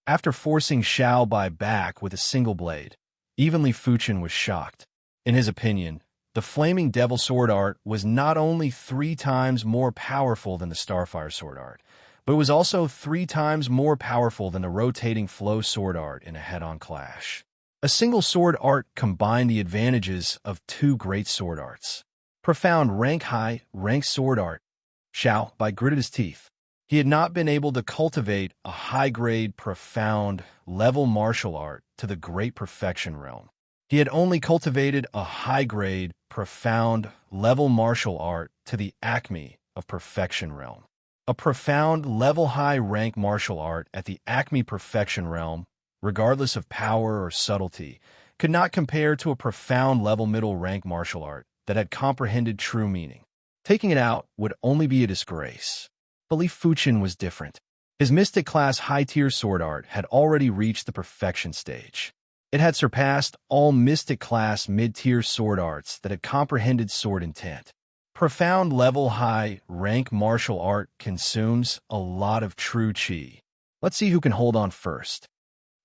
After forcing Xiao Bai back with a single blade, even Li Fuchen was shocked. In his opinion, the Flaming Devil sword art was not only 3 times more powerful than the Starfire sword art, but it was also 3 times more powerful than the rotating flow sword art in a head-on clash. A single sword art combined the advantages of 2 great sword arts. Profound rank-high, rank sword art. Xiao Bai gritted his teeth. He had not been able to cultivate a high-grade, profound, level martial art to the great perfection realm. He had only cultivated a high-grade, profound, level martial art to the acme of perfection realm. A profound, level-high rank martial art at the acme perfection realm, regardless of power or subtlety, could not compare to a profound level middle rank martial art that had comprehended true meaning. Taking it out would only be a disgrace. But Li Fuchen was different. His Mystic-class high-tier sword art had already reached the perfection stage. It had surpassed all Mystic-class mid-tier sword arts that had comprehended sword intent. Profound level-high rank martial art consumes a lot of true qi. Let's see who can hold on first.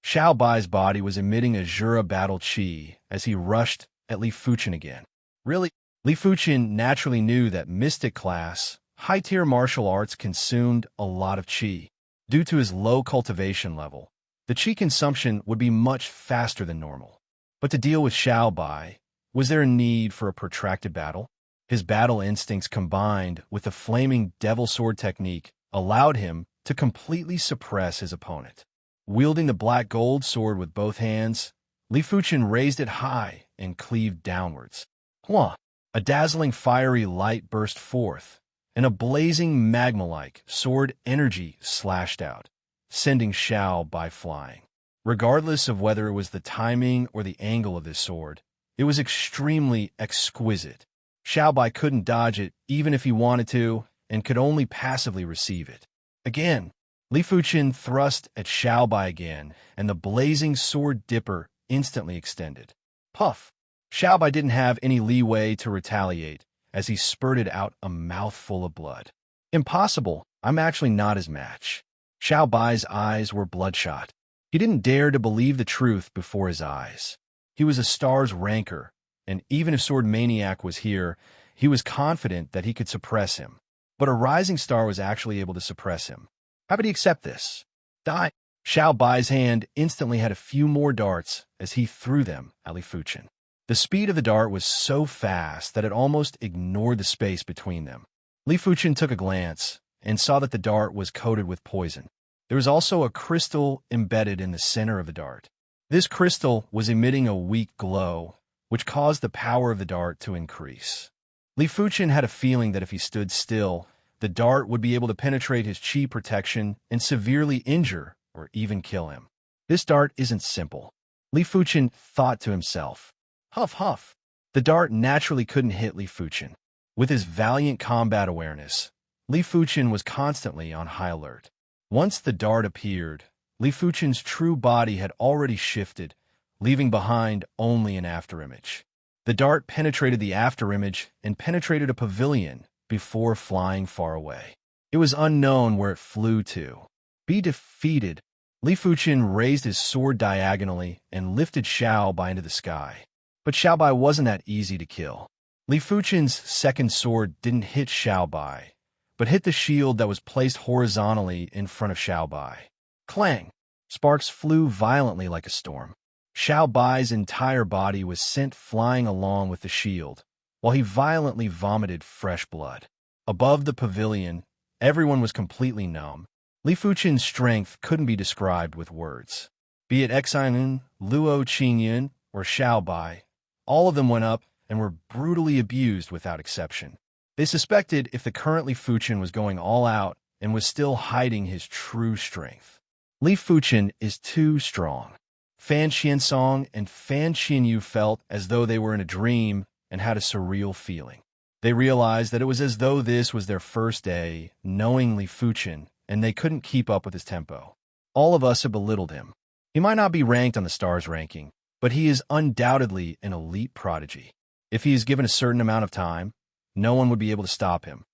Xiao Bai's body was emitting a Jura battle qi as he rushed at Li Fuchen again. Really? Li Fuchen naturally knew that Mystic-class, high-tier martial arts consumed a lot of qi. Due to his low cultivation level, the qi consumption would be much faster than normal. But to deal with Xiao Bai, was there a need for a protracted battle? His battle instincts combined with the Flaming Devil Sword technique allowed him to completely suppress his opponent. Wielding the black gold sword with both hands, Li Fuchen raised it high and cleaved downwards. Hua! A dazzling fiery light burst forth, and a blazing magma-like sword energy slashed out, sending Xiao Bai flying. Regardless of whether it was the timing or the angle of this sword, it was extremely exquisite. Xiao Bai couldn't dodge it even if he wanted to, and could only passively receive it. Again, Li Fuchen thrust at Xiao Bai again, and the blazing sword dipper instantly extended. Puff! Xiao Bai didn't have any leeway to retaliate, as he spurted out a mouthful of blood. Impossible, I'm actually not his match. Xiao Bai's eyes were bloodshot. He didn't dare to believe the truth before his eyes. He was a star's ranker, and even if Sword Maniac was here, he was confident that he could suppress him. But a rising star was actually able to suppress him. How would he accept this? Die! Xiao Bai's hand instantly had a few more darts as he threw them at Li Fuchen. The speed of the dart was so fast that it almost ignored the space between them. Li Fuchen took a glance and saw that the dart was coated with poison. There was also a crystal embedded in the center of the dart. This crystal was emitting a weak glow, which caused the power of the dart to increase. Li Fuchen had a feeling that if he stood still, the dart would be able to penetrate his qi protection and severely injure or even kill him. This dart isn't simple. Li Fuchen thought to himself. Huff, huff. The dart naturally couldn't hit Li Fuchen. With his valiant combat awareness, Li Fuchen was constantly on high alert. Once the dart appeared, Li Fuchen's true body had already shifted, leaving behind only an afterimage. The dart penetrated the afterimage and penetrated a pavilion before flying far away. It was unknown where it flew to. Be defeated. Li Fuchen raised his sword diagonally and lifted Xiao Bai into the sky. But Xiao Bai wasn't that easy to kill. Li Fuchen's second sword didn't hit Xiao Bai, but hit the shield that was placed horizontally in front of Xiao Bai. Clang! Sparks flew violently like a storm. Xiao Bai's entire body was sent flying along with the shield, while he violently vomited fresh blood. Above the pavilion, everyone was completely numb. Li Fuchen's strength couldn't be described with words. Be it Xinun, Luo Qingyun, or Xiao Bai, all of them went up and were brutally abused without exception. They suspected if the current Li Fuchen was going all out and was still hiding his true strength. Li Fuchen is too strong. Fan Qiansong and Fan Qinyu felt as though they were in a dream and had a surreal feeling. They realized that it was as though this was their first day knowing Li Fuchen, and they couldn't keep up with his tempo. All of us have belittled him. He might not be ranked on the stars ranking, but he is undoubtedly an elite prodigy. If he is given a certain amount of time, no one would be able to stop him.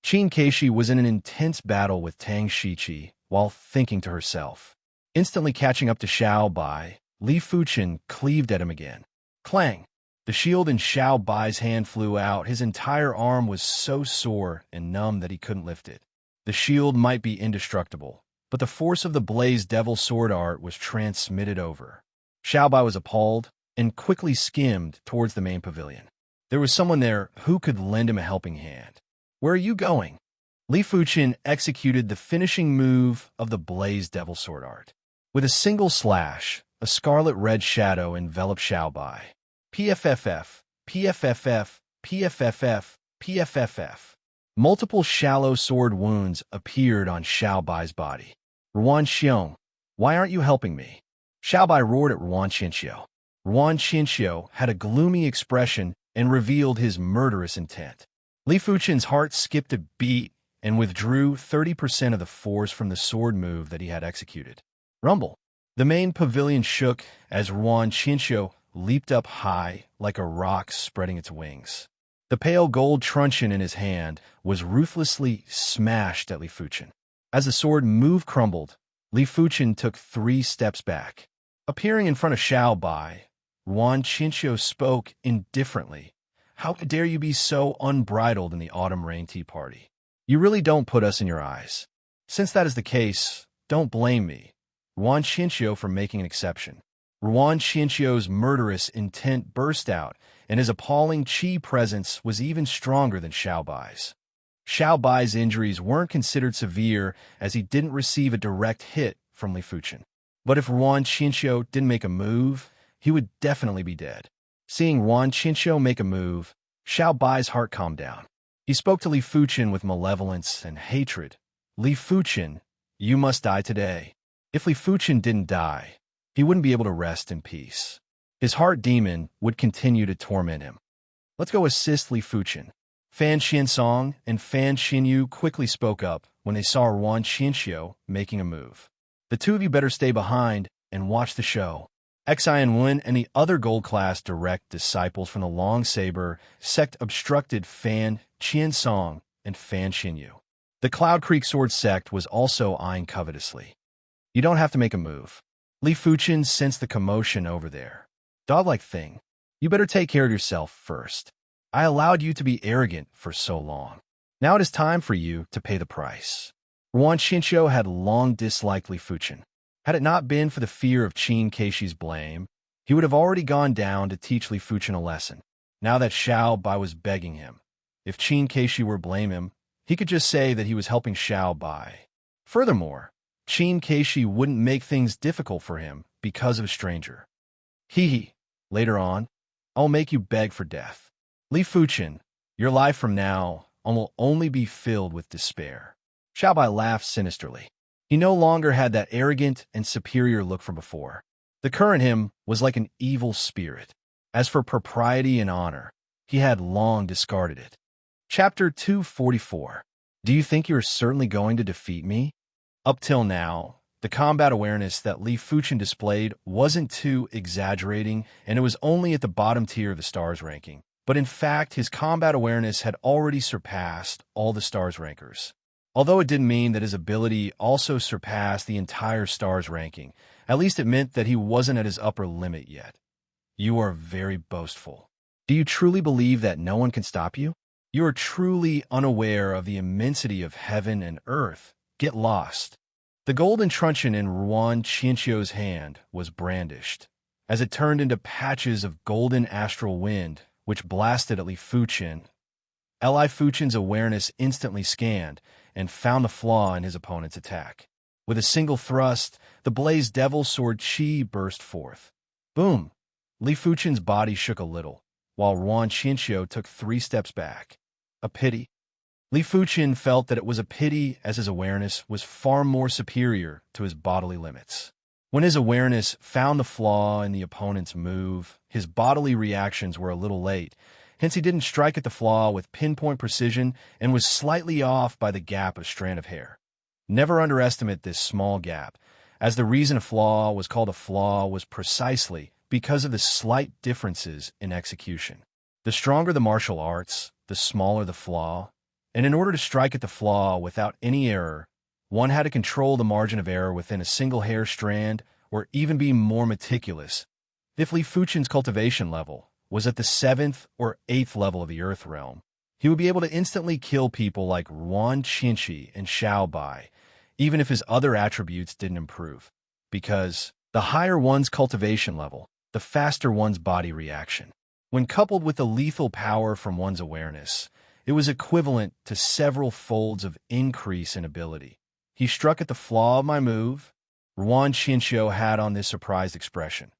Qin Keishi was in an intense battle with Tang Shiqi while thinking to herself. Instantly catching up to Xiao Bai, Li Fuchen cleaved at him again. Clang! The shield in Xiao Bai's hand flew out. His entire arm was so sore and numb that he couldn't lift it. The shield might be indestructible, but the force of the Blaze Devil sword art was transmitted over. Xiao Bai was appalled and quickly skimmed towards the main pavilion. There was someone there who could lend him a helping hand. Where are you going? Li Fuchen executed the finishing move of the Blaze Devil sword art. With a single slash, a scarlet-red shadow enveloped Xiao Bai. PFFF, PFFF, PFFF, PFFF. Multiple shallow sword wounds appeared on Xiao Bai's body. Ruan Xiong, why aren't you helping me? Xiao Bai roared at Ruan Qinxiu. Ruan Qinxiu had a gloomy expression and revealed his murderous intent. Li Fuchen's heart skipped a beat and withdrew 30% of the force from the sword move that he had executed. Rumble. The main pavilion shook as Ruan Qinxiu leaped up high like a rock spreading its wings. The pale gold truncheon in his hand was ruthlessly smashed at Li Fuchen. As the sword move crumbled, Li Fuchen took 3 steps back. Appearing in front of Xiao Bai, Ruan Qinxiu spoke indifferently. How dare you be so unbridled in the autumn rain tea party? You really don't put us in your eyes. Since that is the case, don't blame me, Ruan Qinxiu, for making an exception. Ruan Qinxiu's murderous intent burst out, and his appalling qi presence was even stronger than Xiao Bai's. Xiao Bai's injuries weren't considered severe as he didn't receive a direct hit from Li Fuchen. But if Ruan Qinxiu didn't make a move, he would definitely be dead. Seeing Ruan Qinxiu make a move, Xiao Bai's heart calmed down. He spoke to Li Fuchen with malevolence and hatred. Li Fuchen, you must die today. If Li Fuchen didn't die, he wouldn't be able to rest in peace. His heart demon would continue to torment him. Let's go assist Li Fuchen. Fan Xinsong and Fan Xinyu quickly spoke up when they saw Ruan Qinxiu making a move. The two of you better stay behind and watch the show. Xian Wen and the other gold-class direct disciples from the Long Saber sect obstructed Fan Qinsong and Fan Xinyu. The Cloud Creek Sword sect was also eyeing covetously. You don't have to make a move. Li Fuchen sensed the commotion over there. Dog-like thing, you better take care of yourself first. I allowed you to be arrogant for so long. Now it is time for you to pay the price. Ruan Qinxiu had long disliked Li Fuchen. Had it not been for the fear of Qin Keishi's blame, he would have already gone down to teach Li Fuchen a lesson. Now that Xiao Bai was begging him, if Qin Keishi were to blame him, he could just say that he was helping Xiao Bai. Furthermore, Qin Keishi wouldn't make things difficult for him because of a stranger. Hee. Later on, I'll make you beg for death. Li Fuchen, your life from now on will only be filled with despair. Xiao Bai laughed sinisterly. He no longer had that arrogant and superior look from before. The current him was like an evil spirit. As for propriety and honor, he had long discarded it. Chapter 244. Do you think you are certainly going to defeat me? Up till now, the combat awareness that Li Fuchen displayed wasn't too exaggerating, and it was only at the bottom tier of the stars ranking. But in fact, his combat awareness had already surpassed all the stars rankers. Although it didn't mean that his ability also surpassed the entire stars ranking, at least it meant that he wasn't at his upper limit yet. You are very boastful. Do you truly believe that no one can stop you? You are truly unaware of the immensity of heaven and earth. Get lost. The golden truncheon in Ruan Qinxiu's hand was brandished, as it turned into patches of golden astral wind, which blasted at Li Fuchen. Li Fuchen's awareness instantly scanned and found the flaw in his opponent's attack. With a single thrust, the Blaze Devil Sword Qi burst forth. Boom! Li Fuchen's body shook a little, while Ruan Qinxiu took 3 steps back. A pity. Li Fuchen felt that it was a pity as his awareness was far more superior to his bodily limits. When his awareness found the flaw in the opponent's move, his bodily reactions were a little late, hence he didn't strike at the flaw with pinpoint precision and was slightly off by the gap of strand of hair. Never underestimate this small gap, as the reason a flaw was called a flaw was precisely because of the slight differences in execution. The stronger the martial arts, the smaller the flaw, and in order to strike at the flaw without any error, one had to control the margin of error within a single hair strand or even be more meticulous. If Li Fuchen's cultivation level was at the 7th or 8th level of the Earth realm, he would be able to instantly kill people like Ruan Qinshi and Xiao Bai, even if his other attributes didn't improve, because the higher one's cultivation level, the faster one's body reaction. When coupled with the lethal power from one's awareness, it was equivalent to several folds of increase in ability. He struck at the flaw of my move. Ruan Qinshio had on this surprised expression.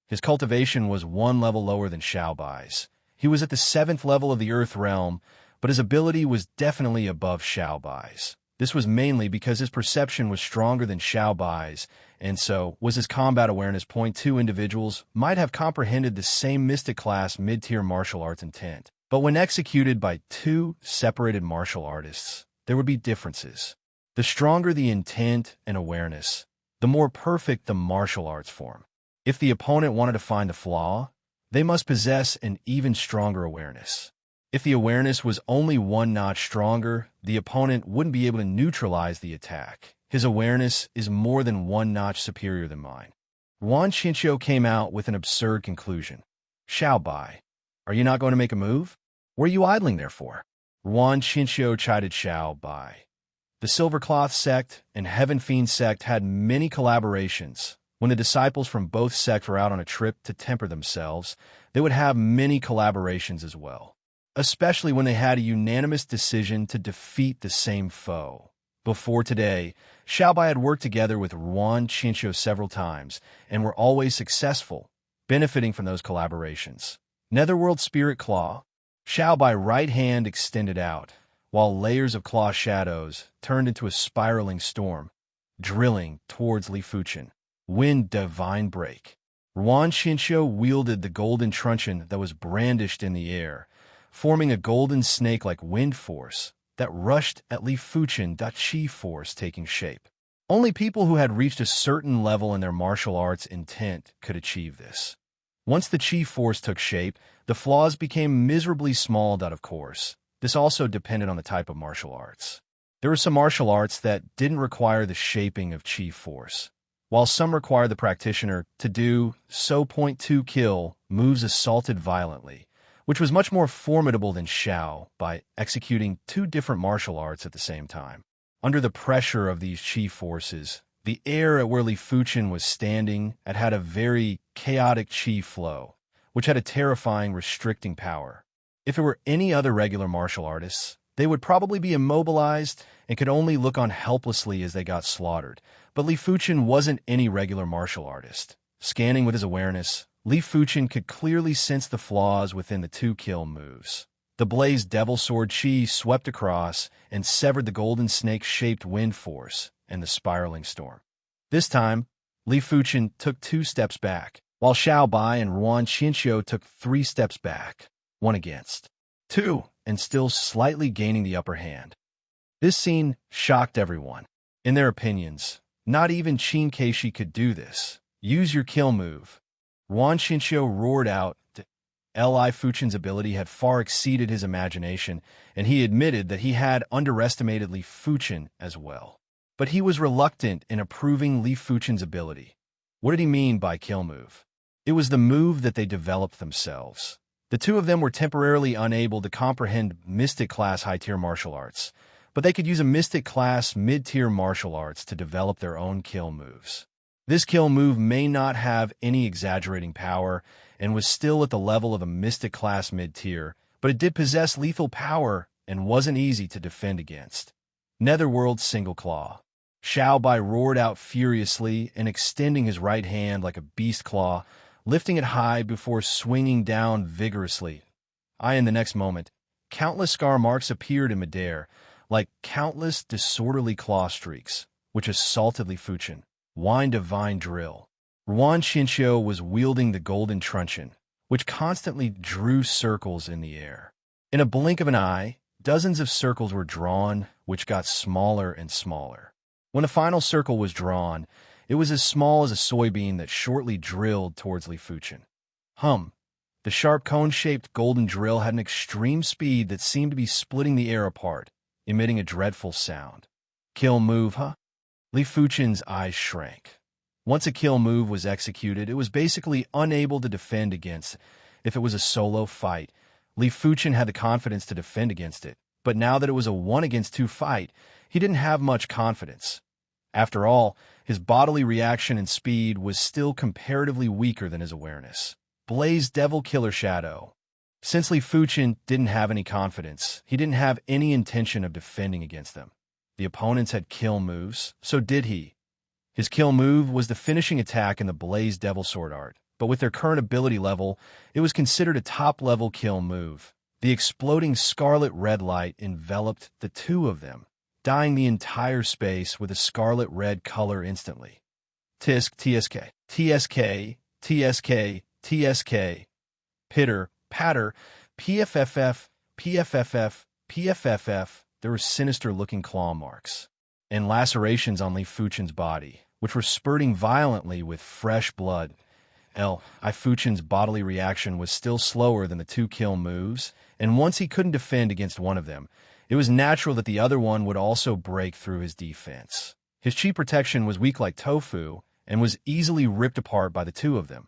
His cultivation was one level lower than Xiao Bai's. He was at the 7th level of the Earth realm, but his ability was definitely above Xiao Bai's. This was mainly because his perception was stronger than Xiao Bai's, and so was his combat awareness. Two individuals might have comprehended the same mystic class mid-tier martial arts intent, but when executed by two separated martial artists, there would be differences. The stronger the intent and awareness, the more perfect the martial arts form. If the opponent wanted to find the flaw, they must possess an even stronger awareness. If the awareness was only one notch stronger, the opponent wouldn't be able to neutralize the attack. His awareness is more than one notch superior than mine. Ruan Qinshio came out with an absurd conclusion. Xiao Bai, are you not going to make a move? What are you idling there for? Ruan Qinshio chided Xiao Bai. The Silver Cloth sect and Heaven Fiend sect had many collaborations. When the disciples from both sects were out on a trip to temper themselves, they would have many collaborations as well, especially when they had a unanimous decision to defeat the same foe. Before today, Xiao Bai had worked together with Ruan Qinshio several times and were always successful, benefiting from those collaborations. Netherworld Spirit Claw. Xiao Bai's right hand extended out, while layers of claw shadows turned into a spiraling storm, drilling towards Li Fuchen. Wind Divine Break. Ruan Qinshio wielded the golden truncheon that was brandished in the air, forming a golden snake-like wind force that rushed at Li Fuchen. Chi force taking shape. Only people who had reached a certain level in their martial arts intent could achieve this. Once the chi force took shape, the flaws became miserably small. Of course, this also depended on the type of martial arts. There were some martial arts that didn't require the shaping of chi force, while some require the practitioner to do so. Kill moves assaulted violently, which was much more formidable than Xiao by executing two different martial arts at the same time. Under the pressure of these chi forces, the air at where Li Fuchen was standing had a very chaotic chi flow, which had a terrifying restricting power. If it were any other regular martial artists, they would probably be immobilized and could only look on helplessly as they got slaughtered. But Li Fuchen wasn't any regular martial artist. Scanning with his awareness, Li Fuchen could clearly sense the flaws within the two kill moves. The blazed devil sword chi swept across and severed the golden snake-shaped wind force and the spiraling storm. This time, Li Fuchen took 2 steps back, while Xiao Bai and Ruan Qinshio took 3 steps back, 1 against 2, and still slightly gaining the upper hand. This scene shocked everyone. In their opinions, not even Qin Keishi could do this. Use your kill move. Ruan Qinshio roared out. Li Fuchen's ability had far exceeded his imagination, and he admitted that he had underestimated Li Fuchen as well. But he was reluctant in approving Li Fuchen's ability. What did he mean by kill move? It was the move that they developed themselves. The two of them were temporarily unable to comprehend mystic class high-tier martial arts, but they could use a mystic class mid-tier martial arts to develop their own kill moves. This kill move may not have any exaggerating power and was still at the level of a mystic class mid-tier, but it did possess lethal power and wasn't easy to defend against. Netherworld Single Claw. Xiao Bai roared out furiously and extending his right hand like a beast claw, lifting it high before swinging down vigorously. In the next moment, countless scar marks appeared in midair, like countless disorderly claw streaks, which assaulted Li Fuchen. Wine Divine Drill. Ruan Qinshio was wielding the golden truncheon, which constantly drew circles in the air. In a blink of an eye, dozens of circles were drawn, which got smaller and smaller. When the final circle was drawn, It was as small as a soybean that shortly drilled towards Li Fuchen. Hum. The sharp cone-shaped golden drill had an extreme speed that seemed to be splitting the air apart, emitting a dreadful sound. Kill move, huh? Li Fuchen's eyes shrank. Once a kill move was executed, it was basically unable to defend against. If it was a solo fight, Li Fuchen had the confidence to defend against it, but now that it was a 1-against-2 fight, he didn't have much confidence. After all, his bodily reaction and speed was still comparatively weaker than his awareness. Blaze Devil Killer Shadow. Since Li Fuchen didn't have any confidence, he didn't have any intention of defending against them. The opponents had kill moves, so did he. His kill move was the finishing attack in the Blaze Devil Sword Art, but with their current ability level, it was considered a top-level kill move. The exploding scarlet red light enveloped the two of them, dyeing the entire space with a scarlet red color instantly. Tisk, TSK, TSK, TSK, TSK, Pitter, Patter, PFFF, PFFF, PFFF. There were sinister-looking claw marks and lacerations on Li Fuchen's body, which were spurting violently with fresh blood. Li Fuchen's bodily reaction was still slower than the two kill moves, and once he couldn't defend against one of them, it was natural that the other one would also break through his defense. His chi protection was weak like tofu and was easily ripped apart by the two of them.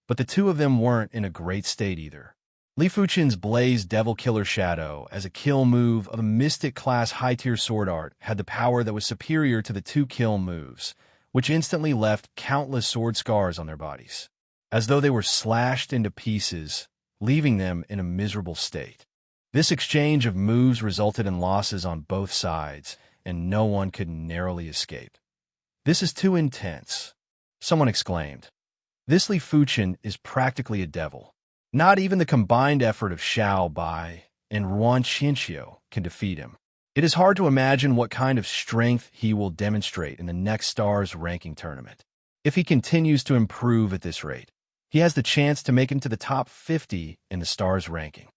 But the two of them weren't in a great state either. Li Fuchen's Blaze Devil Killer Shadow, as a kill move of a Mystic-class high-tier sword art, had the power that was superior to the two kill moves, which instantly left countless sword scars on their bodies, as though they were slashed into pieces, leaving them in a miserable state. This exchange of moves resulted in losses on both sides, and no one could narrowly escape. "This is too intense," someone exclaimed. "This Li Fuchen is practically a devil. Not even the combined effort of Xiao Bai and Ruan Qianxiu can defeat him. It is hard to imagine what kind of strength he will demonstrate in the next Stars ranking tournament. If he continues to improve at this rate, he has the chance to make it into the top 50 in the Stars ranking.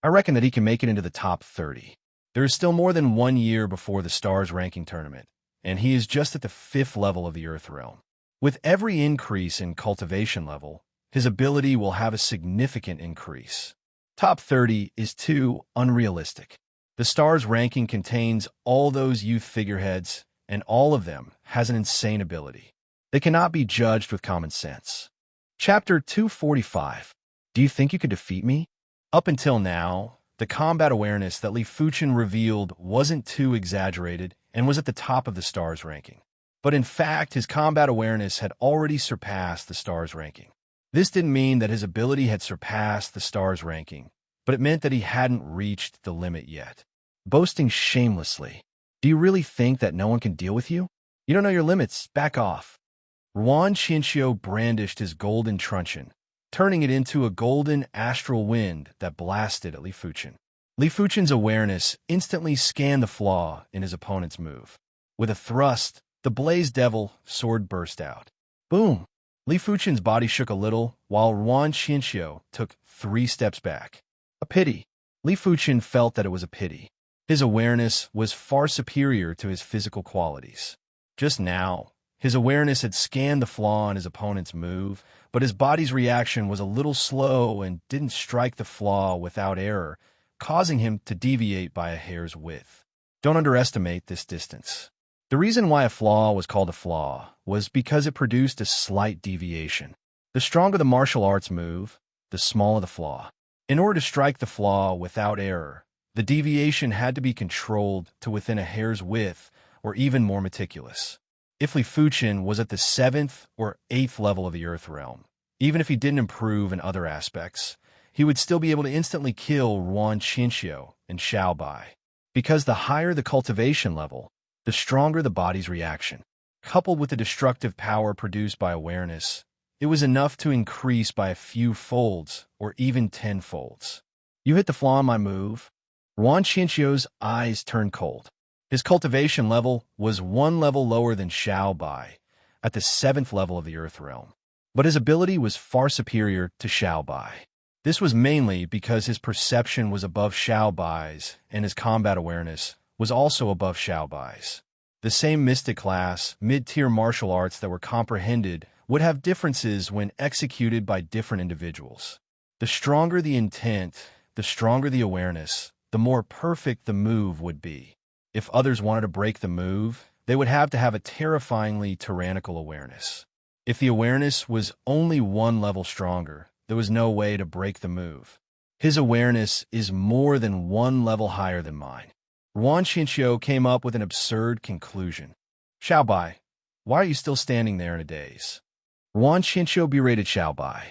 I reckon that he can make it into the top 30. There is still more than 1 year before the Stars ranking tournament, and he is just at the 5th level of the Earth realm. With every increase in cultivation level, his ability will have a significant increase. Top 30 is too unrealistic. The Stars ranking contains all those youth figureheads, and all of them has an insane ability. They cannot be judged with common sense. Chapter 245. Do you think you could defeat me? Up until now, the combat awareness that Li Fuchen revealed wasn't too exaggerated and was at the top of the Stars ranking. But in fact, his combat awareness had already surpassed the Stars ranking. This didn't mean that his ability had surpassed the Stars ranking, but it meant that he hadn't reached the limit yet. Boasting shamelessly. Do you really think that no one can deal with you? You don't know your limits. Back off. Ruan Qianxiu brandished his golden truncheon, turning it into a golden astral wind that blasted at Li Fuchen. Li Fuchen's awareness instantly scanned the flaw in his opponent's move. With a thrust, the Blaze Devil sword burst out. Boom! Li Fuchen's body shook a little, while Ruan Qianxiu took 3 steps back. A pity. Li Fuchen felt that it was a pity. His awareness was far superior to his physical qualities. Just now, his awareness had scanned the flaw in his opponent's move, but his body's reaction was a little slow and didn't strike the flaw without error, causing him to deviate by a hair's width. Don't underestimate this distance. The reason why a flaw was called a flaw was because it produced a slight deviation. The stronger the martial arts move, the smaller the flaw. In order to strike the flaw without error, the deviation had to be controlled to within a hair's width or even more meticulous. If Li Fuchen was at the 7th or 8th level of the Earth realm, even if he didn't improve in other aspects, he would still be able to instantly kill Ruan Qianxiu and Xiao Bai. Because the higher the cultivation level, the stronger the body's reaction. Coupled with the destructive power produced by awareness, it was enough to increase by a few folds or even 10 folds. You hit the flaw in my move. Ruan Qianxiu's eyes turned cold. His cultivation level was 1 level lower than Xiao Bai, at the 7th level of the Earth realm. But his ability was far superior to Xiao Bai. This was mainly because his perception was above Xiao Bai's and his combat awareness was also above Xiao Bai's. The same mystic class, mid-tier martial arts that were comprehended would have differences when executed by different individuals. The stronger the intent, the stronger the awareness, the more perfect the move would be. If others wanted to break the move, they would have to have a terrifyingly tyrannical awareness. If the awareness was only one level stronger, there was no way to break the move. His awareness is more than one level higher than mine. Ruan Xinqiu came up with an absurd conclusion. Xiaobai, why are you still standing there in a daze? Ruan Xinqiu berated Xiaobai.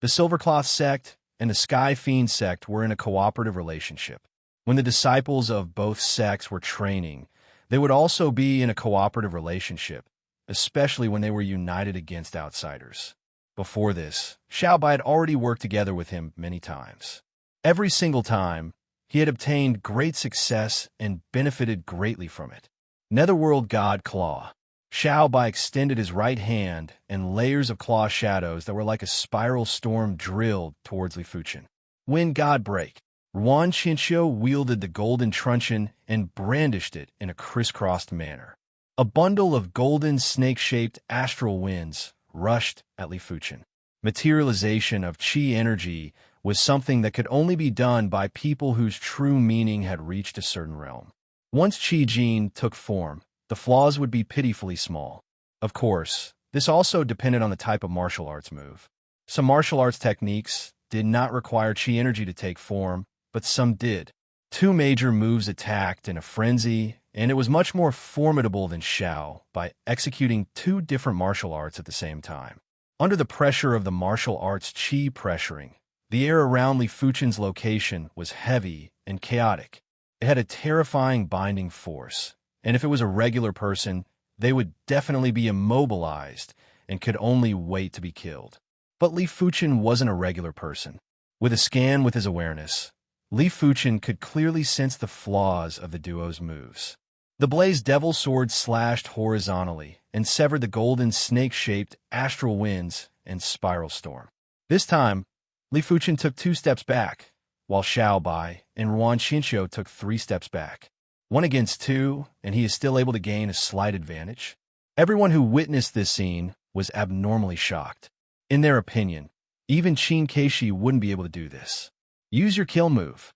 The Silvercloth sect and the Sky Fiend sect were in a cooperative relationship. When the disciples of both sects were training, they would also be in a cooperative relationship, especially when they were united against outsiders. Before this, Xiaobai had already worked together with him many times. Every single time, he had obtained great success and benefited greatly from it. Netherworld God Claw. Xiaobai extended his right hand, and layers of claw shadows that were like a spiral storm drilled towards Li Fuchen. Wind God Break. Ruan Xinqiu wielded the golden truncheon and brandished it in a crisscrossed manner. A bundle of golden snake-shaped astral winds rushed at Li Fuchen. Materialization of qi energy was something that could only be done by people whose true meaning had reached a certain realm. Once qi gene took form, the flaws would be pitifully small. Of course, this also depended on the type of martial arts move. Some martial arts techniques did not require qi energy to take form, but some did. Two major moves attacked in a frenzy, and it was much more formidable than Xiao by executing two different martial arts at the same time. Under the pressure of the martial arts qi pressuring, the air around Li Fuchen's location was heavy and chaotic. It had a terrifying binding force, and if it was a regular person, they would definitely be immobilized and could only wait to be killed. But Li Fuchen wasn't a regular person. With a scan with his awareness, Li Fuchen could clearly sense the flaws of the duo's moves. The Blaze Devil Sword slashed horizontally and severed the golden snake-shaped astral winds and spiral storm. This time, Li Fuchen took 2 steps back, while Xiaobai and Ruan Xinqiu took 3 steps back. 1 against 2, and he is still able to gain a slight advantage. Everyone who witnessed this scene was abnormally shocked. In their opinion, even Qin Keishi wouldn't be able to do this. Use your kill move.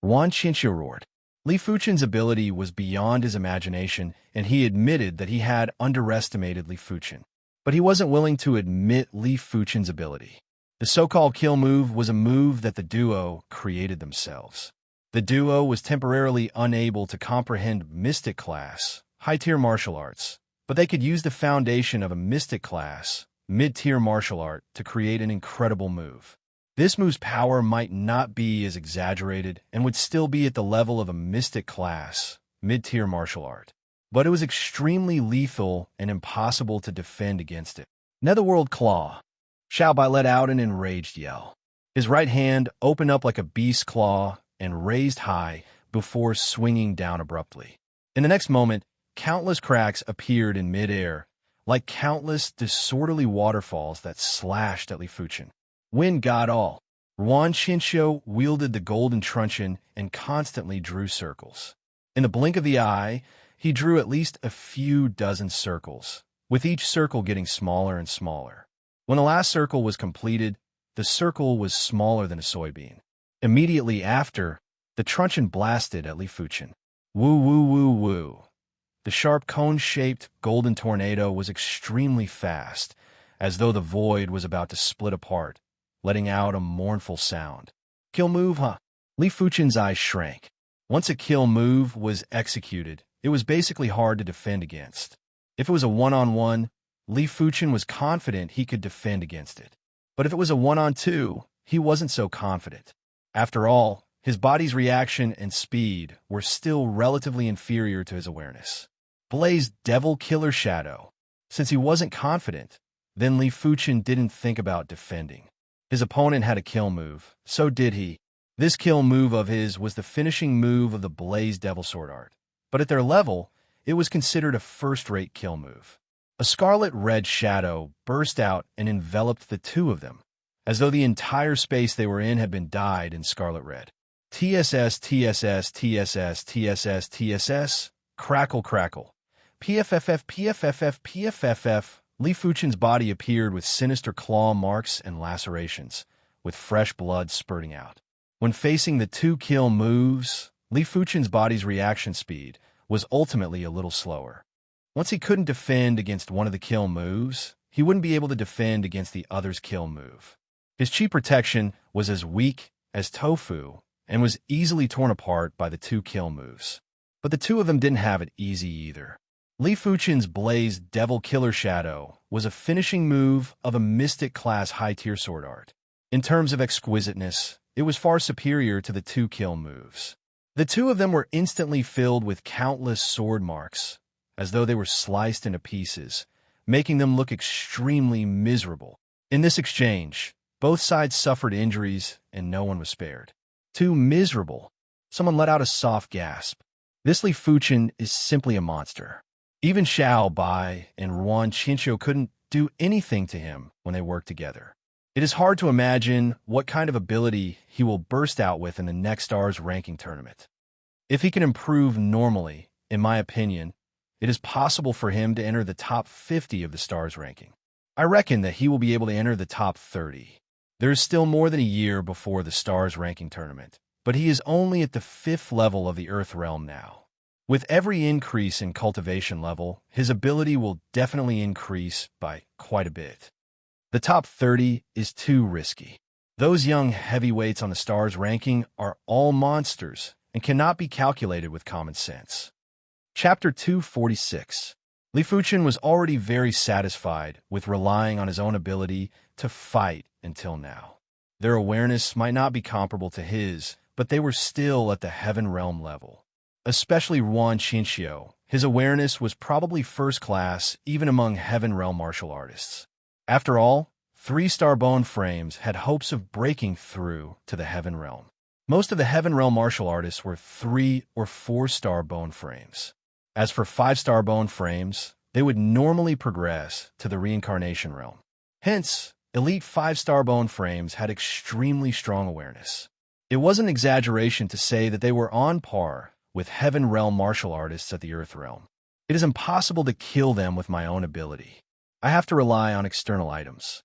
Ruan Xinqiu roared. Li Fuchen's ability was beyond his imagination, and he admitted that he had underestimated Li Fuchen. But he wasn't willing to admit Li Fuchen's ability. The so-called kill move was a move that the duo created themselves. The duo was temporarily unable to comprehend mystic class, high-tier martial arts, but they could use the foundation of a mystic class, mid-tier martial art to create an incredible move. This move's power might not be as exaggerated and would still be at the level of a mystic class, mid-tier martial art, but it was extremely lethal and impossible to defend against it. Netherworld Claw. Xiaobai let out an enraged yell. His right hand opened up like a beast's claw and raised high before swinging down abruptly. In the next moment, countless cracks appeared in midair, like countless disorderly waterfalls that slashed at Li Fuchen. Wind God All. Ruan Xinqiu wielded the golden truncheon and constantly drew circles. In the blink of the eye, he drew at least a few dozen circles, with each circle getting smaller and smaller. When the last circle was completed, the circle was smaller than a soybean. Immediately after, the truncheon blasted at Li Fuchen. Woo woo woo woo. The sharp cone-shaped golden tornado was extremely fast, as though the void was about to split apart, letting out a mournful sound. Kill move, huh? Li Fuchen's eyes shrank. Once a kill move was executed, it was basically hard to defend against. If it was a one-on-one, Li Fuchen was confident he could defend against it. But if it was a one-on-two, he wasn't so confident. After all, his body's reaction and speed were still relatively inferior to his awareness. Blaze Devil Killer Shadow. Since he wasn't confident, then Li Fuchen didn't think about defending. His opponent had a kill move, so did he. This kill move of his was the finishing move of the Blaze Devil Sword art, but at their level, it was considered a first-rate kill move. A scarlet-red shadow burst out and enveloped the two of them, as though the entire space they were in had been dyed in scarlet-red. TSS, TSS, TSS, TSS, TSS, crackle, crackle. PFFF. Li Fuchen's body appeared with sinister claw marks and lacerations, with fresh blood spurting out. When facing the two kill moves, Li Fuchen's body's reaction speed was ultimately a little slower. Once he couldn't defend against one of the kill moves, he wouldn't be able to defend against the other's kill move. His chi protection was as weak as tofu and was easily torn apart by the two kill moves. But the two of them didn't have it easy either. Li Fuchen's Blazed Devil Killer Shadow was a finishing move of a Mystic-class high-tier sword art. In terms of exquisiteness, it was far superior to the two kill moves. The two of them were instantly filled with countless sword marks, as though they were sliced into pieces, making them look extremely miserable. In this exchange, both sides suffered injuries and no one was spared. Too miserable. Someone let out a soft gasp. This Li Fuchen is simply a monster. Even Xiao Bai and Ruan Qinxiu couldn't do anything to him when they worked together. It is hard to imagine what kind of ability he will burst out with in the next Stars ranking tournament. If he can improve normally, in my opinion, it is possible for him to enter the top 50 of the Stars ranking. I reckon that he will be able to enter the top 30. There is still more than a year before the Stars ranking tournament, but he is only at the 5th level of the Earth realm now. With every increase in cultivation level, his ability will definitely increase by quite a bit. The top 30 is too risky. Those young heavyweights on the Stars ranking are all monsters and cannot be calculated with common sense. Chapter 246. Li Fuchen was already very satisfied with relying on his own ability to fight until now. Their awareness might not be comparable to his, but they were still at the Heaven Realm level. Especially Ruan Qinxiu, his awareness was probably first class even among Heaven Realm martial artists. After all, 3-star bone frames had hopes of breaking through to the Heaven Realm. Most of the Heaven Realm martial artists were 3- or 4-star bone frames. As for 5-star bone frames, they would normally progress to the Reincarnation Realm. Hence, elite 5-star bone frames had extremely strong awareness. It wasn't an exaggeration to say that they were on par with Heaven Realm martial artists at the Earth Realm. It is impossible to kill them with my own ability. I have to rely on external items.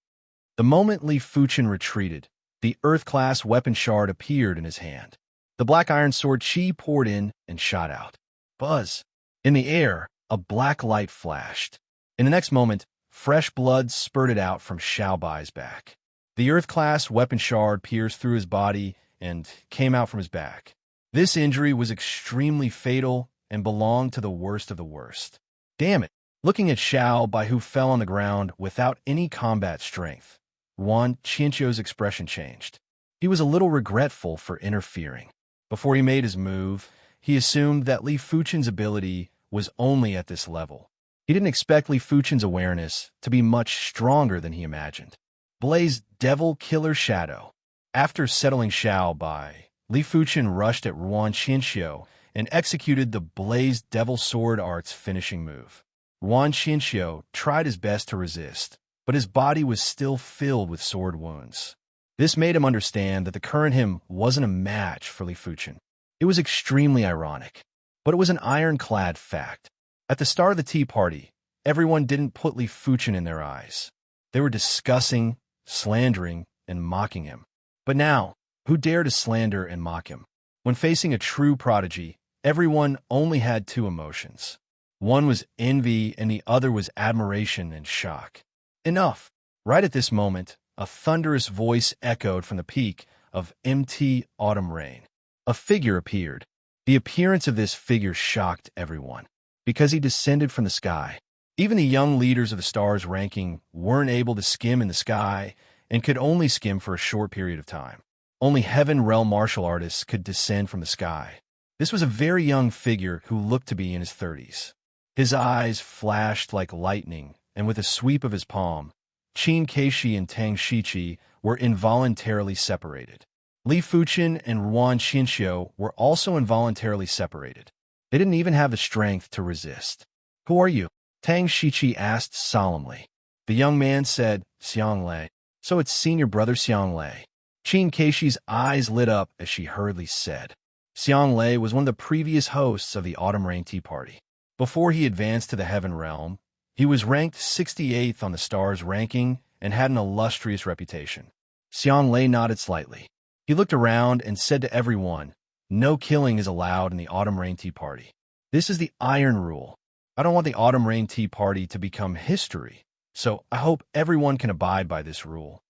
The moment Li Fuchen retreated, the Earth-class weapon shard appeared in his hand. The black iron sword chi poured in and shot out. Buzz! In the air, a black light flashed. In the next moment, fresh blood spurted out from Xiao Bai's back. The Earth-class weapon shard pierced through his body and came out from his back. This injury was extremely fatal and belonged to the worst of the worst. Damn it! Looking at Xiao Bai, who fell on the ground without any combat strength, Ruan Qinxiu's expression changed. He was a little regretful for interfering. Before he made his move, he assumed that Li Fuchen's ability was only at this level. He didn't expect Li Fuchen's awareness to be much stronger than he imagined. Blazed Devil Killer Shadow. After settling Xiao Bai, Li Fuchen rushed at Ruan Qinxiu and executed the Blazed Devil Sword Art's finishing move. Ruan Qinxiu tried his best to resist, but his body was still filled with sword wounds. This made him understand that the current him wasn't a match for Li Fuchen. It was extremely ironic, but it was an ironclad fact. At the start of the tea party, everyone didn't put Li Fuchen in their eyes. They were discussing, slandering, and mocking him. But now, who dared to slander and mock him? When facing a true prodigy, everyone only had two emotions. One was envy and the other was admiration and shock. Enough! Right at this moment, a thunderous voice echoed from the peak of MT Autumn Rain. A figure appeared. The appearance of this figure shocked everyone, because he descended from the sky. Even the young leaders of the Stars ranking weren't able to skim in the sky and could only skim for a short period of time. Only Heaven Realm martial artists could descend from the sky. This was a very young figure who looked to be in his 30s. His eyes flashed like lightning, and with a sweep of his palm, Qin Keishi and Tang Shiqi were involuntarily separated. Li Fuchen and Ruan Qinxiu were also involuntarily separated. They didn't even have the strength to resist. "Who are you?" Tang Shiqi asked solemnly. The young man said, "Xiang Lei." "So it's senior brother Xiang Lei." Qin Keishi's eyes lit up as she hurriedly said. Xiang Lei was one of the previous hosts of the Autumn Rain Tea Party. Before he advanced to the heaven realm, he was ranked 68th on the stars ranking and had an illustrious reputation. Xiang Lei nodded slightly. He looked around and said to everyone, "No killing is allowed in the Autumn Rain Tea Party. This is the Iron Rule. I don't want the Autumn Rain Tea Party to become history, so I hope everyone can abide by this rule."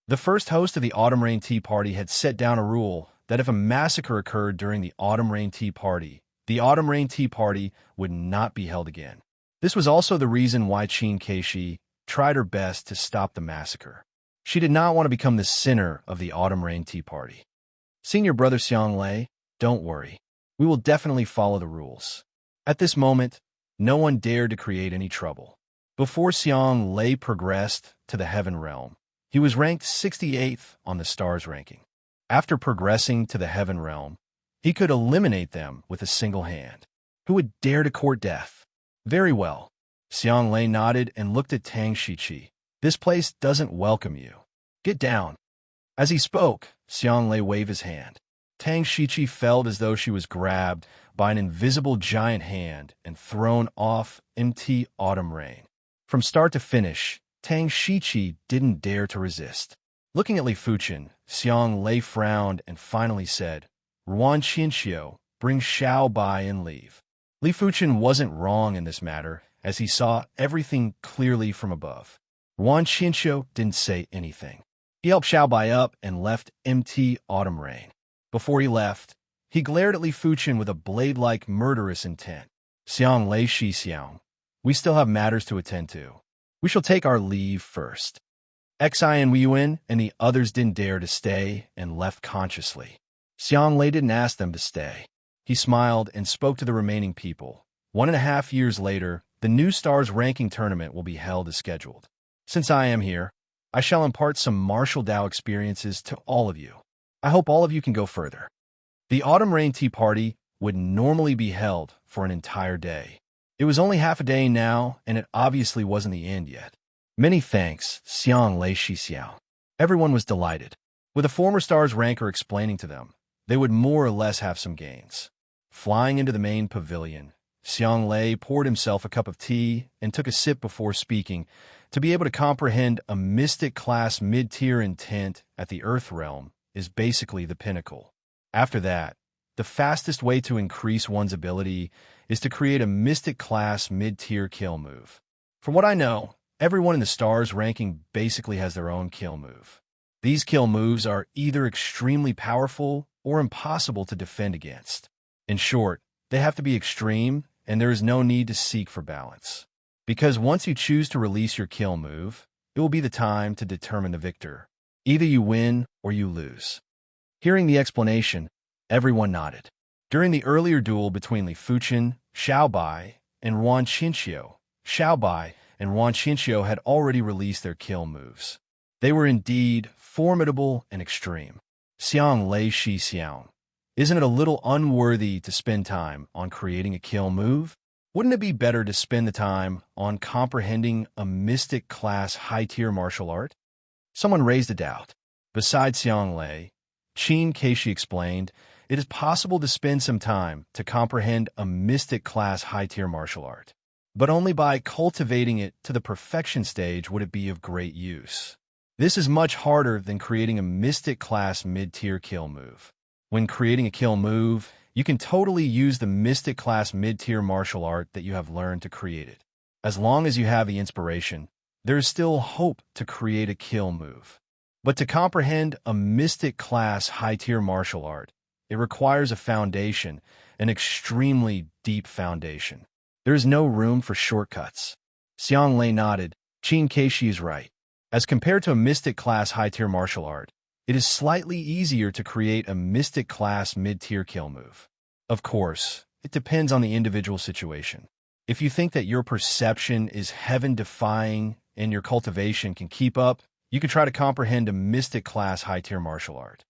The first host of the Autumn Rain Tea Party had set down a rule that if a massacre occurred during the Autumn Rain Tea Party, the Autumn Rain Tea Party would not be held again. This was also the reason why Qin Keishi tried her best to stop the massacre. She did not want to become the sinner of the Autumn Rain Tea Party. "Senior brother Xiang Lei, don't worry. We will definitely follow the rules." At this moment, no one dared to create any trouble. Before Xiang Lei progressed to the heaven realm, he was ranked 68th on the stars ranking. After progressing to the heaven realm, he could eliminate them with a single hand. Who would dare to court death? Very well. Xiang Lei nodded and looked at Tang Shiqi. "This place doesn't welcome you. Get down." As he spoke, Xiang Lei waved his hand. Tang Shiqi felt as though she was grabbed by an invisible giant hand and thrown off into autumn rain. From start to finish, Tang Shiqi didn't dare to resist. Looking at Li Fuchen, Xiang Lei frowned and finally said, "Ruan Qinxiu, bring Xiao Bai and leave." Li Fuchen wasn't wrong in this matter, as he saw everything clearly from above. Ruan Qinxiu didn't say anything. He helped Xiao Bai up and left empty autumn rain. Before he left, he glared at Li Fuchen with a blade-like murderous intent. "Xiang Lei Shi Xiang, we still have matters to attend to. We shall take our leave first." Xi and Weiyuan and the others didn't dare to stay and left consciously. Xiang Lei didn't ask them to stay. He smiled and spoke to the remaining people. 1.5 years later, the new stars ranking tournament will be held as scheduled. Since I am here, I shall impart some martial Dao experiences to all of you. I hope all of you can go further. The Autumn Rain Tea Party would normally be held for an entire day. It was only half a day now, and it obviously wasn't the end yet. Many thanks, Xiang Lei Shi Xiao. Everyone was delighted. With a former stars ranker explaining to them, they would more or less have some gains. Flying into the main pavilion, Xiang Lei poured himself a cup of tea and took a sip before speaking. To be able to comprehend a mystic class mid-tier intent at the Earth realm is basically the pinnacle. After that, the fastest way to increase one's ability is to create a mystic class mid-tier kill move. From what I know, everyone in the stars ranking basically has their own kill move. These kill moves are either extremely powerful or impossible to defend against. In short, they have to be extreme, and there is no need to seek for balance. Because once you choose to release your kill move, it will be the time to determine the victor. Either you win or you lose. Hearing the explanation, everyone nodded. During the earlier duel between Li Fuchen, Xiao Bai, and Ruan Qinxiu, Xiao Bai and Ruan Qinxiu had already released their kill moves. They were indeed formidable and extreme. Xiang Lei Shi Xiang. Isn't it a little unworthy to spend time on creating a kill move? Wouldn't it be better to spend the time on comprehending a mystic class high-tier martial art? Someone raised a doubt. Besides Xiang Lei, Qin Keishi explained, it is possible to spend some time to comprehend a mystic class high-tier martial art. But only by cultivating it to the perfection stage would it be of great use. This is much harder than creating a mystic class mid-tier kill move. When creating a kill move, you can totally use the mystic class mid-tier martial art that you have learned to create it. As long as you have the inspiration, there is still hope to create a kill move. But to comprehend a mystic class high-tier martial art, it requires a foundation, an extremely deep foundation. There is no room for shortcuts. Xiang Lei nodded. Qin Keishi is right. As compared to a mystic class high-tier martial art, it is slightly easier to create a mystic class mid-tier kill move. Of course, it depends on the individual situation. If you think that your perception is heaven-defying and your cultivation can keep up, you can try to comprehend a mystic class high-tier martial art.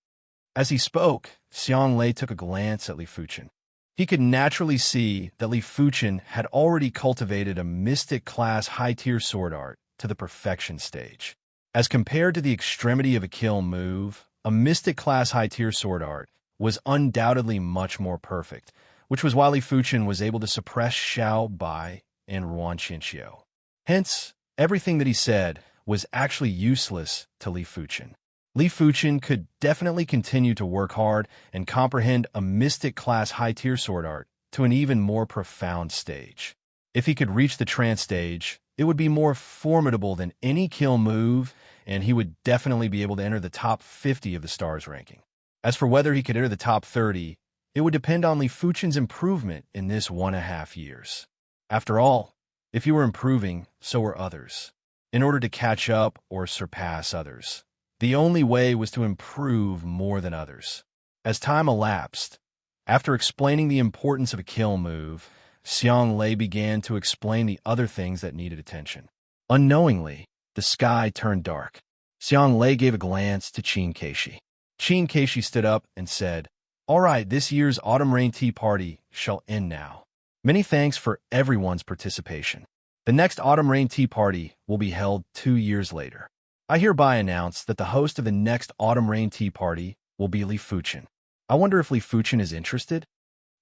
As he spoke, Xiang Lei took a glance at Li Fuchen. He could naturally see that Li Fuchen had already cultivated a mystic class high-tier sword art to the perfection stage. As compared to the extremity of a kill move, a mystic class high-tier sword art was undoubtedly much more perfect, which was why Li Fuchen was able to suppress Xiao Bai and Ruan Qinxiu. Hence, everything that he said was actually useless to Li Fuchen. Li Fuchen could definitely continue to work hard and comprehend a mystic-class high-tier sword art to an even more profound stage. If he could reach the trance stage, it would be more formidable than any kill move, and he would definitely be able to enter the top 50 of the stars ranking. As for whether he could enter the top 30, it would depend on Li Fuchen's improvement in this 1.5 years. After all, if you were improving, so were others. In order to catch up or surpass others, the only way was to improve more than others. As time elapsed, after explaining the importance of a kill move, Xiang Lei began to explain the other things that needed attention. Unknowingly, the sky turned dark. Xiang Lei gave a glance to Qin Keishi. Qin Keishi stood up and said, "All right, this year's Autumn Rain Tea Party shall end now. Many thanks for everyone's participation. The next Autumn Rain Tea Party will be held 2 years later. I hereby announce that the host of the next Autumn Rain Tea Party will be Li Fuchen. I wonder if Li Fuchen is interested?"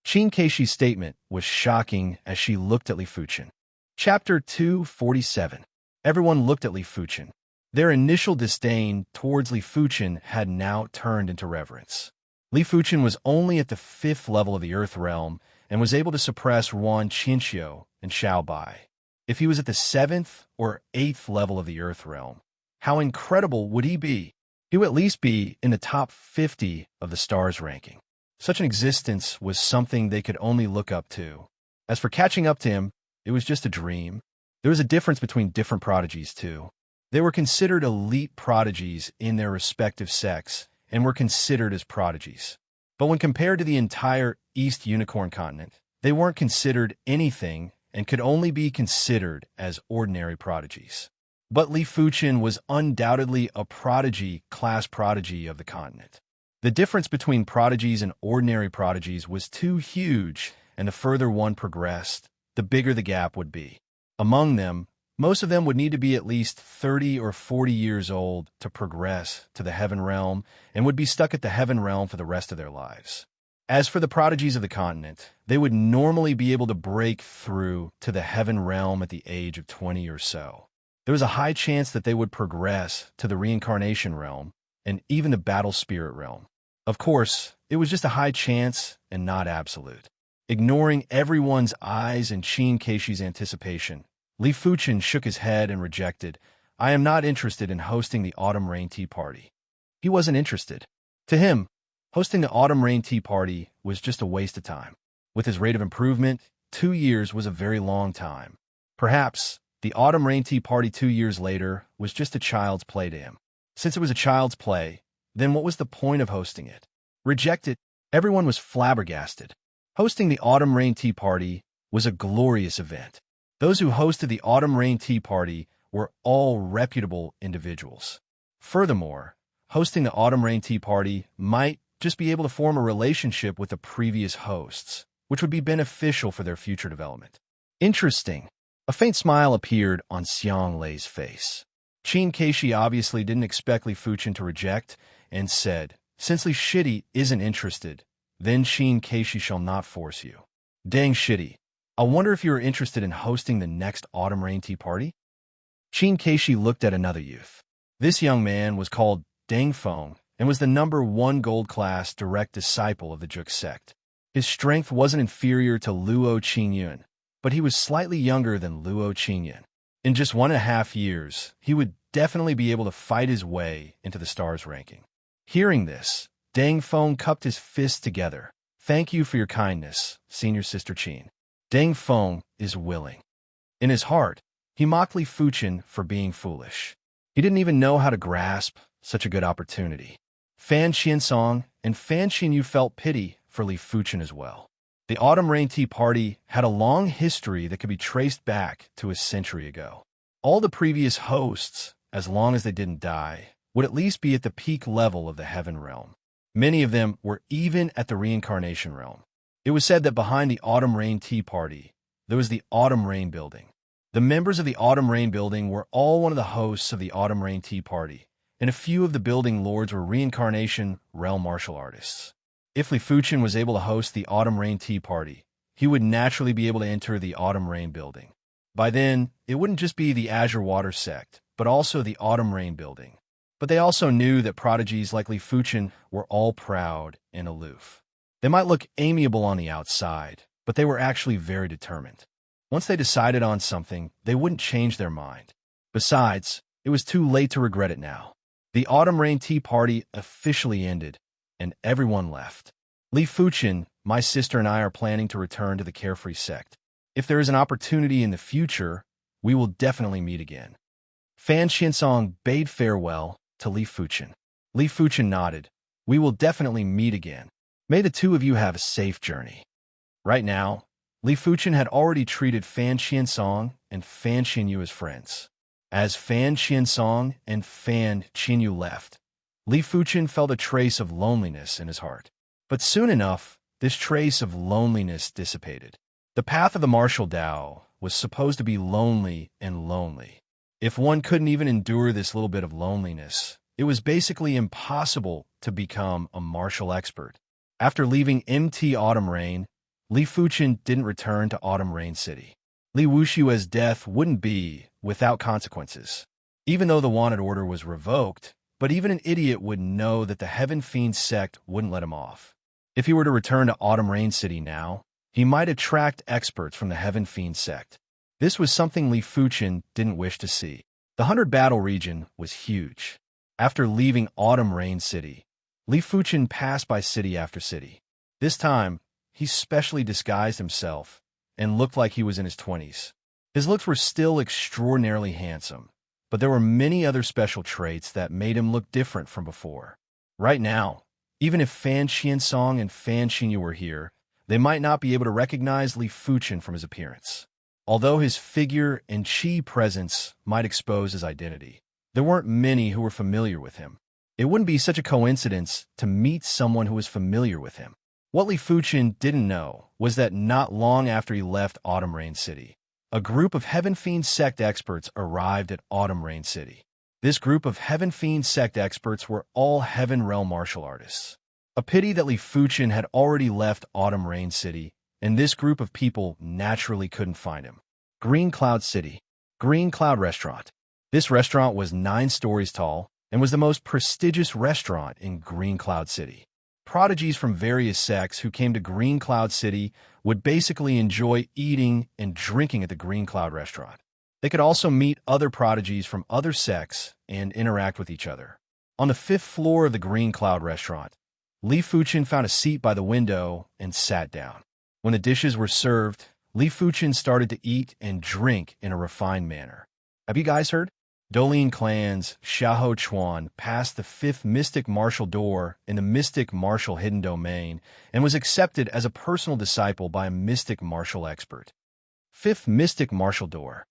Qin Keishi's statement was shocking as she looked at Li Fuchen. Chapter 247. Everyone looked at Li Fuchen. Their initial disdain towards Li Fuchen had now turned into reverence. Li Fuchen was only at the 5th level of the Earth Realm and was able to suppress Ruan Qinxiu and Xiao Bai. If he was at the 7th or 8th level of the Earth Realm, how incredible would he be? He would at least be in the top 50 of the stars ranking. Such an existence was something they could only look up to. As for catching up to him, it was just a dream. There was a difference between different prodigies, too. They were considered elite prodigies in their respective sects and were considered as prodigies. But when compared to the entire East Unicorn continent, they weren't considered anything and could only be considered as ordinary prodigies. But Li Fuchen was undoubtedly a class prodigy of the continent. The difference between prodigies and ordinary prodigies was too huge, and the further one progressed, the bigger the gap would be. Among them, most of them would need to be at least 30 or 40 years old to progress to the Heaven Realm and would be stuck at the Heaven Realm for the rest of their lives. As for the prodigies of the continent, they would normally be able to break through to the Heaven Realm at the age of 20 or so. There was a high chance that they would progress to the Reincarnation Realm and even the Battle Spirit Realm. Of course, it was just a high chance and not absolute. Ignoring everyone's eyes and Qin Keishi's anticipation, Li Fuchen shook his head and rejected, "I am not interested in hosting the Autumn Rain Tea Party." He wasn't interested. To him, hosting the Autumn Rain Tea Party was just a waste of time. With his rate of improvement, 2 years was a very long time. Perhaps the Autumn Rain Tea Party 2 years later was just a child's play to him. Since it was a child's play, then what was the point of hosting it? Rejected, everyone was flabbergasted. Hosting the Autumn Rain Tea Party was a glorious event. Those who hosted the Autumn Rain Tea Party were all reputable individuals. Furthermore, hosting the Autumn Rain Tea Party might just be able to form a relationship with the previous hosts, which would be beneficial for their future development. Interesting. A faint smile appeared on Xiang Lei's face. Qin Keishi obviously didn't expect Li Fuchen to reject and said, "Since Li Shidi isn't interested, then Qin Keishi shall not force you." "Dang Shidi, I wonder if you are interested in hosting the next Autumn Rain Tea Party?" Qin Keishi looked at another youth. This young man was called Deng Feng and was the #1 gold class direct disciple of the Juk sect. His strength wasn't inferior to Luo Qingyun, but he was slightly younger than Luo Qingyun. In just 1.5 years, he would definitely be able to fight his way into the stars ranking. Hearing this, Deng Feng cupped his fists together. "Thank you for your kindness, senior sister Qin." Deng Feng is willing. In his heart, he mocked Li Fuchen for being foolish. He didn't even know how to grasp such a good opportunity. Fan Qiansong and Fan Qinyu felt pity for Li Fuchen as well. The Autumn Rain Tea Party had a long history that could be traced back to a century ago. All the previous hosts, as long as they didn't die, would at least be at the peak level of the Heaven Realm. Many of them were even at the Reincarnation Realm. It was said that behind the Autumn Rain Tea Party, there was the Autumn Rain Building. The members of the Autumn Rain Building were all one of the hosts of the Autumn Rain Tea Party, and a few of the building lords were Reincarnation Realm martial artists. If Li Fuchen was able to host the Autumn Rain Tea Party, he would naturally be able to enter the Autumn Rain building. By then, it wouldn't just be the Azure Water sect, but also the Autumn Rain building. But they also knew that prodigies like Li Fuchen were all proud and aloof. They might look amiable on the outside, but they were actually very determined. Once they decided on something, they wouldn't change their mind. Besides, it was too late to regret it now. The Autumn Rain Tea Party officially ended, and everyone left. Li Fuchen, my sister and I are planning to return to the Carefree sect. If there is an opportunity in the future, we will definitely meet again. Fan Xinsong bade farewell to Li Fuchen. Li Fuchen nodded. We will definitely meet again. May the two of you have a safe journey. Right now, Li Fuchen had already treated Fan Xinsong and Fan Xinyu as friends. As Fan Xinsong and Fan Xinyu left, Li Fuchen felt a trace of loneliness in his heart. But soon enough, this trace of loneliness dissipated. The path of the martial Dao was supposed to be lonely and lonely. If one couldn't even endure this little bit of loneliness, it was basically impossible to become a martial expert. After leaving MT Autumn Rain, Li Fuchen didn't return to Autumn Rain City. Li Wushue's death wouldn't be without consequences. Even though the wanted order was revoked, but even an idiot would know that the Heaven Fiend sect wouldn't let him off. If he were to return to Autumn Rain City now, he might attract experts from the Heaven Fiend sect. This was something Li Fuchen didn't wish to see. The 100 Battle region was huge. After leaving Autumn Rain City, Li Fuchen passed by city after city. This time, he specially disguised himself and looked like he was in his 20s. His looks were still extraordinarily handsome, but there were many other special traits that made him look different from before. Right now, even if Fan Xinsong and Fan Xinyu were here, they might not be able to recognize Li Fuchen from his appearance. Although his figure and qi presence might expose his identity, there weren't many who were familiar with him. It wouldn't be such a coincidence to meet someone who was familiar with him. What Li Fuchen didn't know was that not long after he left Autumn Rain City, a group of Heaven Fiend sect experts arrived at Autumn Rain City. This group of Heaven Fiend sect experts were all Heaven Realm martial artists. A pity that Li Fuchen had already left Autumn Rain City, and this group of people naturally couldn't find him. Green Cloud City. Green Cloud Restaurant. This restaurant was 9 stories tall and was the most prestigious restaurant in Green Cloud City. Prodigies from various sects who came to Green Cloud City would basically enjoy eating and drinking at the Green Cloud restaurant. They could also meet other prodigies from other sects and interact with each other. On the 5th floor of the Green Cloud restaurant, Li Fuchen found a seat by the window and sat down. When the dishes were served, Li Fuchen started to eat and drink in a refined manner. Have you guys heard? Dolin Clan's Xiahou Chuan passed the 5th Mystic Martial Door in the Mystic Martial Hidden Domain and was accepted as a personal disciple by a Mystic Martial expert. 5th Mystic Martial Door.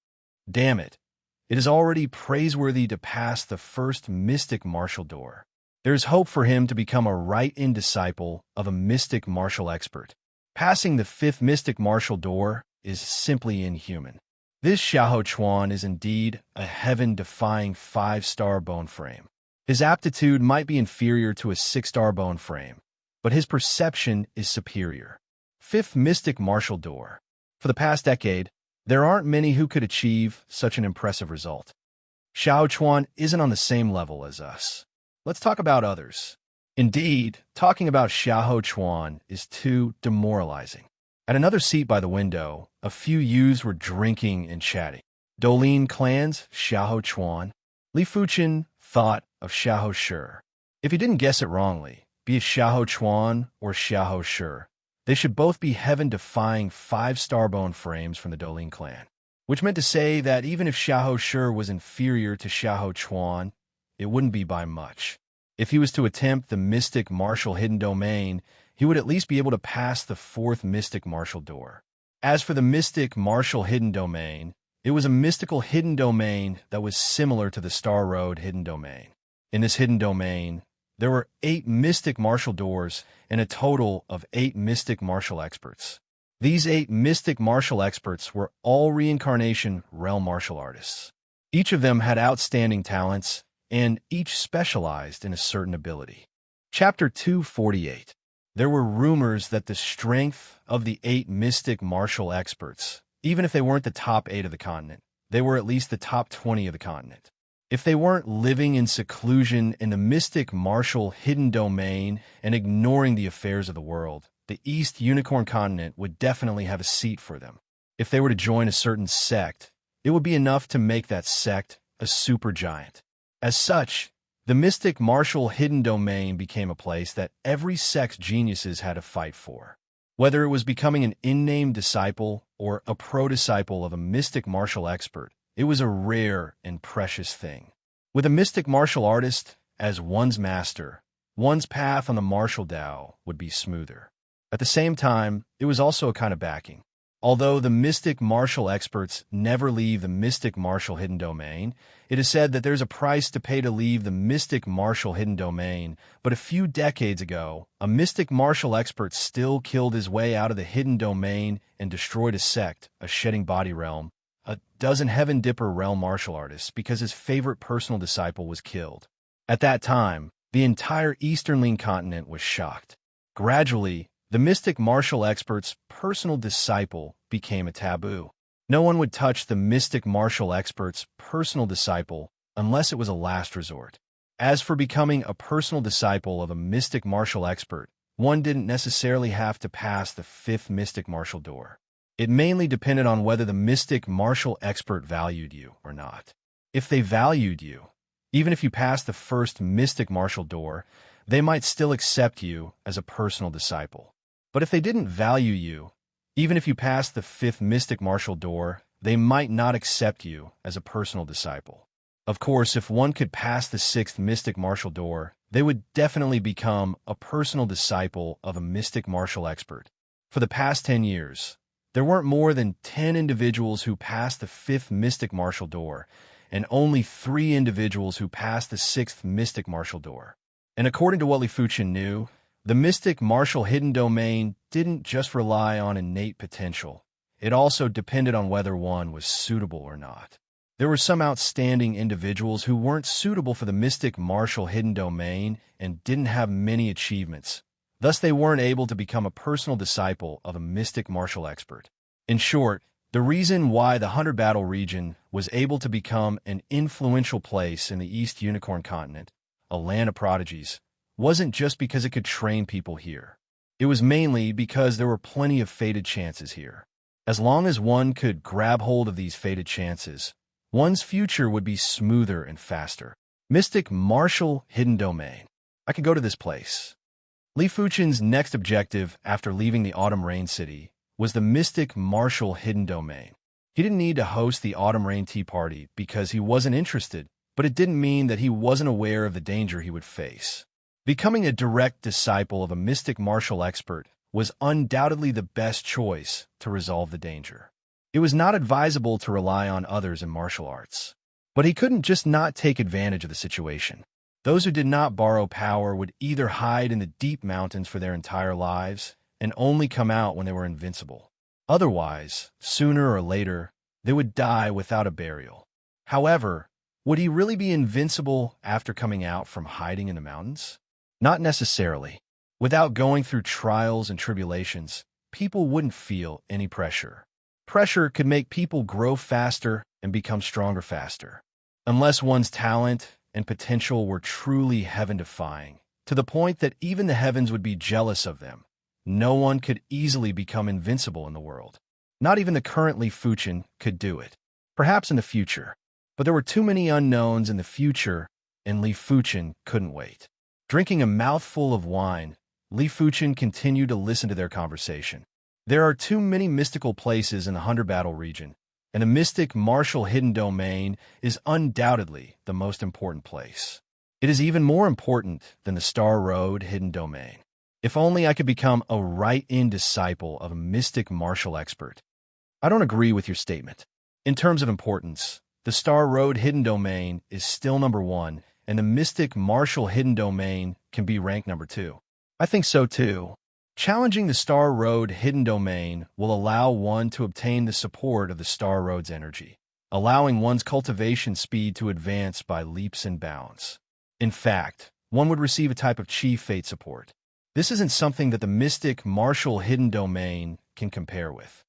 Damn it. It is already praiseworthy to pass the 1st Mystic Martial Door. There is hope for him to become a right-in disciple of a Mystic Martial expert. Passing the 5th Mystic Martial Door is simply inhuman. This Xiahou Chuan is indeed a heaven-defying 5-star bone frame. His aptitude might be inferior to a 6-star bone frame, but his perception is superior. 5th Mystic Martial Door. For the past decade, there aren't many who could achieve such an impressive result. Xiahou Chuan isn't on the same level as us. Let's talk about others. Indeed, talking about Xiahou Chuan is too demoralizing. At another seat by the window, a few youths were drinking and chatting. Dolin Clan's Xiahou Chuan. Li Fuchen thought of Xiahou Shi. If he didn't guess it wrongly, be it Xiahou Chuan or Xiahou Shi, they should both be heaven-defying 5-star bone frames from the Dolin clan, which meant to say that even if Xiahou Shi was inferior to Xiahou Chuan, it wouldn't be by much. If he was to attempt the Mystic Martial Hidden Domain, he would at least be able to pass the 4th Mystic Martial Door. As for the Mystic Martial Hidden Domain, it was a mystical hidden domain that was similar to the Star Road Hidden Domain. In this hidden domain, there were 8 Mystic Martial Doors and a total of 8 Mystic Martial Experts. These 8 Mystic Martial Experts were all reincarnation realm martial artists. Each of them had outstanding talents, and each specialized in a certain ability. Chapter 248. There were rumors that the strength of the 8 mystic martial experts, even if they weren't the top 8 of the continent, they were at least the top 20 of the continent. If they weren't living in seclusion in the mystic martial hidden domain and ignoring the affairs of the world, the East Unicorn continent would definitely have a seat for them. If they were to join a certain sect, it would be enough to make that sect a supergiant. As such, the mystic martial hidden domain became a place that every sect's geniuses had to fight for. Whether it was becoming an in-name disciple or a pro-disciple of a mystic martial expert, it was a rare and precious thing. With a mystic martial artist as one's master, one's path on the martial Tao would be smoother. At the same time, it was also a kind of backing. Although the mystic martial experts never leave the mystic martial hidden domain, it is said that there's a price to pay to leave the mystic martial hidden domain, but a few decades ago, a mystic martial expert still killed his way out of the hidden domain and destroyed a sect, a shedding body realm, a dozen Heaven Dipper realm martial artists because his favorite personal disciple was killed. At that time, the entire Eastern Lean continent was shocked. Gradually, the mystic martial expert's personal disciple became a taboo. No one would touch the mystic martial expert's personal disciple unless it was a last resort. As for becoming a personal disciple of a mystic martial expert, one didn't necessarily have to pass the 5th mystic martial door. It mainly depended on whether the mystic martial expert valued you or not. If they valued you, even if you passed the 1st mystic martial door, they might still accept you as a personal disciple. But if they didn't value you, even if you passed the 5th mystic martial door, they might not accept you as a personal disciple. Of course, if one could pass the 6th mystic martial door, they would definitely become a personal disciple of a mystic martial expert. For the past 10 years, there weren't more than 10 individuals who passed the 5th mystic martial door, and only 3 individuals who passed the 6th mystic martial door. And according to what Li Fuchen knew, the mystic martial hidden domain didn't just rely on innate potential. It also depended on whether one was suitable or not. There were some outstanding individuals who weren't suitable for the mystic martial hidden domain and didn't have many achievements. Thus, they weren't able to become a personal disciple of a mystic martial expert. In short, the reason why the 100 Battle region was able to become an influential place in the East Unicorn continent, a land of prodigies, wasn't just because it could train people here. It was mainly because there were plenty of fated chances here. As long as one could grab hold of these fated chances, one's future would be smoother and faster. Mystic martial hidden domain. I could go to this place. Li Fuchen's next objective after leaving the Autumn Rain City was the mystic martial hidden domain. He didn't need to host the Autumn Rain Tea Party because he wasn't interested, but it didn't mean that he wasn't aware of the danger he would face. Becoming a direct disciple of a mystic martial expert was undoubtedly the best choice to resolve the danger. It was not advisable to rely on others in martial arts. But he couldn't just not take advantage of the situation. Those who did not borrow power would either hide in the deep mountains for their entire lives and only come out when they were invincible. Otherwise, sooner or later, they would die without a burial. However, would he really be invincible after coming out from hiding in the mountains? Not necessarily. Without going through trials and tribulations, people wouldn't feel any pressure. Pressure could make people grow faster and become stronger faster. Unless one's talent and potential were truly heaven-defying, to the point that even the heavens would be jealous of them, no one could easily become invincible in the world. Not even the current Li Fuchen could do it. Perhaps in the future. But there were too many unknowns in the future, and Li Fuchen couldn't wait. Drinking a mouthful of wine, Li Fuchen continued to listen to their conversation. There are too many mystical places in the 100 Battle region, and the mystic martial hidden domain is undoubtedly the most important place. It is even more important than the Star Road hidden domain. If only I could become a right-in disciple of a mystic martial expert. I don't agree with your statement. In terms of importance, the Star Road hidden domain is still number 1, and the mystic martial hidden domain can be ranked number 2. I think so too. Challenging the Star Road hidden domain will allow one to obtain the support of the Star Road's energy, allowing one's cultivation speed to advance by leaps and bounds. In fact, one would receive a type of chi fate support. This isn't something that the mystic martial hidden domain can compare with.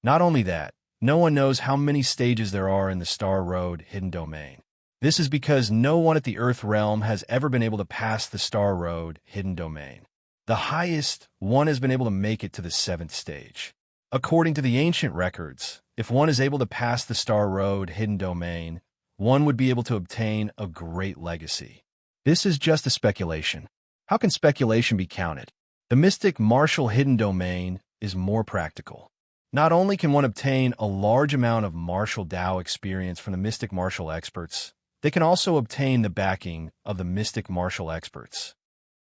Not only that, no one knows how many stages there are in the Star Road hidden domain. This is because no one at the Earth realm has ever been able to pass the Star Road hidden domain. The highest one has been able to make it to the 7th stage. According to the ancient records, if one is able to pass the Star Road hidden domain, one would be able to obtain a great legacy. This is just a speculation. How can speculation be counted? The mystic martial hidden domain is more practical. Not only can one obtain a large amount of martial Dao experience from the mystic martial experts, they can also obtain the backing of the mystic martial experts.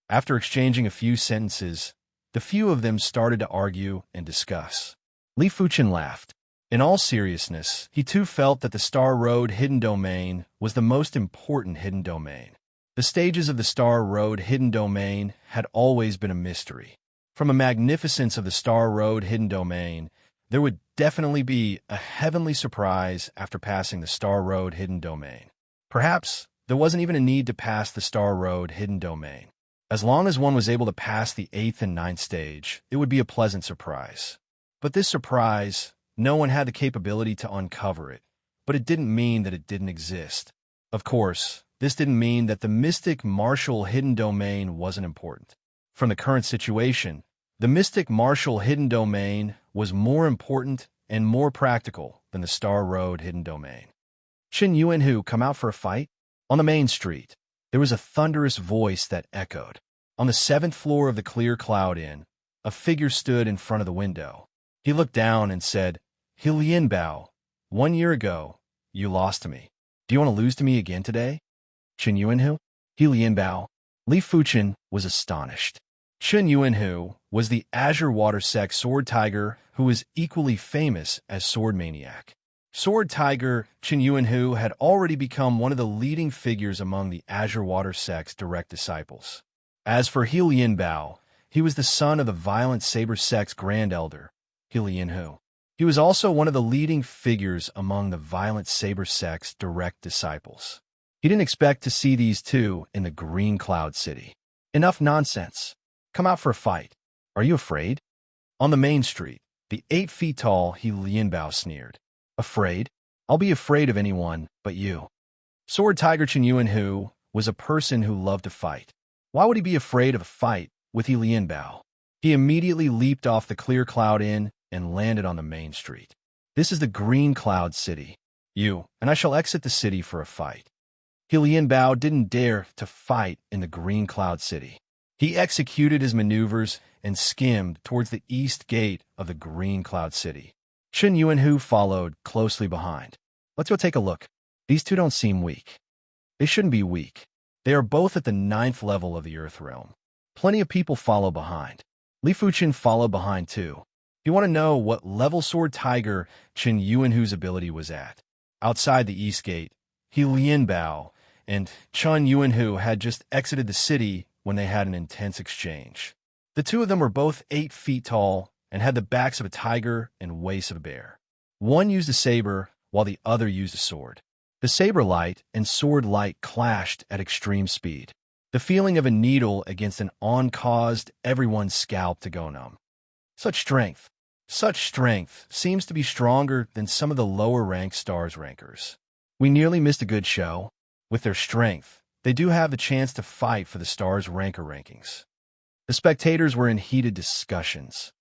After exchanging a few sentences, the few of them started to argue and discuss. Li Fuchen laughed. In all seriousness, he too felt that the Star Road hidden domain was the most important hidden domain. The stages of the Star Road hidden domain had always been a mystery. From the magnificence of the Star Road hidden domain, there would definitely be a heavenly surprise after passing the Star Road hidden domain. Perhaps there wasn't even a need to pass the Star Road hidden domain. As long as one was able to pass the 8th and 9th stage, it would be a pleasant surprise. But this surprise, no one had the capability to uncover it, but it didn't mean that it didn't exist. Of course, this didn't mean that the mystic martial hidden domain wasn't important. From the current situation, the mystic martial hidden domain was more important and more practical than the Star Road hidden domain. Chen Yuanhu come out for a fight? On the main street, there was a thunderous voice that echoed. On the 7th floor of the Clear Cloud Inn, a figure stood in front of the window. He looked down and said, "He Lianbao, 1 year ago, you lost to me. Do you want to lose to me again today?" Chen Yuanhu? He Lianbao. Li Fuchen was astonished. Chen Yuanhu was the Azure Water Sect Sword Tiger who was equally famous as Sword Maniac. Sword Tiger Chen Yuanhu had already become one of the leading figures among the Azure Water Sect's direct disciples. As for He Lianbao, he was the son of the Violent Saber Sect's Grand Elder, He Lianhu. He was also one of the leading figures among the Violent Saber Sect's direct disciples. He didn't expect to see these two in the Green Cloud City. Enough nonsense. Come out for a fight. Are you afraid? On the main street, the 8 feet tall He Lianbao sneered. Afraid? I'll be afraid of anyone but you. Sword Tiger Chen Yuanhu was a person who loved to fight. Why would he be afraid of a fight with He Lianbao? He immediately leaped off the Clear Cloud Inn and landed on the main street. This is the Green Cloud City. You and I shall exit the city for a fight. He Lianbao didn't dare to fight in the Green Cloud City. He executed his maneuvers and skimmed towards the east gate of the Green Cloud City. Chen Yuanhu followed closely behind. Let's go take a look. These two don't seem weak. They shouldn't be weak. They are both at the 9th level of the Earth realm. Plenty of people follow behind. Li Fuchen followed behind too. If you want to know what level Sword Tiger Chen Yuanhu's ability was at, outside the east gate, He Lianbao and Chen Yuanhu had just exited the city when they had an intense exchange. The two of them were both 8 feet tall and had the backs of a tiger and waists of a bear. One used a saber while the other used a sword. The saber light and sword light clashed at extreme speed. The feeling of a needle against an awn caused everyone's scalp to go numb. Such strength seems to be stronger than some of the lower-ranked stars rankers. We nearly missed a good show. With their strength, they do have the chance to fight for the stars ranker rankings. The spectators were in heated discussions.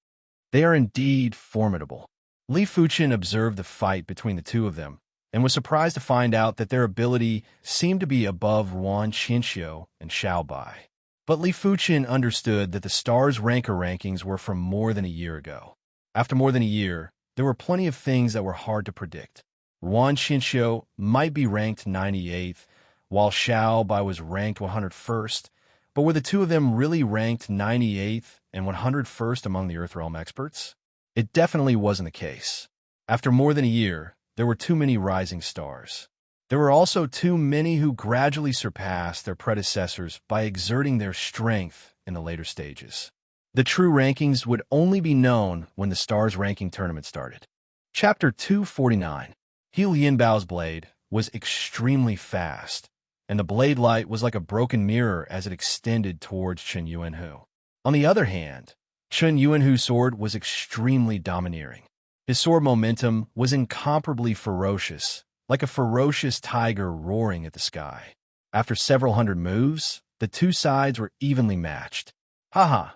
They are indeed formidable. Li Fuchen observed the fight between the two of them and was surprised to find out that their ability seemed to be above Yuan Qinxiu and Xiao Bai. But Li Fuchen understood that the stars ranker rankings were from more than a year ago. After more than a year, there were plenty of things that were hard to predict. Yuan Qinxiu might be ranked 98th, while Xiao Bai was ranked 101st, but were the two of them really ranked 98th and 101st among the Earthrealm experts? It definitely wasn't the case. After more than a year, there were too many rising stars. There were also too many who gradually surpassed their predecessors by exerting their strength in the later stages. The true rankings would only be known when the stars ranking tournament started. Chapter 249. He Lianbao's blade was extremely fast, and the blade light was like a broken mirror as it extended towards Chen Yuanhu. On the other hand, Chen Yuanhu's sword was extremely domineering. His sword momentum was incomparably ferocious, like a ferocious tiger roaring at the sky. After several hundred moves, the two sides were evenly matched. Haha,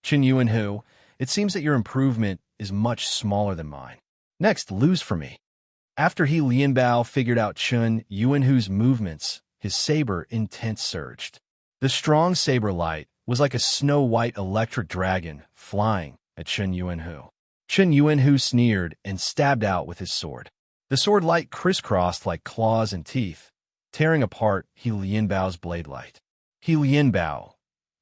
Chen Yuanhu, it seems that your improvement is much smaller than mine. Next, lose for me. After He Lianbao figured out Chen Yuanhu's movements, his saber intent surged. The strong saber light was like a snow-white electric dragon flying at Chen Yuanhu. Chen Yuanhu sneered and stabbed out with his sword. The sword light crisscrossed like claws and teeth, tearing apart He Lianbao's blade light. He Lianbao,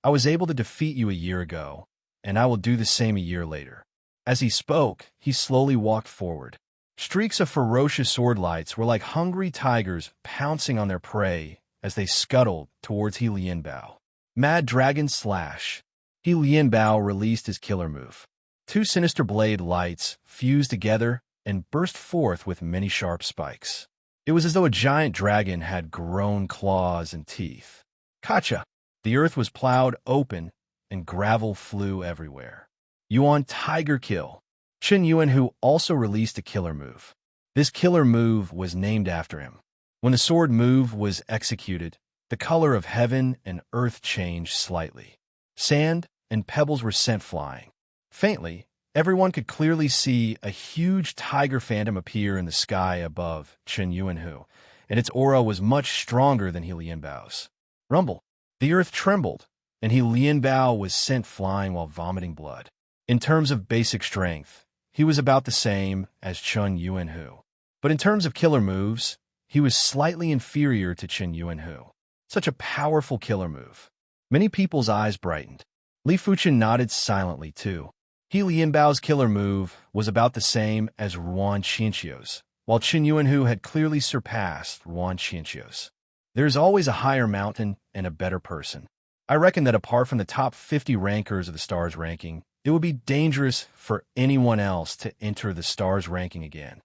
I was able to defeat you a year ago, and I will do the same a year later. As he spoke, he slowly walked forward. Streaks of ferocious sword lights were like hungry tigers pouncing on their prey as they scuttled towards He Lianbao. Mad Dragon Slash. He Lianbao released his killer move. Two sinister blade lights fused together and burst forth with many sharp spikes. It was as though a giant dragon had grown claws and teeth. Kacha! The earth was plowed open and gravel flew everywhere. Yuan Tiger Kill. Chen Yuanhu also released a killer move. This killer move was named after him. When the sword move was executed, the color of heaven and earth changed slightly. Sand and pebbles were sent flying. Faintly, everyone could clearly see a huge tiger phantom appear in the sky above Chen Yuanhu, and its aura was much stronger than He Lianbao's. Rumble. The earth trembled, and He Lianbao was sent flying while vomiting blood. In terms of basic strength, he was about the same as Chen Yuanhu. But in terms of killer moves, he was slightly inferior to Chen Yuanhu. Such a powerful killer move. Many people's eyes brightened. Li Fuchen nodded silently, too. He Lianbao's killer move was about the same as Ruan Qianqiu's, while Chen Yuanhu had clearly surpassed Ruan Qianqiu's. There is always a higher mountain and a better person. I reckon that apart from the top 50 rankers of the stars ranking, it would be dangerous for anyone else to enter the stars ranking again.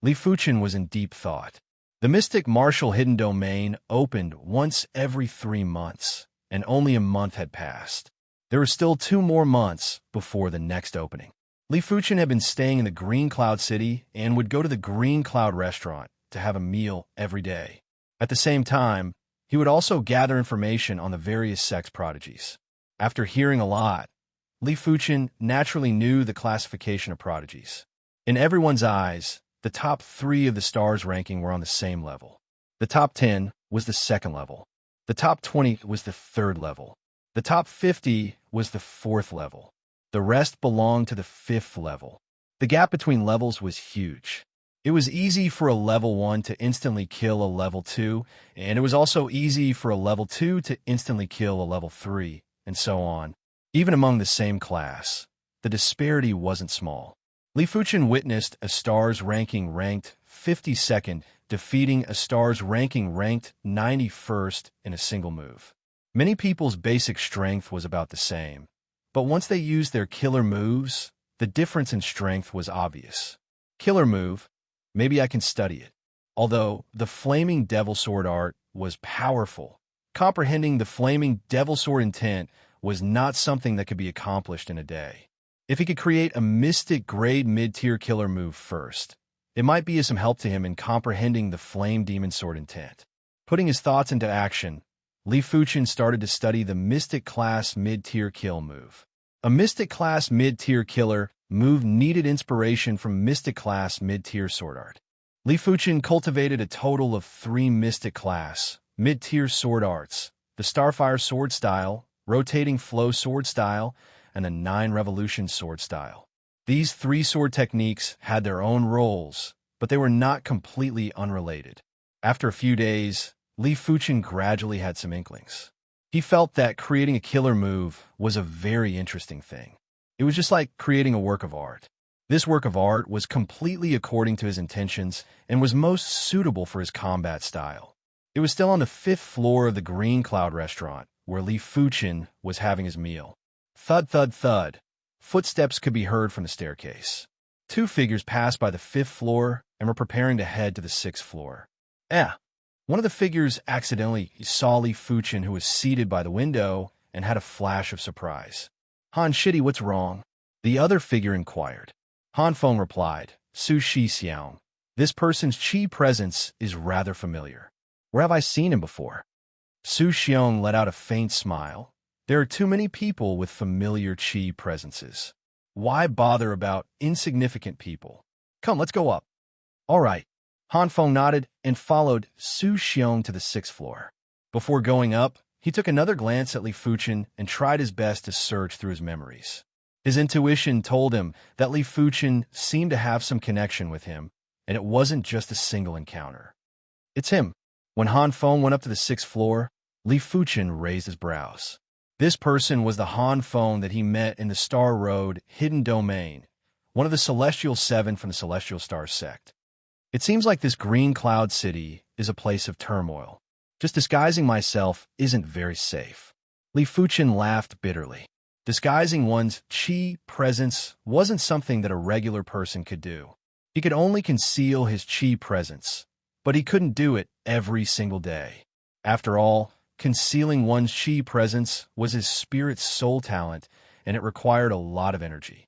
Li Fuchen was in deep thought. The mystic martial hidden domain opened once every 3 months, and only a month had passed. There were still 2 more months before the next opening. Li Fuchen had been staying in the Green Cloud City and would go to the Green Cloud restaurant to have a meal every day. At the same time, he would also gather information on the various sex prodigies. After hearing a lot, Li Fuchen naturally knew the classification of prodigies. In everyone's eyes, the top 3 of the stars ranking were on the same level. The top 10 was the second level. The top 20 was the third level. The top 50 was the fourth level. The rest belonged to the fifth level. The gap between levels was huge. It was easy for a level 1 to instantly kill a level 2, and it was also easy for a level 2 to instantly kill a level 3, and so on. Even among the same class, the disparity wasn't small. Li Fuchen witnessed a stars ranking ranked 52nd defeating a stars ranking ranked 91st in a single move. Many people's basic strength was about the same, but once they used their killer moves, the difference in strength was obvious. Killer move, maybe I can study it. Although the Flaming Devil Sword art was powerful, comprehending the Flaming Devil Sword intent was not something that could be accomplished in a day. If he could create a mystic grade mid-tier killer move first, it might be of some help to him in comprehending the Flame Demon Sword intent. Putting his thoughts into action, Li Fuchen started to study the Mystic Class mid-tier kill move. A Mystic Class mid-tier killer move needed inspiration from Mystic Class mid-tier sword art. Li Fuchen cultivated a total of 3 Mystic Class mid-tier sword arts: the Starfire sword style, Rotating Flow sword style, and the 9 Revolution sword style. These 3 sword techniques had their own roles, but they were not completely unrelated. After a few days, Li Fuchen gradually had some inklings. He felt that creating a killer move was a very interesting thing. It was just like creating a work of art. This work of art was completely according to his intentions and was most suitable for his combat style. It was still on the 5th floor of the Green Cloud restaurant, where Li Fuchen was having his meal. Thud, thud, thud. Footsteps could be heard from the staircase. 2 figures passed by the 5th floor and were preparing to head to the 6th floor. One of the figures accidentally saw Li Fuchen, who was seated by the window, and had a flash of surprise. Han Shitty, what's wrong? The other figure inquired. Han Feng replied, Su Shi Xiang. This person's qi presence is rather familiar. Where have I seen him before? Su Xiong let out a faint smile. There are too many people with familiar qi presences. Why bother about insignificant people? Come, let's go up. All right. Han Feng nodded and followed Su Xiong to the 6th floor. Before going up, he took another glance at Li Fuchen and tried his best to search through his memories. His intuition told him that Li Fuchen seemed to have some connection with him, and it wasn't just a single encounter. It's him. When Han Feng went up to the 6th floor, Li Fuchen raised his brows. This person was the Han Feng that he met in the Star Road Hidden Domain, one of the Celestial Seven from the Celestial Star sect. It seems like this green cloud city is a place of turmoil. Just disguising myself isn't very safe. Li Fuchen laughed bitterly. Disguising one's qi presence wasn't something that a regular person could do. He could only conceal his qi presence, but he couldn't do it every single day. After all, concealing one's qi presence was his spirit's soul talent, and it required a lot of energy.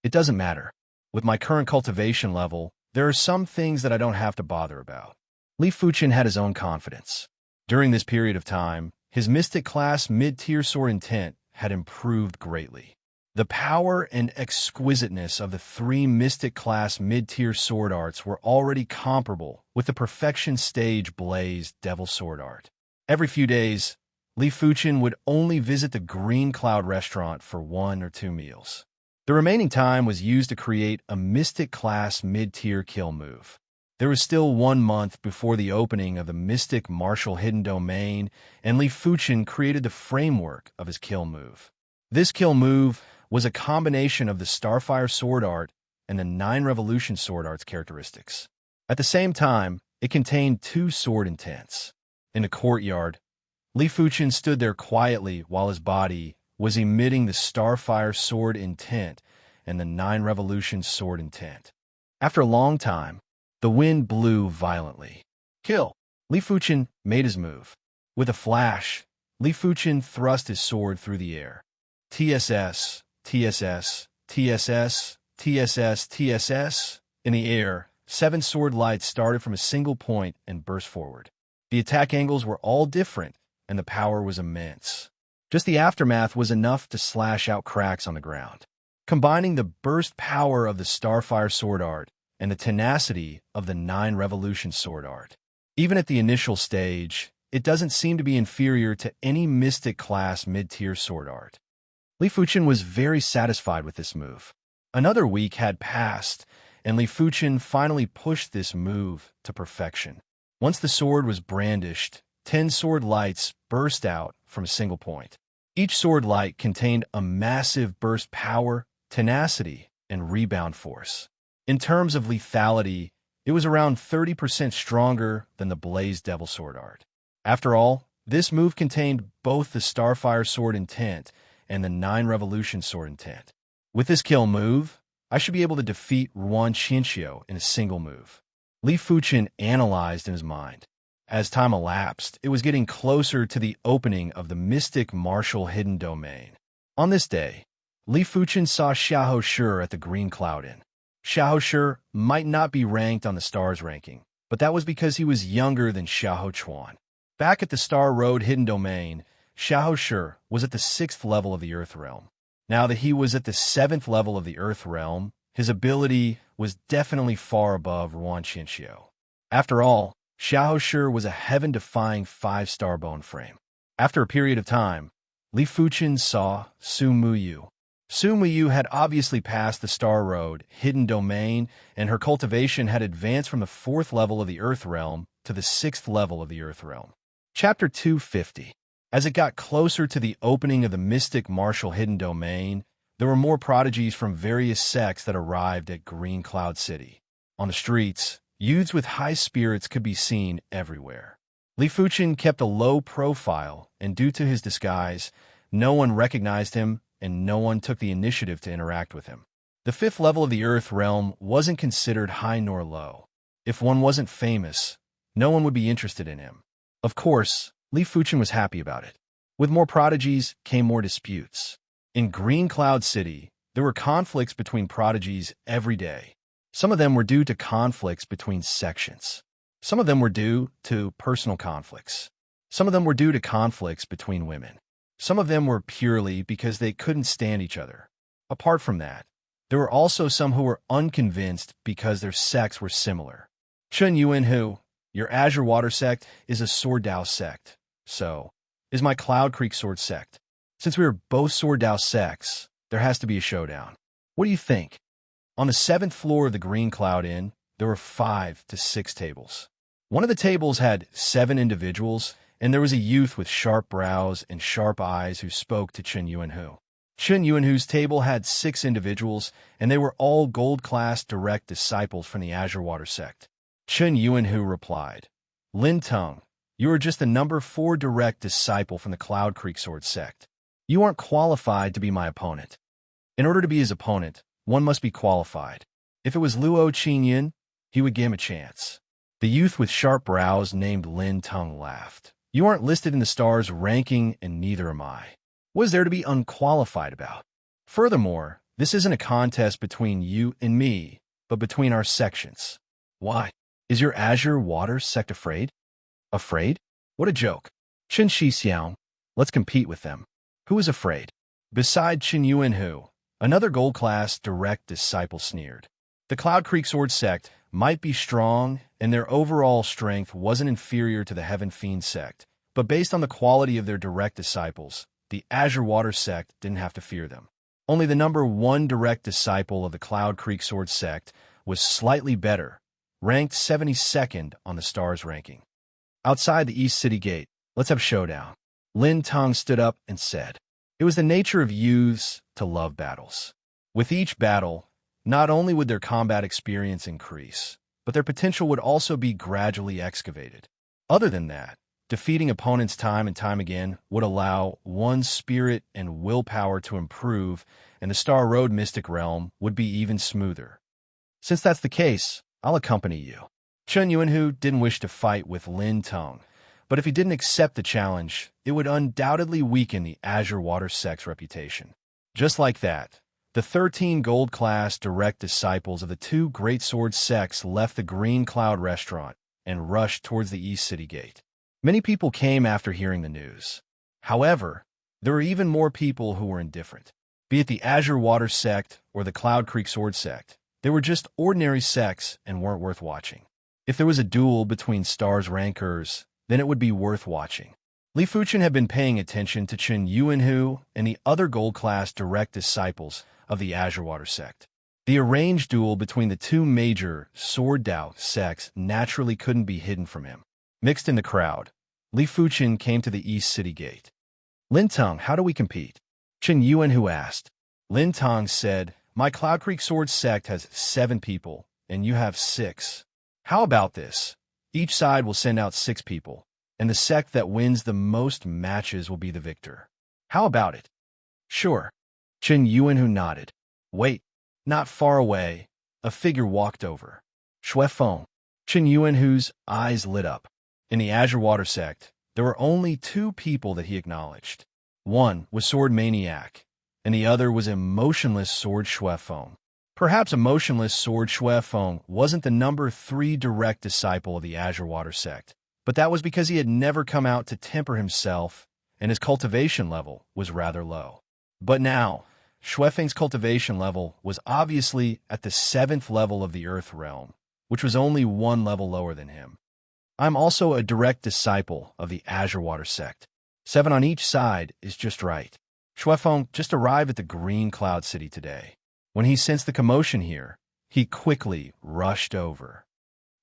It doesn't matter. With my current cultivation level, there are some things that I don't have to bother about. Li Fuchen had his own confidence. During this period of time, his Mystic class mid-tier sword intent had improved greatly. The power and exquisiteness of the 3 Mystic class mid-tier sword arts were already comparable with the perfection stage Blaze Devil sword art. Every few days, Li Fuchen would only visit the Green Cloud restaurant for 1 or 2 meals. The remaining time was used to create a Mystic class mid-tier kill move. There was still 1 month before the opening of the Mystic Martial Hidden Domain, and Li Fuchen created the framework of his kill move. This kill move was a combination of the Starfire sword art and the 9 Revolution sword art's characteristics. At the same time, it contained 2 sword intents. In the courtyard, Li Fuchen stood there quietly while his body was emitting the Starfire sword intent and the 9 Revolution sword intent. After a long time, the wind blew violently. Kill! Li Fuchen made his move. With a flash, Li Fuchen thrust his sword through the air. TSS, TSS, TSS, TSS, TSS. In the air, 7 sword lights started from a single point and burst forward. The attack angles were all different, and the power was immense. Just the aftermath was enough to slash out cracks on the ground. Combining the burst power of the Starfire sword art and the tenacity of the 9 Revolution sword art. Even at the initial stage, it doesn't seem to be inferior to any Mystic class mid-tier sword art. Li Fuchen was very satisfied with this move. Another week had passed, and Li Fuchen finally pushed this move to perfection. Once the sword was brandished, 10 sword lights burst out from a single point. Each sword light contained a massive burst power, tenacity, and rebound force. In terms of lethality, it was around 30% stronger than the Blaze Devil sword art. After all, this move contained both the Starfire sword intent and the 9 Revolution sword intent. With this kill move, I should be able to defeat Ruan Qianxiu in a single move. Li Fuchen analyzed in his mind. As time elapsed, it was getting closer to the opening of the Mystic Martial Hidden Domain. On this day, Li Fuchen saw Xiahou Shi at the Green Cloud Inn. Xiahou Shi might not be ranked on the stars ranking, but that was because he was younger than Xiahou Chuan. Back at the Star Road Hidden Domain, Xiahou Shi was at the 6th level of the Earth Realm. Now that he was at the 7th level of the Earth Realm, his ability was definitely far above Ruan Qianxiu. After all, Xiahou Shi was a heaven-defying 5-star bone frame. After a period of time, Li Fuchen saw Su Muyu. Su Muyu had obviously passed the Star Road Hidden Domain, and her cultivation had advanced from the 4th level of the Earth Realm to the 6th level of the Earth Realm. Chapter 250. As it got closer to the opening of the Mystic Martial Hidden Domain, there were more prodigies from various sects that arrived at Green Cloud City. On the streets, youths with high spirits could be seen everywhere. Li Fuchen kept a low profile, and due to his disguise, no one recognized him and no one took the initiative to interact with him. The 5th level of the Earth Realm wasn't considered high nor low. If one wasn't famous, no one would be interested in him. Of course, Li Fuchen was happy about it. With more prodigies came more disputes. In Green Cloud City, there were conflicts between prodigies every day. Some of them were due to conflicts between sections. Some of them were due to personal conflicts. Some of them were due to conflicts between women. Some of them were purely because they couldn't stand each other. Apart from that, there were also some who were unconvinced because their sects were similar. Chun Yuanhu, your Azure Water sect, is a Sword Dao sect. So, is my Cloud Creek Sword sect. Since we are both Sword Dao sects, there has to be a showdown. What do you think? On the 7th floor of the Green Cloud Inn, there were 5 to 6 tables. One of the tables had 7 individuals, and there was a youth with sharp brows and sharp eyes who spoke to Chun Yuanhu. Chun Yuanhu's table had 6 individuals, and they were all gold-class direct disciples from the Azure Water sect. Chun Yuanhu replied, Lin Teng, you are just the number 4 direct disciple from the Cloud Creek Sword sect. You aren't qualified to be my opponent. In order to be his opponent, one must be qualified. If it was Luo Qinyan, he would give him a chance. The youth with sharp brows named Lin Teng laughed. You aren't listed in the stars ranking, and neither am I. What is there to be unqualified about? Furthermore, this isn't a contest between you and me, but between our sections. Why? Is your Azure Water sect afraid? Afraid? What a joke. Chen Shixiang, let's compete with them. Who is afraid? Beside Chen Yuanhu, another gold-class direct disciple sneered. The Cloud Creek Sword sect might be strong, and their overall strength wasn't inferior to the Heaven Fiend sect, but based on the quality of their direct disciples, the Azure Water sect didn't have to fear them. Only the number 1 direct disciple of the Cloud Creek Sword sect was slightly better, ranked 72nd on the stars ranking. Outside the East City Gate, let's have showdown. Lin Teng stood up and said, it was the nature of youths to love battles. With each battle, not only would their combat experience increase, but their potential would also be gradually excavated. Other than that, defeating opponents time and time again would allow one's spirit and willpower to improve, and the Star Road Mystic Realm would be even smoother. Since that's the case, I'll accompany you. Chun Yuanhu didn't wish to fight with Lin Teng, but if he didn't accept the challenge, it would undoubtedly weaken the Azure Water sect's reputation. Just like that, the 13 gold-class direct disciples of the 2 great sword sects left the Green Cloud restaurant and rushed towards the East City Gate. Many people came after hearing the news. However, there were even more people who were indifferent. Be it the Azure Water sect or the Cloud Creek Sword sect, they were just ordinary sects and weren't worth watching. If there was a duel between stars rankers, then it would be worth watching. Li Fuchen had been paying attention to Chen Yuanhu and the other gold-class direct disciples of the Azure Water sect. The arranged duel between the 2 major Sword Dao sects naturally couldn't be hidden from him. Mixed in the crowd, Li Fuchen came to the East City Gate. Lin Teng, how do we compete? Chen Yuanhu asked. Lin Teng said, my Cloud Creek Sword sect has 7 people, and you have 6. How about this? Each side will send out 6 people, and the sect that wins the most matches will be the victor. How about it? Sure. Chen Yuanhu nodded. Wait, not far away, a figure walked over. Xuefeng. Chen Yuanhu's eyes lit up. In the Azure Water sect, there were only 2 people that he acknowledged. One was Sword Maniac, and the other was a motionless Sword Xuefeng. Perhaps a motionless Sword Xuefeng wasn't the number 3 direct disciple of the Azure Water sect, but that was because he had never come out to temper himself, and his cultivation level was rather low. But now, Xuefeng's cultivation level was obviously at the 7th level of the Earth Realm, which was only 1 level lower than him. I'm also a direct disciple of the Azure Water sect. 7 on each side is just right. Xuefeng just arrived at the Green Cloud City today. When he sensed the commotion here, he quickly rushed over.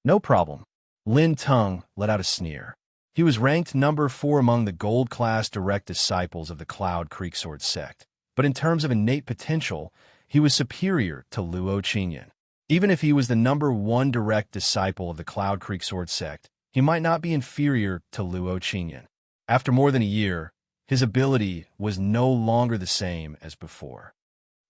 No problem. Lin Teng let out a sneer. He was ranked number 4 among the gold-class direct disciples of the Cloud Creek Sword sect, but in terms of innate potential, he was superior to Luo Qinyan. Even if he was the number 1 direct disciple of the Cloud Creek Sword sect, he might not be inferior to Luo Qinyan. After more than a year, his ability was no longer the same as before.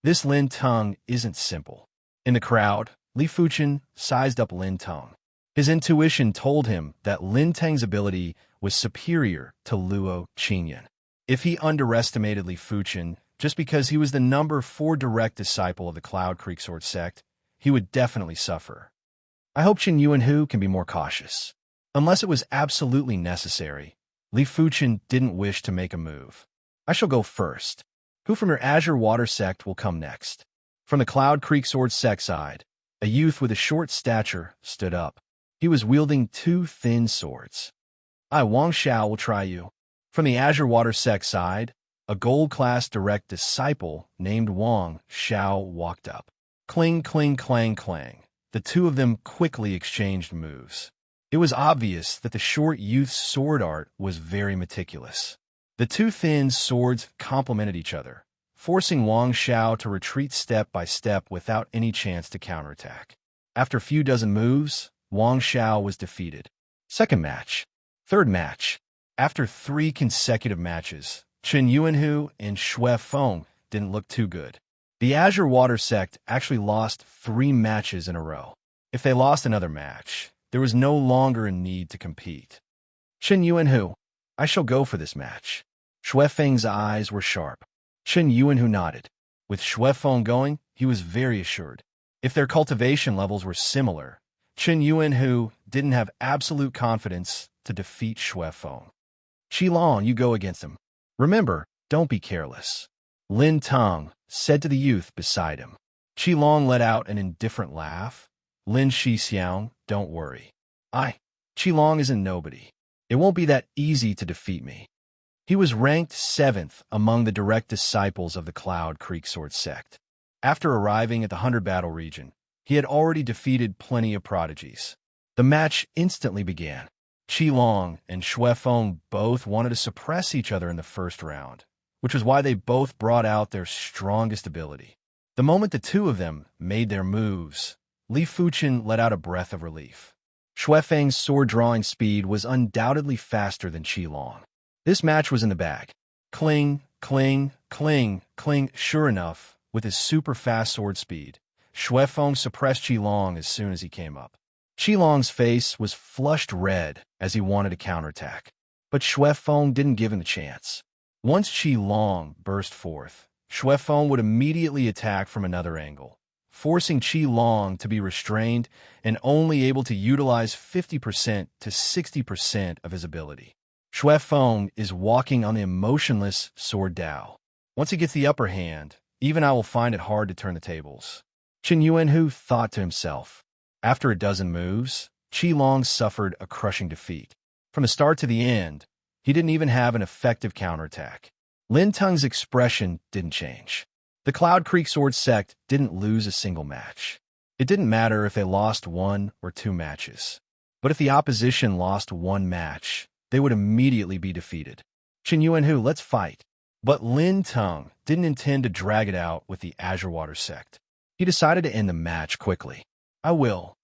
This Lin Teng isn't simple. In the crowd, Li Fuchen sized up Lin Teng. His intuition told him that Lin Teng's ability was superior to Luo Qinyan. If he underestimated Li Fuchen, Just because he was the number 4 direct disciple of the Cloud Creek Sword sect, he would definitely suffer. I hope Chen Yuanhu can be more cautious. Unless it was absolutely necessary, Li Fuchen didn't wish to make a move. I shall go first. Who from your Azure Water sect will come next? From the Cloud Creek Sword sect side, a youth with a short stature stood up. He was wielding 2 thin swords. I, Wang Xiao, will try you. From the Azure Water sect side, a gold-class direct disciple named Wang Xiao walked up. Cling, cling, clang, clang. The 2 of them quickly exchanged moves. It was obvious that the short youth's sword art was very meticulous. The 2 thin swords complemented each other, forcing Wang Xiao to retreat step by step without any chance to counterattack. After a few dozen moves, Wang Xiao was defeated. Second match. Third match. After 3 consecutive matches, Chen Yuanhu and Xue Feng didn't look too good. The Azure Water sect actually lost 3 matches in a row. If they lost another match, there was no longer a need to compete. Chen Yuanhu, I shall go for this match. Xue Feng's eyes were sharp. Chen Yuanhu nodded. With Xue Feng going, he was very assured. If their cultivation levels were similar, Chen Yuanhu didn't have absolute confidence to defeat Xue Feng. Qilong, you go against him. Remember, don't be careless. Lin Tong said to the youth beside him. Qilong let out an indifferent laugh. Lin Shixiang, don't worry. Qilong isn't nobody. It won't be that easy to defeat me. He was ranked 7th among the direct disciples of the Cloud Creek Sword sect. After arriving at the 100 battle region, he had already defeated plenty of prodigies. The match instantly began. Qilong and Xue Feng both wanted to suppress each other in the first round, which was why they both brought out their strongest ability. The moment the 2 of them made their moves, Li Fuchen let out a breath of relief. Xue Feng's sword-drawing speed was undoubtedly faster than Qilong. This match was in the bag. Cling, cling, cling, cling. Sure enough, with his super-fast sword speed, Xue Feng suppressed Qilong as soon as he came up. Qilong's face was flushed red as he wanted to counterattack, but Xue Feng didn't give him the chance. Once Qilong burst forth, Xue Feng would immediately attack from another angle, forcing Qilong to be restrained and only able to utilize 50% to 60% of his ability. Xue Feng is walking on the emotionless sword Dao. Once he gets the upper hand, even I will find it hard to turn the tables. Chen Yuanhu thought to himself. After a dozen moves, Qilong suffered a crushing defeat. From the start to the end, he didn't even have an effective counterattack. Lin Tung's expression didn't change. The Cloud Creek Sword sect didn't lose a single match. It didn't matter if they lost 1 or 2 matches. But if the opposition lost 1 match, they would immediately be defeated. Chen Yuanhu, let's fight. But Lin Tung didn't intend to drag it out with the Azure Water sect. He decided to end the match quickly. I will.